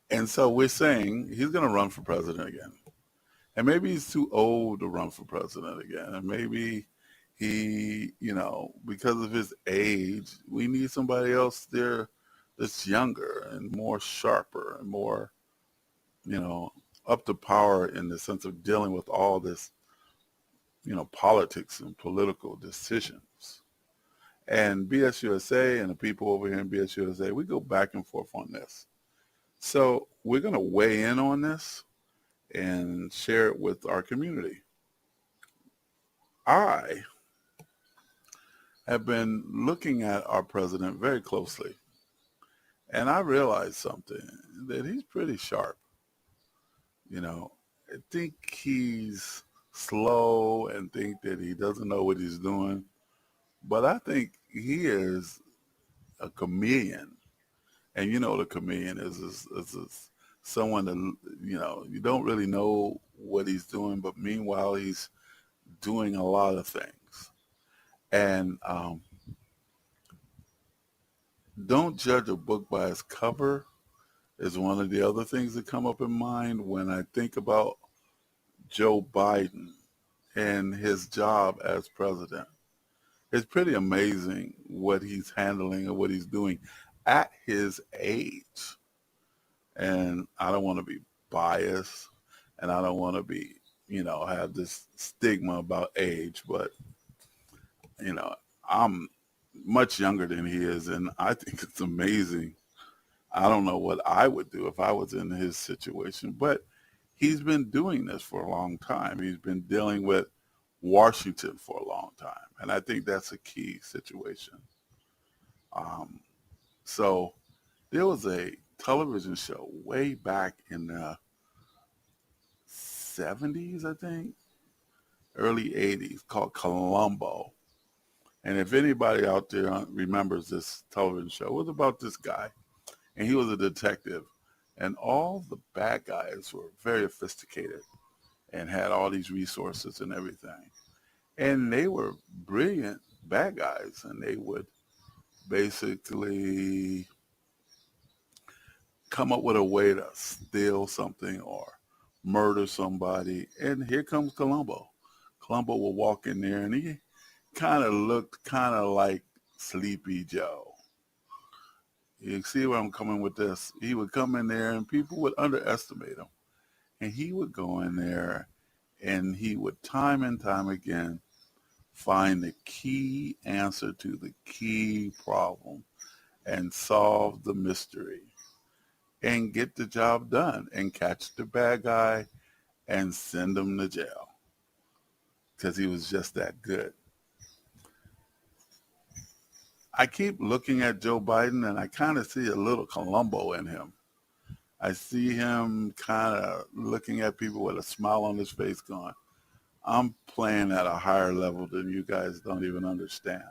And so we're saying he's going to run for president again. And maybe he's too old to run for president again. And maybe he, because of his age, we need somebody else there that's younger and more sharper and more, up to power in the sense of dealing with all this, politics and political decisions. And BS USA and the people over here in BS USA, we go back and forth on this. So we're going to weigh in on this and share it with our community. I have been looking at our president very closely, and I realized something, that he's pretty sharp. I think he's slow and think that he doesn't know what he's doing, but I think he is a chameleon. And the chameleon is someone that, you don't really know what he's doing, but meanwhile, he's doing a lot of things. And don't judge a book by its cover is one of the other things that come up in mind when I think about Joe Biden and his job as president. It's pretty amazing what he's handling and what he's doing at his age. And I don't want to be biased, and I don't want to be, have this stigma about age, but, I'm much younger than he is, and I think it's amazing. I don't know what I would do if I was in his situation, but he's been doing this for a long time. He's been dealing with Washington for a long time, and I think that's a key situation. So there was a television show way back in the 70s, I think, early 80s, called Columbo. And if anybody out there remembers this television show, it was about this guy, and he was a detective, and all the bad guys were very sophisticated and had all these resources and everything. And they were brilliant bad guys, and they would basically come up with a way to steal something or murder somebody. And here comes Columbo. Columbo will walk in there, and he kind of looked kind of like Sleepy Joe. You see where I'm coming with this? He would come in there, and people would underestimate him. And he would go in there, and he would time and time again find the key answer to the key problem and solve the mystery and get the job done and catch the bad guy and send him to jail because he was just that good. I keep looking at Joe Biden, and I kind of see a little Columbo in him. I see him kind of looking at people with a smile on his face going, I'm playing at a higher level than you guys don't even understand.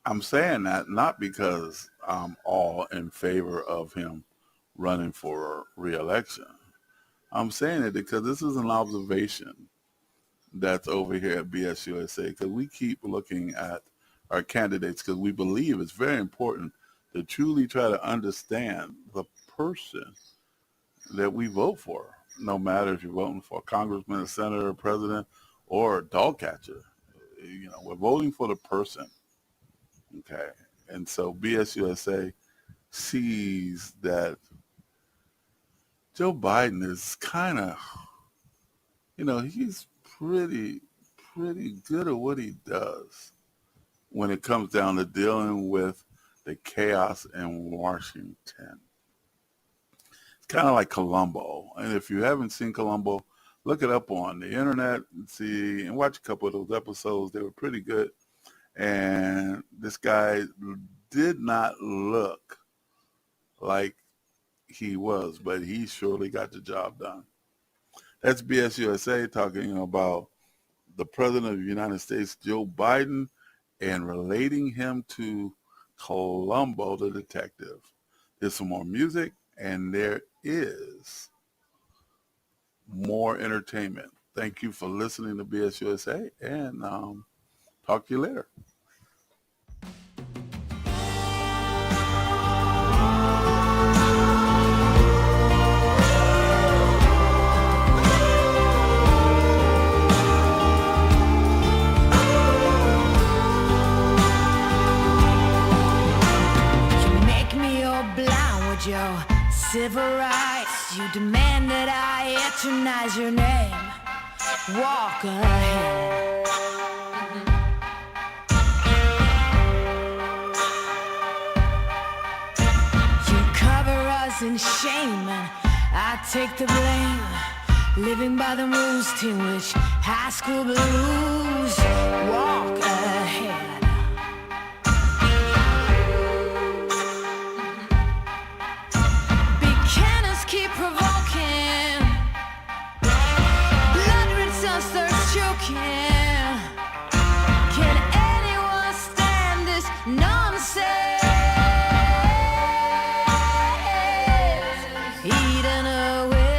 I'm saying that not because I'm all in favor of him running for re-election. I'm saying it because this is an observation that's over here at BSUSA, because we keep looking at our candidates because we believe it's very important to truly try to understand the person that we vote for, no matter if you're voting for a congressman, a senator, a president, or a dog catcher. You know, we're voting for the person. Okay. And so BSUSA sees that Joe Biden is kind of, you know, he's pretty good at what he does when it comes down to dealing with the chaos in Washington. It's kind of like Columbo. And if you haven't seen Columbo, look it up on the internet and see and watch a couple of those episodes. They were pretty good. And this guy did not look like he was, but he surely got the job done. That's BSUSA talking about the President of the United States, Joe Biden, and relating him to Columbo the detective. There's some more music, and there is more entertainment. Thank you for listening to BSUSA, and talk to you later. Your civil rights, you demand that I eternize your name. Walk ahead. You cover us in shame, and I take the blame. Living by the rules to which high school blues. Walk ahead. Keep provoking, blood red sun starts choking. Can anyone stand this nonsense? Eating away,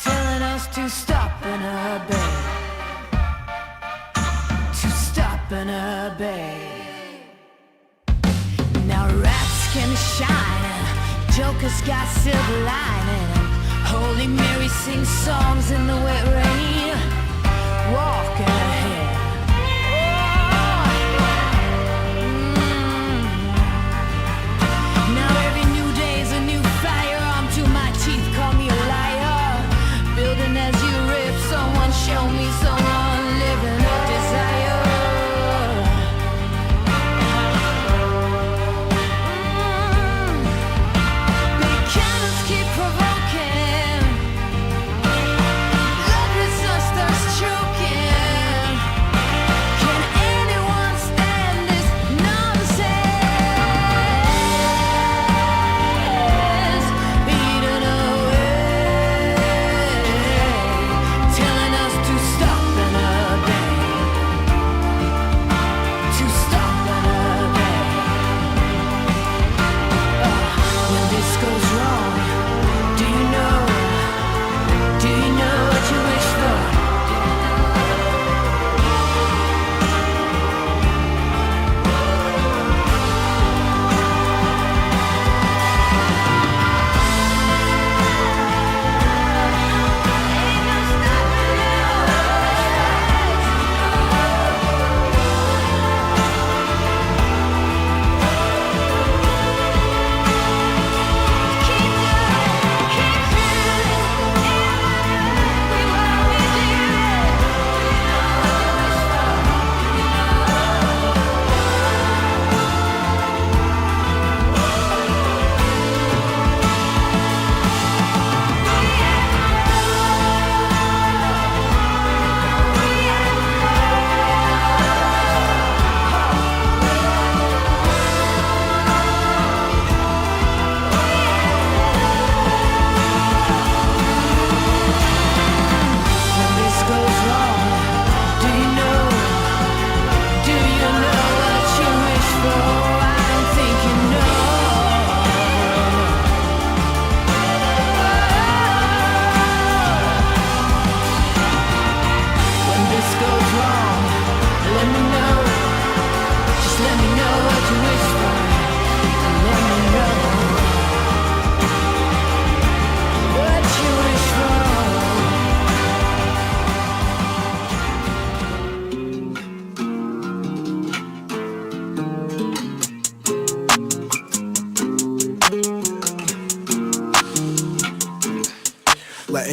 telling us to stop and obey, to stop and obey. Now rats can shine, jokers got silver lining, Holy Mary sings songs in the wet rain. Walk ahead. Now every new day's a new firearm to my teeth. Call me a liar. Building as you rip. Someone show me someone living a desire. Stop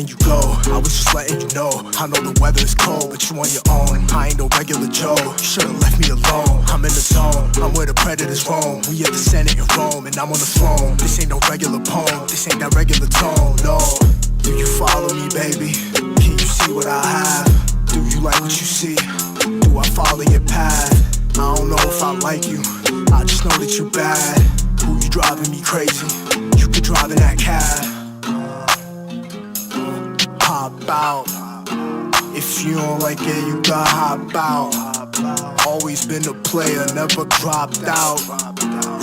letting you go. I was just letting you know. I know the weather is cold, but you on your own. I ain't no regular Joe. You should've left me alone. I'm in the zone. I'm where the predators roam. We at the Senate in Rome, and I'm on the throne. This ain't no regular poem. This ain't that regular tone. No. Do you follow me, baby? Can you see what I have? Do you like what you see? Do I follow your path? I don't know if I like you. I just know that you bad. Who you driving me crazy? You could drive in that cab. Hop out. If you don't like it, you gotta hop out. Always been a player, never dropped out.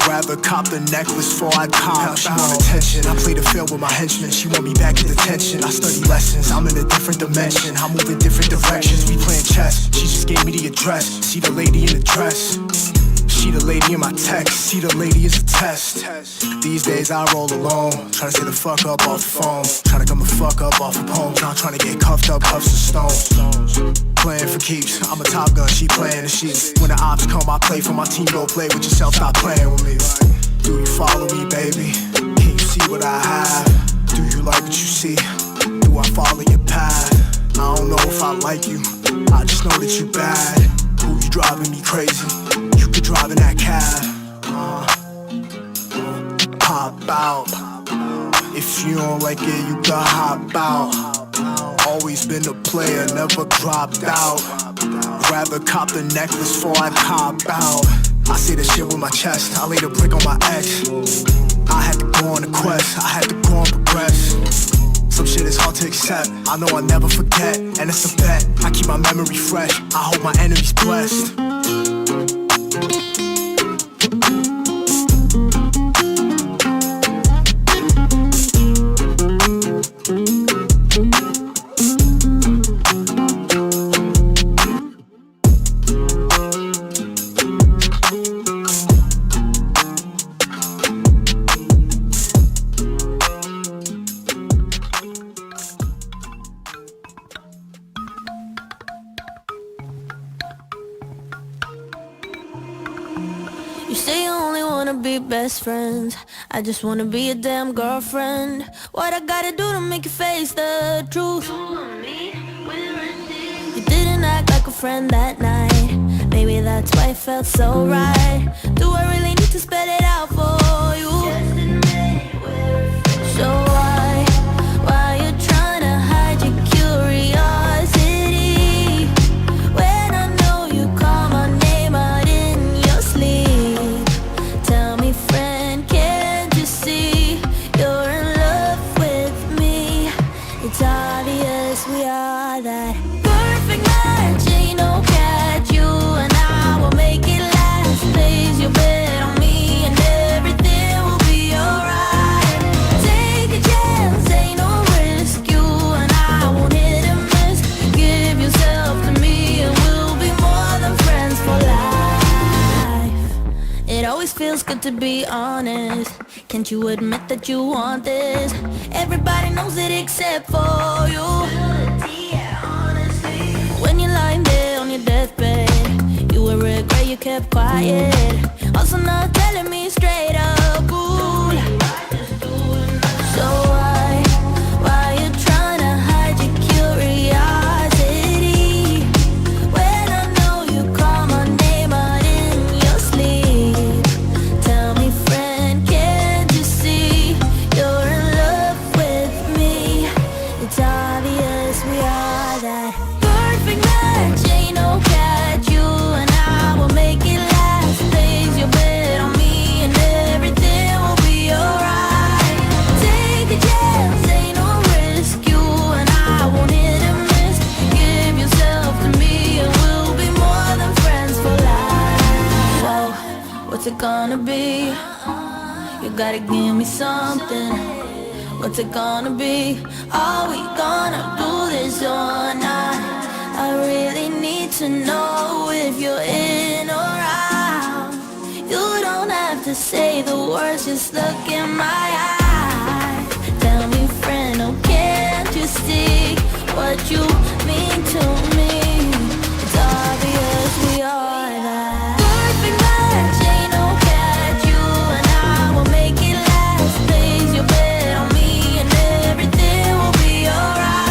Rather cop the necklace before I cop. She want attention, I play the field with my henchmen. She want me back in detention. I study lessons, I'm in a different dimension. I move in different directions, we playing chess. She just gave me the address. See the lady in the dress. She the lady in my text. See the lady is a test. These days I roll alone, trying to stay the fuck up off the phone. Trying to come the fuck up off of home. Not trying to get cuffed up, cuffs of stones. Playing for keeps, I'm a top gun, she playing the sheets. When the ops come, I play for my team, go play with yourself, stop playing with me. Do you follow me, baby? Can you see what I have? Do you like what you see? Do I follow your path? I don't know if I like you, I just know that you bad. Who you driving me crazy? You could drive in that cab. Hop out. If you don't like it, you gotta hop out. Always been a player, never dropped out. Rather cop the necklace before I cop out. I say this shit with my chest, I laid a brick on my ex. I had to go on a quest, I had to go and progress. Some shit is hard to accept, I know I'll never forget. And it's a bet, I keep my memory fresh. I hope my enemies blessed. You say you only wanna be best friends. I just wanna be a damn girlfriend. What I gotta do to make you face the truth? You didn't act like a friend that night. Maybe that's why it felt so right. Do I really need to spell it out for you? So why you trying to hide your curiosity? When I know you call my name out in your sleep. Tell me, friend, can't you see you're in love with me? It's obvious we are that perfect match. Ain't no catch, you and I will make it last. Place your bet on me and everything will be alright. Take a chance, ain't no risk. You and I won't hit and miss. Give yourself to me and we'll be more than friends for life. It always feels good to be honest. Can't you admit that you want this? Everybody knows it except for you. When you're lying there on your deathbed, you will regret you kept quiet. Also not telling me straight up, cool. So why you trying to hide your curiosity? When I know you call my name out in your sleep. Tell me, friend, can't you see you're in love with me? It's obvious we are that perfect match. Ain't no catch, you and I will make it last. Place your bet on me and everything will be alright. Take a chance, ain't no risk. You and I won't hit and miss. Give yourself to me and we'll be more than friends for life. Whoa, what's it gonna be? You gotta give me something. What's it gonna be? Are we gonna do this or not? I really need to know if you're in or out. You don't have to say the words, just look in my eyes. Tell me, friend, oh, can't you see what you mean to me? It's obvious we are that perfect match. Ain't no catch, you and I will make it last. Place your bet on me and everything will be alright.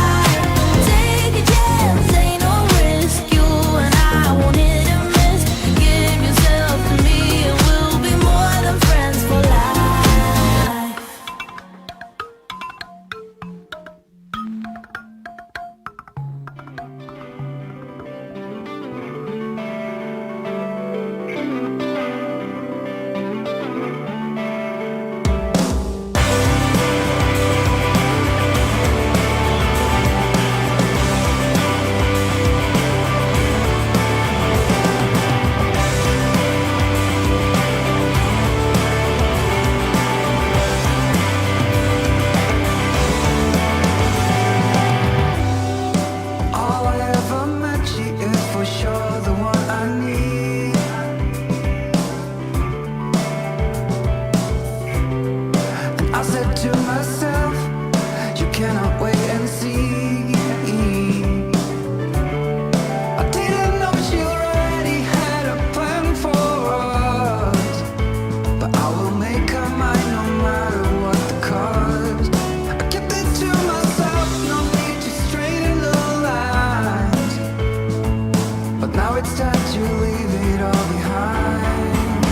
Now it's time to leave it all behind.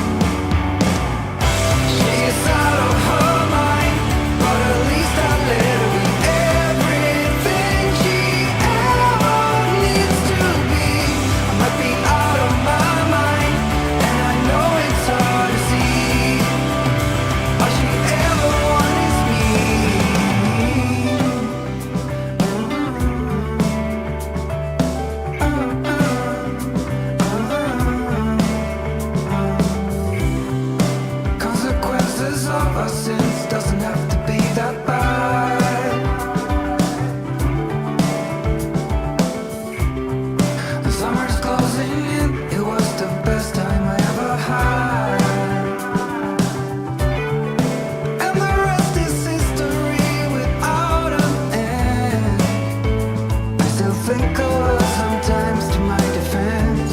She's out of her mind, but at least I let her be everything she ever needs to be. I might be out of my mind, and I know it's hard to see. All she ever wants is me. Consequences of our sins doesn't have to be that bad. The summer's closing in, it was the best time I ever had. And the rest is history without an end. I still think of her sometimes to my defense.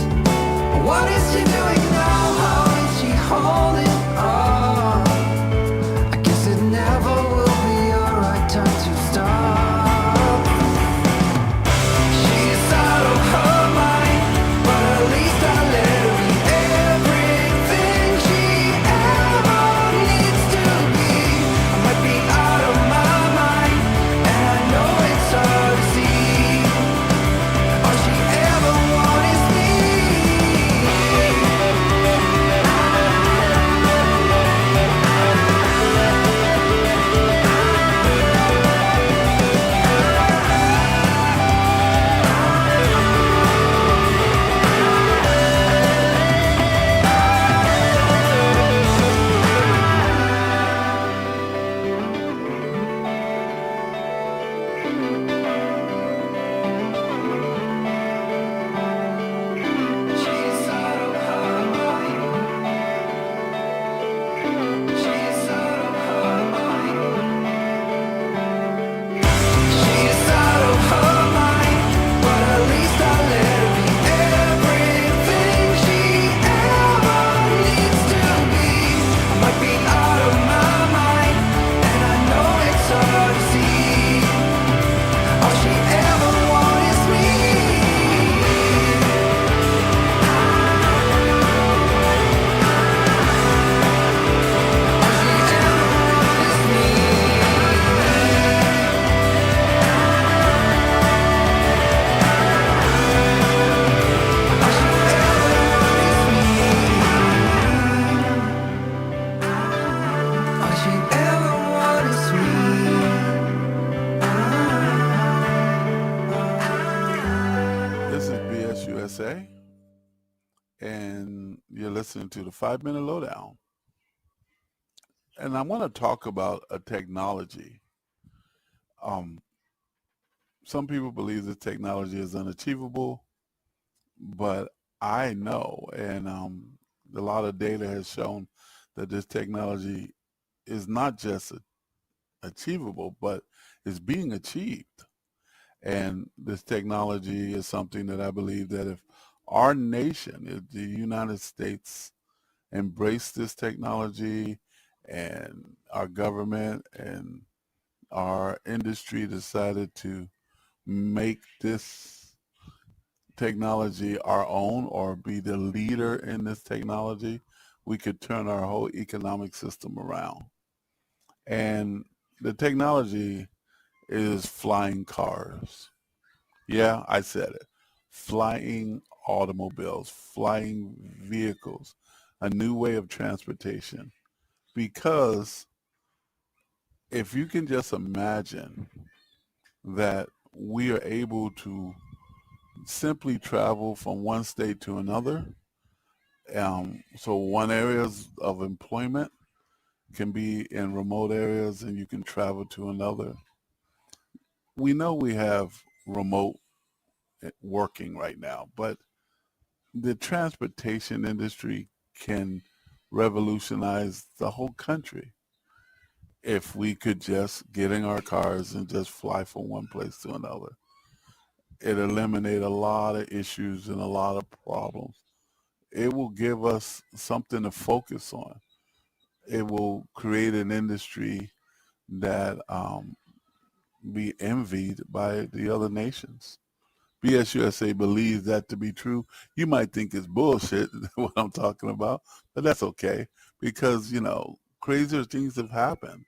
What is she doing now? How is she holding on? I guess it never will be alright time to stop. She's out of her mind, but at least I let her be everything she ever needs to be. I might be out of my mind, and I know it's hard to see. All she ever wants is me. She's out of her mind. She's out of her mind. She's out of her mind, but at least I let her be everything she ever needs to be. I might be out of my mind, and I know it's hard to see. All she ever wants is me. All she ever wants is me. This is BSUSA, and you're listening to the 5-Minute Lowdown. And I want to talk about a technology. Some people believe this technology is unachievable, but I know, and a lot of data has shown that this technology is not just achievable, but is being achieved. And this technology is something that I believe that if our nation, if the United States, embrace this technology, and our government and our industry decided to make this technology our own or be the leader in this technology, we could turn our whole economic system around. And the technology is flying cars. Yeah, I said it. Flying automobiles, flying vehicles, a new way of transportation. Because if you can just imagine that we are able to simply travel from one state to another, so one area of employment can be in remote areas and you can travel to another. We know we have remote working right now, but the transportation industry can revolutionize the whole country if we could just get in our cars and just fly from one place to another. It eliminate a lot of issues and a lot of problems. It will give us something to focus on. It will create an industry that be envied by the other nations, BSUSA believes that to be true. You might think it's bullshit, what I'm talking about, but that's okay because, crazier things have happened.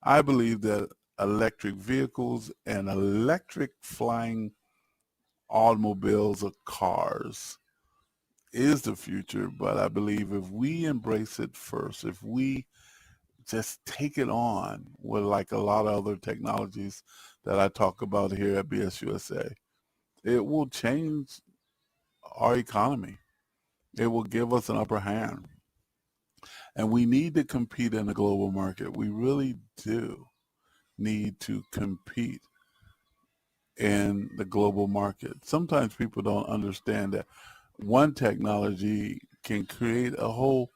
I believe that electric vehicles and electric flying automobiles or cars is the future, but I believe if we embrace it first, if we just take it on with like a lot of other technologies that I talk about here at BSUSA, it will change our economy. It will give us an upper hand. And we need to compete in the global market. We really do need to compete in the global market. Sometimes people don't understand that one technology can create a whole,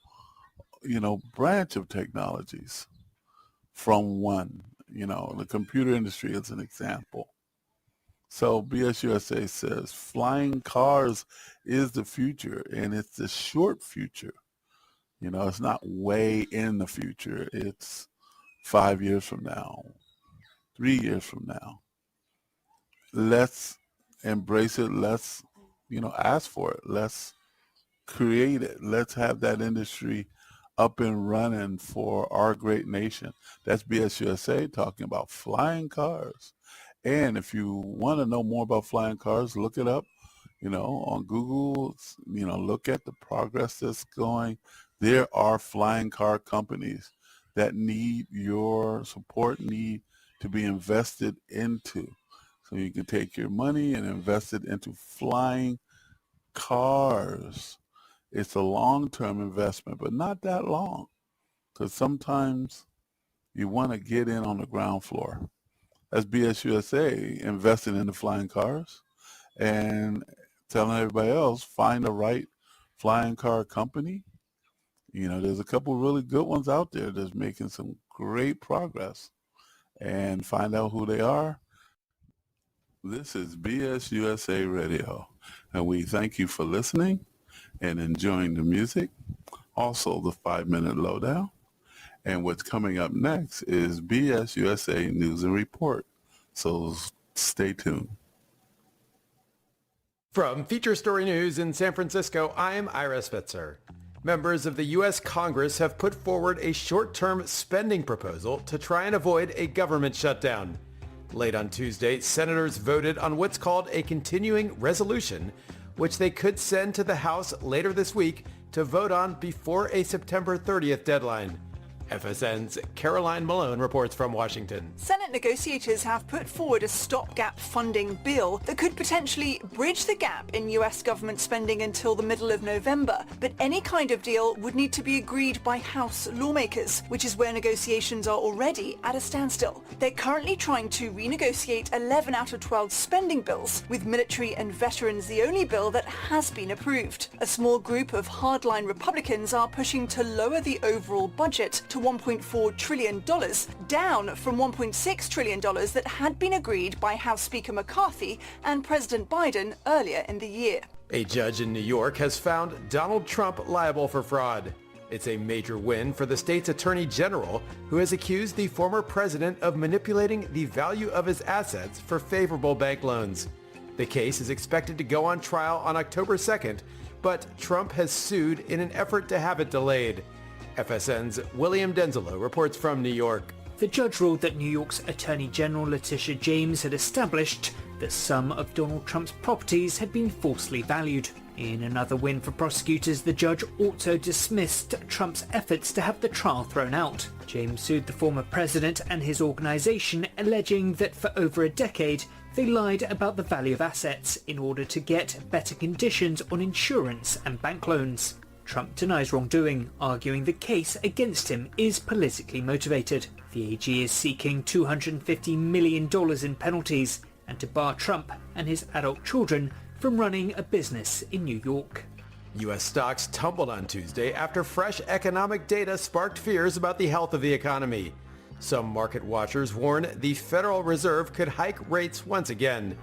branch of technologies from one. The computer industry is an example. So BSUSA says flying cars is the future, and it's the short future. It's not way in the future. It's 5 years from now, 3 years from now. Let's embrace it. Let's, ask for it. Let's create it. Let's have that industry up and running for our great nation. That's BSUSA talking about flying cars. And if you want to know more about flying cars, look it up, on Google, look at the progress that's going. There are flying car companies that need your support, need to be invested into. So you can take your money and invest it into flying cars. It's a long-term investment, but not that long, because sometimes you want to get in on the ground floor. That's BSUSA investing in the flying cars and telling everybody else, find the right flying car company. There's a couple really good ones out there that's making some great progress, and find out who they are. This is BSUSA Radio, and we thank you for listening and enjoying the music. Also, the 5-minute lowdown. And what's coming up next is BSUSA News and Report. So stay tuned. From Feature Story News in San Francisco, I'm Ira Spitzer. Members of the U.S. Congress have put forward a short-term spending proposal to try and avoid a government shutdown. Late on Tuesday, senators voted on what's called a continuing resolution, which they could send to the House later this week to vote on before a September 30th deadline. FSN's Caroline Malone reports from Washington. Senate negotiators have put forward a stopgap funding bill that could potentially bridge the gap in US government spending until the middle of November. But any kind of deal would need to be agreed by House lawmakers, which is where negotiations are already at a standstill. They're currently trying to renegotiate 11 out of 12 spending bills, with military and veterans the only bill that has been approved. A small group of hardline Republicans are pushing to lower the overall budget to $1.4 trillion, down from $1.6 trillion that had been agreed by House Speaker McCarthy and President Biden earlier in the year. A judge in New York has found Donald Trump liable for fraud. It's a major win for the state's attorney general, who has accused the former president of manipulating the value of his assets for favorable bank loans. The case is expected to go on trial on October 2nd, but Trump has sued in an effort to have it delayed. FSN's William Denzelo reports from New York. The judge ruled that New York's Attorney General Letitia James had established that some of Donald Trump's properties had been falsely valued. In another win for prosecutors, the judge also dismissed Trump's efforts to have the trial thrown out. James sued the former president and his organization, alleging that for over a decade they lied about the value of assets in order to get better conditions on insurance and bank loans. Trump denies wrongdoing, arguing the case against him is politically motivated. The AG is seeking $250 million in penalties and to bar Trump and his adult children from running a business in New York. U.S. stocks tumbled on Tuesday after fresh economic data sparked fears about the health of the economy. Some market watchers warn the Federal Reserve could hike rates once again.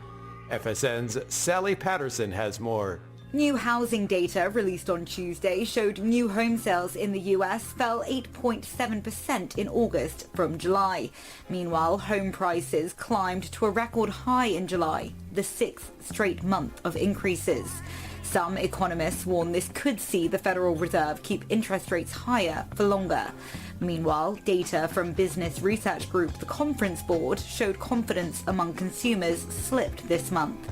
FSN's Sally Patterson has more. New housing data released on Tuesday showed new home sales in the US fell 8.7% in August from July. Meanwhile, home prices climbed to a record high in July, the sixth straight month of increases. Some economists warn this could see the Federal Reserve keep interest rates higher for longer. Meanwhile, data from business research group The Conference Board showed confidence among consumers slipped this month.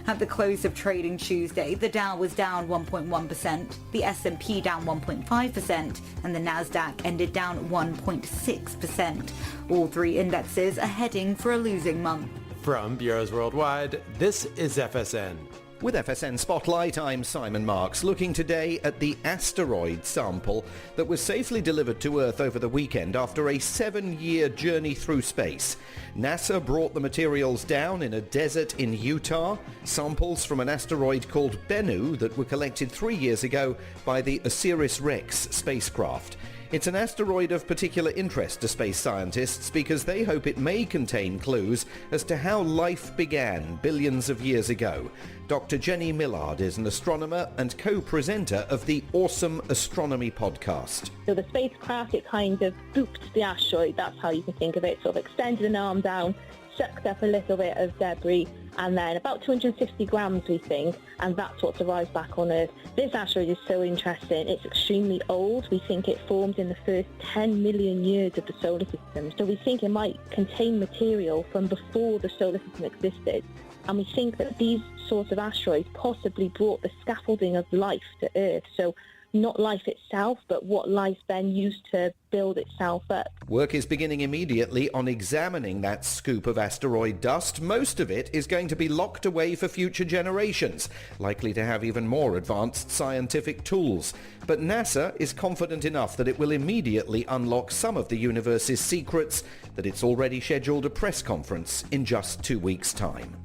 At the close of trading Tuesday, the Dow was down 1.1%, the S&P down 1.5%, and the Nasdaq ended down 1.6%. All three indexes are heading for a losing month. From Bureaus Worldwide, this is FSN. With FSN Spotlight, I'm Simon Marks, looking today at the asteroid sample that was safely delivered to Earth over the weekend after a 7-year journey through space. NASA brought the materials down in a desert in Utah, samples from an asteroid called Bennu that were collected 3 years ago by the OSIRIS-REx spacecraft. It's an asteroid of particular interest to space scientists because they hope it may contain clues as to how life began billions of years ago. Dr. Jenny Millard is an astronomer and co-presenter of the Awesome Astronomy podcast. So the spacecraft, it kind of booped the asteroid, that's how you can think of it, sort of extended an arm down, sucked up a little bit of debris, and then about 260 grams, we think, and that's what's arrived back on Earth. This asteroid is so interesting. It's extremely old. We think it formed in the first 10 million years of the solar system. So we think it might contain material from before the solar system existed. And we think that these sorts of asteroids possibly brought the scaffolding of life to Earth. So not life itself, but what life then used to build itself up. Work is beginning immediately on examining that scoop of asteroid dust. Most of it is going to be locked away for future generations, likely to have even more advanced scientific tools. But NASA is confident enough that it will immediately unlock some of the universe's secrets, that it's already scheduled a press conference in just 2 weeks' time.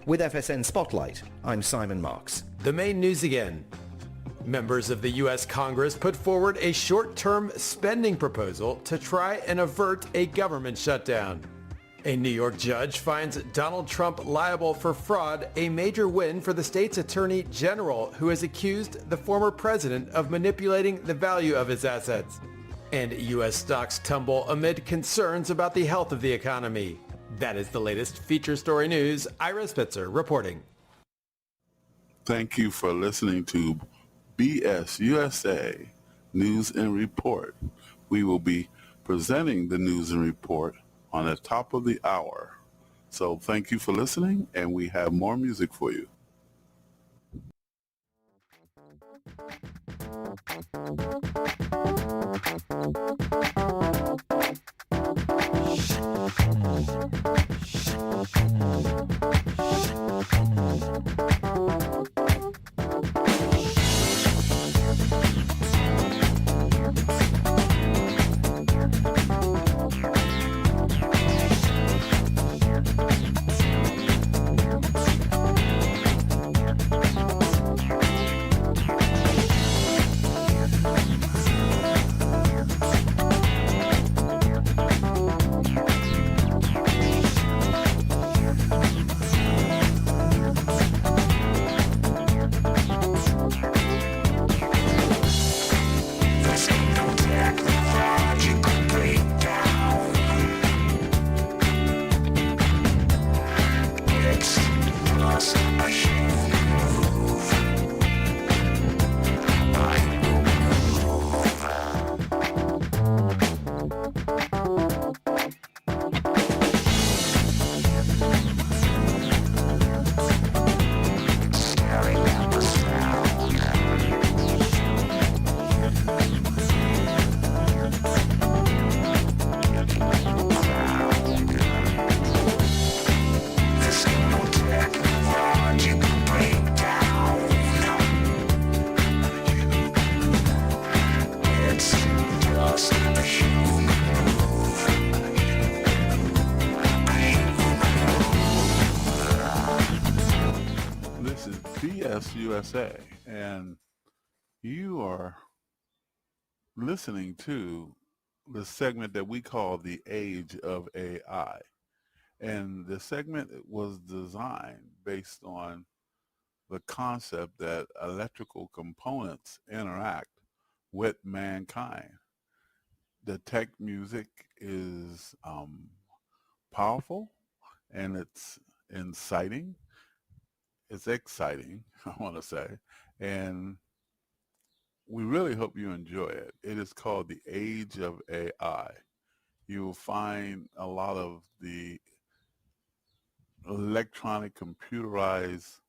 With FSN Spotlight, I'm Simon Marks. The main news again. Members of the U.S. Congress put forward a short-term spending proposal to try and avert a government shutdown. A New York judge finds Donald Trump liable for fraud, a major win for the state's attorney general, who has accused the former president of manipulating the value of his assets. And U.S. stocks tumble amid concerns about the health of the economy. That is the latest feature story news. Ira Spitzer reporting. Thank you for listening to BS USA News and Report. We will be presenting the news and report on the top of the hour. So thank you for listening, and we have more music for you. USA, and you are listening to the segment that we call the Age of AI. And the segment was designed based on the concept that electrical components interact with mankind. The tech music is powerful, and it's inciting. It's exciting, I want to say, and we really hope you enjoy it. It is called The Age of AI. You will find a lot of the electronic computerized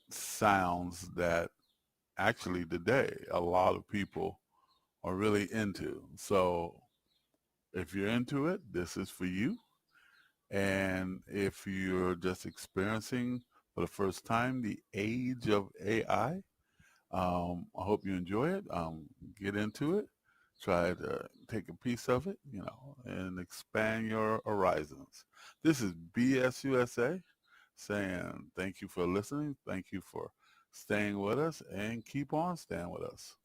sounds that actually today a lot of people are really into. So if you're into it, this is for you. And if you're just experiencing for the first time the age of AI, I hope you enjoy it. Get into it. Try to take a piece of it, and expand your horizons. This is BSUSA saying thank you for listening. Thank you for staying with us, and keep on staying with us.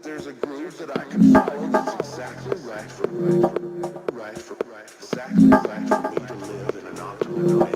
There's a groove that I can follow that's exactly right for exactly right for me to live in an optimal way.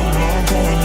I'm not going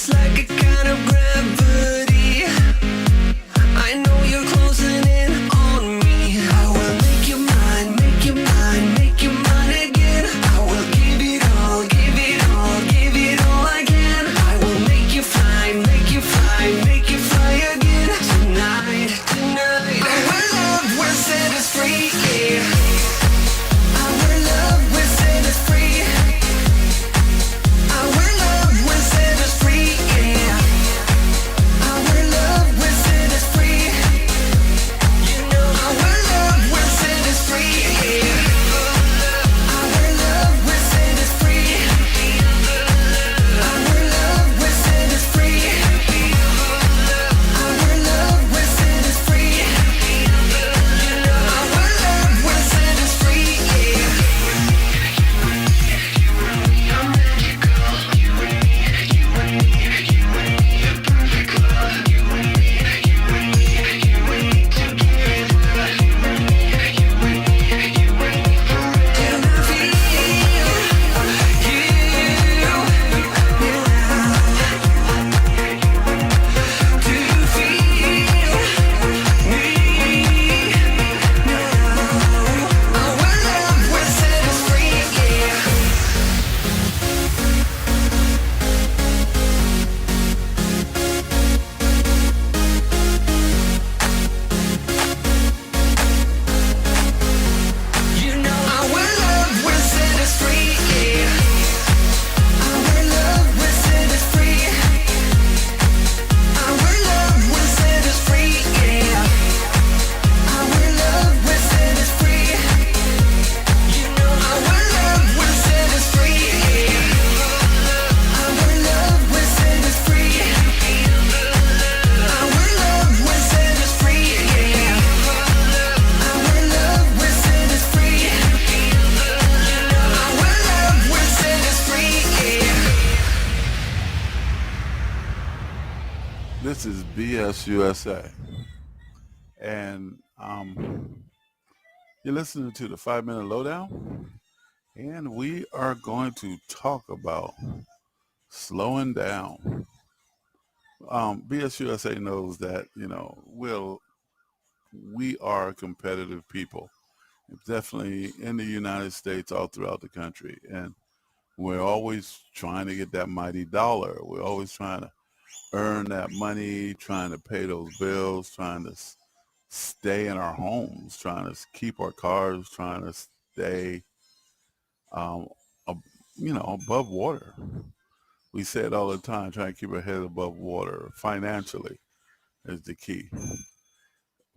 It's like a kind of gravity. I know you're closing in on me. I will make you mine, make you mine, make you mine again. I will give it all, give it all, give it all again. I will make you fly, make you fly, make you fly again. Tonight, tonight. Our love will set us free, yeah. Our love will set us free. Our love will set us free, yeah. Our love will set us free. You know our love will set us free, yeah. Our love will set us free. Our love will set us free. Our love will set us free. You know our love will set us free, yeah. You know our love will set us free, yeah. Our love will set us free. Our love will set us free, yeah. Our love will set us free. You know our love will set us free, yeah. Our love will set us free. Our love will set us free, yeah. Our love will set us free. You know our love will set us free, yeah. This is BS USA, and you're listening to the 5-Minute Lowdown, and we are going to talk about slowing down. BS USA knows that we are competitive people, definitely in the United States, all throughout the country, and we're always trying to get that mighty dollar. We're always trying to earn that money, trying to pay those bills, trying to stay in our homes, trying to keep our cars, trying to stay, above water. We say it all the time, trying to keep our head above water financially is the key.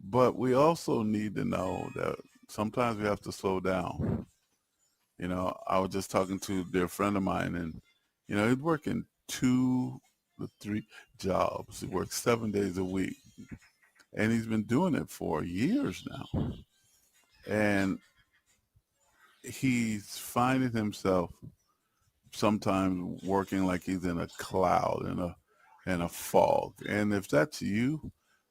But we also need to know that sometimes we have to slow down. I was just talking to a dear friend of mine, and, he's working 2 to 3 jobs. He works 7 days a week, and he's been doing it for years now. And he's finding himself sometimes working like he's in a cloud, in a fog. And if that's you,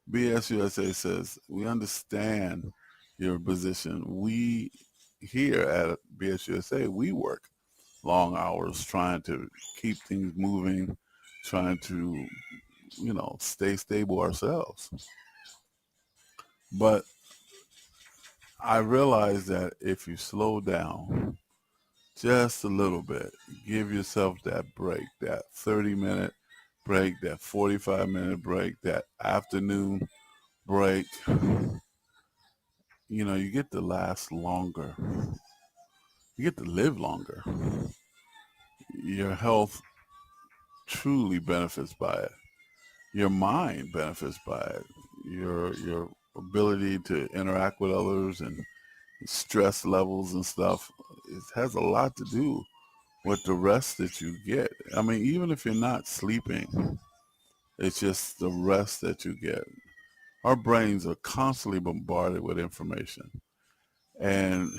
BS USA says, we understand your position. We here at BS USA, we work long hours trying to keep things moving, trying to, stay stable ourselves. But I realize that if you slow down just a little bit, give yourself that break, that 30-minute break, that 45-minute break, that afternoon break, you get to last longer. You get to live longer. Your health truly benefits by it. Your mind benefits by it. Your ability to interact with others and stress levels and stuff, it has a lot to do with the rest that you get. I mean, even if you're not sleeping, it's just the rest that you get. Our brains are constantly bombarded with information, and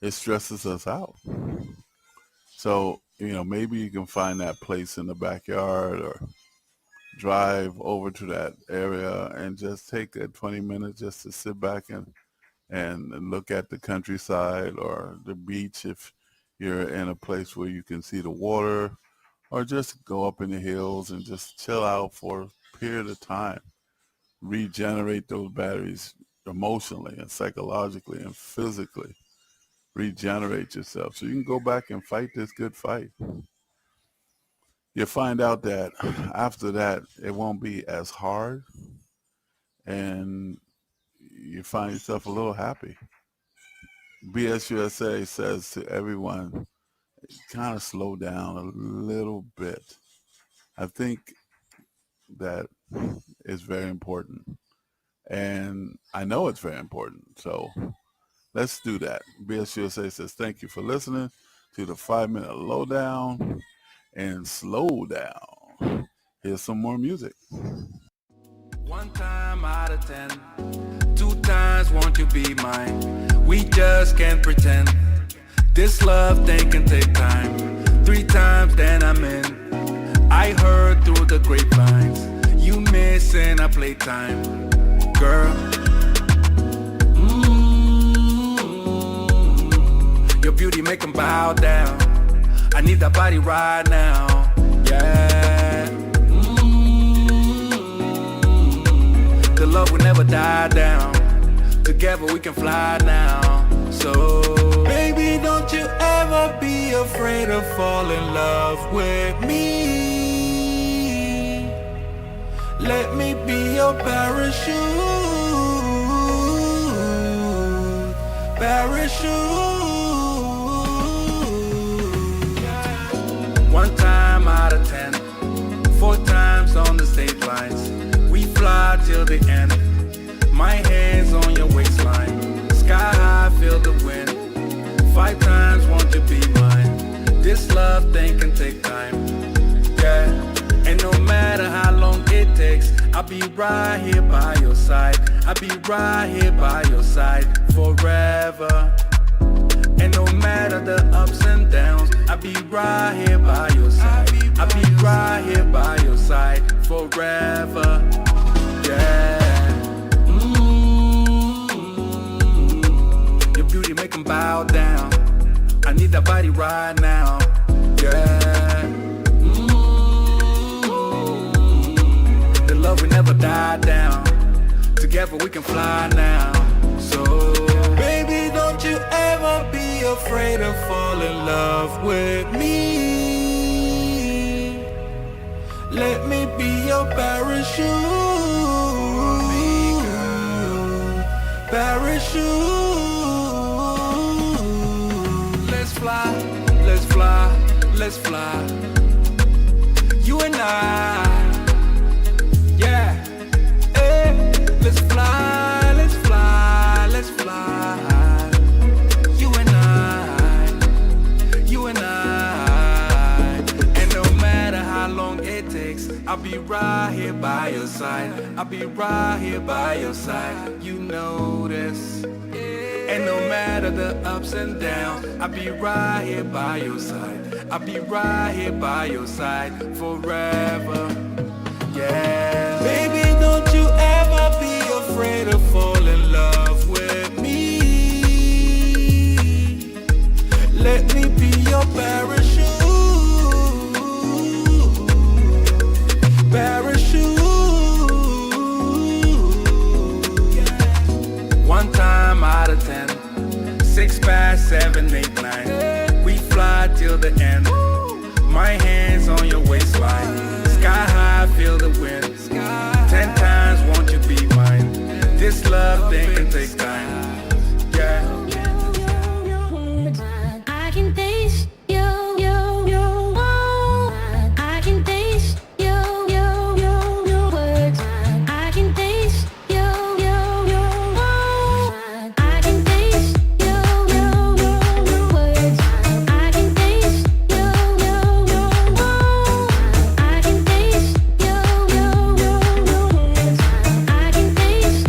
it stresses us out. So maybe you can find that place in the backyard or drive over to that area and just take that 20 minutes just to sit back and look at the countryside or the beach if you're in a place where you can see the water, or just go up in the hills and just chill out for a period of time. Regenerate those batteries emotionally and psychologically and physically. Regenerate yourself so you can go back and fight this good fight. You'll find out that after that, it won't be as hard, and you find yourself a little happy. BSUSA says to everyone, kind of slow down a little bit. I think that is very important. And I know it's very important. So let's do that. BSUSA says thank you for listening to the 5-minute lowdown and slow down. Here's some more music. 1 time out of 10, 2 times won't you be mine? We just can't pretend. This love thing can take time. 3 times then I'm in. I heard through the grapevines you missing our playtime, girl. Your beauty make 'em bow down. I need that body right now, yeah. The love will never die down. Together we can fly now. So, baby, don't you ever be afraid of falling in love with me. Let me be your parachute, parachute. 1 time out of 10, 4 times on the stage lines. We fly till the end. My hands on your waistline. Sky high, feel the wind. 5 times, won't you be mine? This love thing can take time, yeah. And no matter how long it takes, I'll be right here by your side. I'll be right here by your side forever. And no matter the ups and downs, I'll be right here by your side. I'll be right here by your side forever, yeah. Your beauty make 'em bow down. I need that body right now, yeah. The love will never die down. Together we can fly now. So, baby, don't you ever be afraid of falling in love with me. Let me be your parachute, parachute. Let's fly, let's fly, let's fly. You and I, yeah. Hey, let's fly, let's fly, let's fly. You and I, and no matter how long it takes, I'll be right here by your side. I'll be right here by your side. You know this. And no matter the ups and downs, I'll be right here by your side. I'll be right here by your side forever, yeah. Baby, don't you ever be afraid of falling in love with me. Let me be your parachute, parachute. 1 time out of 10, 6 past 7, 8, 9. We fly till the end. My hands on your waistline. Sky high, feel the wind. 10 times, won't you be mine? This love thing can take time, yeah. I can taste you, I can taste your words. I can taste I can taste your words. I can taste I can taste your words. I can taste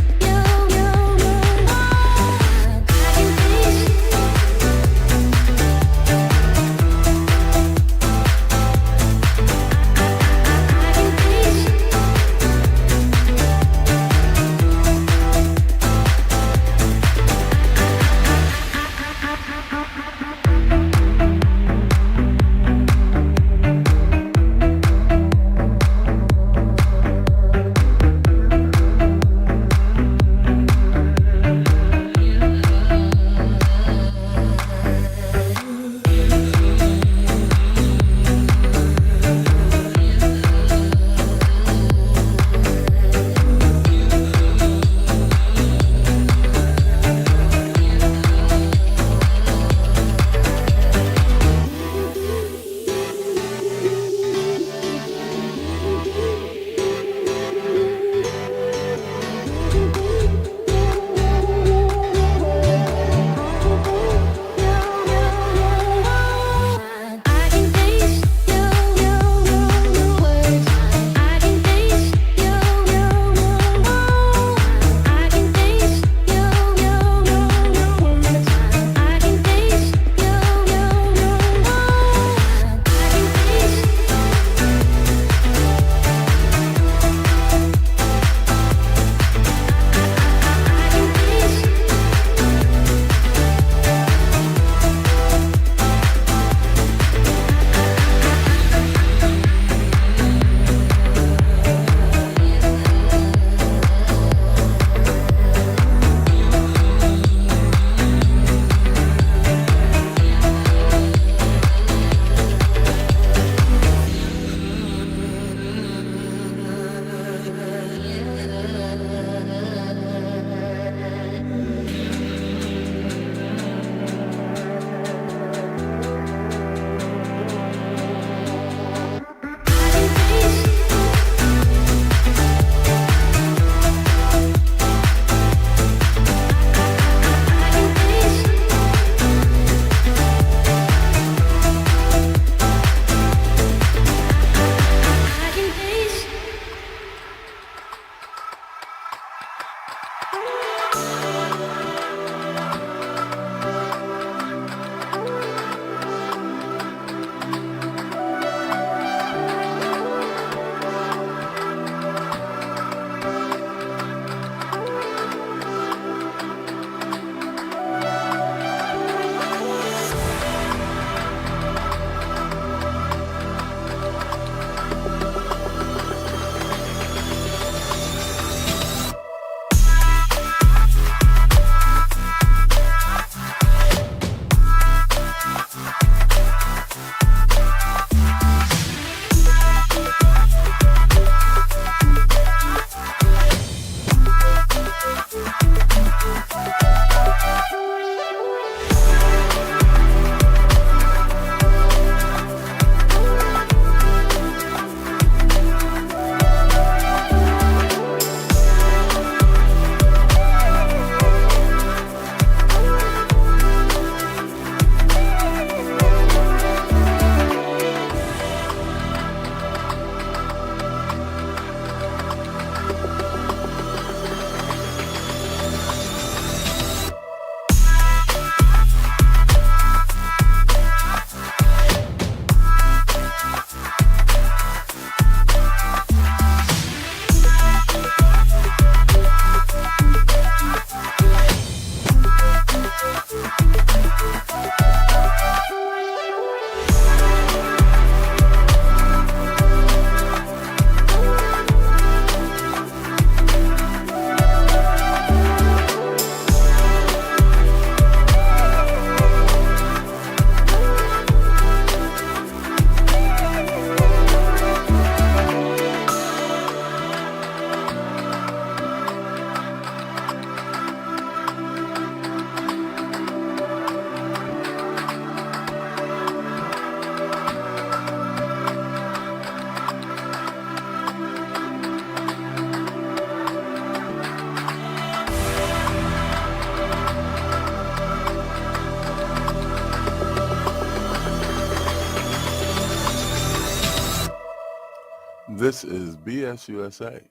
This is BSUSA,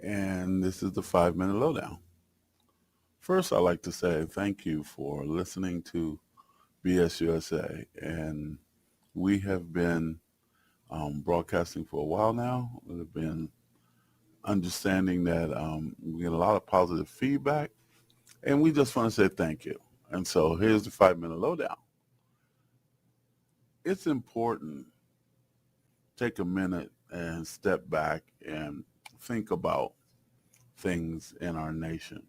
and this is the 5-Minute Lowdown. First, I'd like to say thank you for listening to BSUSA, and we have been broadcasting for a while now. We've been understanding that we get a lot of positive feedback, and we just want to say thank you. And so here's the 5-Minute Lowdown. It's important to take a minute and step back and think about things in our nation.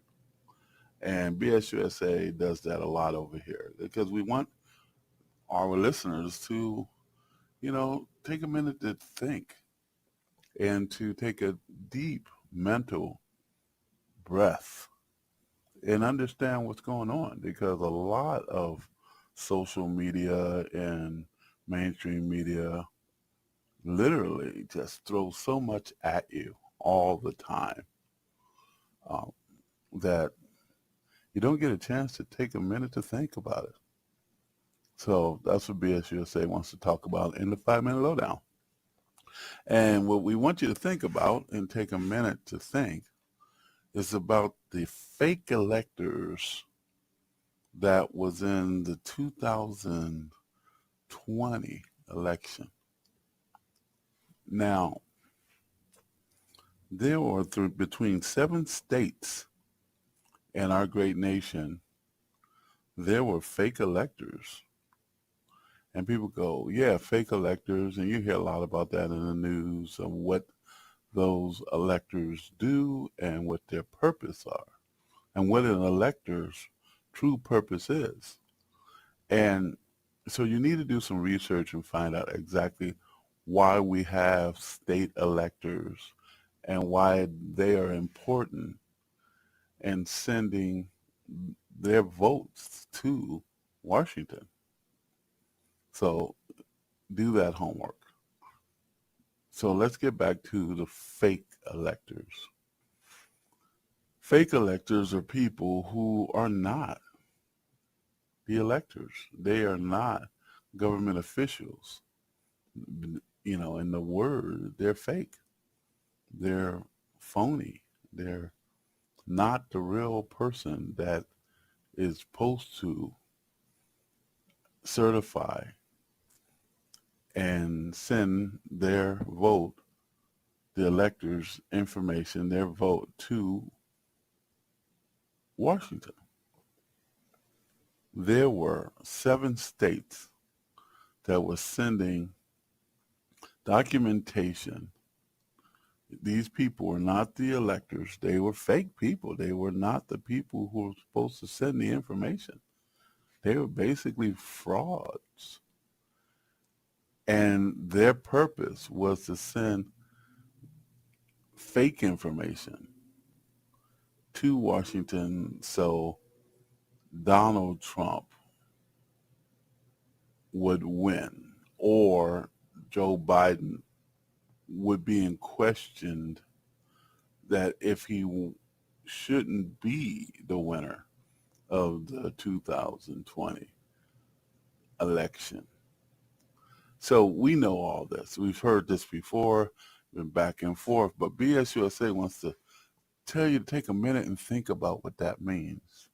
And BSUSA does that a lot over here because we want our listeners to, take a minute to think and to take a deep mental breath and understand what's going on, because a lot of social media and mainstream media literally just throw so much at you all the time that you don't get a chance to take a minute to think about it. So that's what BSUSA wants to talk about in the 5-Minute Lowdown. And what we want you to think about and take a minute to think is about the fake electors that was in the 2020 election. Now, there were between 7 states in our great nation, there were fake electors. And people go, yeah, fake electors, and you hear a lot about that in the news of what those electors do and what their purpose are and what an elector's true purpose is. And so you need to do some research and find out exactly why we have state electors and why they are important in sending their votes to Washington. So do that homework. So let's get back to the fake electors. Fake electors are people who are not the electors. They are not government officials. In the word, they're fake. They're phony. They're not the real person that is supposed to certify and send their vote, the electors' information, their vote to Washington. There were 7 states that were sending documentation. These people were not the electors. They were fake people. They were not the people who were supposed to send the information. They were basically frauds. And their purpose was to send fake information to Washington so Donald Trump would win, or Joe Biden would be in question that if he shouldn't be the winner of the 2020 election. So we know all this. We've heard this before, been back and forth, but BSUSA wants to tell you to take a minute and think about what that means.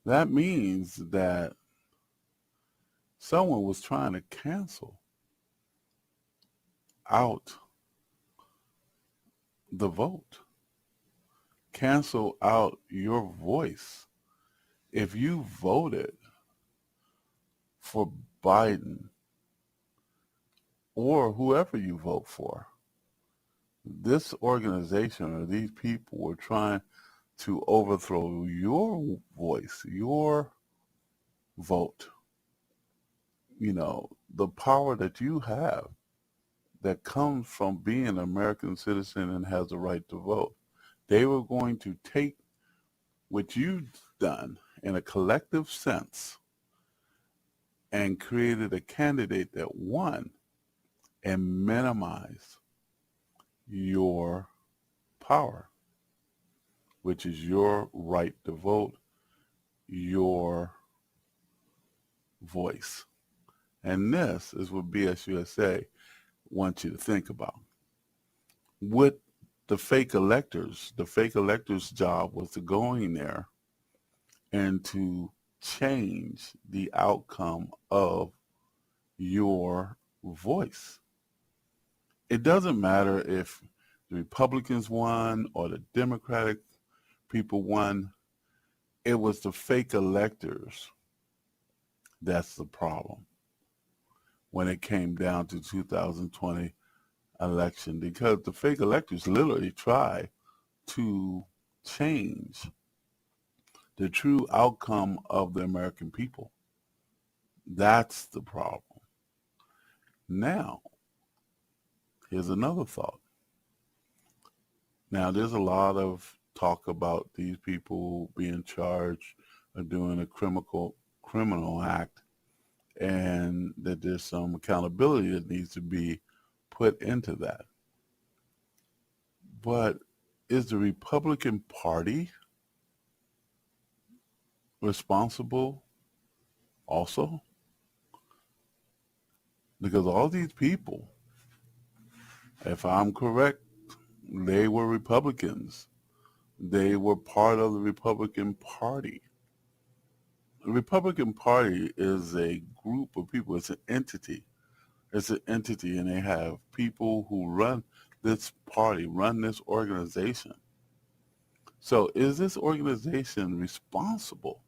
That means that someone was trying to cancel out the vote, cancel out your voice. If you voted for Biden or whoever you vote for, this organization or these people were trying to overthrow your voice, your vote. The power that you have that comes from being an American citizen and has the right to vote. They were going to take what you've done in a collective sense and created a candidate that won and minimize your power, which is your right to vote, your voice. And this is what BSUSA want you to think about. With the fake electors job was to go in there and to change the outcome of your voice. It doesn't matter if the Republicans won or the Democratic people won. It was the fake electors that's the problem when it came down to 2020 election, because the fake electors literally try to change the true outcome of the American people. That's the problem. Now, here's another thought. Now, there's a lot of talk about these people being charged of doing a criminal act, and that there's some accountability that needs to be put into that. But is the Republican Party responsible also? Because all these people, if I'm correct, they were Republicans. They were part of the Republican Party. The Republican Party is a group of people. It's an entity. It's an entity, and they have people who run this party, run this organization. So is this organization responsible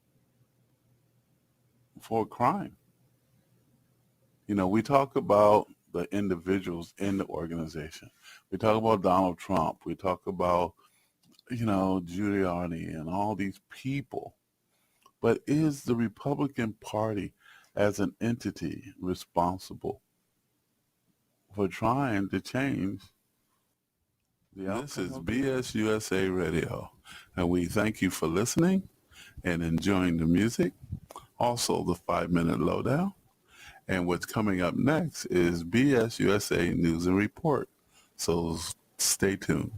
for crime? You know, we talk about the individuals in the organization. We talk about Donald Trump. We talk about, you know, Giuliani and all these people. But is the Republican Party as an entity responsible for trying to change the outcome? This is BS USA Radio, and we thank you for listening and enjoying the music. Also, the 5-minute lowdown. And what's coming up next is BS USA News and Report. So stay tuned.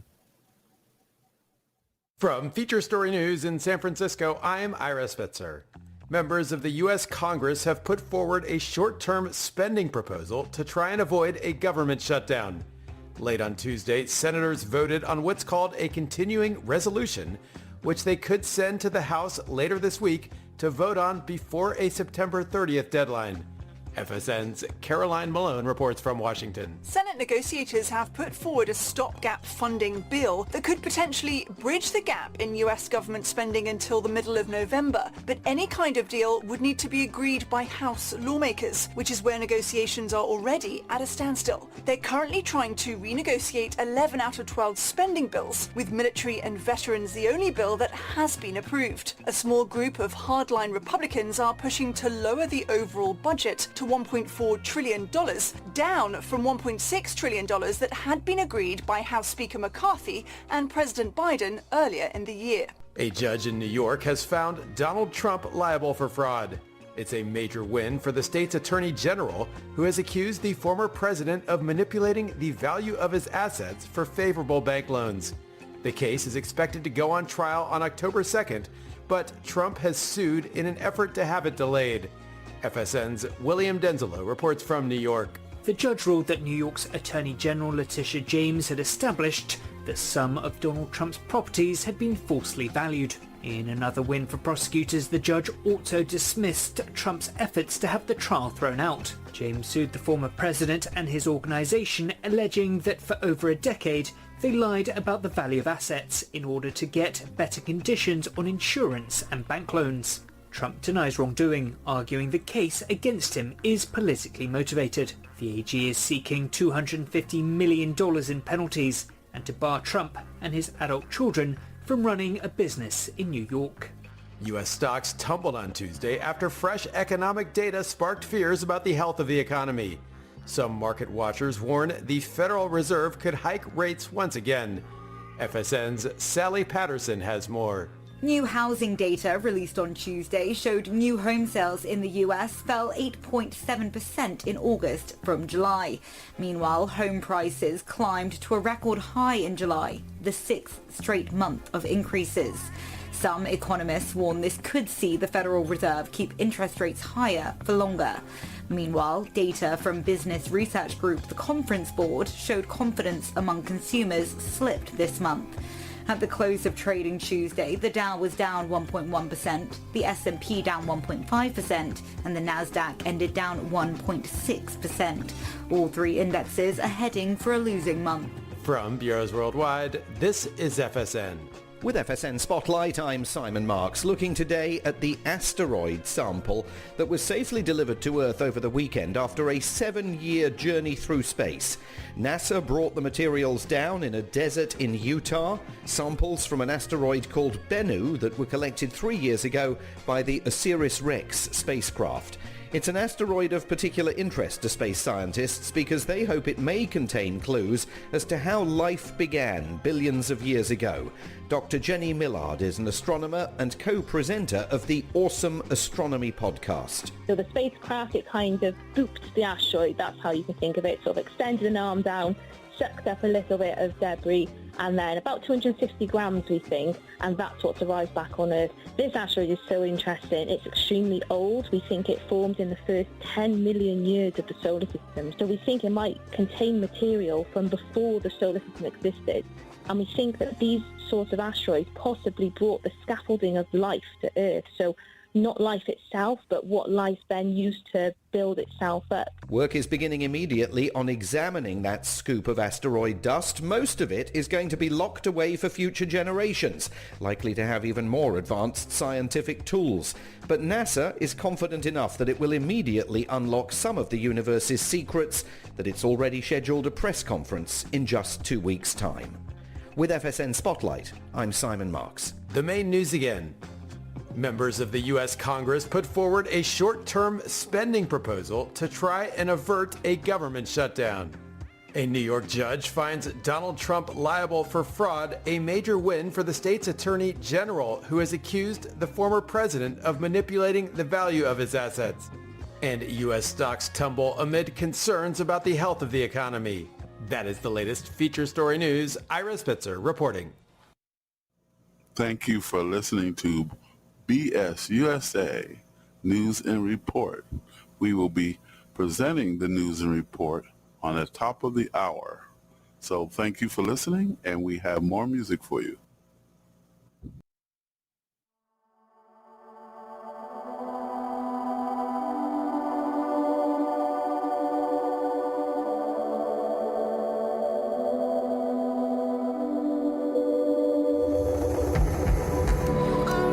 From Feature Story News in San Francisco, I'm Ira Spitzer. Members of the U.S. Congress have put forward a short-term spending proposal to try and avoid a government shutdown. Late on Tuesday, senators voted on what's called a continuing resolution, which they could send to the House later this week to vote on before a September 30th deadline. FSN's Caroline Malone reports from Washington. Senate negotiators have put forward a stopgap funding bill that could potentially bridge the gap in US government spending until the middle of November. But any kind of deal would need to be agreed by House lawmakers, which is where negotiations are already at a standstill. They're currently trying to renegotiate 11 out of 12 spending bills, with military and veterans the only bill that has been approved. A small group of hardline Republicans are pushing to lower the overall budget to $1.4 trillion, down from $1.6 trillion that had been agreed by House Speaker McCarthy and President Biden earlier in the year. A judge in New York has found Donald Trump liable for fraud. It's a major win for the state's attorney general, who has accused the former president of manipulating the value of his assets for favorable bank loans. The case is expected to go on trial on October 2nd, but Trump has sued in an effort to have it delayed. FSN's William Denzelo reports from New York. The judge ruled that New York's Attorney General Letitia James had established that some of Donald Trump's properties had been falsely valued. In another win for prosecutors, the judge also dismissed Trump's efforts to have the trial thrown out. James sued the former president and his organization, alleging that for over a decade they lied about the value of assets in order to get better conditions on insurance and bank loans. Trump denies wrongdoing, arguing the case against him is politically motivated. The AG is seeking $250 million in penalties and to bar Trump and his adult children from running a business in New York. U.S. stocks tumbled on Tuesday after fresh economic data sparked fears about the health of the economy. Some market watchers warn the Federal Reserve could hike rates once again. FSN's Sally Patterson has more. New housing data released on Tuesday showed new home sales in the US fell 8.7% in August from July. Meanwhile, home prices climbed to a record high in July, the sixth straight month of increases. Some economists warn this could see the Federal Reserve keep interest rates higher for longer. Meanwhile, data from business research group The Conference Board showed confidence among consumers slipped this month. At the close of trading Tuesday, the Dow was down 1.1%, the S&P down 1.5%, and the Nasdaq ended down 1.6%. All three indexes are heading for a losing month. From Bureaus Worldwide, this is FSN. With FSN Spotlight, I'm Simon Marks, looking today at the asteroid sample that was safely delivered to Earth over the weekend after a 7-year journey through space. NASA brought the materials down in a desert in Utah, samples from an asteroid called Bennu that were collected 3 years ago by the OSIRIS-REx spacecraft. It's an asteroid of particular interest to space scientists because they hope it may contain clues as to how life began billions of years ago. Dr. Jenny Millard is an astronomer and co-presenter of the Awesome Astronomy podcast. So the spacecraft, it kind of booped the asteroid, that's how you can think of it, sort of extended an arm down, sucked up a little bit of debris, and then about 260 grams, we think, and that's what arrived back on Earth. This asteroid is so interesting. It's extremely old. We think it formed in the first 10 million years of the solar system. So we think it might contain material from before the solar system existed. And we think that these sorts of asteroids possibly brought the scaffolding of life to Earth. So not life itself, but what life then used to build itself up. Work is beginning immediately on examining that scoop of asteroid dust. Most of it is going to be locked away for future generations, likely to have even more advanced scientific tools. But NASA is confident enough that it will immediately unlock some of the universe's secrets that it's already scheduled a press conference in just 2 weeks' time. With FSN Spotlight, I'm Simon Marks. The main news again. Members of the U.S. Congress put forward a short-term spending proposal to try and avert a government shutdown. A New York judge finds Donald Trump liable for fraud, a major win for the state's attorney general who has accused the former president of manipulating the value of his assets. And U.S. stocks tumble amid concerns about the health of the economy. That is the latest feature story news. Ira Spitzer reporting. Thank you for listening to BS USA News and Report. We will be presenting the news and report on the top of the hour. So thank you for listening, and we have more music for you.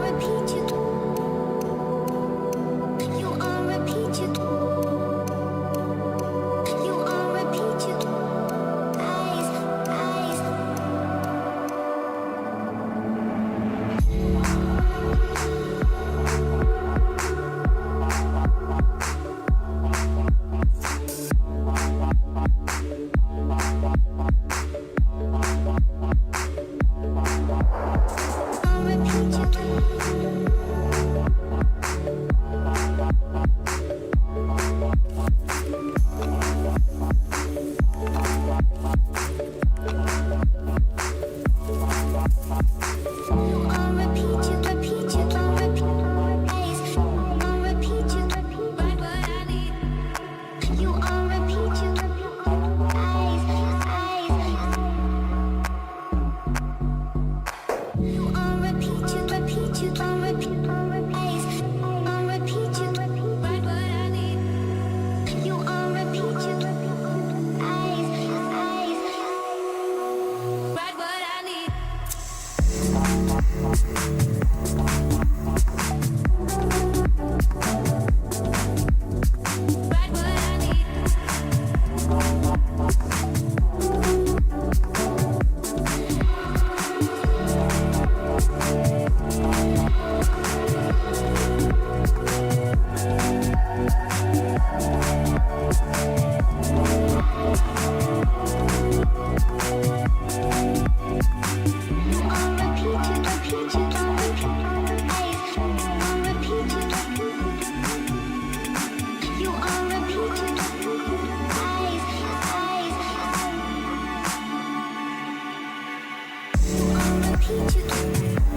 Repeat you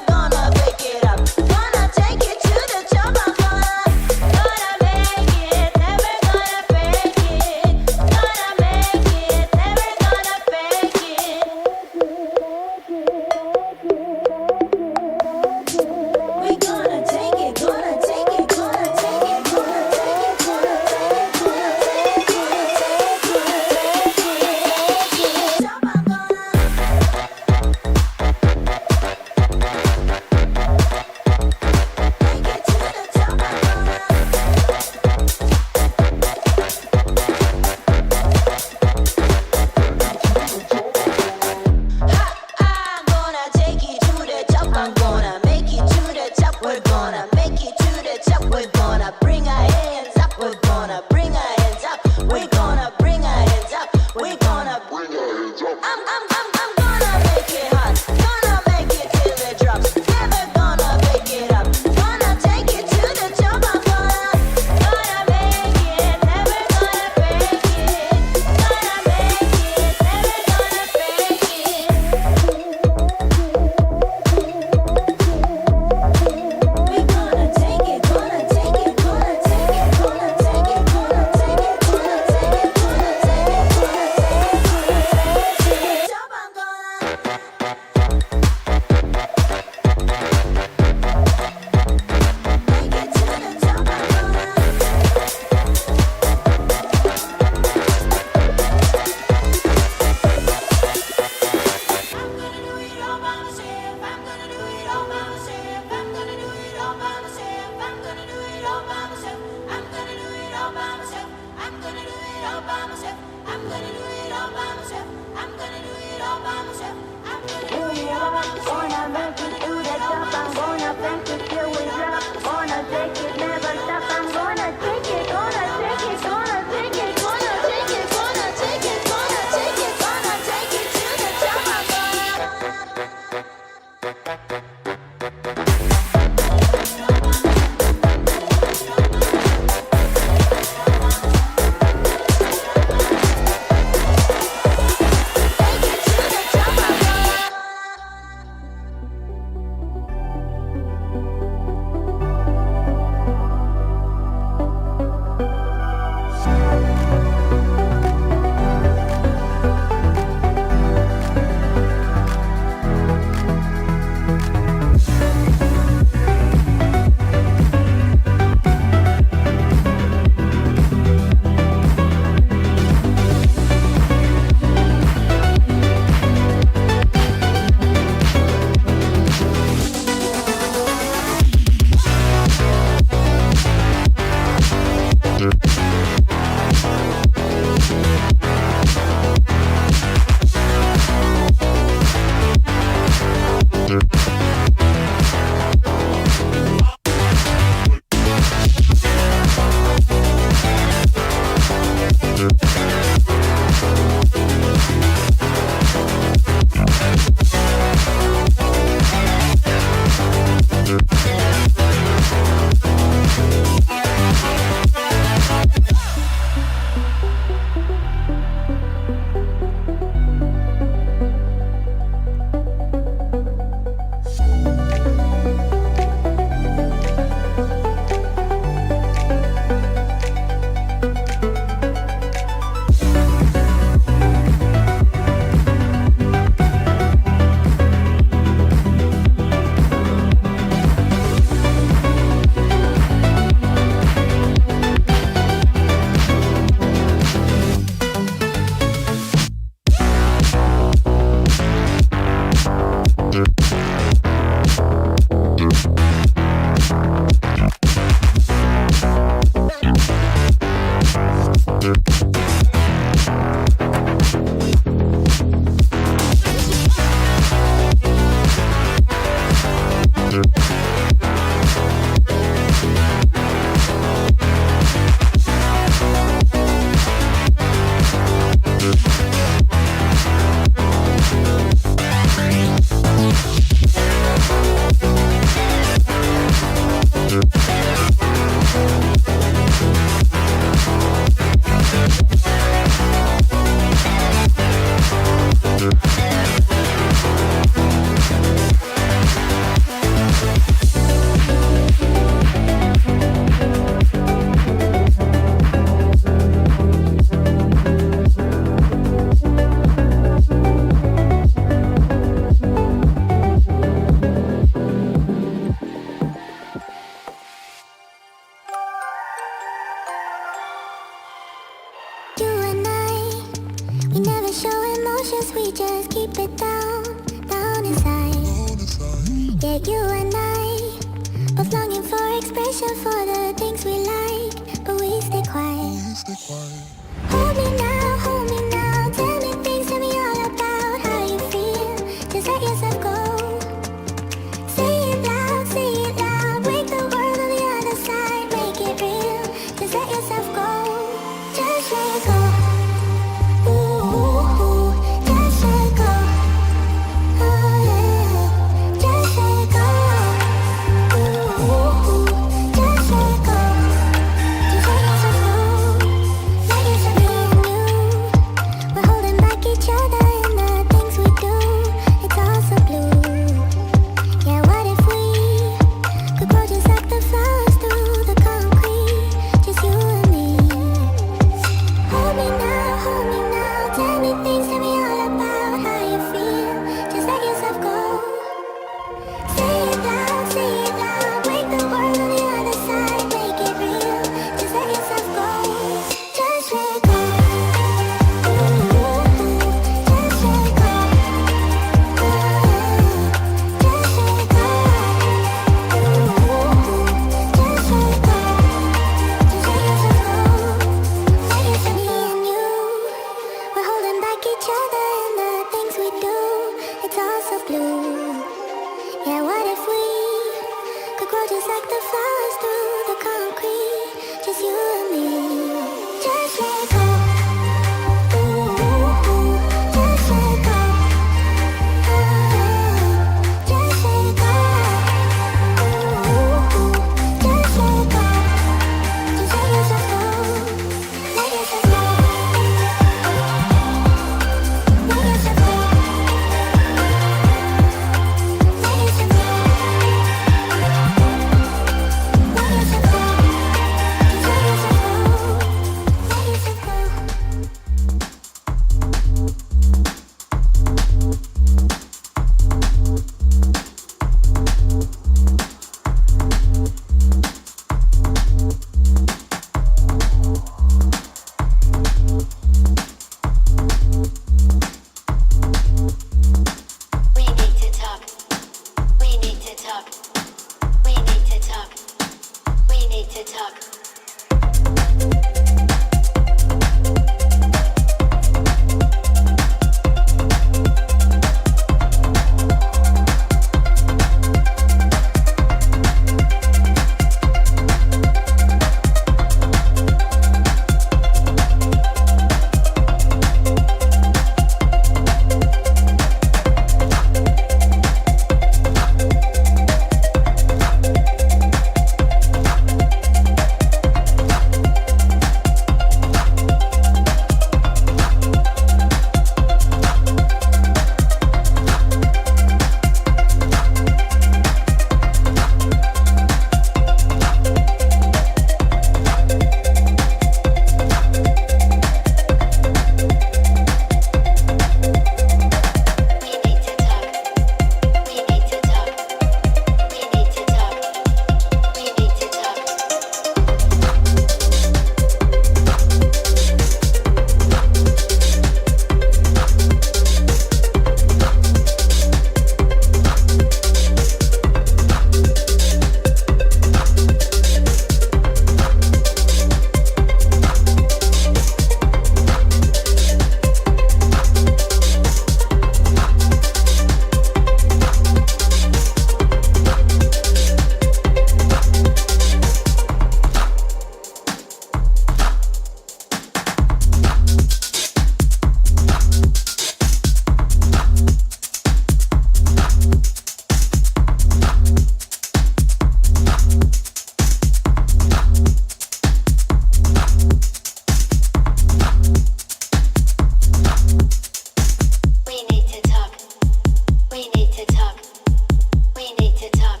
We need to talk.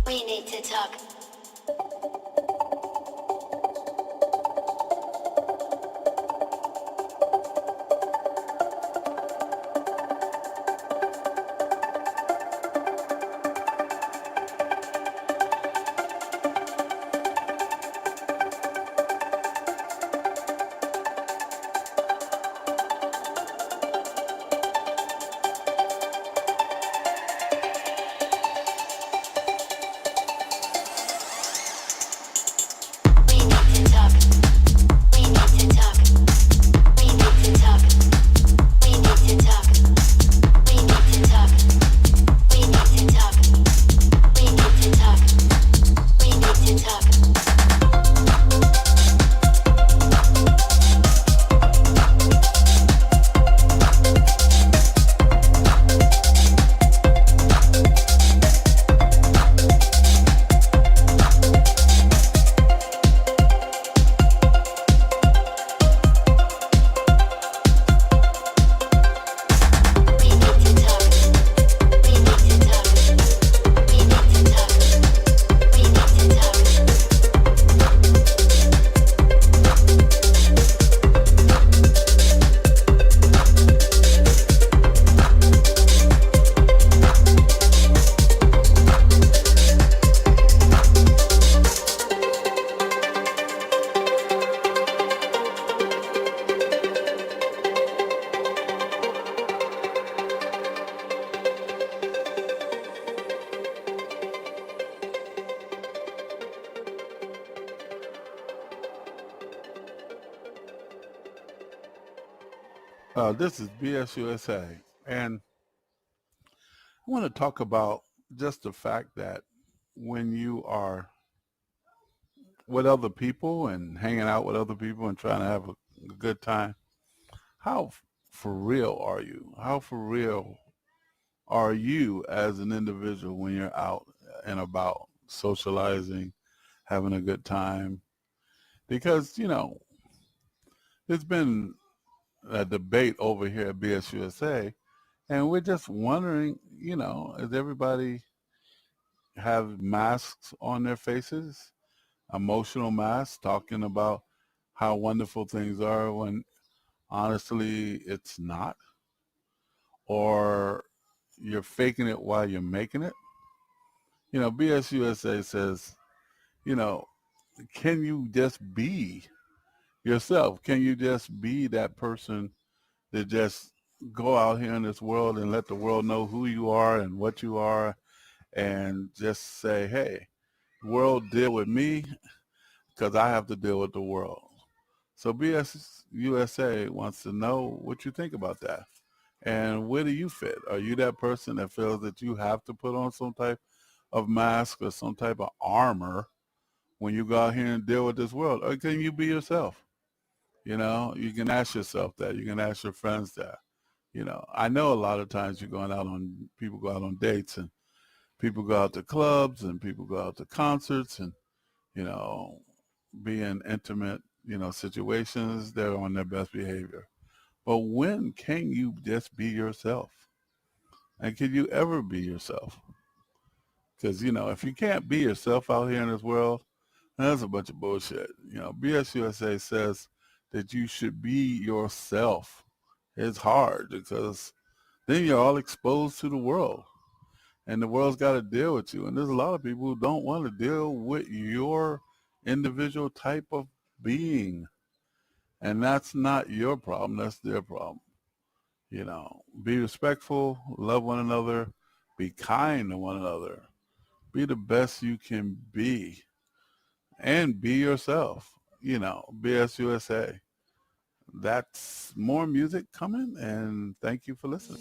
We need to talk. This is BSUSA, and I want to talk about just the fact that when you are with other people and hanging out with other people and trying to have a good time, how for real are you? How for real are you as an individual when you're out and about socializing, having a good time? Because, you know, there's been a debate over here at BSUSA, and we're just wondering, you know, does everybody have masks on their faces, emotional masks, talking about how wonderful things are when honestly it's not? Or you're faking it while you're making it? You know, BSUSA says, you know, can you just be yourself? Can you just be that person that just go out here in this world and let the world know who you are and what you are, and just say, hey, world, deal with me because I have to deal with the world. So BSUSA wants to know what you think about that. And where do you fit? Are you that person that feels that you have to put on some type of mask or some type of armor when you go out here and deal with this world? Or can you be yourself? You know, you can ask yourself that. You can ask your friends that. You know, I know a lot of times you're going out on, people go out on dates and people go out to clubs and people go out to concerts and, you know, be in intimate, you know, situations. They're on their best behavior. But when can you just be yourself? And can you ever be yourself? Because, you know, if you can't be yourself out here in this world, that's a bunch of bullshit. You know, BSUSA says that you should be yourself. It's hard because then you're all exposed to the world, and the world's got to deal with you. And there's a lot of people who don't want to deal with your individual type of being. And that's not your problem. That's their problem. You know, be respectful, love one another, be kind to one another, be the best you can be, and be yourself. You know, BSUSA. That's more music coming, and thank you for listening.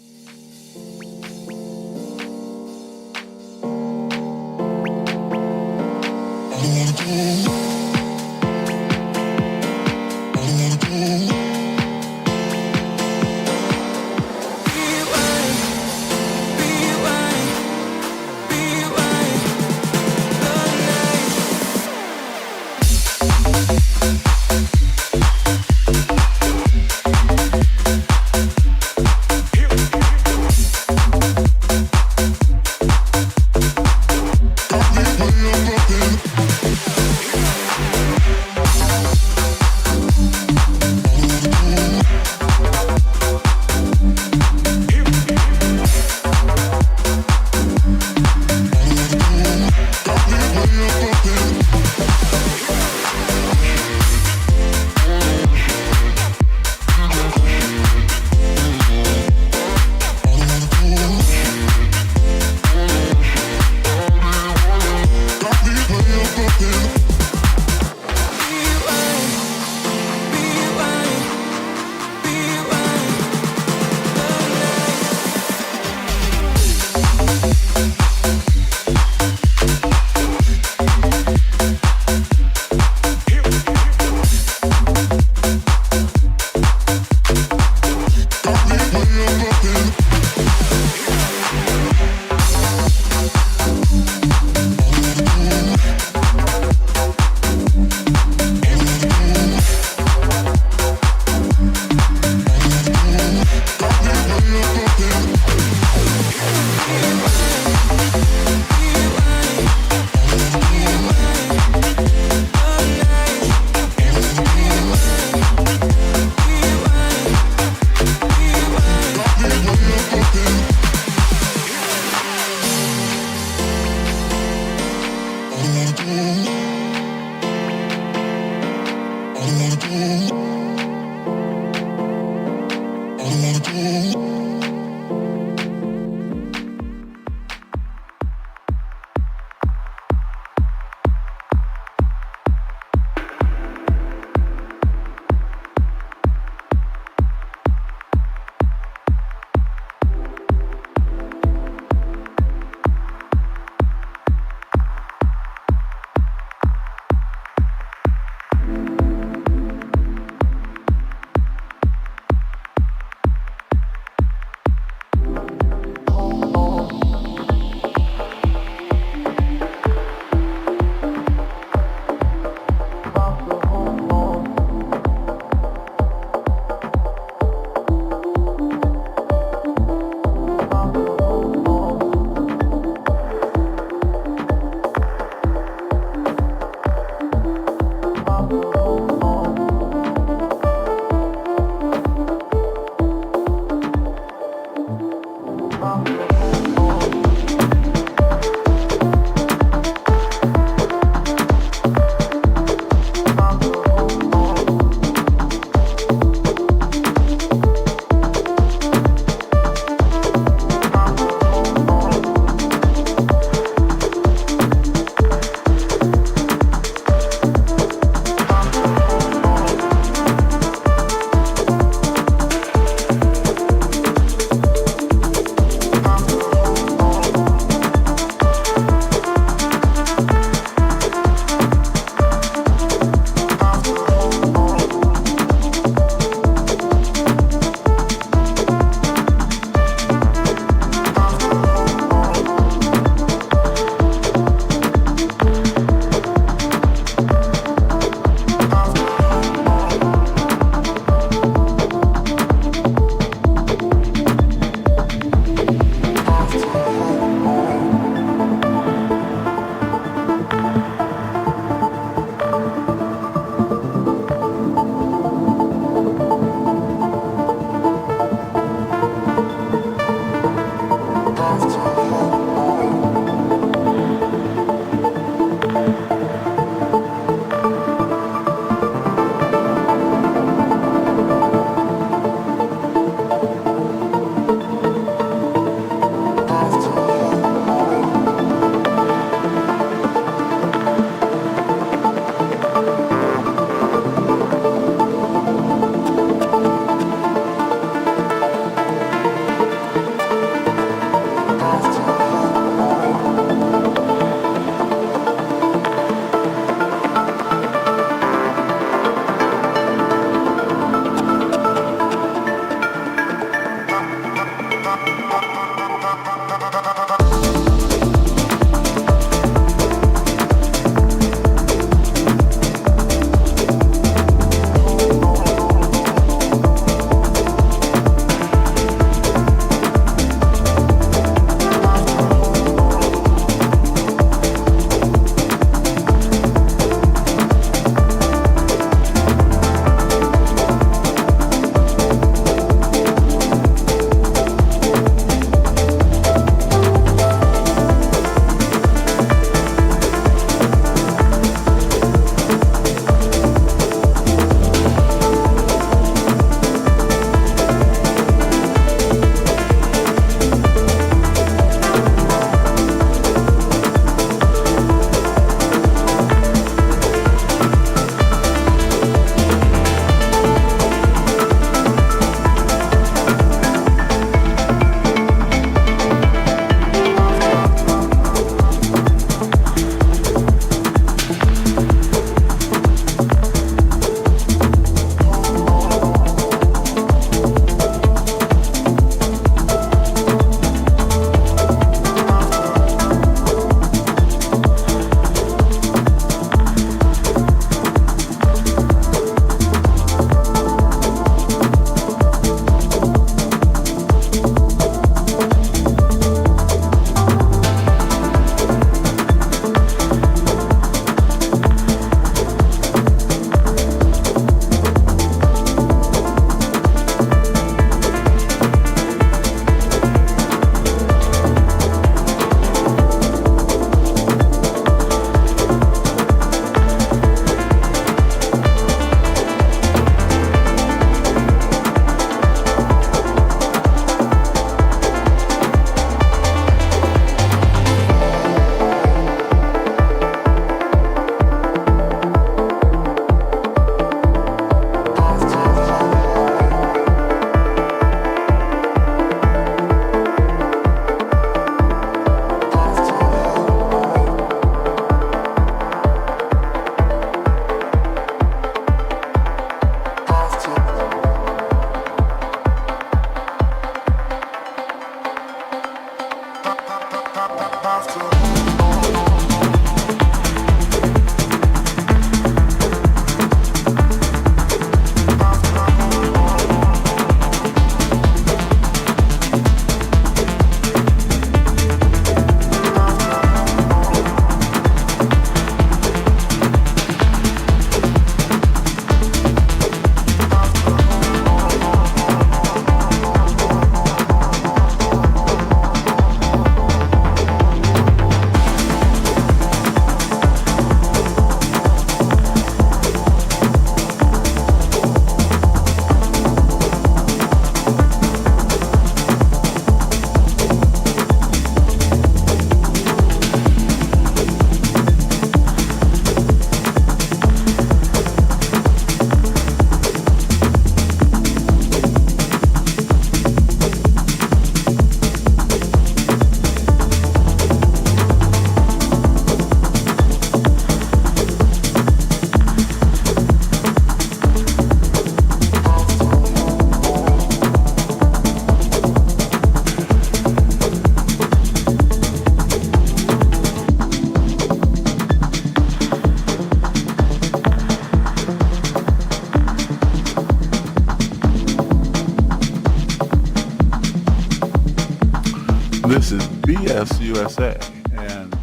This is BS USA, and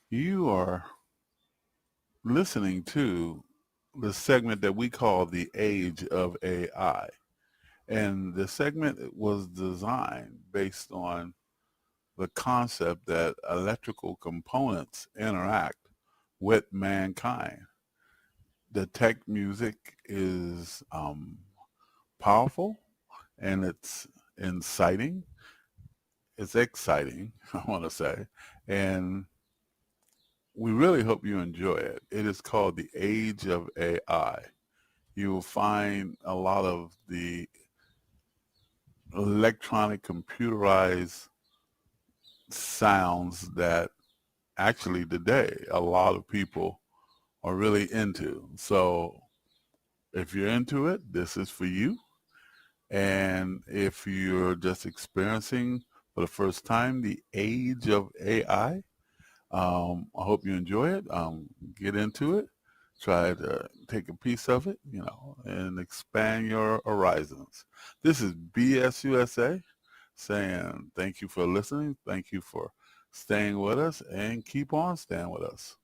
you are listening to the segment that we call The Age of AI. And the segment was designed based on the concept that electrical components interact with mankind. The tech music is powerful, and it's inciting. It's exciting, I want to say, and we really hope you enjoy it. It is called The Age of AI. You will find a lot of the electronic computerized sounds that actually today a lot of people are really into. So if you're into it, this is for you. And if you're just experiencing for the first time the age of AI, I hope you enjoy it. Get into it. Try to take a piece of it, and expand your horizons. This is BS USA saying thank you for listening. Thank you for staying with us, and keep on staying with us.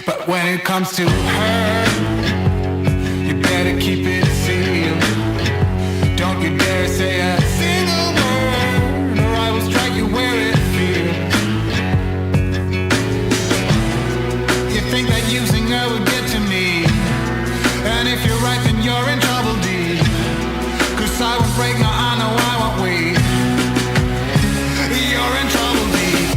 But when it comes to her, you better keep it sealed. Don't you dare say a single word, or I will strike you where it feels. You think that using her would get to me, and if you're right then you're in trouble deep. 'Cause I won't break, no I know I won't wait. You're in trouble deep.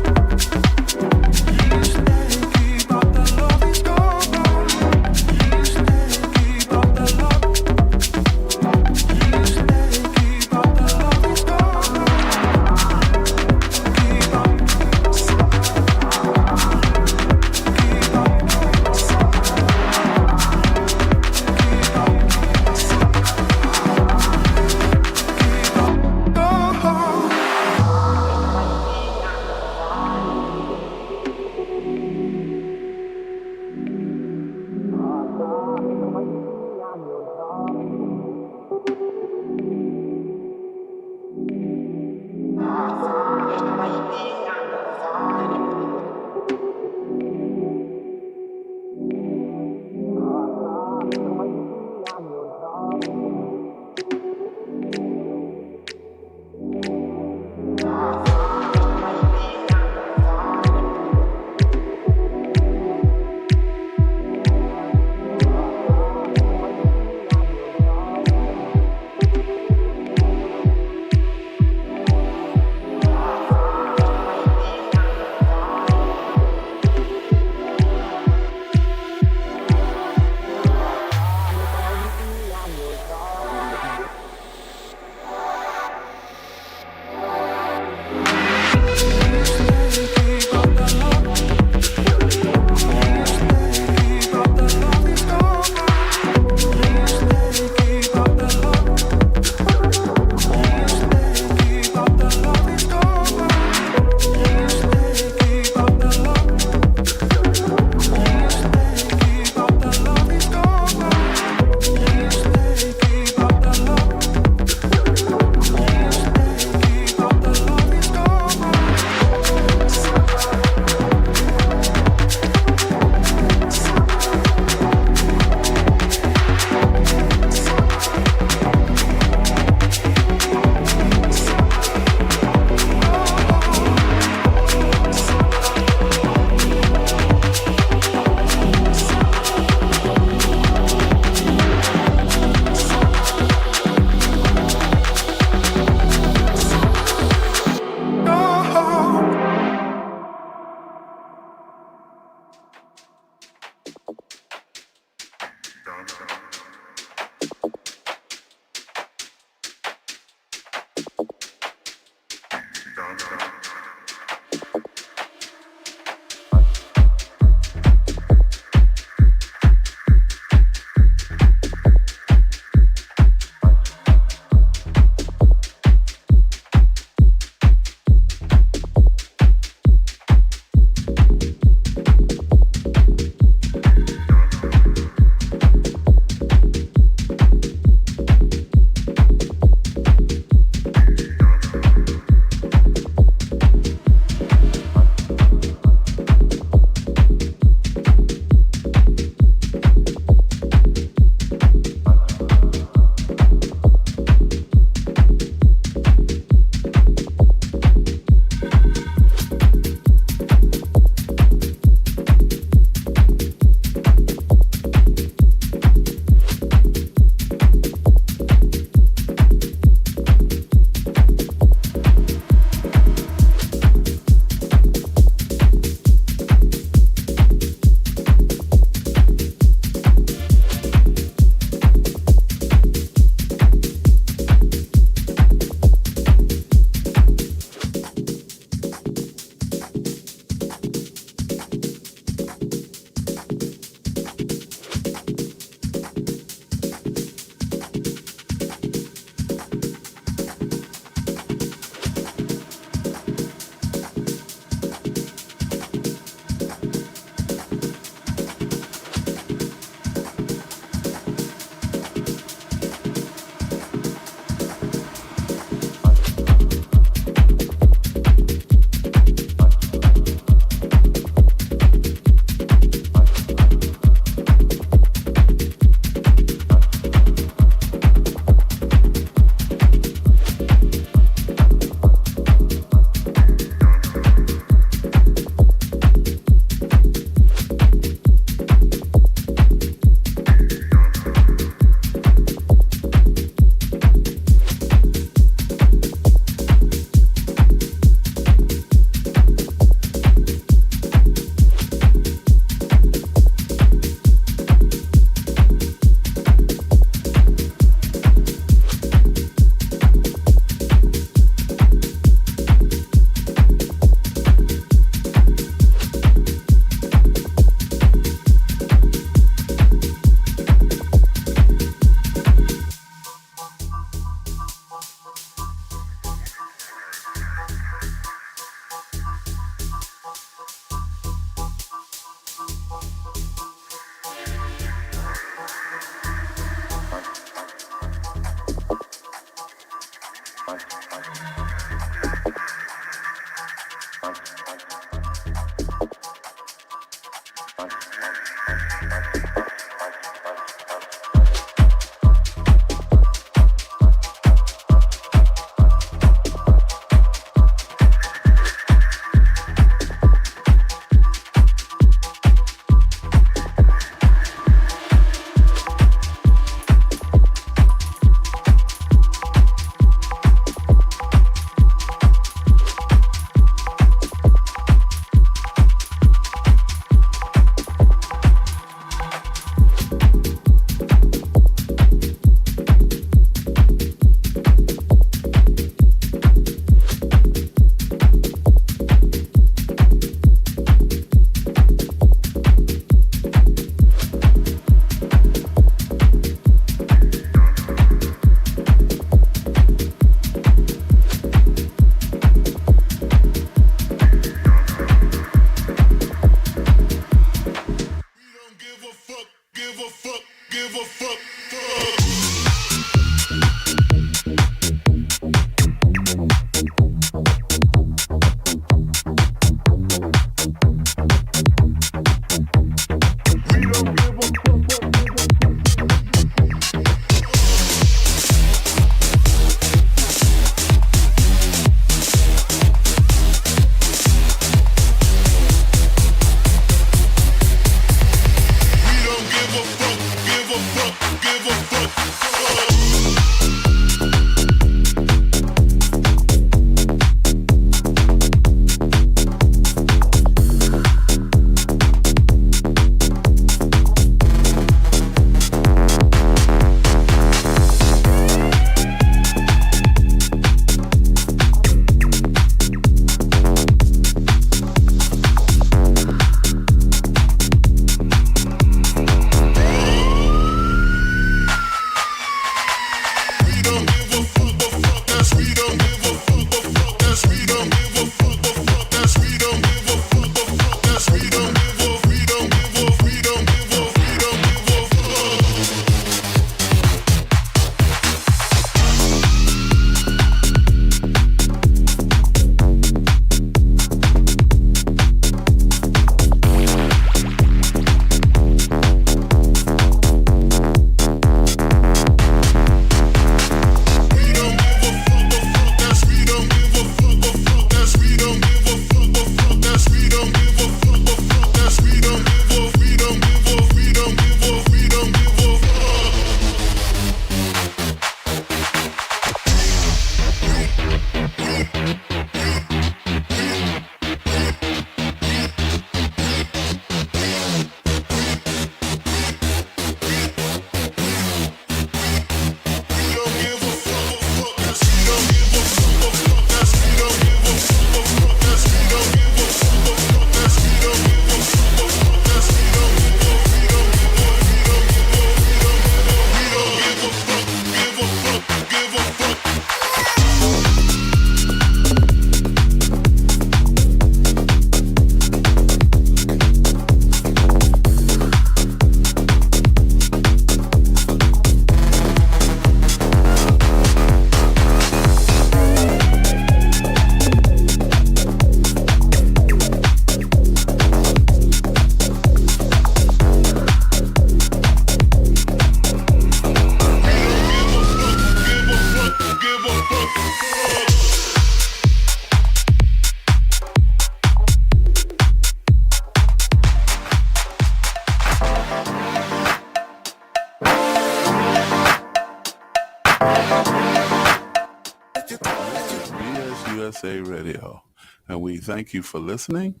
USA Radio. And we thank you for listening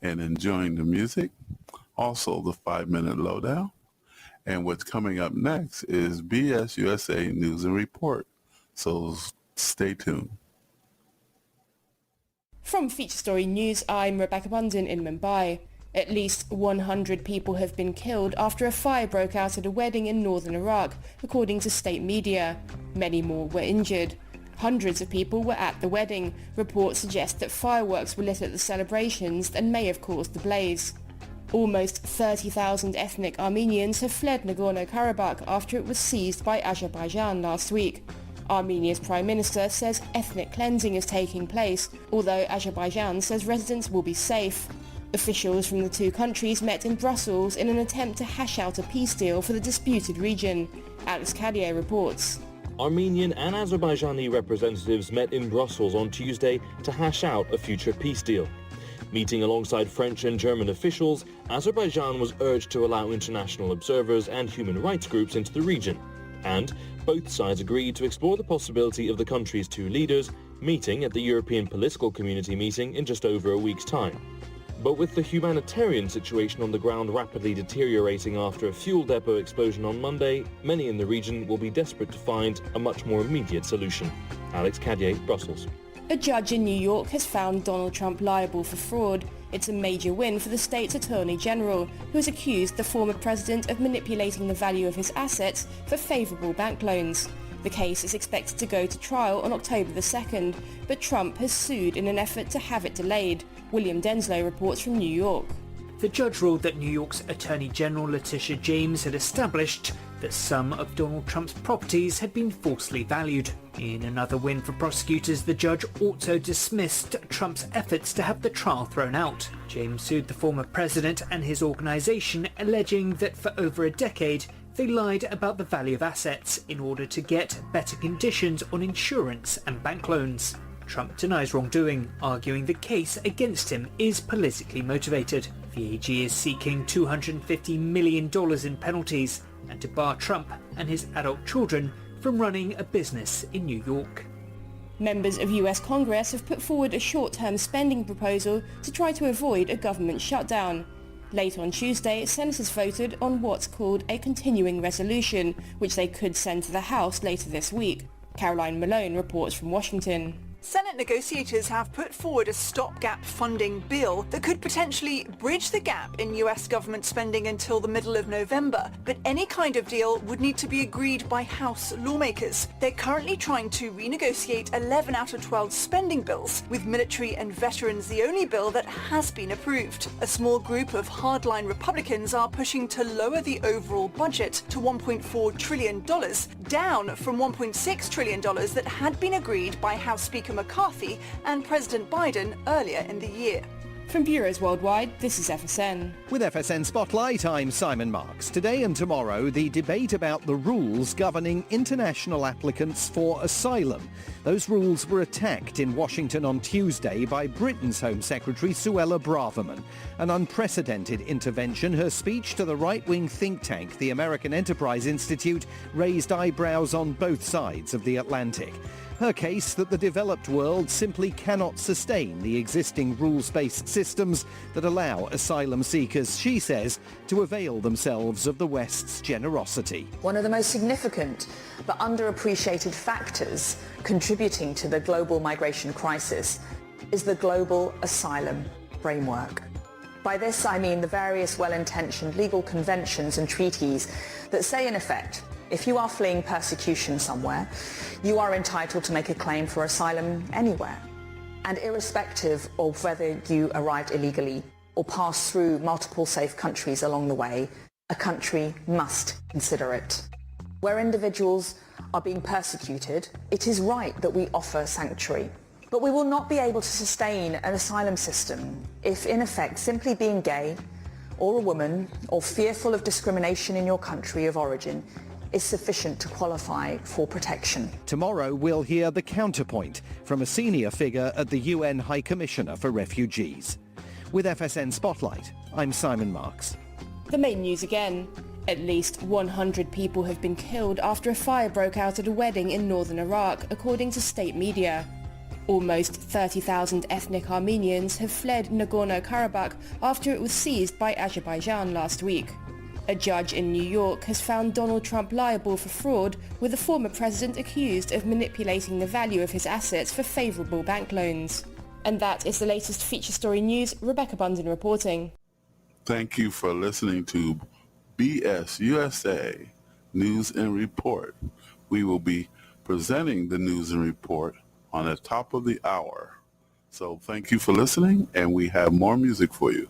and enjoying the music. Also, the 5-minute lowdown. And what's coming up next is BS USA News and Report. So stay tuned. From Feature Story News, I'm Rebecca Bundin in Mumbai. At least 100 people have been killed after a fire broke out at a wedding in northern Iraq, according to state media. Many more were injured. Hundreds of people were at the wedding. Reports suggest that fireworks were lit at the celebrations and may have caused the blaze. Almost 30,000 ethnic Armenians have fled Nagorno-Karabakh after it was seized by Azerbaijan last week. Armenia's prime minister says ethnic cleansing is taking place, although Azerbaijan says residents will be safe. Officials from the two countries met in Brussels in an attempt to hash out a peace deal for the disputed region. Alex Cadier reports. Armenian and Azerbaijani representatives met in Brussels on Tuesday to hash out a future peace deal. Meeting alongside French and German officials, Azerbaijan was urged to allow international observers and human rights groups into the region. And both sides agreed to explore the possibility of the country's two leaders meeting at the European Political Community meeting in just over a week's time. But with the humanitarian situation on the ground rapidly deteriorating after a fuel depot explosion on Monday, many in the region will be desperate to find a much more immediate solution. Alex Cadier, Brussels. A judge in New York has found Donald Trump liable for fraud. It's a major win for the state's Attorney General, who has accused the former president of manipulating the value of his assets for favourable bank loans. The case is expected to go to trial on October the 2nd, but Trump has sued in an effort to have it delayed. William Denslow reports from New York. The judge ruled that New York's Attorney General Letitia James had established that some of Donald Trump's properties had been falsely valued. In another win for prosecutors, the judge also dismissed Trump's efforts to have the trial thrown out. James sued the former president and his organization, alleging that for over a decade they lied about the value of assets in order to get better conditions on insurance and bank loans. Trump denies wrongdoing, arguing the case against him is politically motivated. The AG is seeking $250 million in penalties and to bar Trump and his adult children from running a business in New York. Members of US Congress have put forward a short-term spending proposal to try to avoid a government shutdown. Late on Tuesday, senators voted on what's called a continuing resolution, which they could send to the House later this week. Caroline Malone reports from Washington. Senate negotiators have put forward a stopgap funding bill that could potentially bridge the gap in US government spending until the middle of November. But any kind of deal would need to be agreed by House lawmakers. They're currently trying to renegotiate 11 out of 12 spending bills, with military and veterans the only bill that has been approved. A small group of hardline Republicans are pushing to lower the overall budget to $1.4 trillion, down from $1.6 trillion that had been agreed by House Speaker McCarthy and President Biden earlier in the year. From bureaus worldwide, this is FSN. With FSN Spotlight, I'm Simon Marks. Today and tomorrow, the debate about the rules governing international applicants for asylum. Those rules were attacked in Washington on Tuesday by Britain's Home Secretary Suella Braverman. An unprecedented intervention. Her speech to the right-wing think tank, the American Enterprise Institute, raised eyebrows on both sides of the Atlantic. Her case that the developed world simply cannot sustain the existing rules-based systems that allow asylum seekers, she says, to avail themselves of the West's generosity. One of the most significant but underappreciated factors contributing to the global migration crisis is the global asylum framework. By this I mean the various well-intentioned legal conventions and treaties that say in effect, if you are fleeing persecution somewhere, you are entitled to make a claim for asylum anywhere. And irrespective of whether you arrived illegally or passed through multiple safe countries along the way, a country must consider it. Where individuals are being persecuted, it is right that we offer sanctuary. But we will not be able to sustain an asylum system if, in effect, simply being gay or a woman or fearful of discrimination in your country of origin is sufficient to qualify for protection. Tomorrow we'll hear the counterpoint from a senior figure at the UN High Commissioner for Refugees. With FSN Spotlight, I'm Simon Marks. The main news again. At least 100 people have been killed after a fire broke out at a wedding in northern Iraq, according to state media. Almost 30,000 ethnic Armenians have fled Nagorno-Karabakh after it was seized by Azerbaijan last week. A judge in New York has found Donald Trump liable for fraud, with the former president accused of manipulating the value of his assets for favourable bank loans. And that is the latest feature story news. Rebecca Bundin reporting. Thank you for listening to BS USA News and Report. We will be presenting the news and report on the top of the hour. So thank you for listening, and we have more music for you.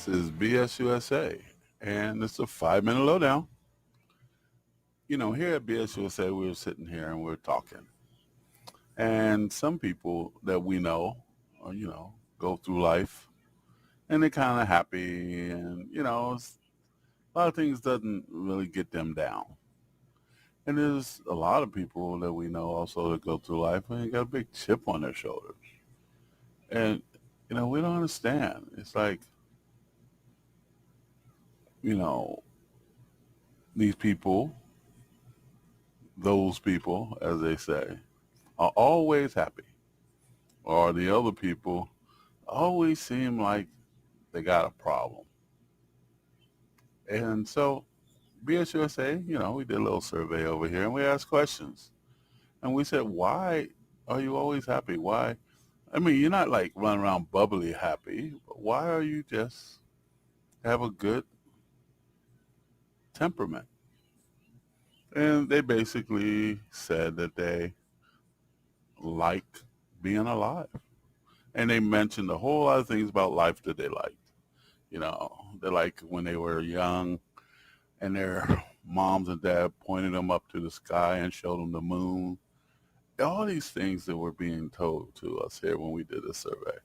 This is BSUSA, and it's a 5-minute lowdown. You know, here at BSUSA, we were sitting here and we were talking. And some people that we know, go through life, and they're kind of happy, and, a lot of things doesn't really get them down. And there's a lot of people that we know also that go through life and they got a big chip on their shoulders. And, we don't understand. It's like, these people, those people, as they say, are always happy. Or the other people always seem like they got a problem. And so BSUSA, we did a little survey over here and we asked questions. And we said, why are you always happy? Why? I mean, you're not like running around bubbly happy, but why are you just have a good temperament? And they basically said that they like being alive. And they mentioned a whole lot of things about life that they liked. They like when they were young and their moms and dad pointed them up to the sky and showed them the moon. All these things that were being told to us here when we did this survey.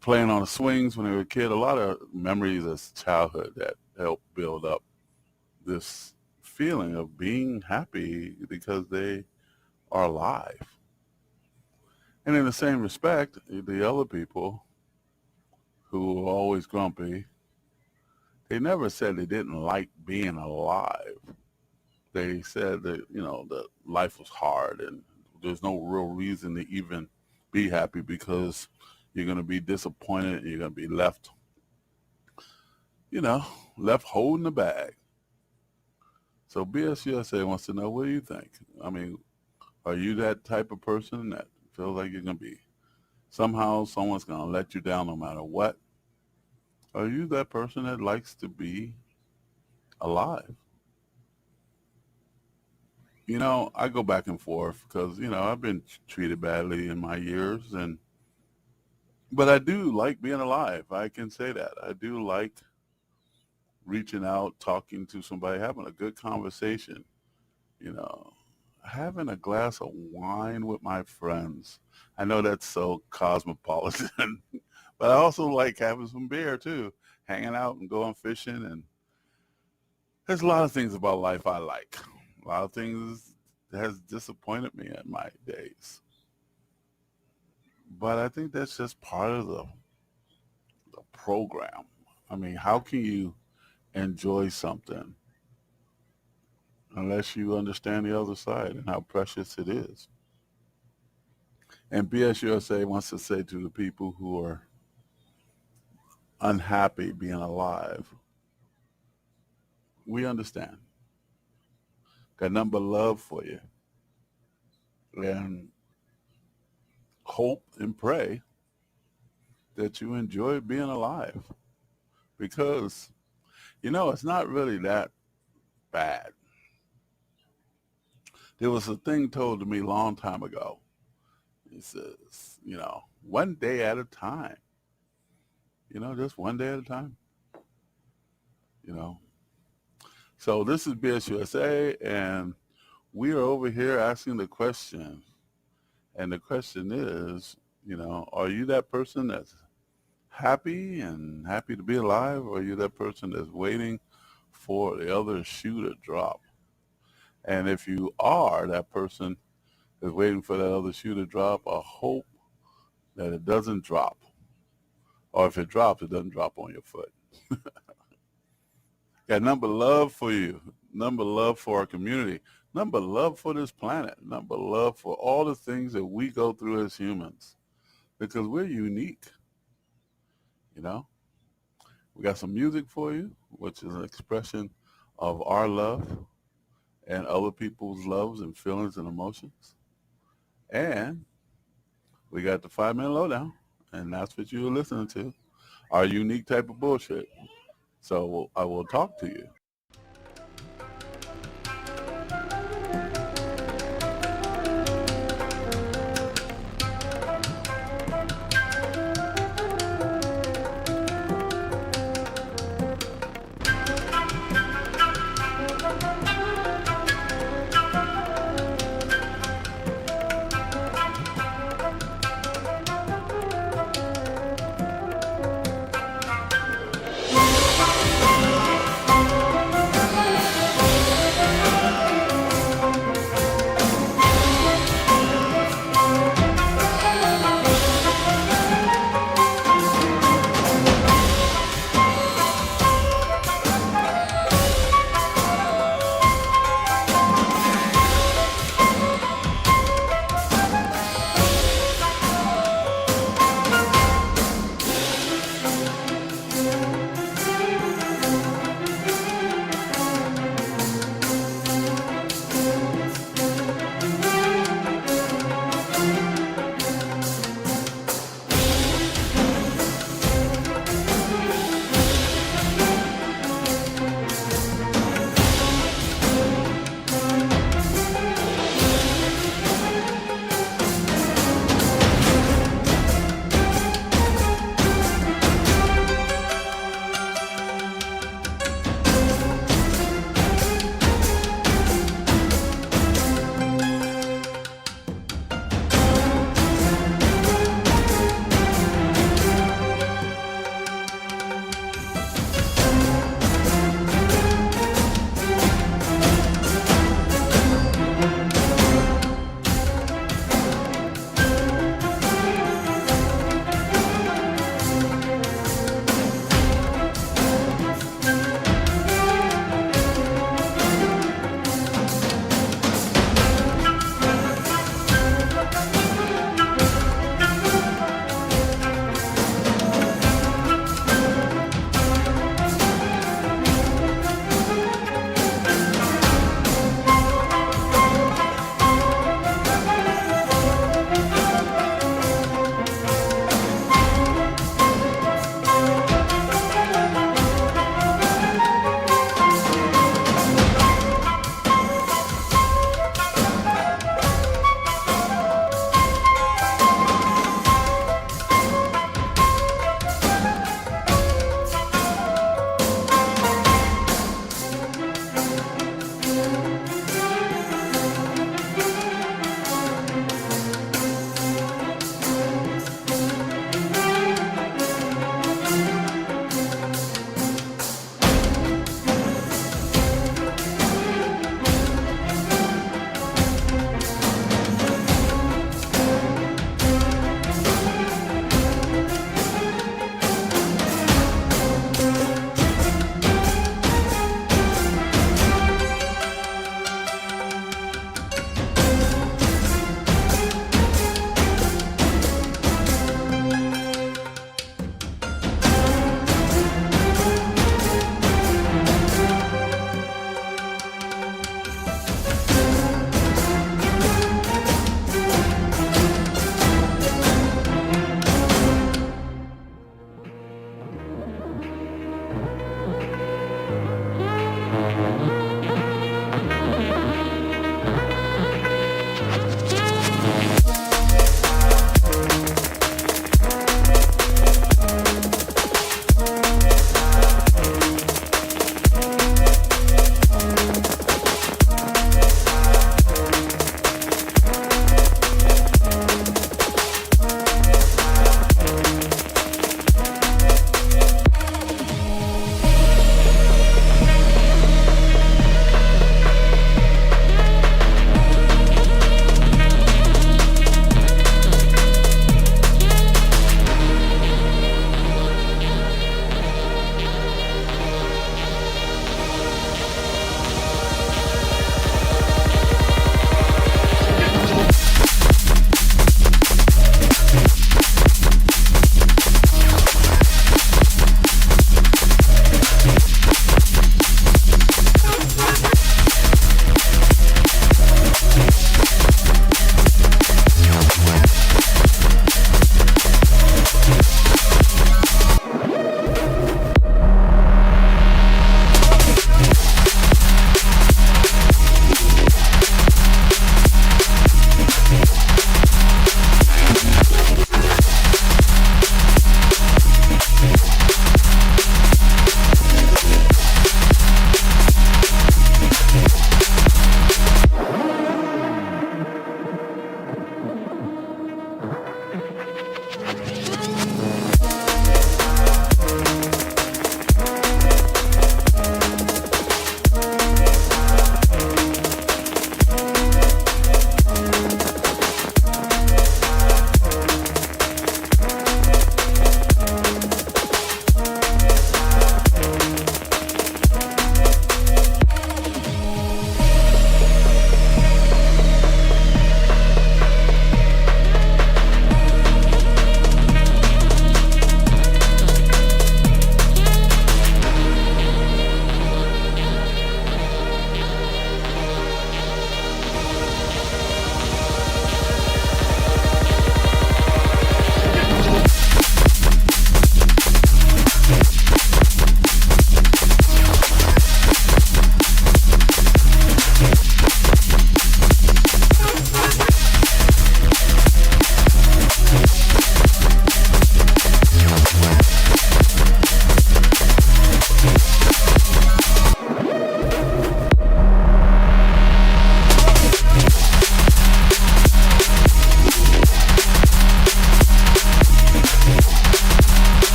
Playing on the swings when they were a kid, a lot of memories as childhood that helped build up this feeling of being happy because they are alive. And in the same respect, the other people who were always grumpy, they never said they didn't like being alive. They said that, that life was hard and there's no real reason to even be happy because you're going to be disappointed and you're going to be left, left holding the bag. So BSUSA wants to know, what do you think? I mean, are you that type of person that feels like you're going to be, somehow someone's going to let you down no matter what? Are you that person that likes to be alive? I go back and forth because, I've been treated badly in my years, but I do like being alive. I can say that. I do like reaching out, talking to somebody, having a good conversation, having a glass of wine with my friends. I know that's so cosmopolitan, but I also like having some beer too, hanging out and going fishing. And there's a lot of things about life I like. A lot of things that has disappointed me in my days. But I think that's just part of the program. I mean, how can you enjoy something unless you understand the other side and how precious it is? And BSUSA wants to say to the people who are unhappy being alive, we understand. Got nothing but love for you. And hope and pray that you enjoy being alive. Because, it's not really that bad. There was a thing told to me a long time ago. It says, one day at a time. Just one day at a time. So this is BSUSA, and we are over here asking the question. And the question is, are you that person that's happy to be alive, or are you that person that's waiting for the other shoe to drop? And if you are that person that's waiting for that other shoe to drop, I hope that it doesn't drop. Or if it drops, it doesn't drop on your foot. Got number love for you, number love for our community, number love for this planet, number love for all the things that we go through as humans, because we're unique. We got some music for you, which is an expression of our love and other people's loves and feelings and emotions. And we got the 5-minute lowdown, and that's what you're listening to, our unique type of bullshit. So I will talk to you.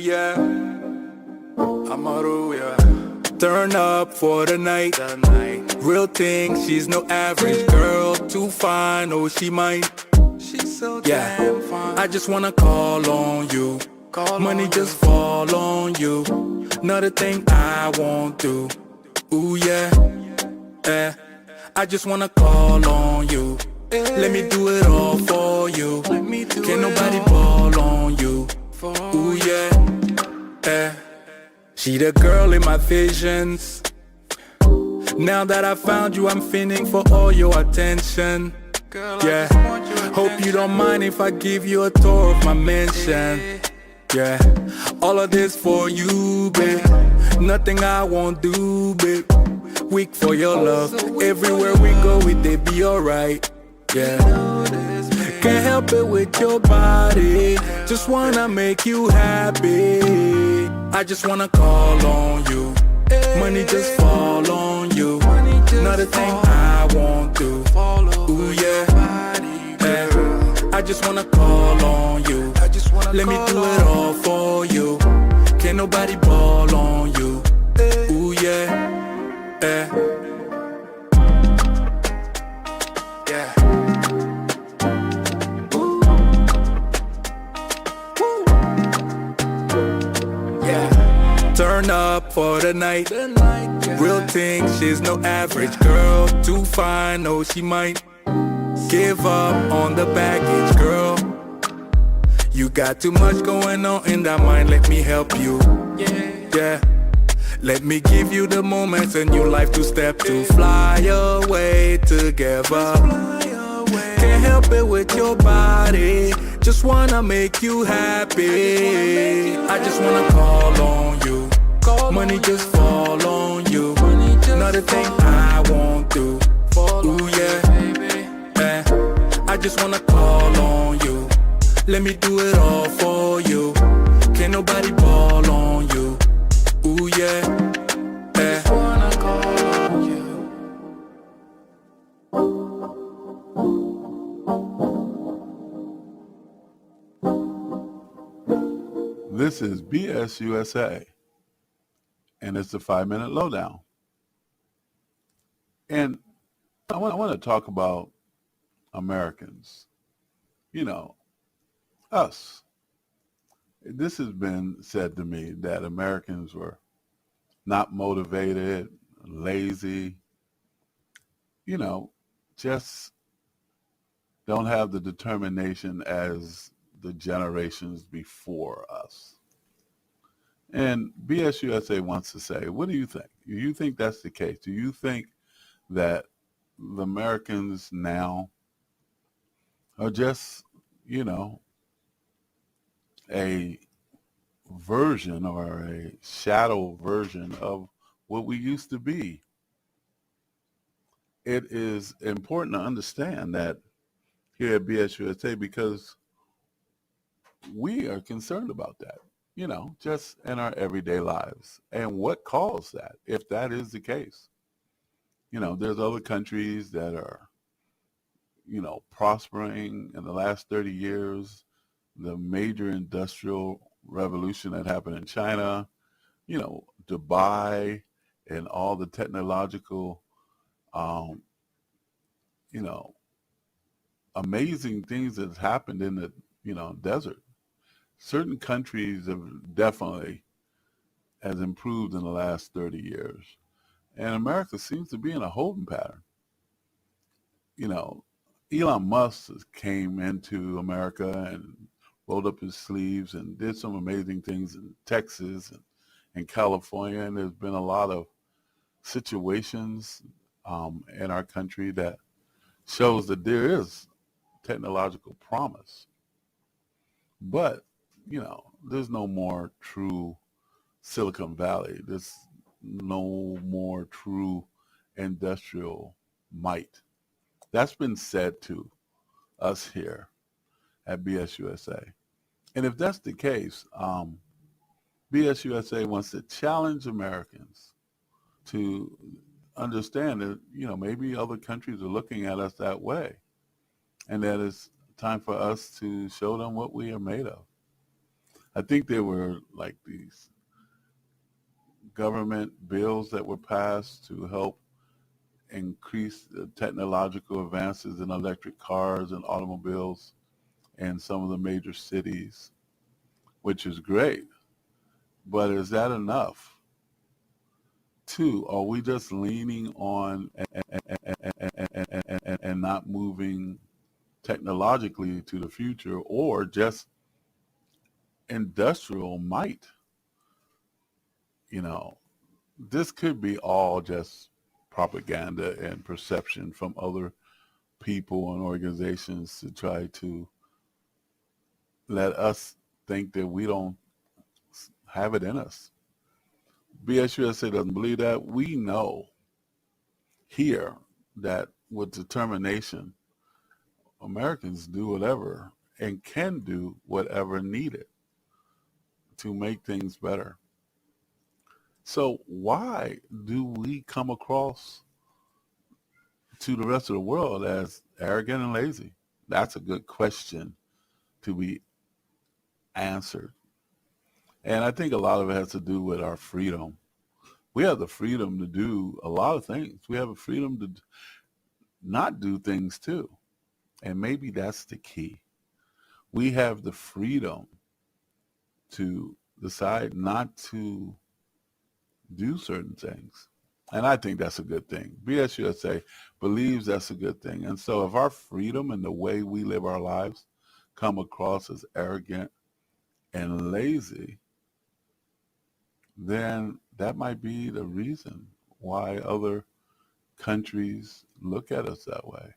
yeah. Amaru, yeah. Turn up for the night. Real thing, she's no average girl. Too fine, oh she might. She's so damn fine. I just wanna call on you. Money just fall on you. Another thing I won't do. Ooh yeah, yeah. I just wanna call on you. Let me do it all for you. Can't nobody ball on you. Ooh yeah, yeah. She the girl in my visions. Now that I found you, I'm fiending for all your attention. Yeah, hope you don't mind if I give you a tour of my mansion. Yeah, all of this for you, babe. Nothing I won't do, babe. Weak for your love. Everywhere we go, they be alright. Yeah, can't help it with your body. Just wanna make you happy. I just wanna call on you. Money just fall on you. Another thing I won't do. Ooh yeah, yeah. I just wanna call on you. Let me do it all for you. Can't nobody ball on you. Ooh yeah, yeah. Yeah. Turn up for the night. Real thing, she's no average girl. Too fine, no she might give up on the baggage, girl. You got too much going on in that mind, let me help you. Yeah. Let me give you the moments in your life to step to. Fly away together. Can't help it with your body. Just wanna make you happy. I just wanna call on you. Money just fall on you. Another thing I won't do. Ooh yeah, yeah. I just wanna call on you. Let me do it all for you. Can't nobody ball on you. Ooh yeah, yeah. Just wanna call on you. This is BSUSA, and it's the 5-minute lowdown. And I want to talk about Americans. You know, us. This has been said to me that Americans were not motivated, lazy, you know, just don't have the determination as the generations before us. And BSUSA wants to say, what do you think? Do you think that's the case? Do you think that the Americans now are just, you know, a version or a shadow version of what we used to be? It is important to understand that here at BSUSA because we are concerned about that, you know, just in our everyday lives. And what caused that, if that is the case? You know, there's other countries that are, you know, prospering in the last 30 years. The major industrial revolution that happened in China, you know, Dubai, and all the technological, you know, amazing things that happened in the, you know, desert. Certain countries have definitely has improved in the last 30 years. And America seems to be in a holding pattern. You know, Elon Musk came into America and rolled up his sleeves and did some amazing things in Texas and California. And there's been a lot of situations in our country that shows that there is technological promise. But, you know, there's no more true Silicon Valley. There's no more true industrial might. That's been said to us here at BSUSA. And if that's the case, BSUSA wants to challenge Americans to understand that, you know, maybe other countries are looking at us that way. And that it's time for us to show them what we are made of. I think there were like these government bills that were passed to help increase the technological advances in electric cars and automobiles in some of the major cities, which is great. But is that enough? Two, are we just leaning on and not moving technologically to the future, or just industrial might? This could be all just propaganda and perception from other people and organizations to try to let us think that we don't have it in us. BSUSA doesn't believe that. We know here that with determination, Americans do whatever and can do whatever needed to make things better. So why do we come across to the rest of the world as arrogant and lazy? That's a good question to be answered. And I think a lot of it has to do with our freedom. We have the freedom to do a lot of things. We have a freedom to not do things too. And maybe that's the key. We have the freedom to decide not to do certain things. And I think that's a good thing. BSUSA believes that's a good thing. And so if our freedom and the way we live our lives come across as arrogant and lazy, then that might be the reason why other countries look at us that way.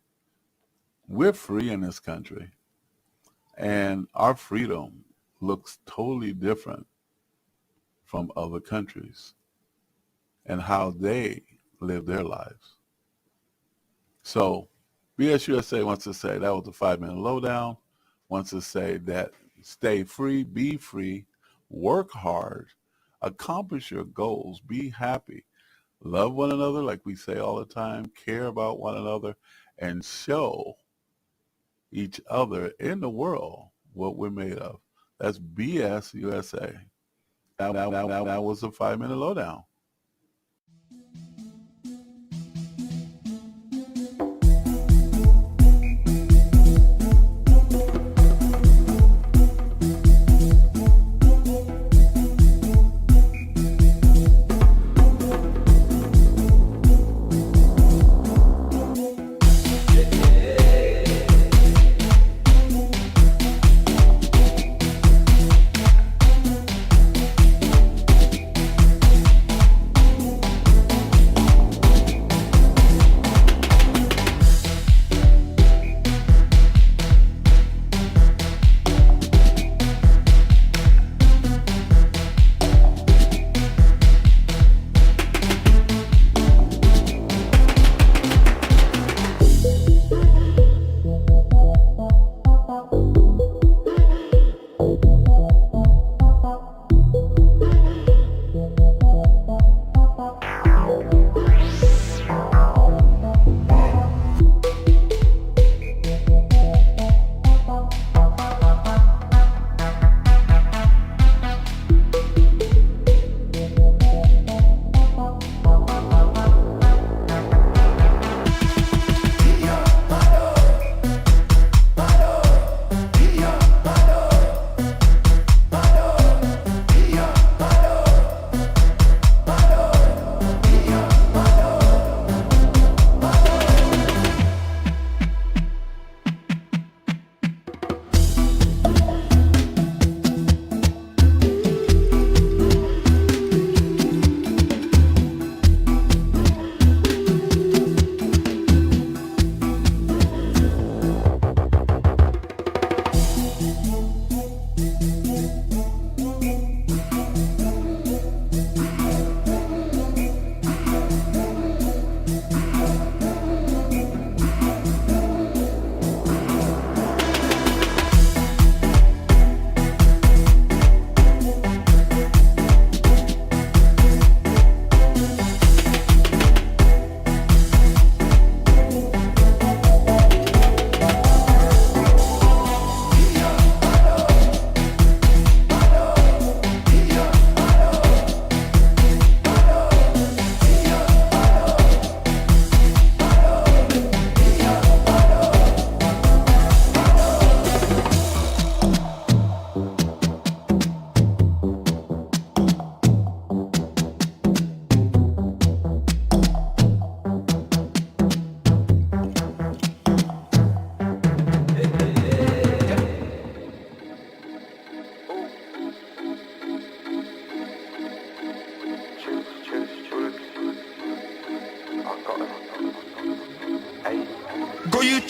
We're free in this country, and our freedom looks totally different from other countries and how they live their lives. So BSUSA wants to say that was the 5-minute lowdown, wants to say that stay free, be free, work hard, accomplish your goals, be happy, love one another like we say all the time, care about one another, and show each other in the world what we're made of. That's BSUSA. That was the 5-minute lowdown.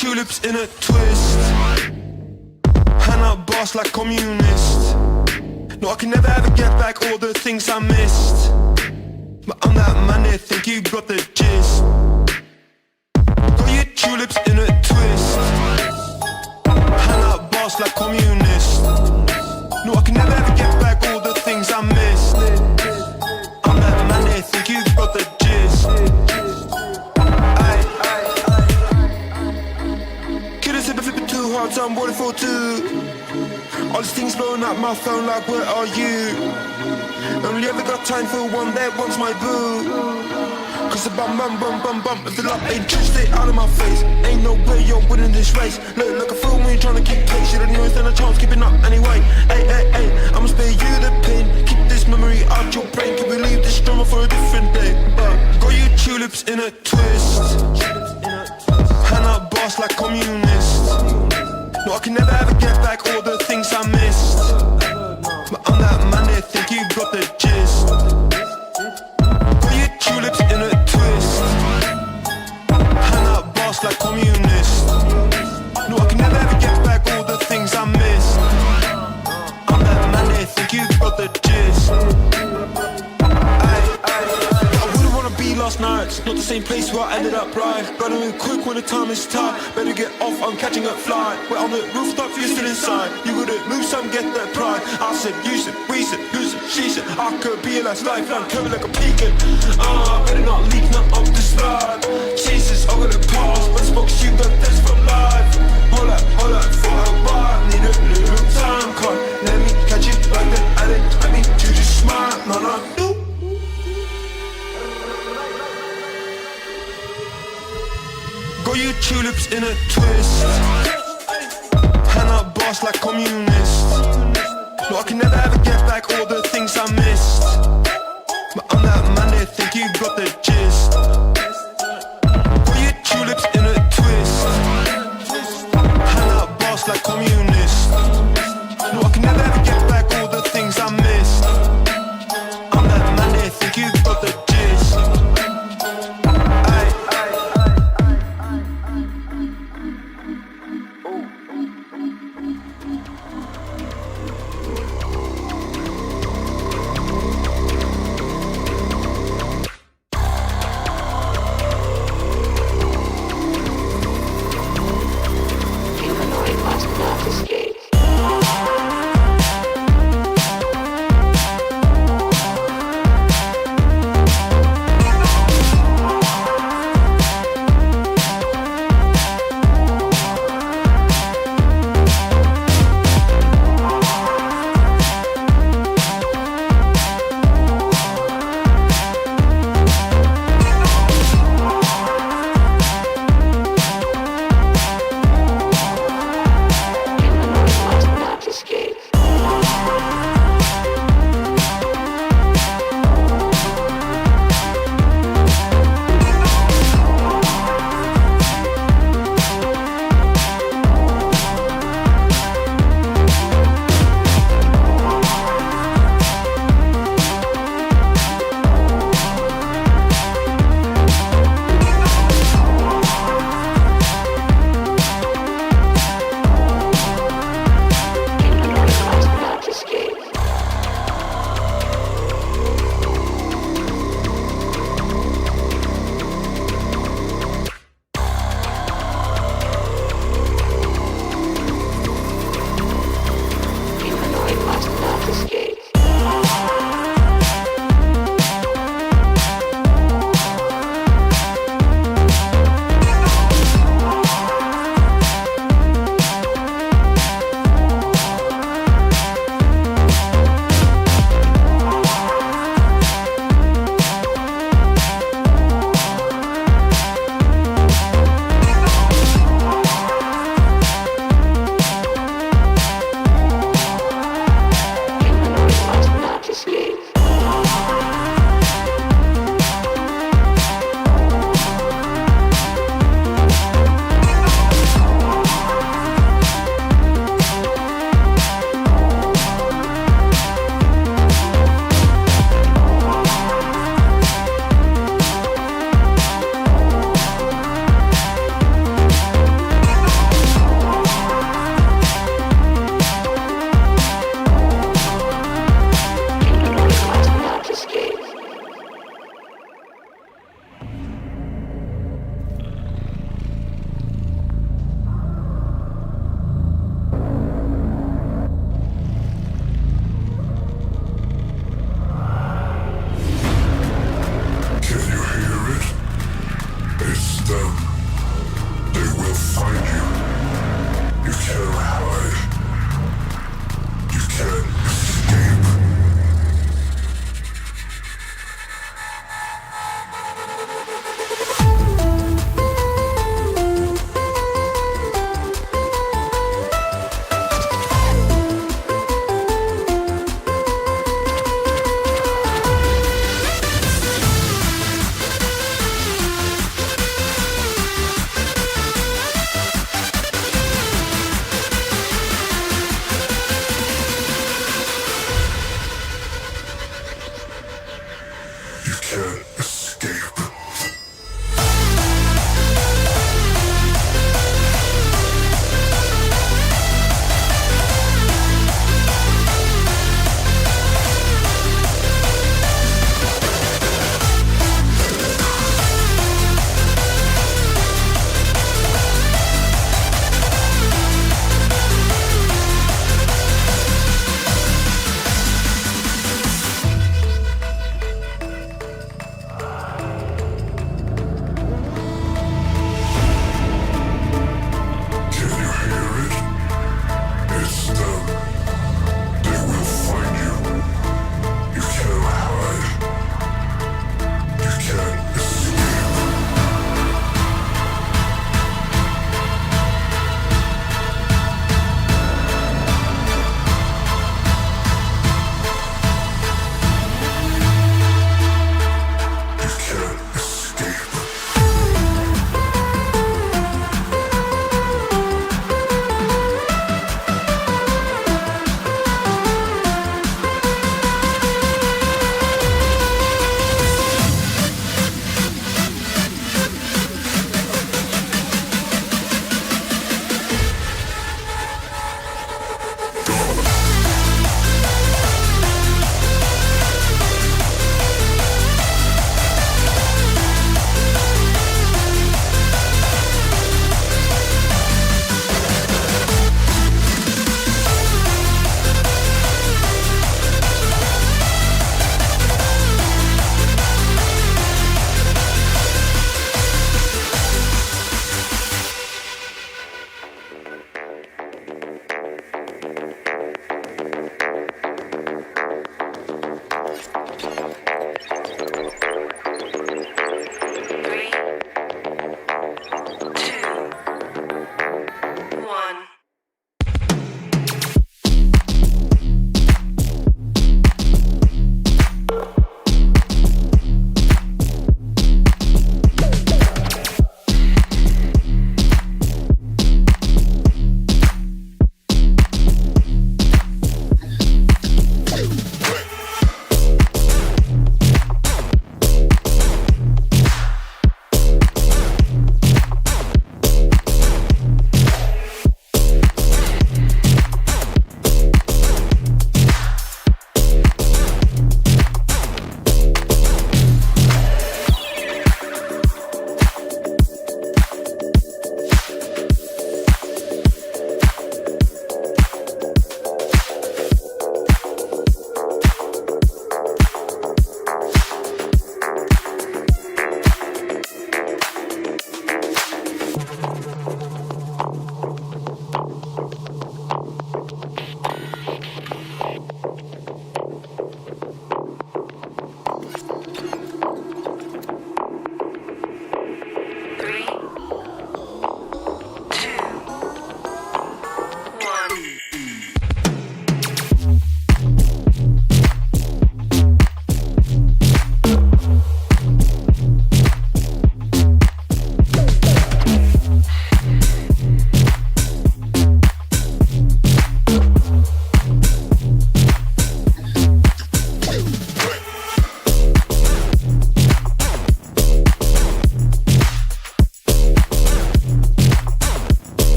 tulips in a twist. Hand up boss like communist. No, I can never ever get back all the things I missed. But I'm that man that think you got the gist. Got your tulips in a twist. Hand up boss like communist. No, I can never ever get back all the things I missed. I'm that man that think you got the gist. Killers have been flipping too hard, so I'm waiting for two. All these things blowing up my phone like, where are you? Only ever got time for one that wants my boo. Cause the bum bum bum bum bum. If the luck ain't true, stay out of my face. Ain't no way you're winning this race. Look like a fool when you're trying to keep pace. You don't even stand a chance keeping up anyway. Hey, hey, hey, I'ma spare you the pain. Keep this memory out your brain. Can we leave this drama for a different day? Got you tulips in a twist. Hand up boss like communist. No, I can never ever get back all the things I missed. But I'm that man that think you got the gist. Got your tulips in a twist. Hand up boss like communist. No, I can never ever get back all the things I missed. I'm that man that think you got the gist. I wouldn't wanna be last night. Not the same place where I ended up, right? Gotta move quick when the time is tight. Better get off, I'm catching a flight. We're on the rooftop, you're still inside. You wouldn't move some, get that pride. I said, you said, we said, who said, she said. I could be a last lifeline, coming like a pecan. Better not leak, not up the slide. Jesus, I'm gonna pass. But spoke you, but that's for life. Hold up, for a while. Need a little time, come. Let me catch it like that. I didn't expect me to just smile, no. Got you tulips in a twist. Hand up boss like communist. No, I can never ever get back all the things I missed. But I'm that man that think you got the gist. Got you tulips in a twist. Hand up boss like communist. No, I can never ever get back all the things I missed. I'm that man that think you got the gist.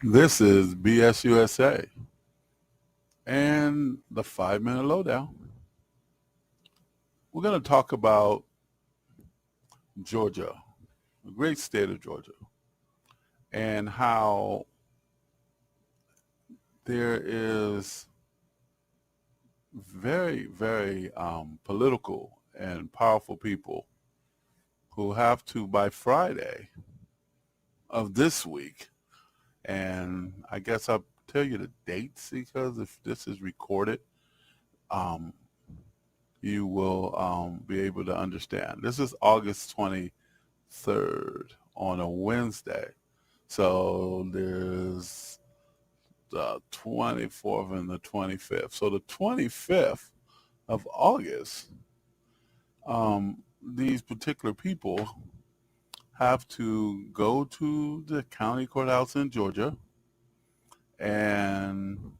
This is BSUSA and the 5-minute lowdown. We're going to talk about Georgia, the great state of Georgia, and how there is very, very political and powerful people who have to, by Friday of this week, and I guess I'll tell you the dates because if this is recorded, you will be able to understand. This is August 23rd on a Wednesday. So there's the 24th and the 25th. So the 25th of August, these particular people have to go to the county courthouse in Georgia and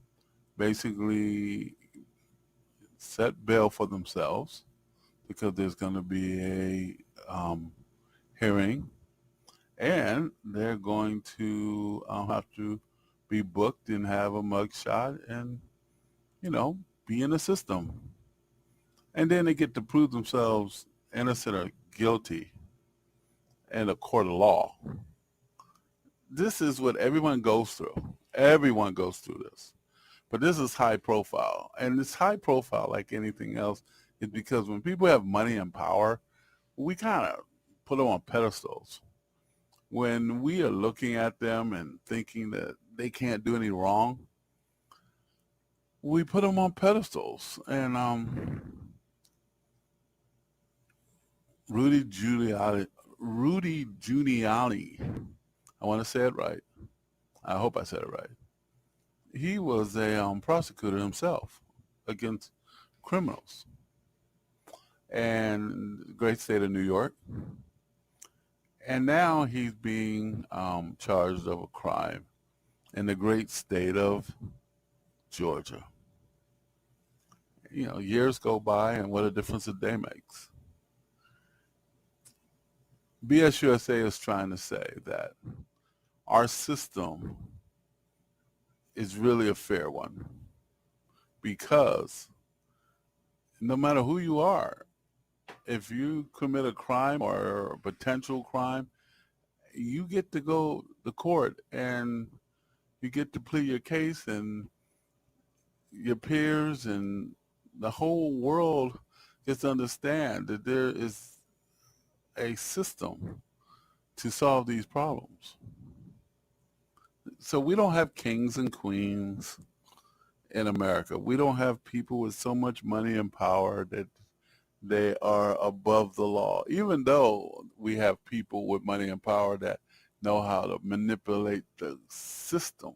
basically set bail for themselves because there's going to be a hearing, and they're going to have to be booked and have a mugshot and, be in the system. And then they get to prove themselves innocent or guilty in a court of law. This is what everyone goes through. Everyone goes through this. But this is high profile. And it's high profile like anything else is because when people have money and power, we kind of put them on pedestals. When we are looking at them and thinking that they can't do any wrong, we put them on pedestals. And Rudy Giuliani, I want to say it right. I hope I said it right. He was a prosecutor himself against criminals and the great state of New York. And now he's being charged of a crime in the great state of Georgia. Years go by, and what a difference a day makes. BSUSA is trying to say that our system is really a fair one because no matter who you are, if you commit a crime or a potential crime, you get to go to court and you get to plead your case, and your peers and the whole world gets to understand that there is a system to solve these problems. So we don't have kings and queens in America. We don't have people with so much money and power that they are above the law, even though we have people with money and power that know how to manipulate the system.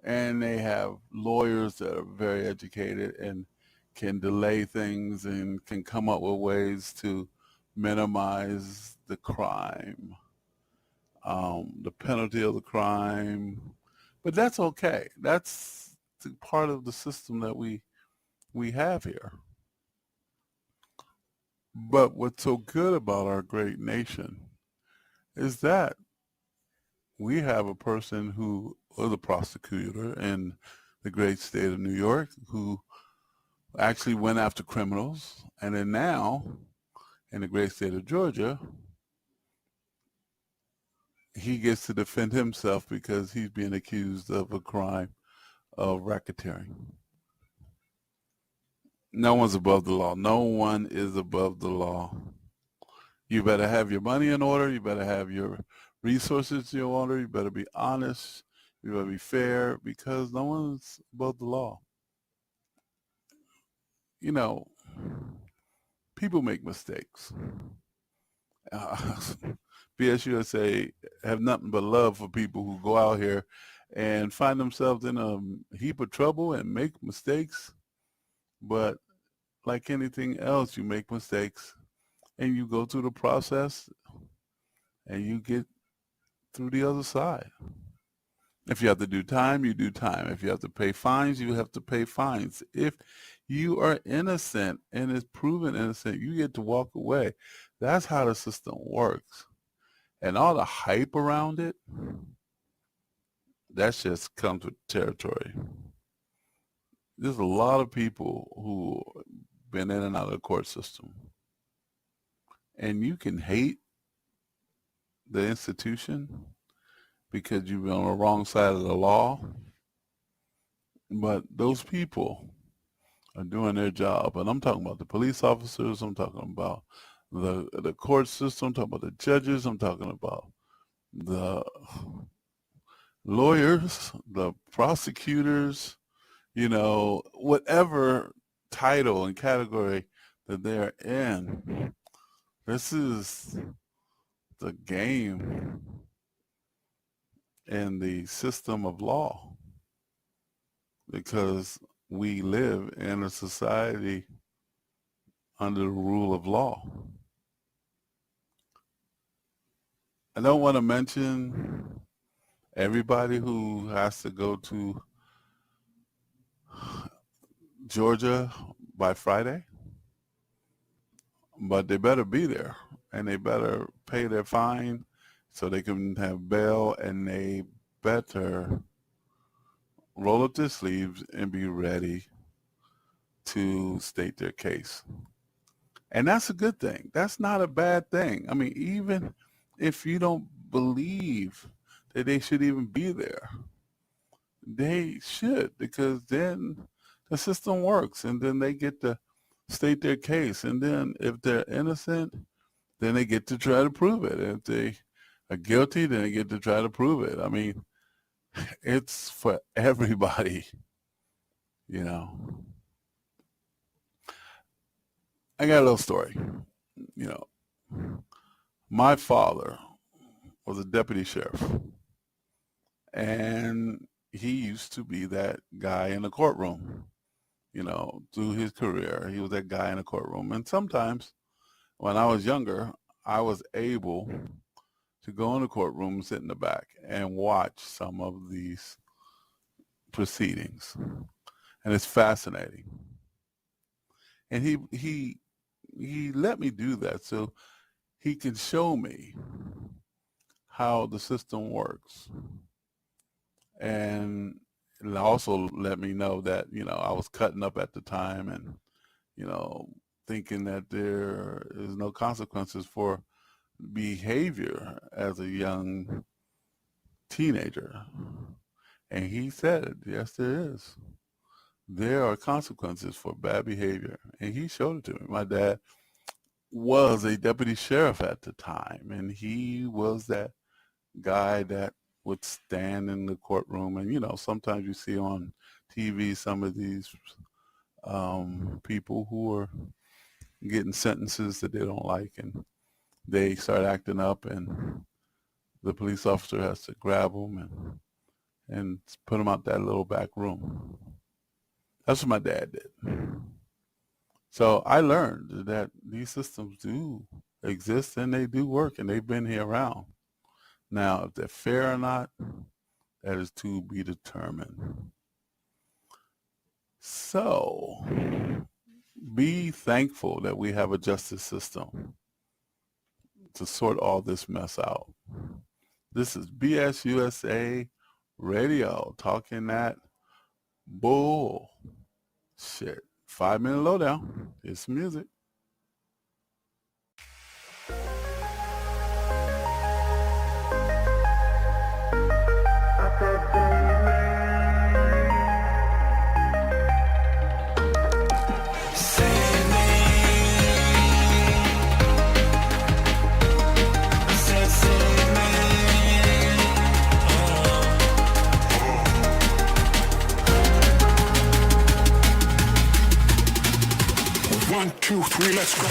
And they have lawyers that are very educated and can delay things and can come up with ways to minimize the crime, the penalty of the crime. But that's okay. That's part of the system that we have here. But what's so good about our great nation is that we have a person who was a prosecutor in the great state of New York who actually went after criminals, and then now in the great state of Georgia, he gets to defend himself because he's being accused of a crime of racketeering. No one's above the law. No one is above the law. You better have your money in order. You better have your resources in order. You better be honest. You better be fair, because no one's above the law. People make mistakes. BSUSA have nothing but love for people who go out here and find themselves in a heap of trouble and make mistakes. But like anything else, you make mistakes and you go through the process and you get through the other side. If you have to do time, you do time. If you have to pay fines, you have to pay fines. If you are innocent and is proven innocent, you get to walk away. That's how the system works. And all the hype around it, that just comes with territory. There's a lot of people who been in and out of the court system, and you can hate the institution because you've been on the wrong side of the law, but those people are doing their job. And I'm talking about the police officers, I'm talking about the court system, I'm talking about the judges, I'm talking about the lawyers, the prosecutors, whatever title and category that they're in. This is the game in the system of law, because we live in a society under the rule of law. I don't want to mention everybody who has to go to Georgia by Friday, but they better be there, and they better pay their fine so they can have bail, and they better roll up their sleeves and be ready to state their case. And that's a good thing. That's not a bad thing. I mean, even if you don't believe that they should even be there, they should, because then the system works, and then they get to state their case. And then if they're innocent, then they get to try to prove it. If they are guilty, then they get to try to prove it. I mean, it's for everybody, I got a little story. My father was a deputy sheriff, and he used to be that guy in the courtroom. Through his career, he was that guy in the courtroom. And sometimes when I was younger, I was able to go in the courtroom, sit in the back, and watch some of these proceedings. And it's fascinating. And he let me do that so he can show me how the system works. And it also let me know that, I was cutting up at the time, and, thinking that there is no consequences for behavior as a young teenager. And he said, yes, there is. There are consequences for bad behavior. And he showed it to me. My dad was a deputy sheriff at the time, and he was that guy that would stand in the courtroom. And, sometimes you see on TV some of these people who are getting sentences that they don't like, and they start acting up, and the police officer has to grab them and put them out that little back room. That's what my dad did. So I learned that these systems do exist, and they do work, and they've been here around. Now, if they're fair or not, that is to be determined. So be thankful that we have a justice system to sort all this mess out. This is BS USA Radio, talking that bull shit. 5-minute lowdown. It's music. One, two, three, let's go.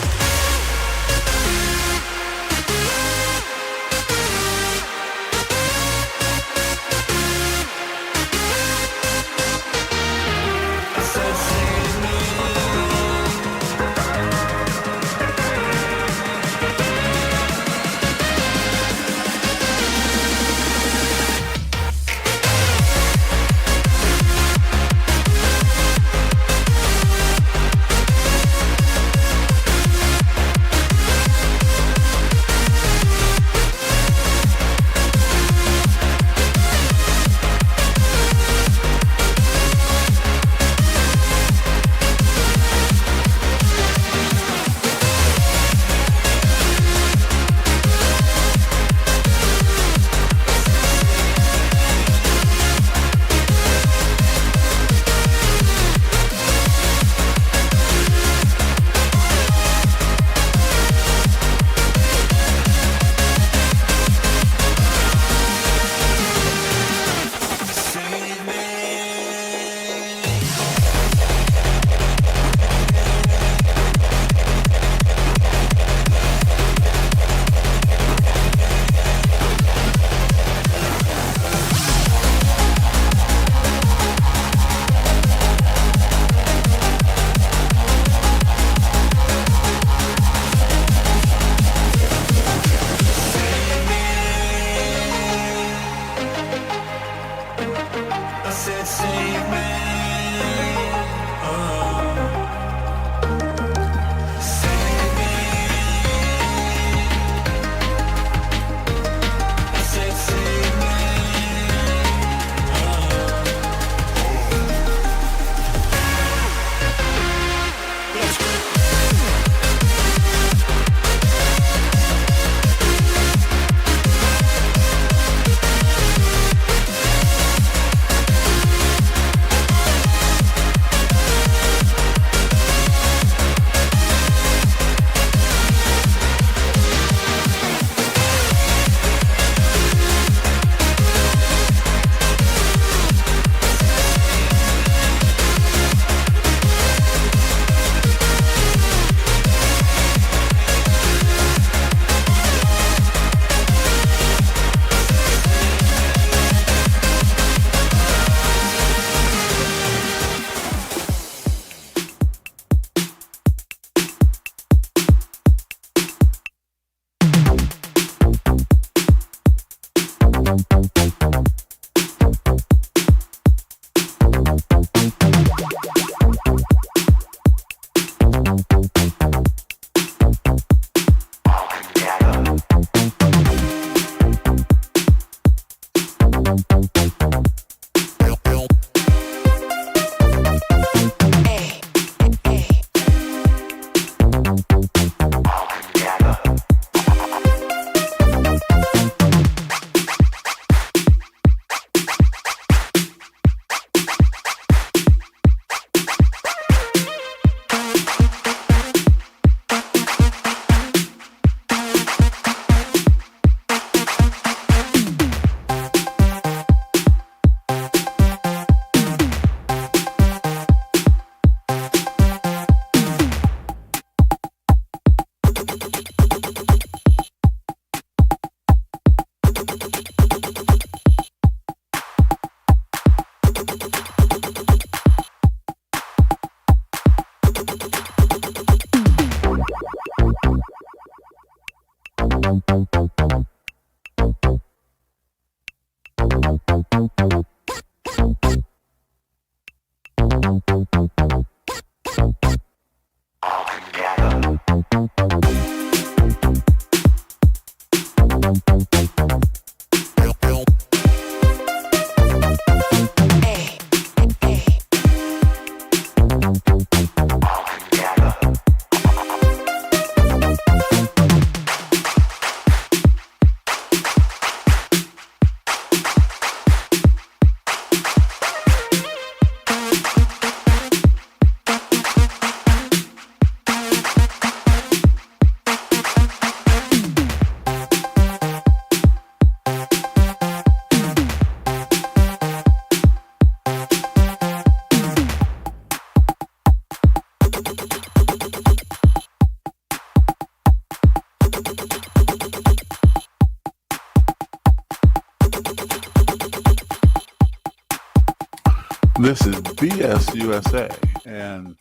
This is BS USA, and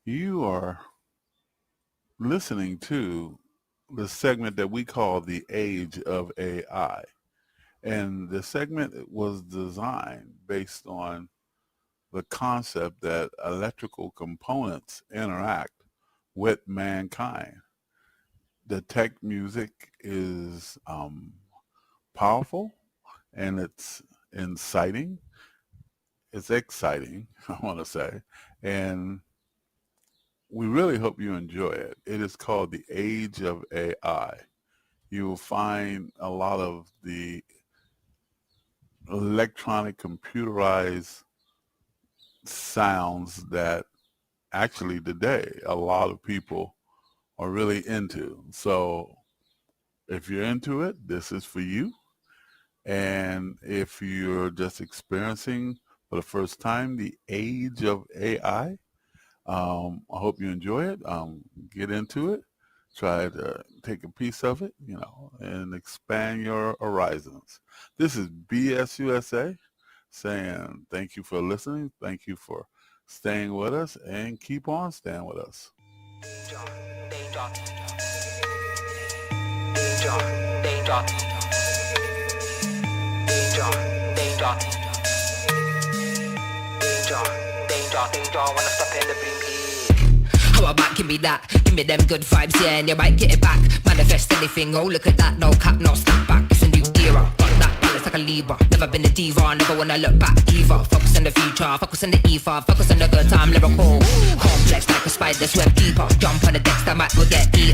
you are listening to the segment that we call the Age of AI. And the segment was designed based on the concept that electrical components interact with mankind. The tech music is powerful, and it's inciting. It's exciting, I want to say, and we really hope you enjoy it. It is called The Age of AI. You will find a lot of the electronic computerized sounds that actually today a lot of people are really into. So if you're into it, this is for you. And if you're just experiencing for the first time the age of AI, I hope you enjoy it. Get into it. Try to take a piece of it, you know, and expand your horizons. This is BS USA saying thank you for listening. Thank you for staying with us, and keep on staying with us. Wanna stop in the beam. How about give me that? Give me them good vibes, yeah, and you might get it back. Manifest anything, oh look at that, no cap, no snap back. It's a new era, got that balance like a Libra. Never been a diva, never wanna look back either. Focus on the future, focus on the ether, focus on the good time, lyrical. Complex like a spider's web deeper. Jump on the decks, that might will get eaten.